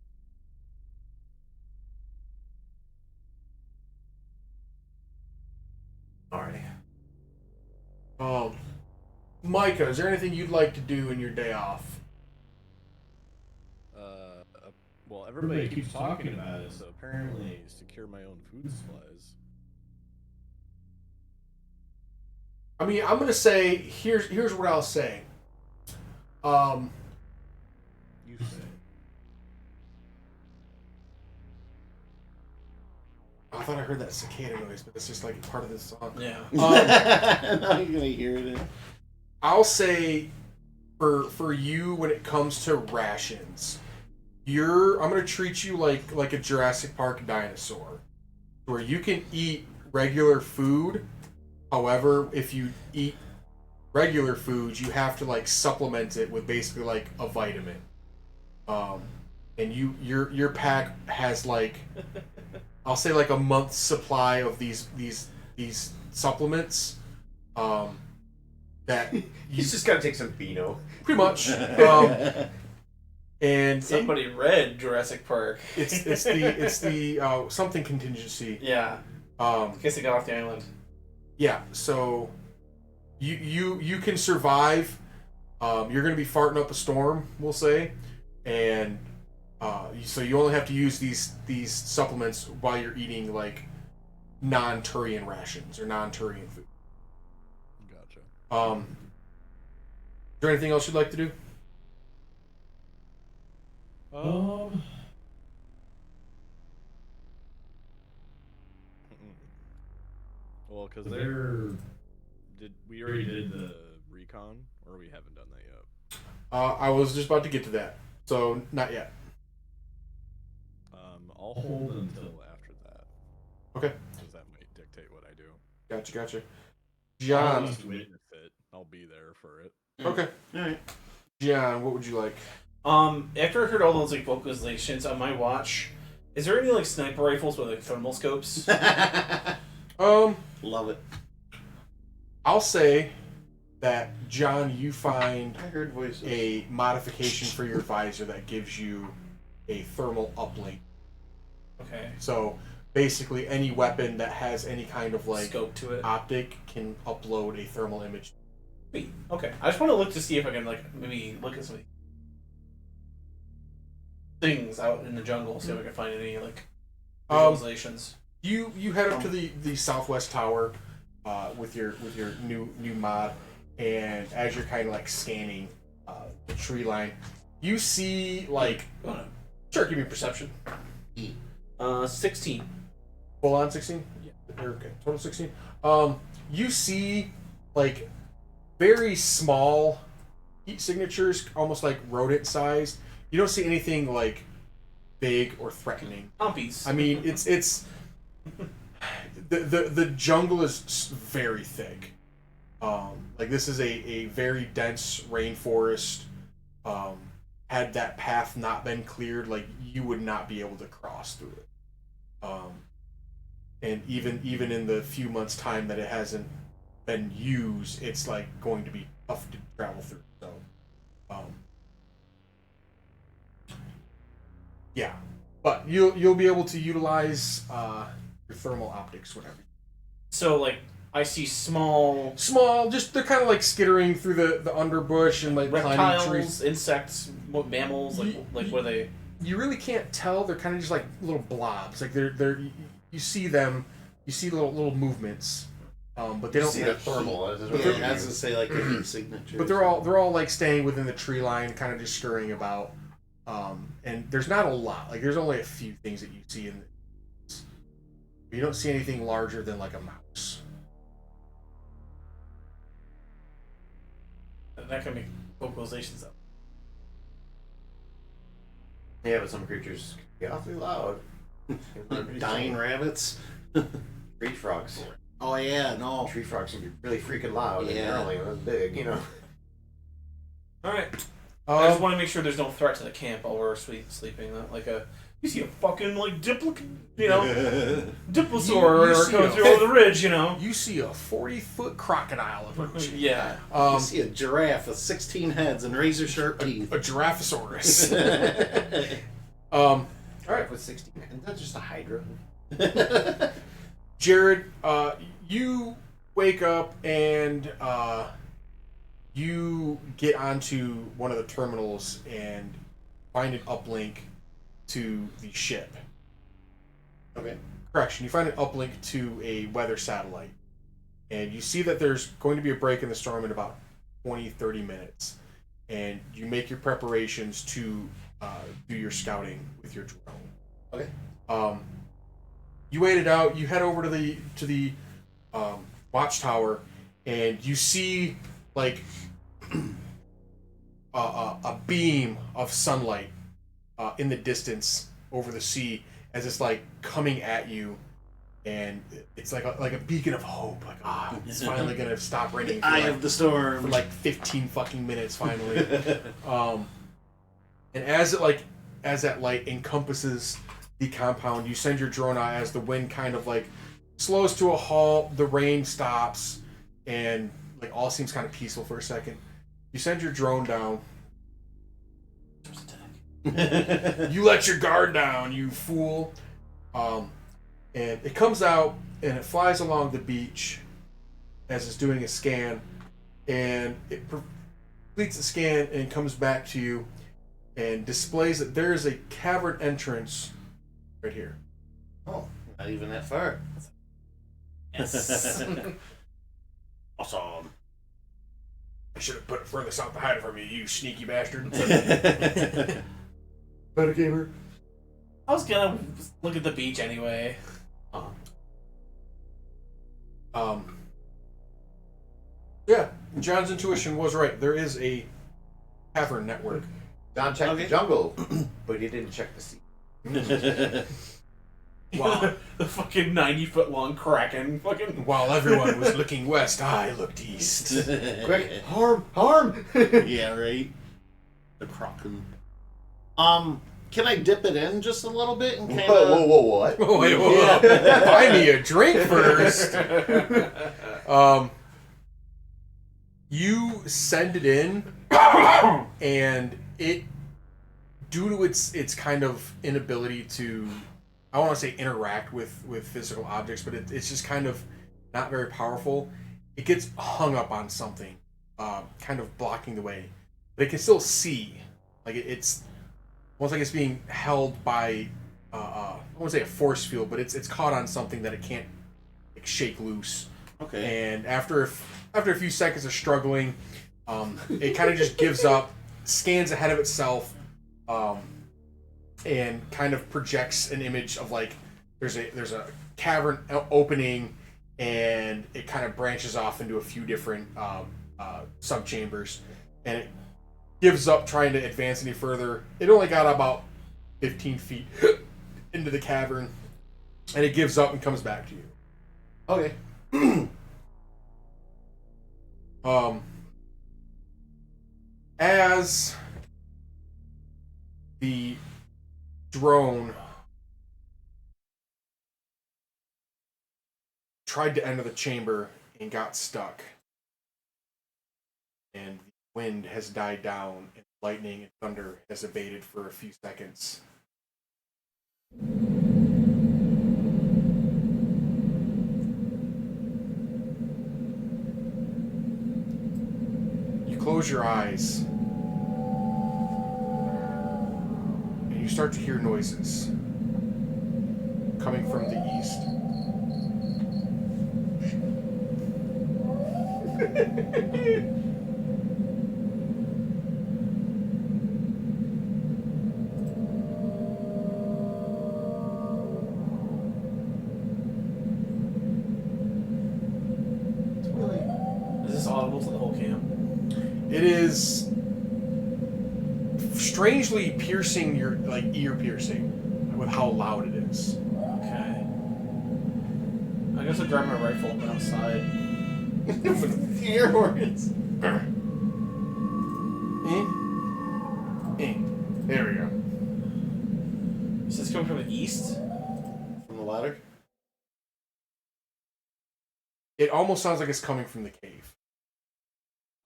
Speaker 3: Alrighty.
Speaker 2: Micah, is there anything you'd like to do in your day off?
Speaker 5: Well, everybody keeps talking about it, so apparently secure my own food supplies.
Speaker 2: I mean, I'm gonna say here's what I'll say.
Speaker 5: You say.
Speaker 2: I thought I heard that cicada noise, but it's just like part of this song.
Speaker 4: Yeah.
Speaker 1: Now you're gonna hear it.
Speaker 2: I'll say for you when it comes to rations, I'm gonna treat you like a Jurassic Park dinosaur, where you can eat regular food. However, if you eat regular foods, you have to like supplement it with basically like a vitamin. And your pack has like, I'll say like a month's supply of these supplements. That
Speaker 3: He's just gotta take some Beano.
Speaker 2: pretty much. And
Speaker 4: Somebody read Jurassic Park.
Speaker 2: it's the something contingency.
Speaker 4: Yeah. In case they got off the island.
Speaker 2: Yeah. So you can survive. You're gonna be farting up a storm, we'll say, and so you only have to use these supplements while you're eating like non-Turian rations or non-Turian food.
Speaker 5: Gotcha.
Speaker 2: Is there anything else you'd like to do?
Speaker 5: Well, because we already did the recon, or we haven't done that yet?
Speaker 2: I was just about to get to that, so not yet.
Speaker 5: I'll hold until after that.
Speaker 2: Okay.
Speaker 5: Because that might dictate what I do.
Speaker 2: Gotcha.
Speaker 5: I'll
Speaker 2: John.
Speaker 5: at least witness it. I'll be there for it.
Speaker 2: Okay.
Speaker 1: Alright.
Speaker 2: John, what would you like?
Speaker 4: After I heard all those like vocalizations on my watch, is there any like sniper rifles with like thermal scopes?
Speaker 1: Love it.
Speaker 2: I'll say that, John, you find
Speaker 1: I heard voices.
Speaker 2: a modification for your visor that gives you a thermal uplink.
Speaker 4: Okay.
Speaker 2: So basically, any weapon that has any kind of like
Speaker 4: Scope to it.
Speaker 2: optic can upload a thermal image.
Speaker 4: Sweet. Okay. I just want to look to see if I can like maybe look at some things out in the jungle, see if I can find any like visualizations.
Speaker 2: You head up to the southwest tower with your new mod, and as you're kind of like scanning the tree line, you see like sure, give me a perception.
Speaker 4: 16.
Speaker 2: Full on 16? Yeah. Okay, total 16. You see like very small heat signatures, almost like rodent sized. You don't see anything like big or threatening.
Speaker 4: Pompies.
Speaker 2: I mean, it's the jungle is very thick. Like this is a very dense rainforest. had that path not been cleared, like you would not be able to cross through it. And even in the few months' time that it hasn't been used, it's like going to be tough to travel through. So, yeah, but you'll be able to utilize your thermal optics, whatever.
Speaker 4: So like I see small
Speaker 2: Just they're kind of like skittering through the underbush and like climbing
Speaker 4: reptiles,
Speaker 2: trees.
Speaker 4: insects, mammals. Like what are they?
Speaker 2: You really can't tell. They're kind of just like little blobs. Like they're you see them, you see little movements, but they don't
Speaker 3: see the thermal.
Speaker 1: Yeah, I was gonna say like the heat signature.
Speaker 2: But they're all like staying within the tree line, kind of just scurrying about. And there's not a lot. Like there's only a few things that you see in. You don't see anything larger than like a mouse.
Speaker 4: That can make vocalizations up.
Speaker 3: Yeah, but some creatures can be awfully loud.
Speaker 1: Dying rabbits.
Speaker 3: Tree frogs.
Speaker 1: Oh yeah, no.
Speaker 3: Tree frogs can be really freaking loud.
Speaker 1: Yeah.
Speaker 3: And they're only that big, you know.
Speaker 4: All right. I just want to make sure there's no threat to the camp while we're sleeping. Not like you see a fucking like diplosaur coming through over the ridge, you know.
Speaker 2: You see a 40-foot crocodile approaching.
Speaker 4: Yeah.
Speaker 1: You see a giraffe with 16 heads and razor sharp teeth.
Speaker 2: A Giraffosaurus.
Speaker 3: All right, with 16, and that's just a hydra.
Speaker 2: Jared, you wake up and you get onto one of the terminals and find an uplink to the ship.
Speaker 1: Okay.
Speaker 2: Correction, you find an uplink to a weather satellite. And you see that there's going to be a break in the storm in about 20-30 minutes. And you make your preparations to do your scouting with your drone.
Speaker 1: Okay.
Speaker 2: You wait it out. You head over to the watchtower, and you see like a beam of sunlight in the distance over the sea as it's like coming at you, and it's like a beacon of hope. Like it's finally gonna stop raining.
Speaker 1: Eye of the storm.
Speaker 2: For like 15 fucking minutes finally. And as that light encompasses the compound, you send your drone out as the wind kind of like slows to a halt, the rain stops, and like all seems kind of peaceful for a second. You send your drone down. You let your guard down, you fool. And it comes out and it flies along the beach as it's doing a scan, and it completes the scan and comes back to you and displays that there is a cavern entrance right here.
Speaker 1: Oh, not even that far.
Speaker 4: Yes.
Speaker 1: Awesome.
Speaker 2: I should have put it further south to hide it from you, you sneaky bastard.
Speaker 1: Better gamer.
Speaker 4: I was gonna look at the beach anyway.
Speaker 2: Yeah, John's intuition was right. There is a cavern network.
Speaker 3: John checked the jungle, but he didn't check the sea.
Speaker 2: Wow.
Speaker 4: The fucking 90-foot long kraken. Fucking.
Speaker 2: While everyone was looking west, I looked east.
Speaker 3: Quick, harm!
Speaker 1: Yeah, right. The Kraken. Can I dip it in just a little bit and kind of?
Speaker 3: Whoa, what?
Speaker 2: Oh, wait, whoa. Buy me a drink first. You send it in, and it, due to its kind of inability to, I want to say interact with physical objects, but it's just kind of not very powerful. It gets hung up on something, kind of blocking the way, but it can still see. Like it's almost like it's being held by, I won't say a force field, but it's caught on something that it can't like shake loose.
Speaker 1: Okay.
Speaker 2: And after a few seconds of struggling, it kind of just gives up, scans ahead of itself, and kind of projects an image of like there's a cavern opening, and it kind of branches off into a few different subchambers, and it gives up trying to advance any further. It only got about 15 feet into the cavern, and it gives up and comes back to you.
Speaker 1: Okay.
Speaker 2: As the drone tried to enter the chamber and got stuck. And the wind has died down, and lightning and thunder has abated for a few seconds. You close your eyes, and you start to hear noises coming from the east.
Speaker 4: Is this audible to the whole camp?
Speaker 2: It is strangely piercing your ear piercing with how loud it is.
Speaker 4: Okay. I guess I'll grab my rifle and go outside.
Speaker 1: Ear horns.
Speaker 2: There we go.
Speaker 4: Is this coming from the east?
Speaker 1: From the ladder?
Speaker 2: It almost sounds like it's coming from the cave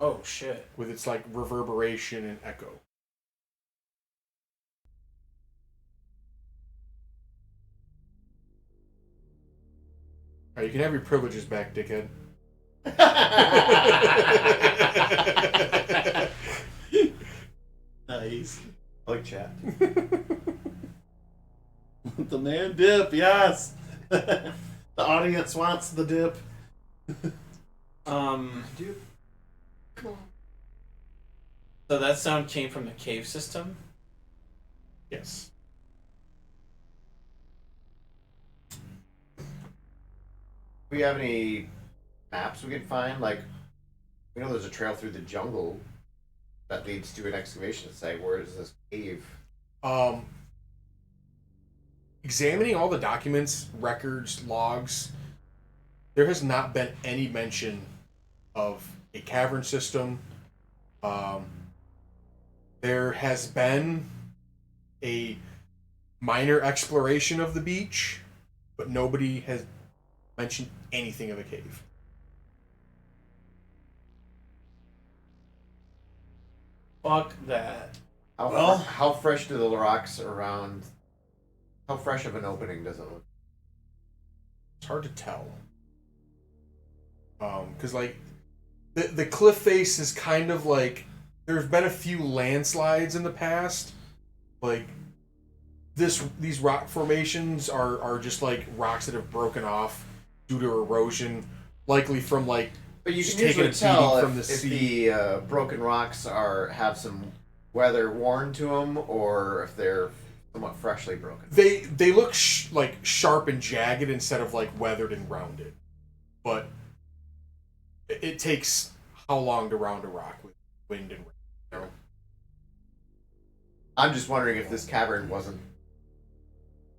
Speaker 4: Oh shit.
Speaker 2: with its like reverberation and echo. Alright, you can have your privileges back, dickhead.
Speaker 1: Nice.
Speaker 3: I like chat.
Speaker 1: The man dip, yes. The audience wants the dip.
Speaker 3: Dude.
Speaker 4: So that sound came from the cave system?
Speaker 2: Yes.
Speaker 3: We have any maps we can find? Like, we know there's a trail through the jungle that leads to an excavation site. Where is this cave?
Speaker 2: Examining all the documents, records, logs, there has not been any mention of a cavern system. There has been a minor exploration of the beach, but nobody has mentioned anything of a cave.
Speaker 4: Fuck that.
Speaker 3: How fresh do the rocks around? How fresh of an opening does it look?
Speaker 2: It's hard to tell. Because like the cliff face is kind of like there's been a few landslides in the past. Like these rock formations are just like rocks that have broken off due to erosion, likely from like
Speaker 3: But you
Speaker 2: just
Speaker 3: can
Speaker 2: taking
Speaker 3: usually
Speaker 2: a beating
Speaker 3: tell
Speaker 2: from the
Speaker 3: if
Speaker 2: sea.
Speaker 3: the broken rocks have some weather worn to them, or if they're somewhat freshly broken.
Speaker 2: They look like sharp and jagged instead of like weathered and rounded. But it takes how long to round a rock with wind and rain? You know?
Speaker 3: I'm just wondering if this cavern wasn't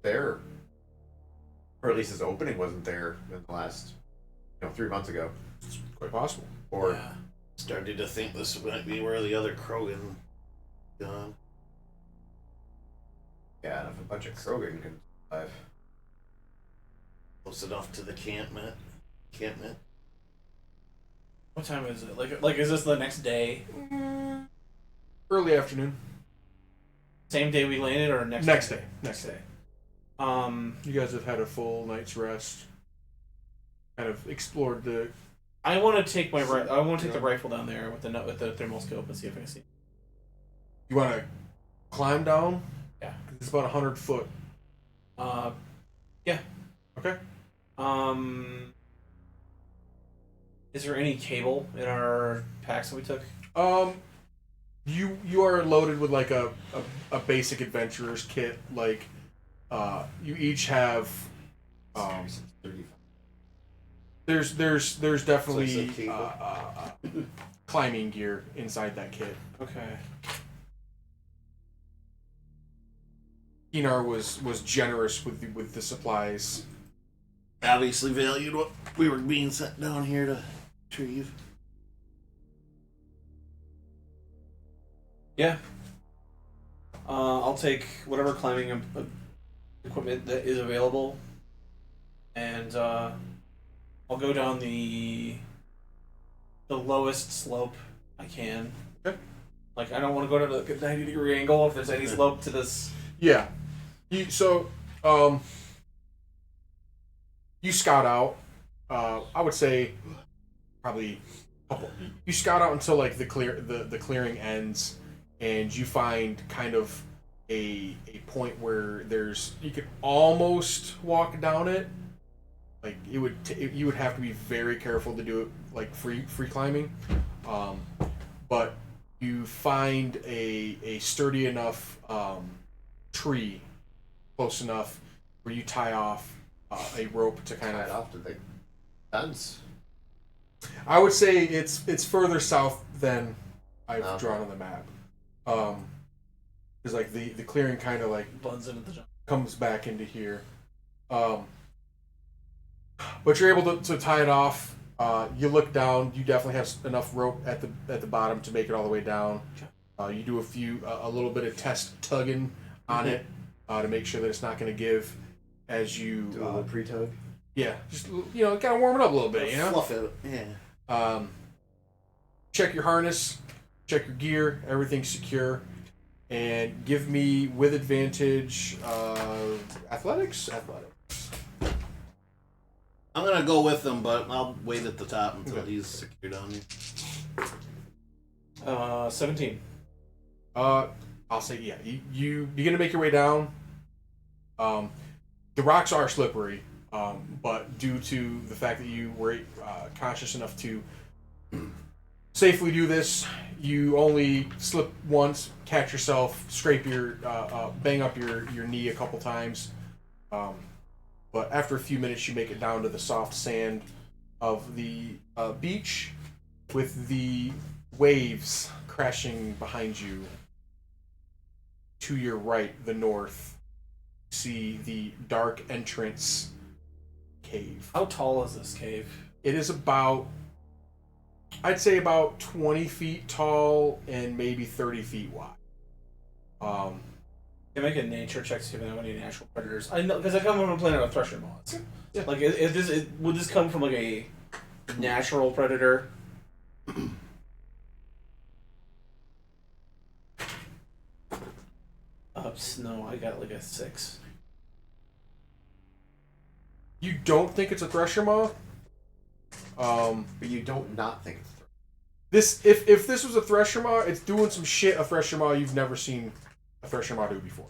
Speaker 3: there, or at least this opening wasn't there in the last, 3 months ago,
Speaker 2: It's quite possible.
Speaker 3: or
Speaker 4: Yeah.
Speaker 1: Started to think this might be where the other Krogan gone.
Speaker 3: yeah, if a bunch of Krogan can survive.
Speaker 1: Close enough to the campment.
Speaker 4: What time is it? Like is this the next day?
Speaker 2: Early afternoon.
Speaker 4: Same day we landed or next
Speaker 2: Day. Next day. You guys have had a full night's rest. Kind of explored the.
Speaker 4: I want to take the rifle down there with the thermal scope and see if I can see.
Speaker 2: You want to climb down?
Speaker 4: Yeah.
Speaker 2: It's about 100 foot.
Speaker 4: Yeah.
Speaker 2: Okay.
Speaker 4: Is there any cable in our packs that we took?
Speaker 2: You are loaded with like a basic adventurer's kit. Like, you each have. There's definitely climbing gear inside that kit.
Speaker 4: Okay.
Speaker 2: Kinar was generous with the supplies.
Speaker 1: Obviously valued what we were being sent down here to retrieve.
Speaker 4: Yeah. I'll take whatever climbing equipment that is available, and I'll go down the lowest slope I can.
Speaker 2: Okay.
Speaker 4: Like, I don't want to go to like a 90-degree angle if there's any slope to this.
Speaker 2: Yeah. You scout out. I would say probably a couple. You scout out until like the clearing ends, and you find kind of a point where you could almost walk down it. Like you would have to be very careful to do it like free climbing, but you find a sturdy enough tree close enough where you tie off a rope to kind
Speaker 3: Tie it
Speaker 2: of.
Speaker 3: off to the fence.
Speaker 2: I would say it's further south than I've
Speaker 3: Okay.
Speaker 2: drawn on the map. Because like the clearing kind of like
Speaker 4: Blends into the jungle.
Speaker 2: comes back into here. But you're able to tie it off. You look down. You definitely have enough rope at the bottom to make it all the way down. You do a little bit of test tugging on it to make sure that it's not going to give as you.
Speaker 3: Do a little pre-tug.
Speaker 2: Yeah, just kind of warm it up a little bit.
Speaker 1: Fluff it. Yeah.
Speaker 2: Check your harness. Check your gear. Everything's secure. And give me with advantage athletics.
Speaker 1: I'm gonna go with him, but I'll wait at the top until he's secured on me.
Speaker 4: 17.
Speaker 2: I'll say yeah. You begin to make your way down. The rocks are slippery, but due to the fact that you were conscious enough to safely do this, you only slip once, catch yourself, scrape your, bang up your knee a couple times. But after a few minutes, you make it down to the soft sand of the beach with the waves crashing behind you. To your right, the north, you see the dark entrance cave.
Speaker 4: How tall is this cave?
Speaker 2: It is I'd say about 20 feet tall and maybe 30 feet wide.
Speaker 4: Can I make a nature check to see if I have any natural predators? I know because I come from a planet of thresher moths.
Speaker 2: Yeah.
Speaker 4: Like, would this come from like a natural predator? No, I got like a 6.
Speaker 2: You don't think it's a thresher moth?
Speaker 3: But you don't not think it's
Speaker 2: This if this was a thresher maw, it's doing some shit a thresher maw you've never seen a thresher maw do before.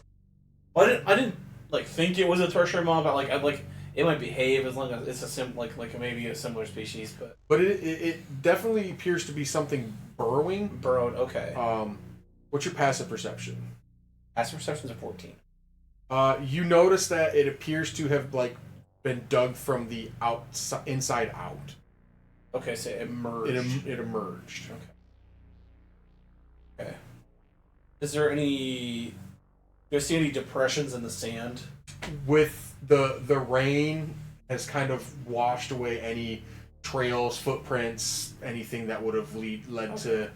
Speaker 4: Well, I didn't like think it was a thresher moth, but it might behave as long as it's maybe a similar species, but
Speaker 2: But it definitely appears to be something burrowing.
Speaker 4: burrowed. Okay.
Speaker 2: What's your passive perception?
Speaker 4: Passive perception's a 14.
Speaker 2: You notice that it appears to have been dug from the inside out.
Speaker 4: Okay, so it emerged.
Speaker 2: It emerged.
Speaker 4: Okay. Is there any? Do you see any depressions in the sand?
Speaker 2: With the rain has kind of washed away any trails, footprints, anything that would have led to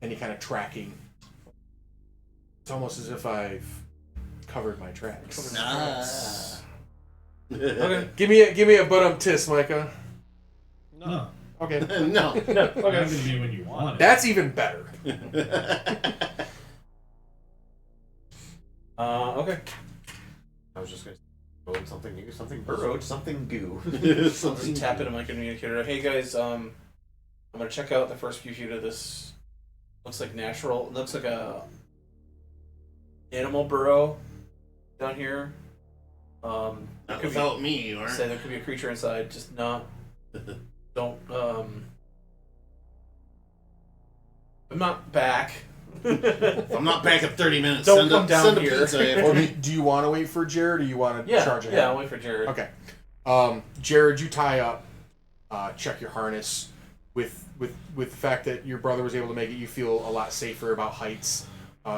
Speaker 2: any kind of tracking. It's almost as if I've covered my tracks.
Speaker 1: Nice.
Speaker 4: Okay.
Speaker 2: Give me a butt tisk, Micah.
Speaker 5: No.
Speaker 2: Okay.
Speaker 1: No.
Speaker 4: No.
Speaker 5: Okay.
Speaker 4: Okay.
Speaker 5: Give me when you want it.
Speaker 2: That's even better.
Speaker 4: Okay.
Speaker 3: I was just going to build something new, something burrowed, something goo.
Speaker 4: I'll just tap into my communicator. Hey guys, I'm gonna check out the first few feet of this. Looks like natural. It looks like a animal burrow down here.
Speaker 1: Not
Speaker 4: could
Speaker 1: without me, you
Speaker 4: Say
Speaker 1: aren't.
Speaker 4: there could be a creature inside. Just not. Don't. I'm not back.
Speaker 1: I'm not back in 30 minutes.
Speaker 4: Don't come down
Speaker 1: send a
Speaker 4: here.
Speaker 1: pizza
Speaker 2: Or
Speaker 1: after.
Speaker 2: do you want to wait for Jared, or you want to charge ahead?
Speaker 4: Yeah, I'll wait for Jared.
Speaker 2: Okay. Jared, you tie up, check your harness. With the fact that your brother was able to make it, you feel a lot safer about heights.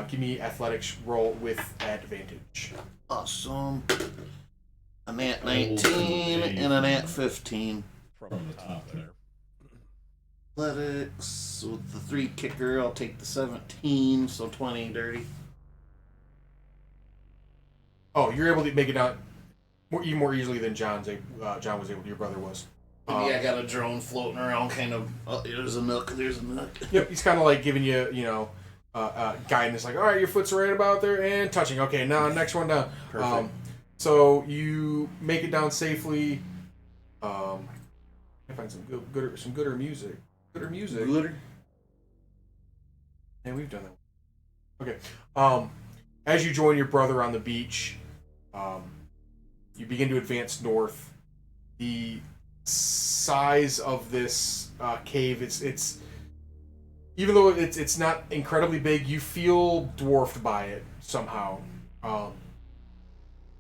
Speaker 2: Give me athletics roll with advantage.
Speaker 1: Awesome. A nat 19 and a nat 15.
Speaker 5: From the top there.
Speaker 1: Athletics with the 3 kicker, I'll take the 17, so 20 dirty.
Speaker 2: Oh, you're able to make it down even more easily than John was able to. Your brother was.
Speaker 1: Maybe I got a drone floating around, kind of. Oh, there's a nook. There's a nook.
Speaker 2: Yep, he's kind of like giving you, guidance. Like, all right, your foot's right about there and touching. Okay, now next one down.
Speaker 1: Perfect.
Speaker 2: So you make it down safely. I find some gooder music. Gooder music.
Speaker 1: Gooder.
Speaker 2: And we've done that. Okay. As you join your brother on the beach, you begin to advance north. The size of this cave, it's even though it's not incredibly big, you feel dwarfed by it somehow.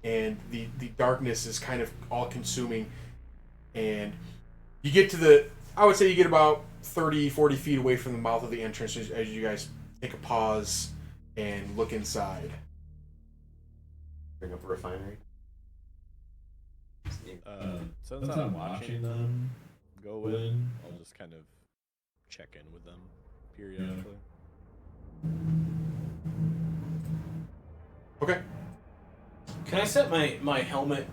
Speaker 2: And the darkness is kind of all consuming. And you get to I would say you get about 30, 40 feet away from the mouth of the entrance as you guys take a pause and look inside.
Speaker 3: Bring up a refinery.
Speaker 5: Since I'm watching them go in, I'll just kind of check in with them periodically.
Speaker 2: Okay.
Speaker 4: Can I set my helmet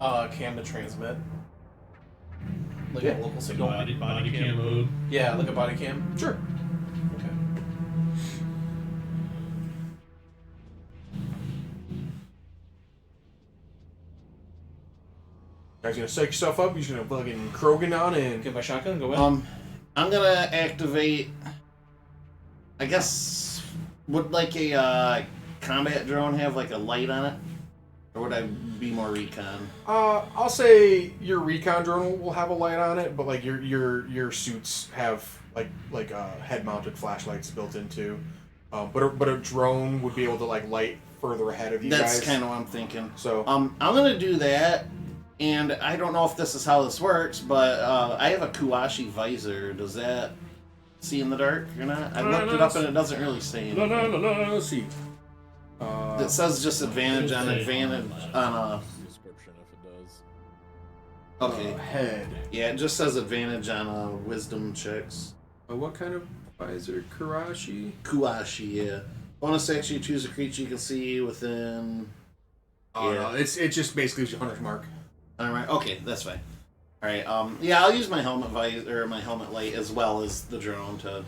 Speaker 4: cam to transmit? Like a local signal?
Speaker 5: Body cam mode.
Speaker 4: Yeah, like a body cam?
Speaker 2: Sure.
Speaker 4: Okay.
Speaker 2: Guys gonna psych yourself up, you're just gonna fucking Krogan on and
Speaker 4: Get my shotgun, go in.
Speaker 1: I'm gonna activate. I guess would like a combat drone have like a light on it, or would I be more recon?
Speaker 2: I'll say your recon drone will have a light on it, but like your suits have like head mounted flashlights built into. But a drone would be able to like light further ahead of you guys.
Speaker 1: That's kind of what I'm thinking.
Speaker 2: So
Speaker 1: I'm gonna do that, and I don't know if this is how this works, but I have a Kuwashi visor. Does that see in the dark or not? I looked it up and it doesn't really say anything.
Speaker 2: No. Let's see.
Speaker 1: It says just advantage on a.
Speaker 5: Description if it does.
Speaker 1: Okay.
Speaker 2: Head.
Speaker 1: Yeah, it just says advantage on wisdom checks.
Speaker 2: What kind of visor? Kurashi?
Speaker 1: Kuwashi, yeah. Bonus action, you choose a creature you can see within.
Speaker 2: Oh no, it's just basically your hunter's mark.
Speaker 1: Alright, okay, that's fine. Alright, yeah, I'll use my helmet visor or my helmet light as well as the drone to,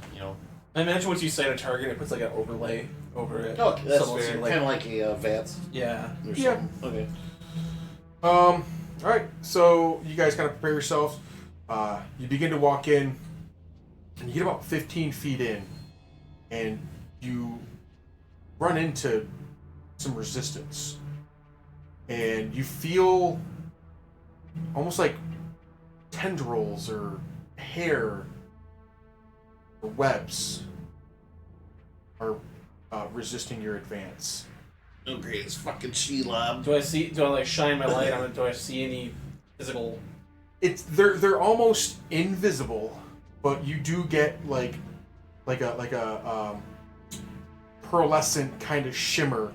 Speaker 4: I imagine once you sight a target, it puts like an overlay over it.
Speaker 1: Okay, that's
Speaker 4: So
Speaker 1: fair.
Speaker 4: like-
Speaker 1: Kind of like a VATS
Speaker 4: Yeah.
Speaker 1: or
Speaker 2: Yeah.
Speaker 1: something. Okay.
Speaker 2: Alright, so you guys kind of prepare yourselves. You begin to walk in, and you get about 15 feet in, and you run into some resistance. And you feel almost like tendrils or hair or webs are resisting your advance.
Speaker 1: Oh great, it's fucking Shelob.
Speaker 4: Do I like shine my light on it? Do I see any physical?
Speaker 2: They're almost invisible, but you do get like a pearlescent kind of shimmer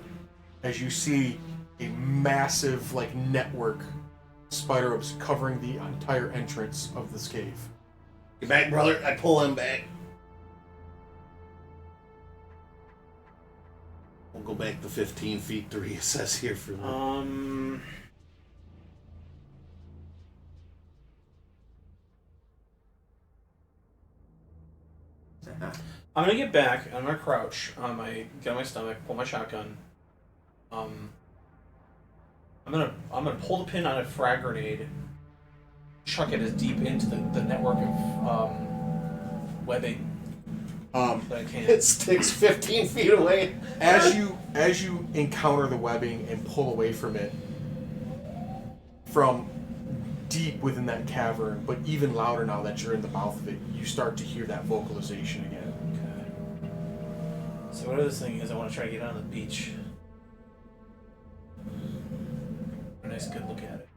Speaker 2: as you see a massive like network spider webs covering the entire entrance of this cave.
Speaker 1: Get back, brother. I pull him back. We'll go back to 15 feet to reassess here for a minute.
Speaker 4: I'm gonna get back. I'm gonna crouch get on my stomach, pull my shotgun. I'm gonna pull the pin on a frag grenade, chuck it as deep into the network of webbing that I can.
Speaker 1: It sticks 15 feet away.
Speaker 2: As you encounter the webbing and pull away from it, from deep within that cavern, but even louder now that you're in the mouth of it, you start to hear that vocalization again.
Speaker 4: Okay. So whatever this thing is, I want to try to get on the beach. A nice good look at it.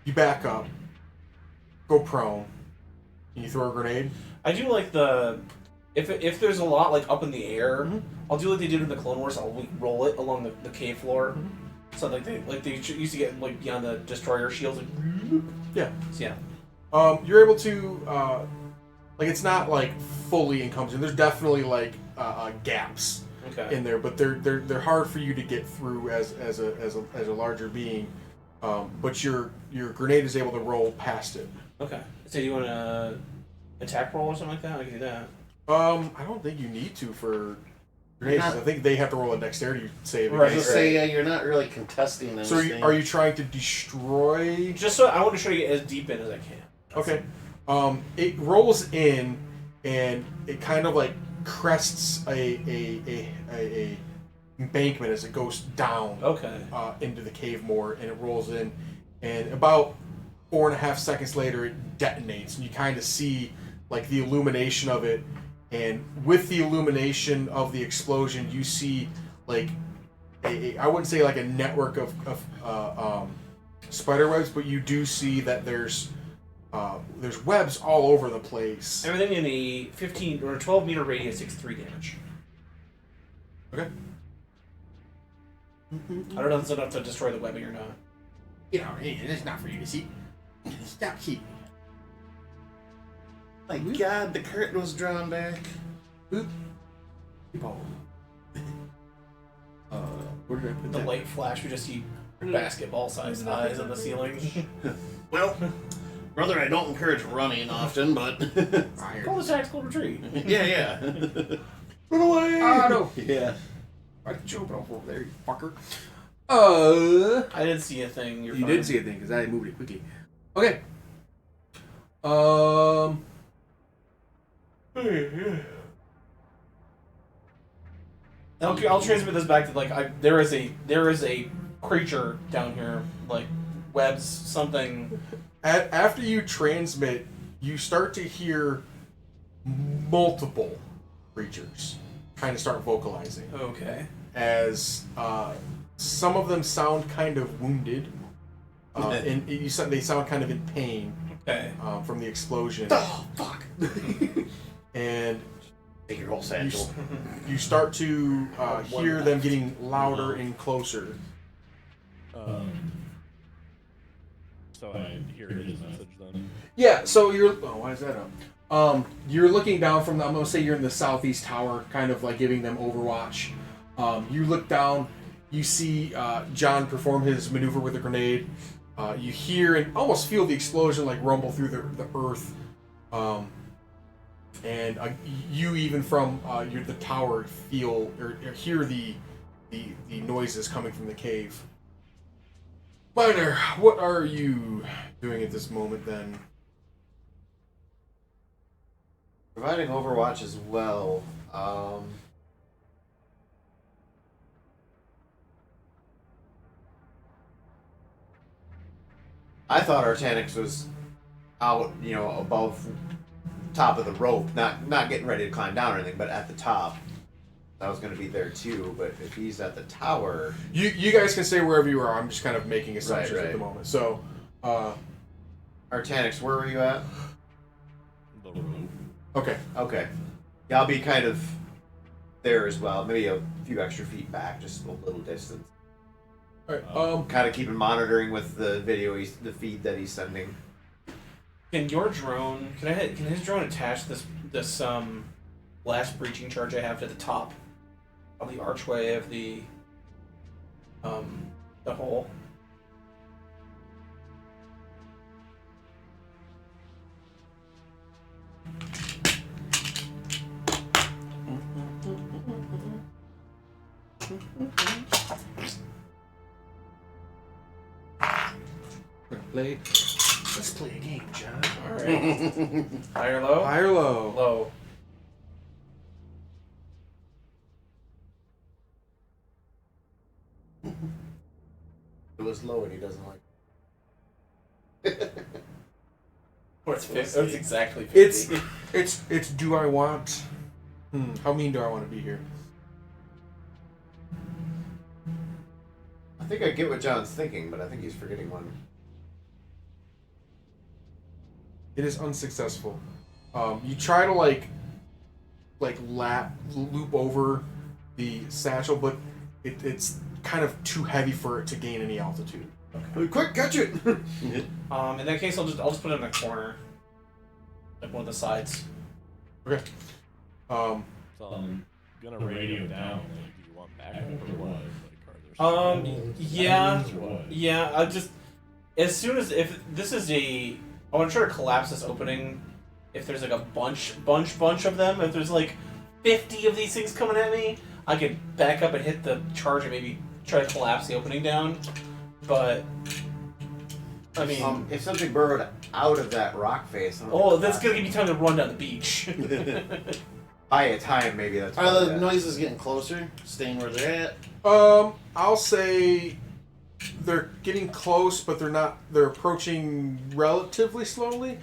Speaker 2: You back up, go prone, and you throw a grenade.
Speaker 4: I do like if there's a lot like up in the air, I'll do like they did in the Clone Wars. I'll roll it along the cave floor. So like they used to get like beyond the destroyer shields. Like,
Speaker 2: Yeah.
Speaker 4: so yeah.
Speaker 2: You're able to, like, it's not like fully encompassing. There's definitely like gaps,
Speaker 4: Okay.
Speaker 2: in there, but they're hard for you to get through as a larger being. But your grenade is able to roll past it.
Speaker 4: Okay. So do you want to attack roll or something like that? I can do that.
Speaker 2: I don't think you need to for grenades. I think they have to roll a dexterity save.
Speaker 1: I was
Speaker 2: against
Speaker 1: gonna
Speaker 2: it.
Speaker 1: say, yeah, you're not really contesting anything.
Speaker 2: So are you trying to destroy?
Speaker 4: Just so I want to try to get as deep in as I can.
Speaker 2: Okay. It rolls in, and it kind of like crests a embankment as it goes down.
Speaker 4: Okay.
Speaker 2: Into the cave more, and it rolls in, and about 4.5 seconds later, it detonates, and you kind of see like the illumination of it, and with the illumination of the explosion, you see like I wouldn't say like a network of spider webs, but you do see that there's webs all over the place.
Speaker 4: Everything in a 15 or 12 meter radius takes 3 damage.
Speaker 2: Okay.
Speaker 4: I don't know if it's enough to destroy the webbing or not.
Speaker 2: You know, it's not for you to see. Stop keeping.
Speaker 1: My God, the curtain was drawn back.
Speaker 2: Where did I put
Speaker 4: The
Speaker 2: that?
Speaker 4: light flash, we just see basketball-sized eyes on the ceiling.
Speaker 1: Well, brother, I don't encourage running often, but
Speaker 4: Call the tactical retreat.
Speaker 1: yeah.
Speaker 2: Run away! No.
Speaker 1: Yeah.
Speaker 2: Why did you open up over there, you fucker?
Speaker 4: I didn't see a thing. You're
Speaker 2: You
Speaker 4: fine.
Speaker 2: did see a thing because I moved it quickly. Okay.
Speaker 4: I'll transmit this back to like there is a creature down here, like webs something.
Speaker 2: After you transmit, you start to hear multiple creatures kind of start vocalizing.
Speaker 4: Okay.
Speaker 2: As some of them sound kind of wounded, and they sound kind of in pain.
Speaker 4: Okay.
Speaker 2: From the explosion.
Speaker 1: Oh, fuck.
Speaker 2: And
Speaker 1: Take your whole satchel.
Speaker 2: you start to hear
Speaker 4: left.
Speaker 2: them getting louder and closer.
Speaker 5: So I hear his message then.
Speaker 2: Yeah, so you're. Oh, why is that up? You're looking down from the. I'm gonna say you're in the southeast tower, kind of like giving them overwatch. You look down, you see John perform his maneuver with a grenade. You hear and almost feel the explosion like rumble through the earth. And you even from the tower feel or hear the noises coming from the cave. Miner, what are you doing at this moment then?
Speaker 3: Providing Overwatch as well. I thought Artanix was out, above top of the rope, not getting ready to climb down or anything, but at the top. I was going to be there too, but if he's at the tower...
Speaker 2: You guys can stay wherever you are. I'm just kind of making assumptions
Speaker 3: Right.
Speaker 2: at the moment. So,
Speaker 3: Artanix, where were you at?
Speaker 5: The room.
Speaker 2: okay.
Speaker 3: Okay. Yeah, I'll be kind of there as well. Maybe a few extra feet back, just a little distance.
Speaker 2: All right.
Speaker 3: Kind of keeping monitoring with the video, the feed that he's sending.
Speaker 4: Can your drone? Can his drone attach this blast breaching charge I have to the top of the archway of the hole?
Speaker 2: Let's play a game, John.
Speaker 4: All right. High or low?
Speaker 2: High or low?
Speaker 4: Low.
Speaker 3: It was low and he doesn't like it.
Speaker 4: Or it's 50. It's exactly 50.
Speaker 2: It's. Do I want? How mean do I want to be here?
Speaker 3: I think I get what John's thinking, but I think he's forgetting one.
Speaker 2: It is unsuccessful. You try to like loop over the satchel, but it's kind of too heavy for it to gain any altitude.
Speaker 3: Okay. Quick, catch it!
Speaker 4: In that case, I'll just put it in a corner, like one of the sides.
Speaker 2: Okay.
Speaker 5: So, gonna radio down, like, do you want backup or what? Like, are there
Speaker 4: Yeah,
Speaker 5: or what?
Speaker 4: yeah. I just as soon as if this is I want to try to collapse this opening. If there's like a bunch of them, if there's like 50 of these things coming at me, I could back up and hit the charge and maybe try to collapse the opening down. But I mean,
Speaker 3: if something burrowed out of that rock face.
Speaker 4: that's gonna give me time to run down the beach.
Speaker 3: By a time, maybe that's.
Speaker 1: Are the noises getting closer? Staying where they're at?
Speaker 2: I'll say they're getting close, but they're not. They're approaching relatively slowly.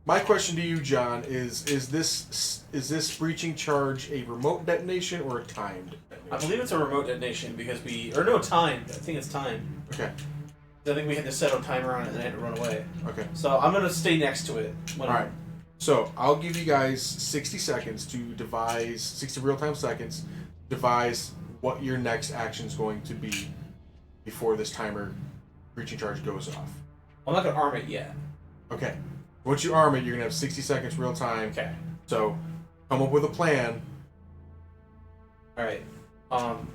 Speaker 2: My question to you, John, is this breaching charge a remote detonation or a timed detonation?
Speaker 4: I believe it's a remote detonation because timed. I think it's timed.
Speaker 2: Okay.
Speaker 4: I think we had to set a timer on it and I had to run away.
Speaker 2: Okay.
Speaker 4: So I'm gonna stay next to it.
Speaker 2: All right. So I'll give you guys 60 seconds to devise 60 real-time seconds. Devise what your next action is going to be before this timer breaching charge goes off.
Speaker 4: I'm not gonna arm it yet.
Speaker 2: Okay. Once you arm it, you're gonna have 60 seconds real time.
Speaker 4: Okay.
Speaker 2: So come up with a plan.
Speaker 4: All right.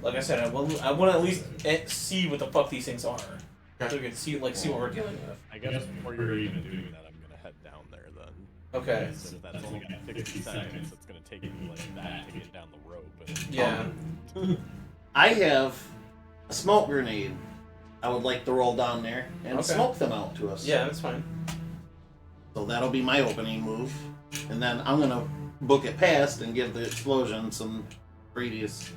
Speaker 4: Like I said, I want to at least see what the fuck these things are.
Speaker 2: Okay.
Speaker 4: So we can see what we're dealing with.
Speaker 5: I guess before you're even doing that, I'm gonna head down there then.
Speaker 4: Okay.
Speaker 5: Because if that's only got 60 seconds, it's gonna take me like that to get down the rope. And,
Speaker 4: Yeah.
Speaker 1: I have a smoke grenade. I would like to roll down there and
Speaker 4: Okay.
Speaker 1: smoke them out to us.
Speaker 4: Yeah, that's fine.
Speaker 1: So that'll be my opening move. And then I'm gonna book it past and give the explosion some radius.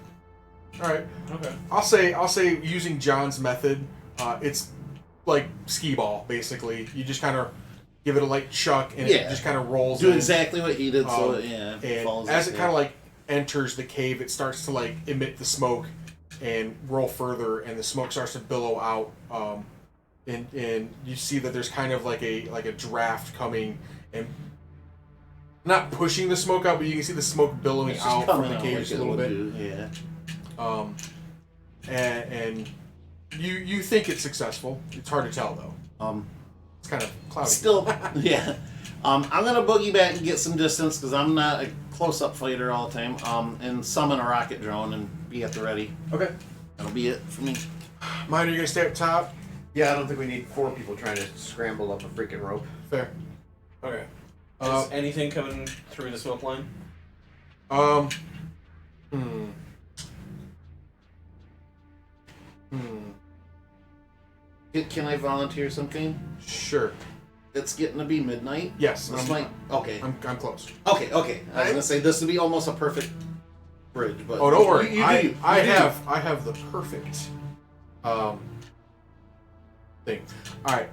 Speaker 2: All right.
Speaker 4: Okay.
Speaker 2: I'll say using John's method, it's like skee ball basically. You just kind of give it a light chuck and it just kind of rolls.
Speaker 1: Do
Speaker 2: in.
Speaker 1: exactly what he did. So it
Speaker 2: And
Speaker 1: falls.
Speaker 2: as it
Speaker 1: in.
Speaker 2: kind of like enters the cave, it starts to like emit the smoke and roll further, and the smoke starts to billow out. And you see that there's kind of like a draft coming and not pushing the smoke out, but you can see the smoke billowing
Speaker 1: It's just
Speaker 2: out from
Speaker 1: coming
Speaker 2: the
Speaker 1: out
Speaker 2: cave
Speaker 1: like
Speaker 2: just a
Speaker 1: it
Speaker 2: little
Speaker 1: would
Speaker 2: bit.
Speaker 1: do, Yeah.
Speaker 2: And you think it's successful. It's hard to tell though. It's kind of cloudy.
Speaker 1: Still, yeah. I'm gonna boogie back and get some distance because I'm not a close-up fighter all the time. And summon a rocket drone and be at the ready.
Speaker 2: Okay.
Speaker 1: That'll be it for me.
Speaker 2: Mine, are you gonna stay up top?
Speaker 3: Yeah, I don't think we need 4 people trying to scramble up a freaking rope.
Speaker 2: Fair.
Speaker 4: Okay. Is anything coming through the smoke line?
Speaker 1: Can I volunteer something?
Speaker 2: Sure.
Speaker 1: It's getting to be midnight.
Speaker 2: Yes.
Speaker 1: This might. Okay.
Speaker 2: I'm close.
Speaker 1: Okay. I was gonna say this would be almost a perfect bridge, but
Speaker 2: Oh, don't worry.
Speaker 1: You
Speaker 2: I
Speaker 1: do.
Speaker 2: have the perfect thing. All right.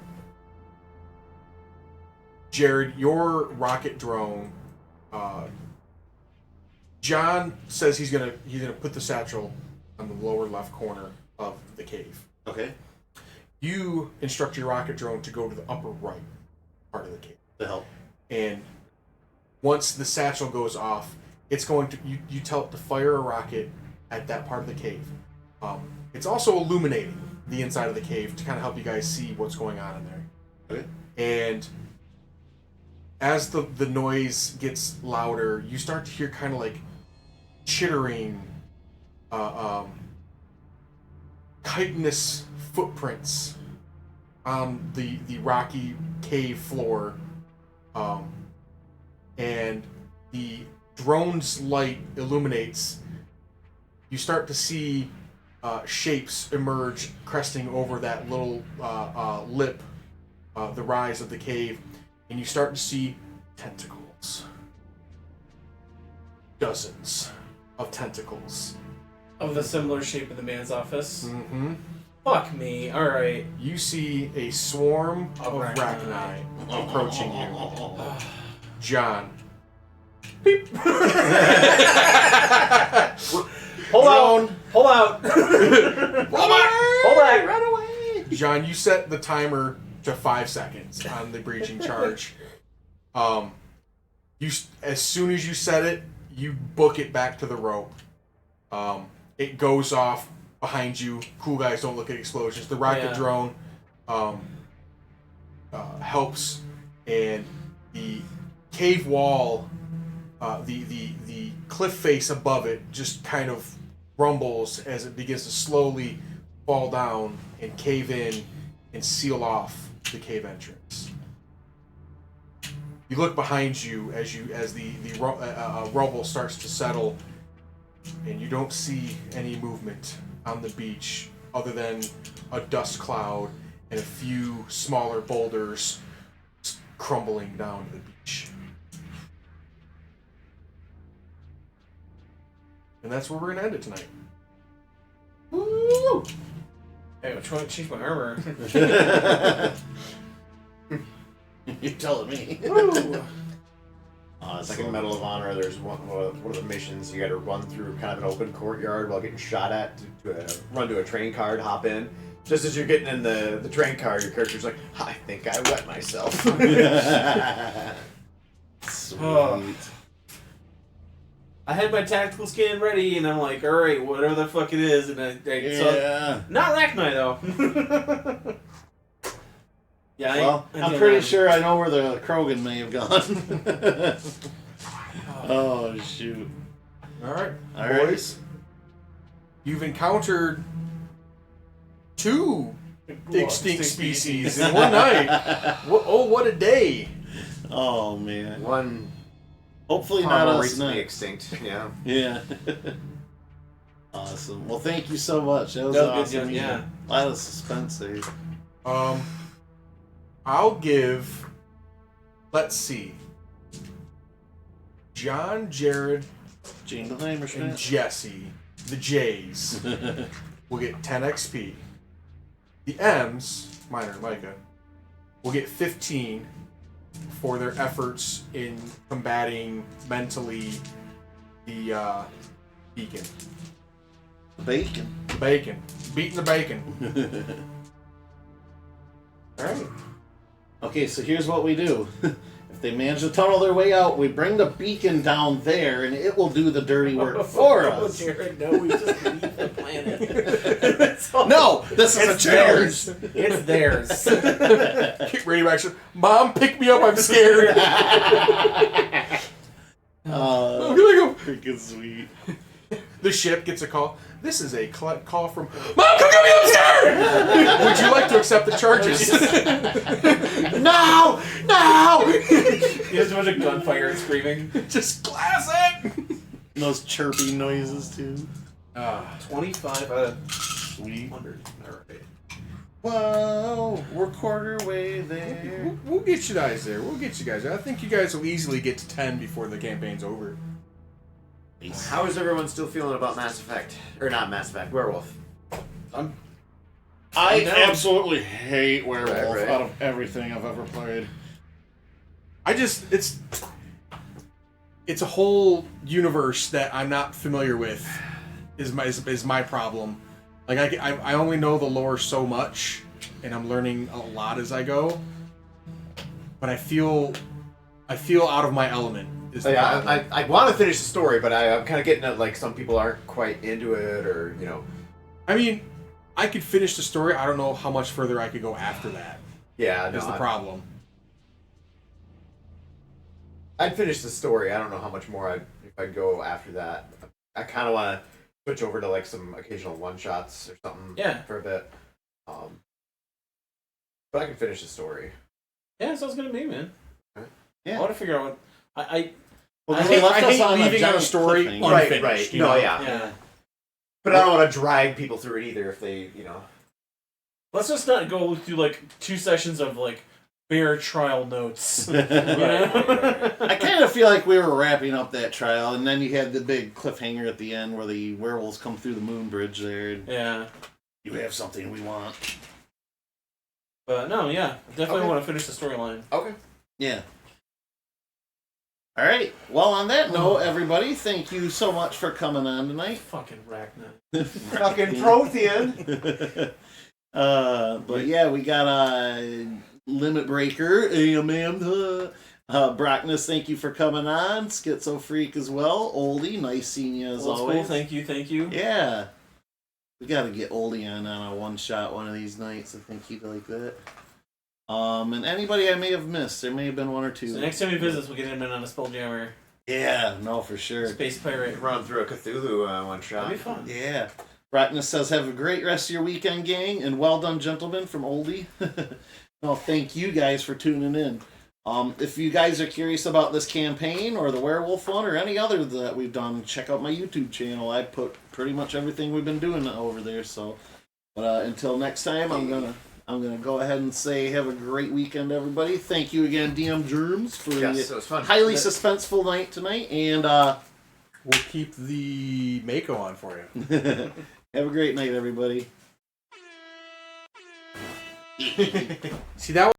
Speaker 2: Jared, your rocket drone. John says he's gonna put the satchel on the lower left corner of the cave.
Speaker 1: Okay.
Speaker 2: You instruct your rocket drone to go to the upper right part of the cave.
Speaker 1: To help.
Speaker 2: And once the satchel goes off, it's going to you tell it to fire a rocket at that part of the cave. It's also illuminating the inside of the cave to kind of help you guys see what's going on in there.
Speaker 1: Okay.
Speaker 2: And as the noise gets louder, you start to hear kind of like chittering, chitinous footprints on the rocky cave floor, and the drone's light illuminates. You start to see shapes emerge, cresting over that little lip, the rise of the cave, and you start to see tentacles. Dozens of tentacles.
Speaker 4: Of the similar shape of the man's office?
Speaker 2: Mm-hmm.
Speaker 4: Fuck me. Alright.
Speaker 2: You see a swarm of
Speaker 4: Arachnai.
Speaker 2: Arachnai approaching you. John.
Speaker 4: Pull out! Pull out! Pull back!
Speaker 1: Run away!
Speaker 2: John, you set the timer to 5 seconds on the breaching charge. As soon as you set it, you book it back to the rope. It goes off behind you. Cool guys don't look at explosions. The rocket drone helps, and the cave wall the cliff face above it just kind of rumbles as it begins to slowly fall down and cave in and seal off the cave entrance. You look behind you as the rubble starts to settle, and you don't see any movement on the beach other than a dust cloud and a few smaller boulders crumbling down to the beach. And that's where we're gonna end it tonight.
Speaker 4: Woo! Hey, I'm trying to change my armor.
Speaker 1: You're telling me.
Speaker 4: Woo!
Speaker 3: It's like in Medal of Honor. There's one of the missions. You got to run through kind of an open courtyard while getting shot at. Run to a train car, hop in. Just as you're getting in the train car, your character's like, "I think I wet myself."
Speaker 1: Sweet.
Speaker 4: Oh. I had my tactical scan ready, and I'm like, all right, whatever the fuck it is, and so, not Arachnite though. Yeah,
Speaker 1: well, I'm pretty sure I know where the Krogan may have gone. Oh shoot!
Speaker 2: All right,
Speaker 1: All
Speaker 2: boys. You've encountered 2 extinct species in one night. What a day!
Speaker 1: Oh man.
Speaker 3: One
Speaker 1: Hopefully
Speaker 3: far
Speaker 1: not
Speaker 3: more
Speaker 1: us
Speaker 3: recently
Speaker 1: next.
Speaker 3: extinct. Yeah.
Speaker 1: Yeah. Awesome. Well, thank you so much. That was
Speaker 4: That was
Speaker 1: awesome.
Speaker 4: good, yeah.
Speaker 1: A lot of suspense there.
Speaker 2: I'll give. Let's see. John, Jared,
Speaker 1: Jingleheimer
Speaker 2: and
Speaker 1: Schmidt.
Speaker 2: Jesse, the J's, will get 10 XP. The M's, Minor and Micah, will get 15 for their efforts in combating mentally the beacon.
Speaker 1: Bacon.
Speaker 2: The bacon. Beating the bacon.
Speaker 1: Alright. Okay, so here's what we do. If they manage to tunnel their way out, we bring the beacon down there and it will do the dirty work for us.
Speaker 4: Jared, no, we just leave the planet.
Speaker 1: No! This is a
Speaker 4: It's
Speaker 1: challenge!
Speaker 4: theirs. It's theirs.
Speaker 2: Get radio action. Mom, pick me up. I'm scared. I'm gonna go.
Speaker 1: Freaking sweet.
Speaker 2: The ship gets a call. This is a call from Mom. Come get me upstairs. Would you like to accept the charges? No, no.
Speaker 4: There's a bunch of gunfire and screaming.
Speaker 2: Just classic.
Speaker 1: And those chirping noises too.
Speaker 4: 25 out of
Speaker 1: Sweet.
Speaker 4: 100. All right.
Speaker 1: Whoa, we're quarter way there.
Speaker 2: We'll get you guys there. We'll get you guys there. I think you guys will easily get to 10 before the campaign's over.
Speaker 3: How is everyone still feeling about Mass Effect? Or not Mass Effect, Werewolf?
Speaker 1: I
Speaker 4: down.
Speaker 1: absolutely hate Werewolf
Speaker 3: Right.
Speaker 1: out of everything I've ever played.
Speaker 2: It's a whole universe that I'm not familiar with. Is my problem. Like I only know the lore so much, and I'm learning a lot as I go. But I feel out of my element.
Speaker 3: Yeah, I want to finish the story, but I'm kind of getting at like some people aren't quite into it, or you know.
Speaker 2: I mean, I could finish the story. I don't know how much further I could go after that.
Speaker 3: Yeah,
Speaker 2: Is the problem.
Speaker 3: I'd finish the story. I don't know how much more if I'd go after that. I kind of want to switch over to like some occasional one shots or something.
Speaker 4: Yeah.
Speaker 3: For a bit. But I can finish the story.
Speaker 4: Yeah, sounds good to me, man.
Speaker 1: Yeah.
Speaker 4: I want to figure out what
Speaker 1: Well,
Speaker 2: I
Speaker 1: they
Speaker 2: hate,
Speaker 1: left
Speaker 2: I
Speaker 1: us
Speaker 2: hate
Speaker 1: on a
Speaker 2: leaving on a
Speaker 1: giant
Speaker 2: story
Speaker 1: cliffhanger.
Speaker 2: unfinished.
Speaker 3: Right.
Speaker 2: you
Speaker 3: No,
Speaker 2: know?
Speaker 3: yeah.
Speaker 4: Yeah.
Speaker 3: But I don't want to drag people through it either if they, you know.
Speaker 4: Let's just not go through like 2 sessions of like bare trial notes. You know?
Speaker 1: I kind of feel like we were wrapping up that trial, and then you had the big cliffhanger at the end where the werewolves come through the moon bridge there. And
Speaker 4: Yeah.
Speaker 1: you have something we want.
Speaker 4: But no, yeah. Definitely
Speaker 3: Okay.
Speaker 4: want to finish the storyline.
Speaker 3: Okay.
Speaker 1: Yeah. All right. Well, on that note, everybody, thank you so much for coming on tonight.
Speaker 4: Fucking Arachnite.
Speaker 3: Fucking Prothean.
Speaker 1: But yeah, we got a Limit Breaker, Amanda, Brockness. Thank you for coming on. Schizo Freak as well. Oldie, nice seeing you as
Speaker 4: Well, that's
Speaker 1: always.
Speaker 4: cool. Thank you.
Speaker 1: Yeah, we got to get Oldie on a one shot one of these nights. I think he'd like that. And anybody I may have missed, there may have been one or two.
Speaker 4: So next time he visits, we'll get him in on a Spelljammer.
Speaker 1: Yeah, no, for sure.
Speaker 4: Space pirate.
Speaker 3: Run through a Cthulhu one shot.
Speaker 4: That'd be fun.
Speaker 1: Yeah. Ratness says, have a great rest of your weekend, gang, and well done, gentlemen, from Oldie. No, thank you guys for tuning in. If you guys are curious about this campaign or the werewolf one or any other that we've done, check out my YouTube channel. I put pretty much everything we've been doing over there. So, but until next time, I'm gonna go ahead and say have a great weekend, everybody. Thank you again, DM Germs, for
Speaker 3: Yes, it was fun.
Speaker 1: highly suspenseful night tonight, and
Speaker 2: We'll keep the Mako on for you.
Speaker 1: have a great night, everybody.
Speaker 2: See, that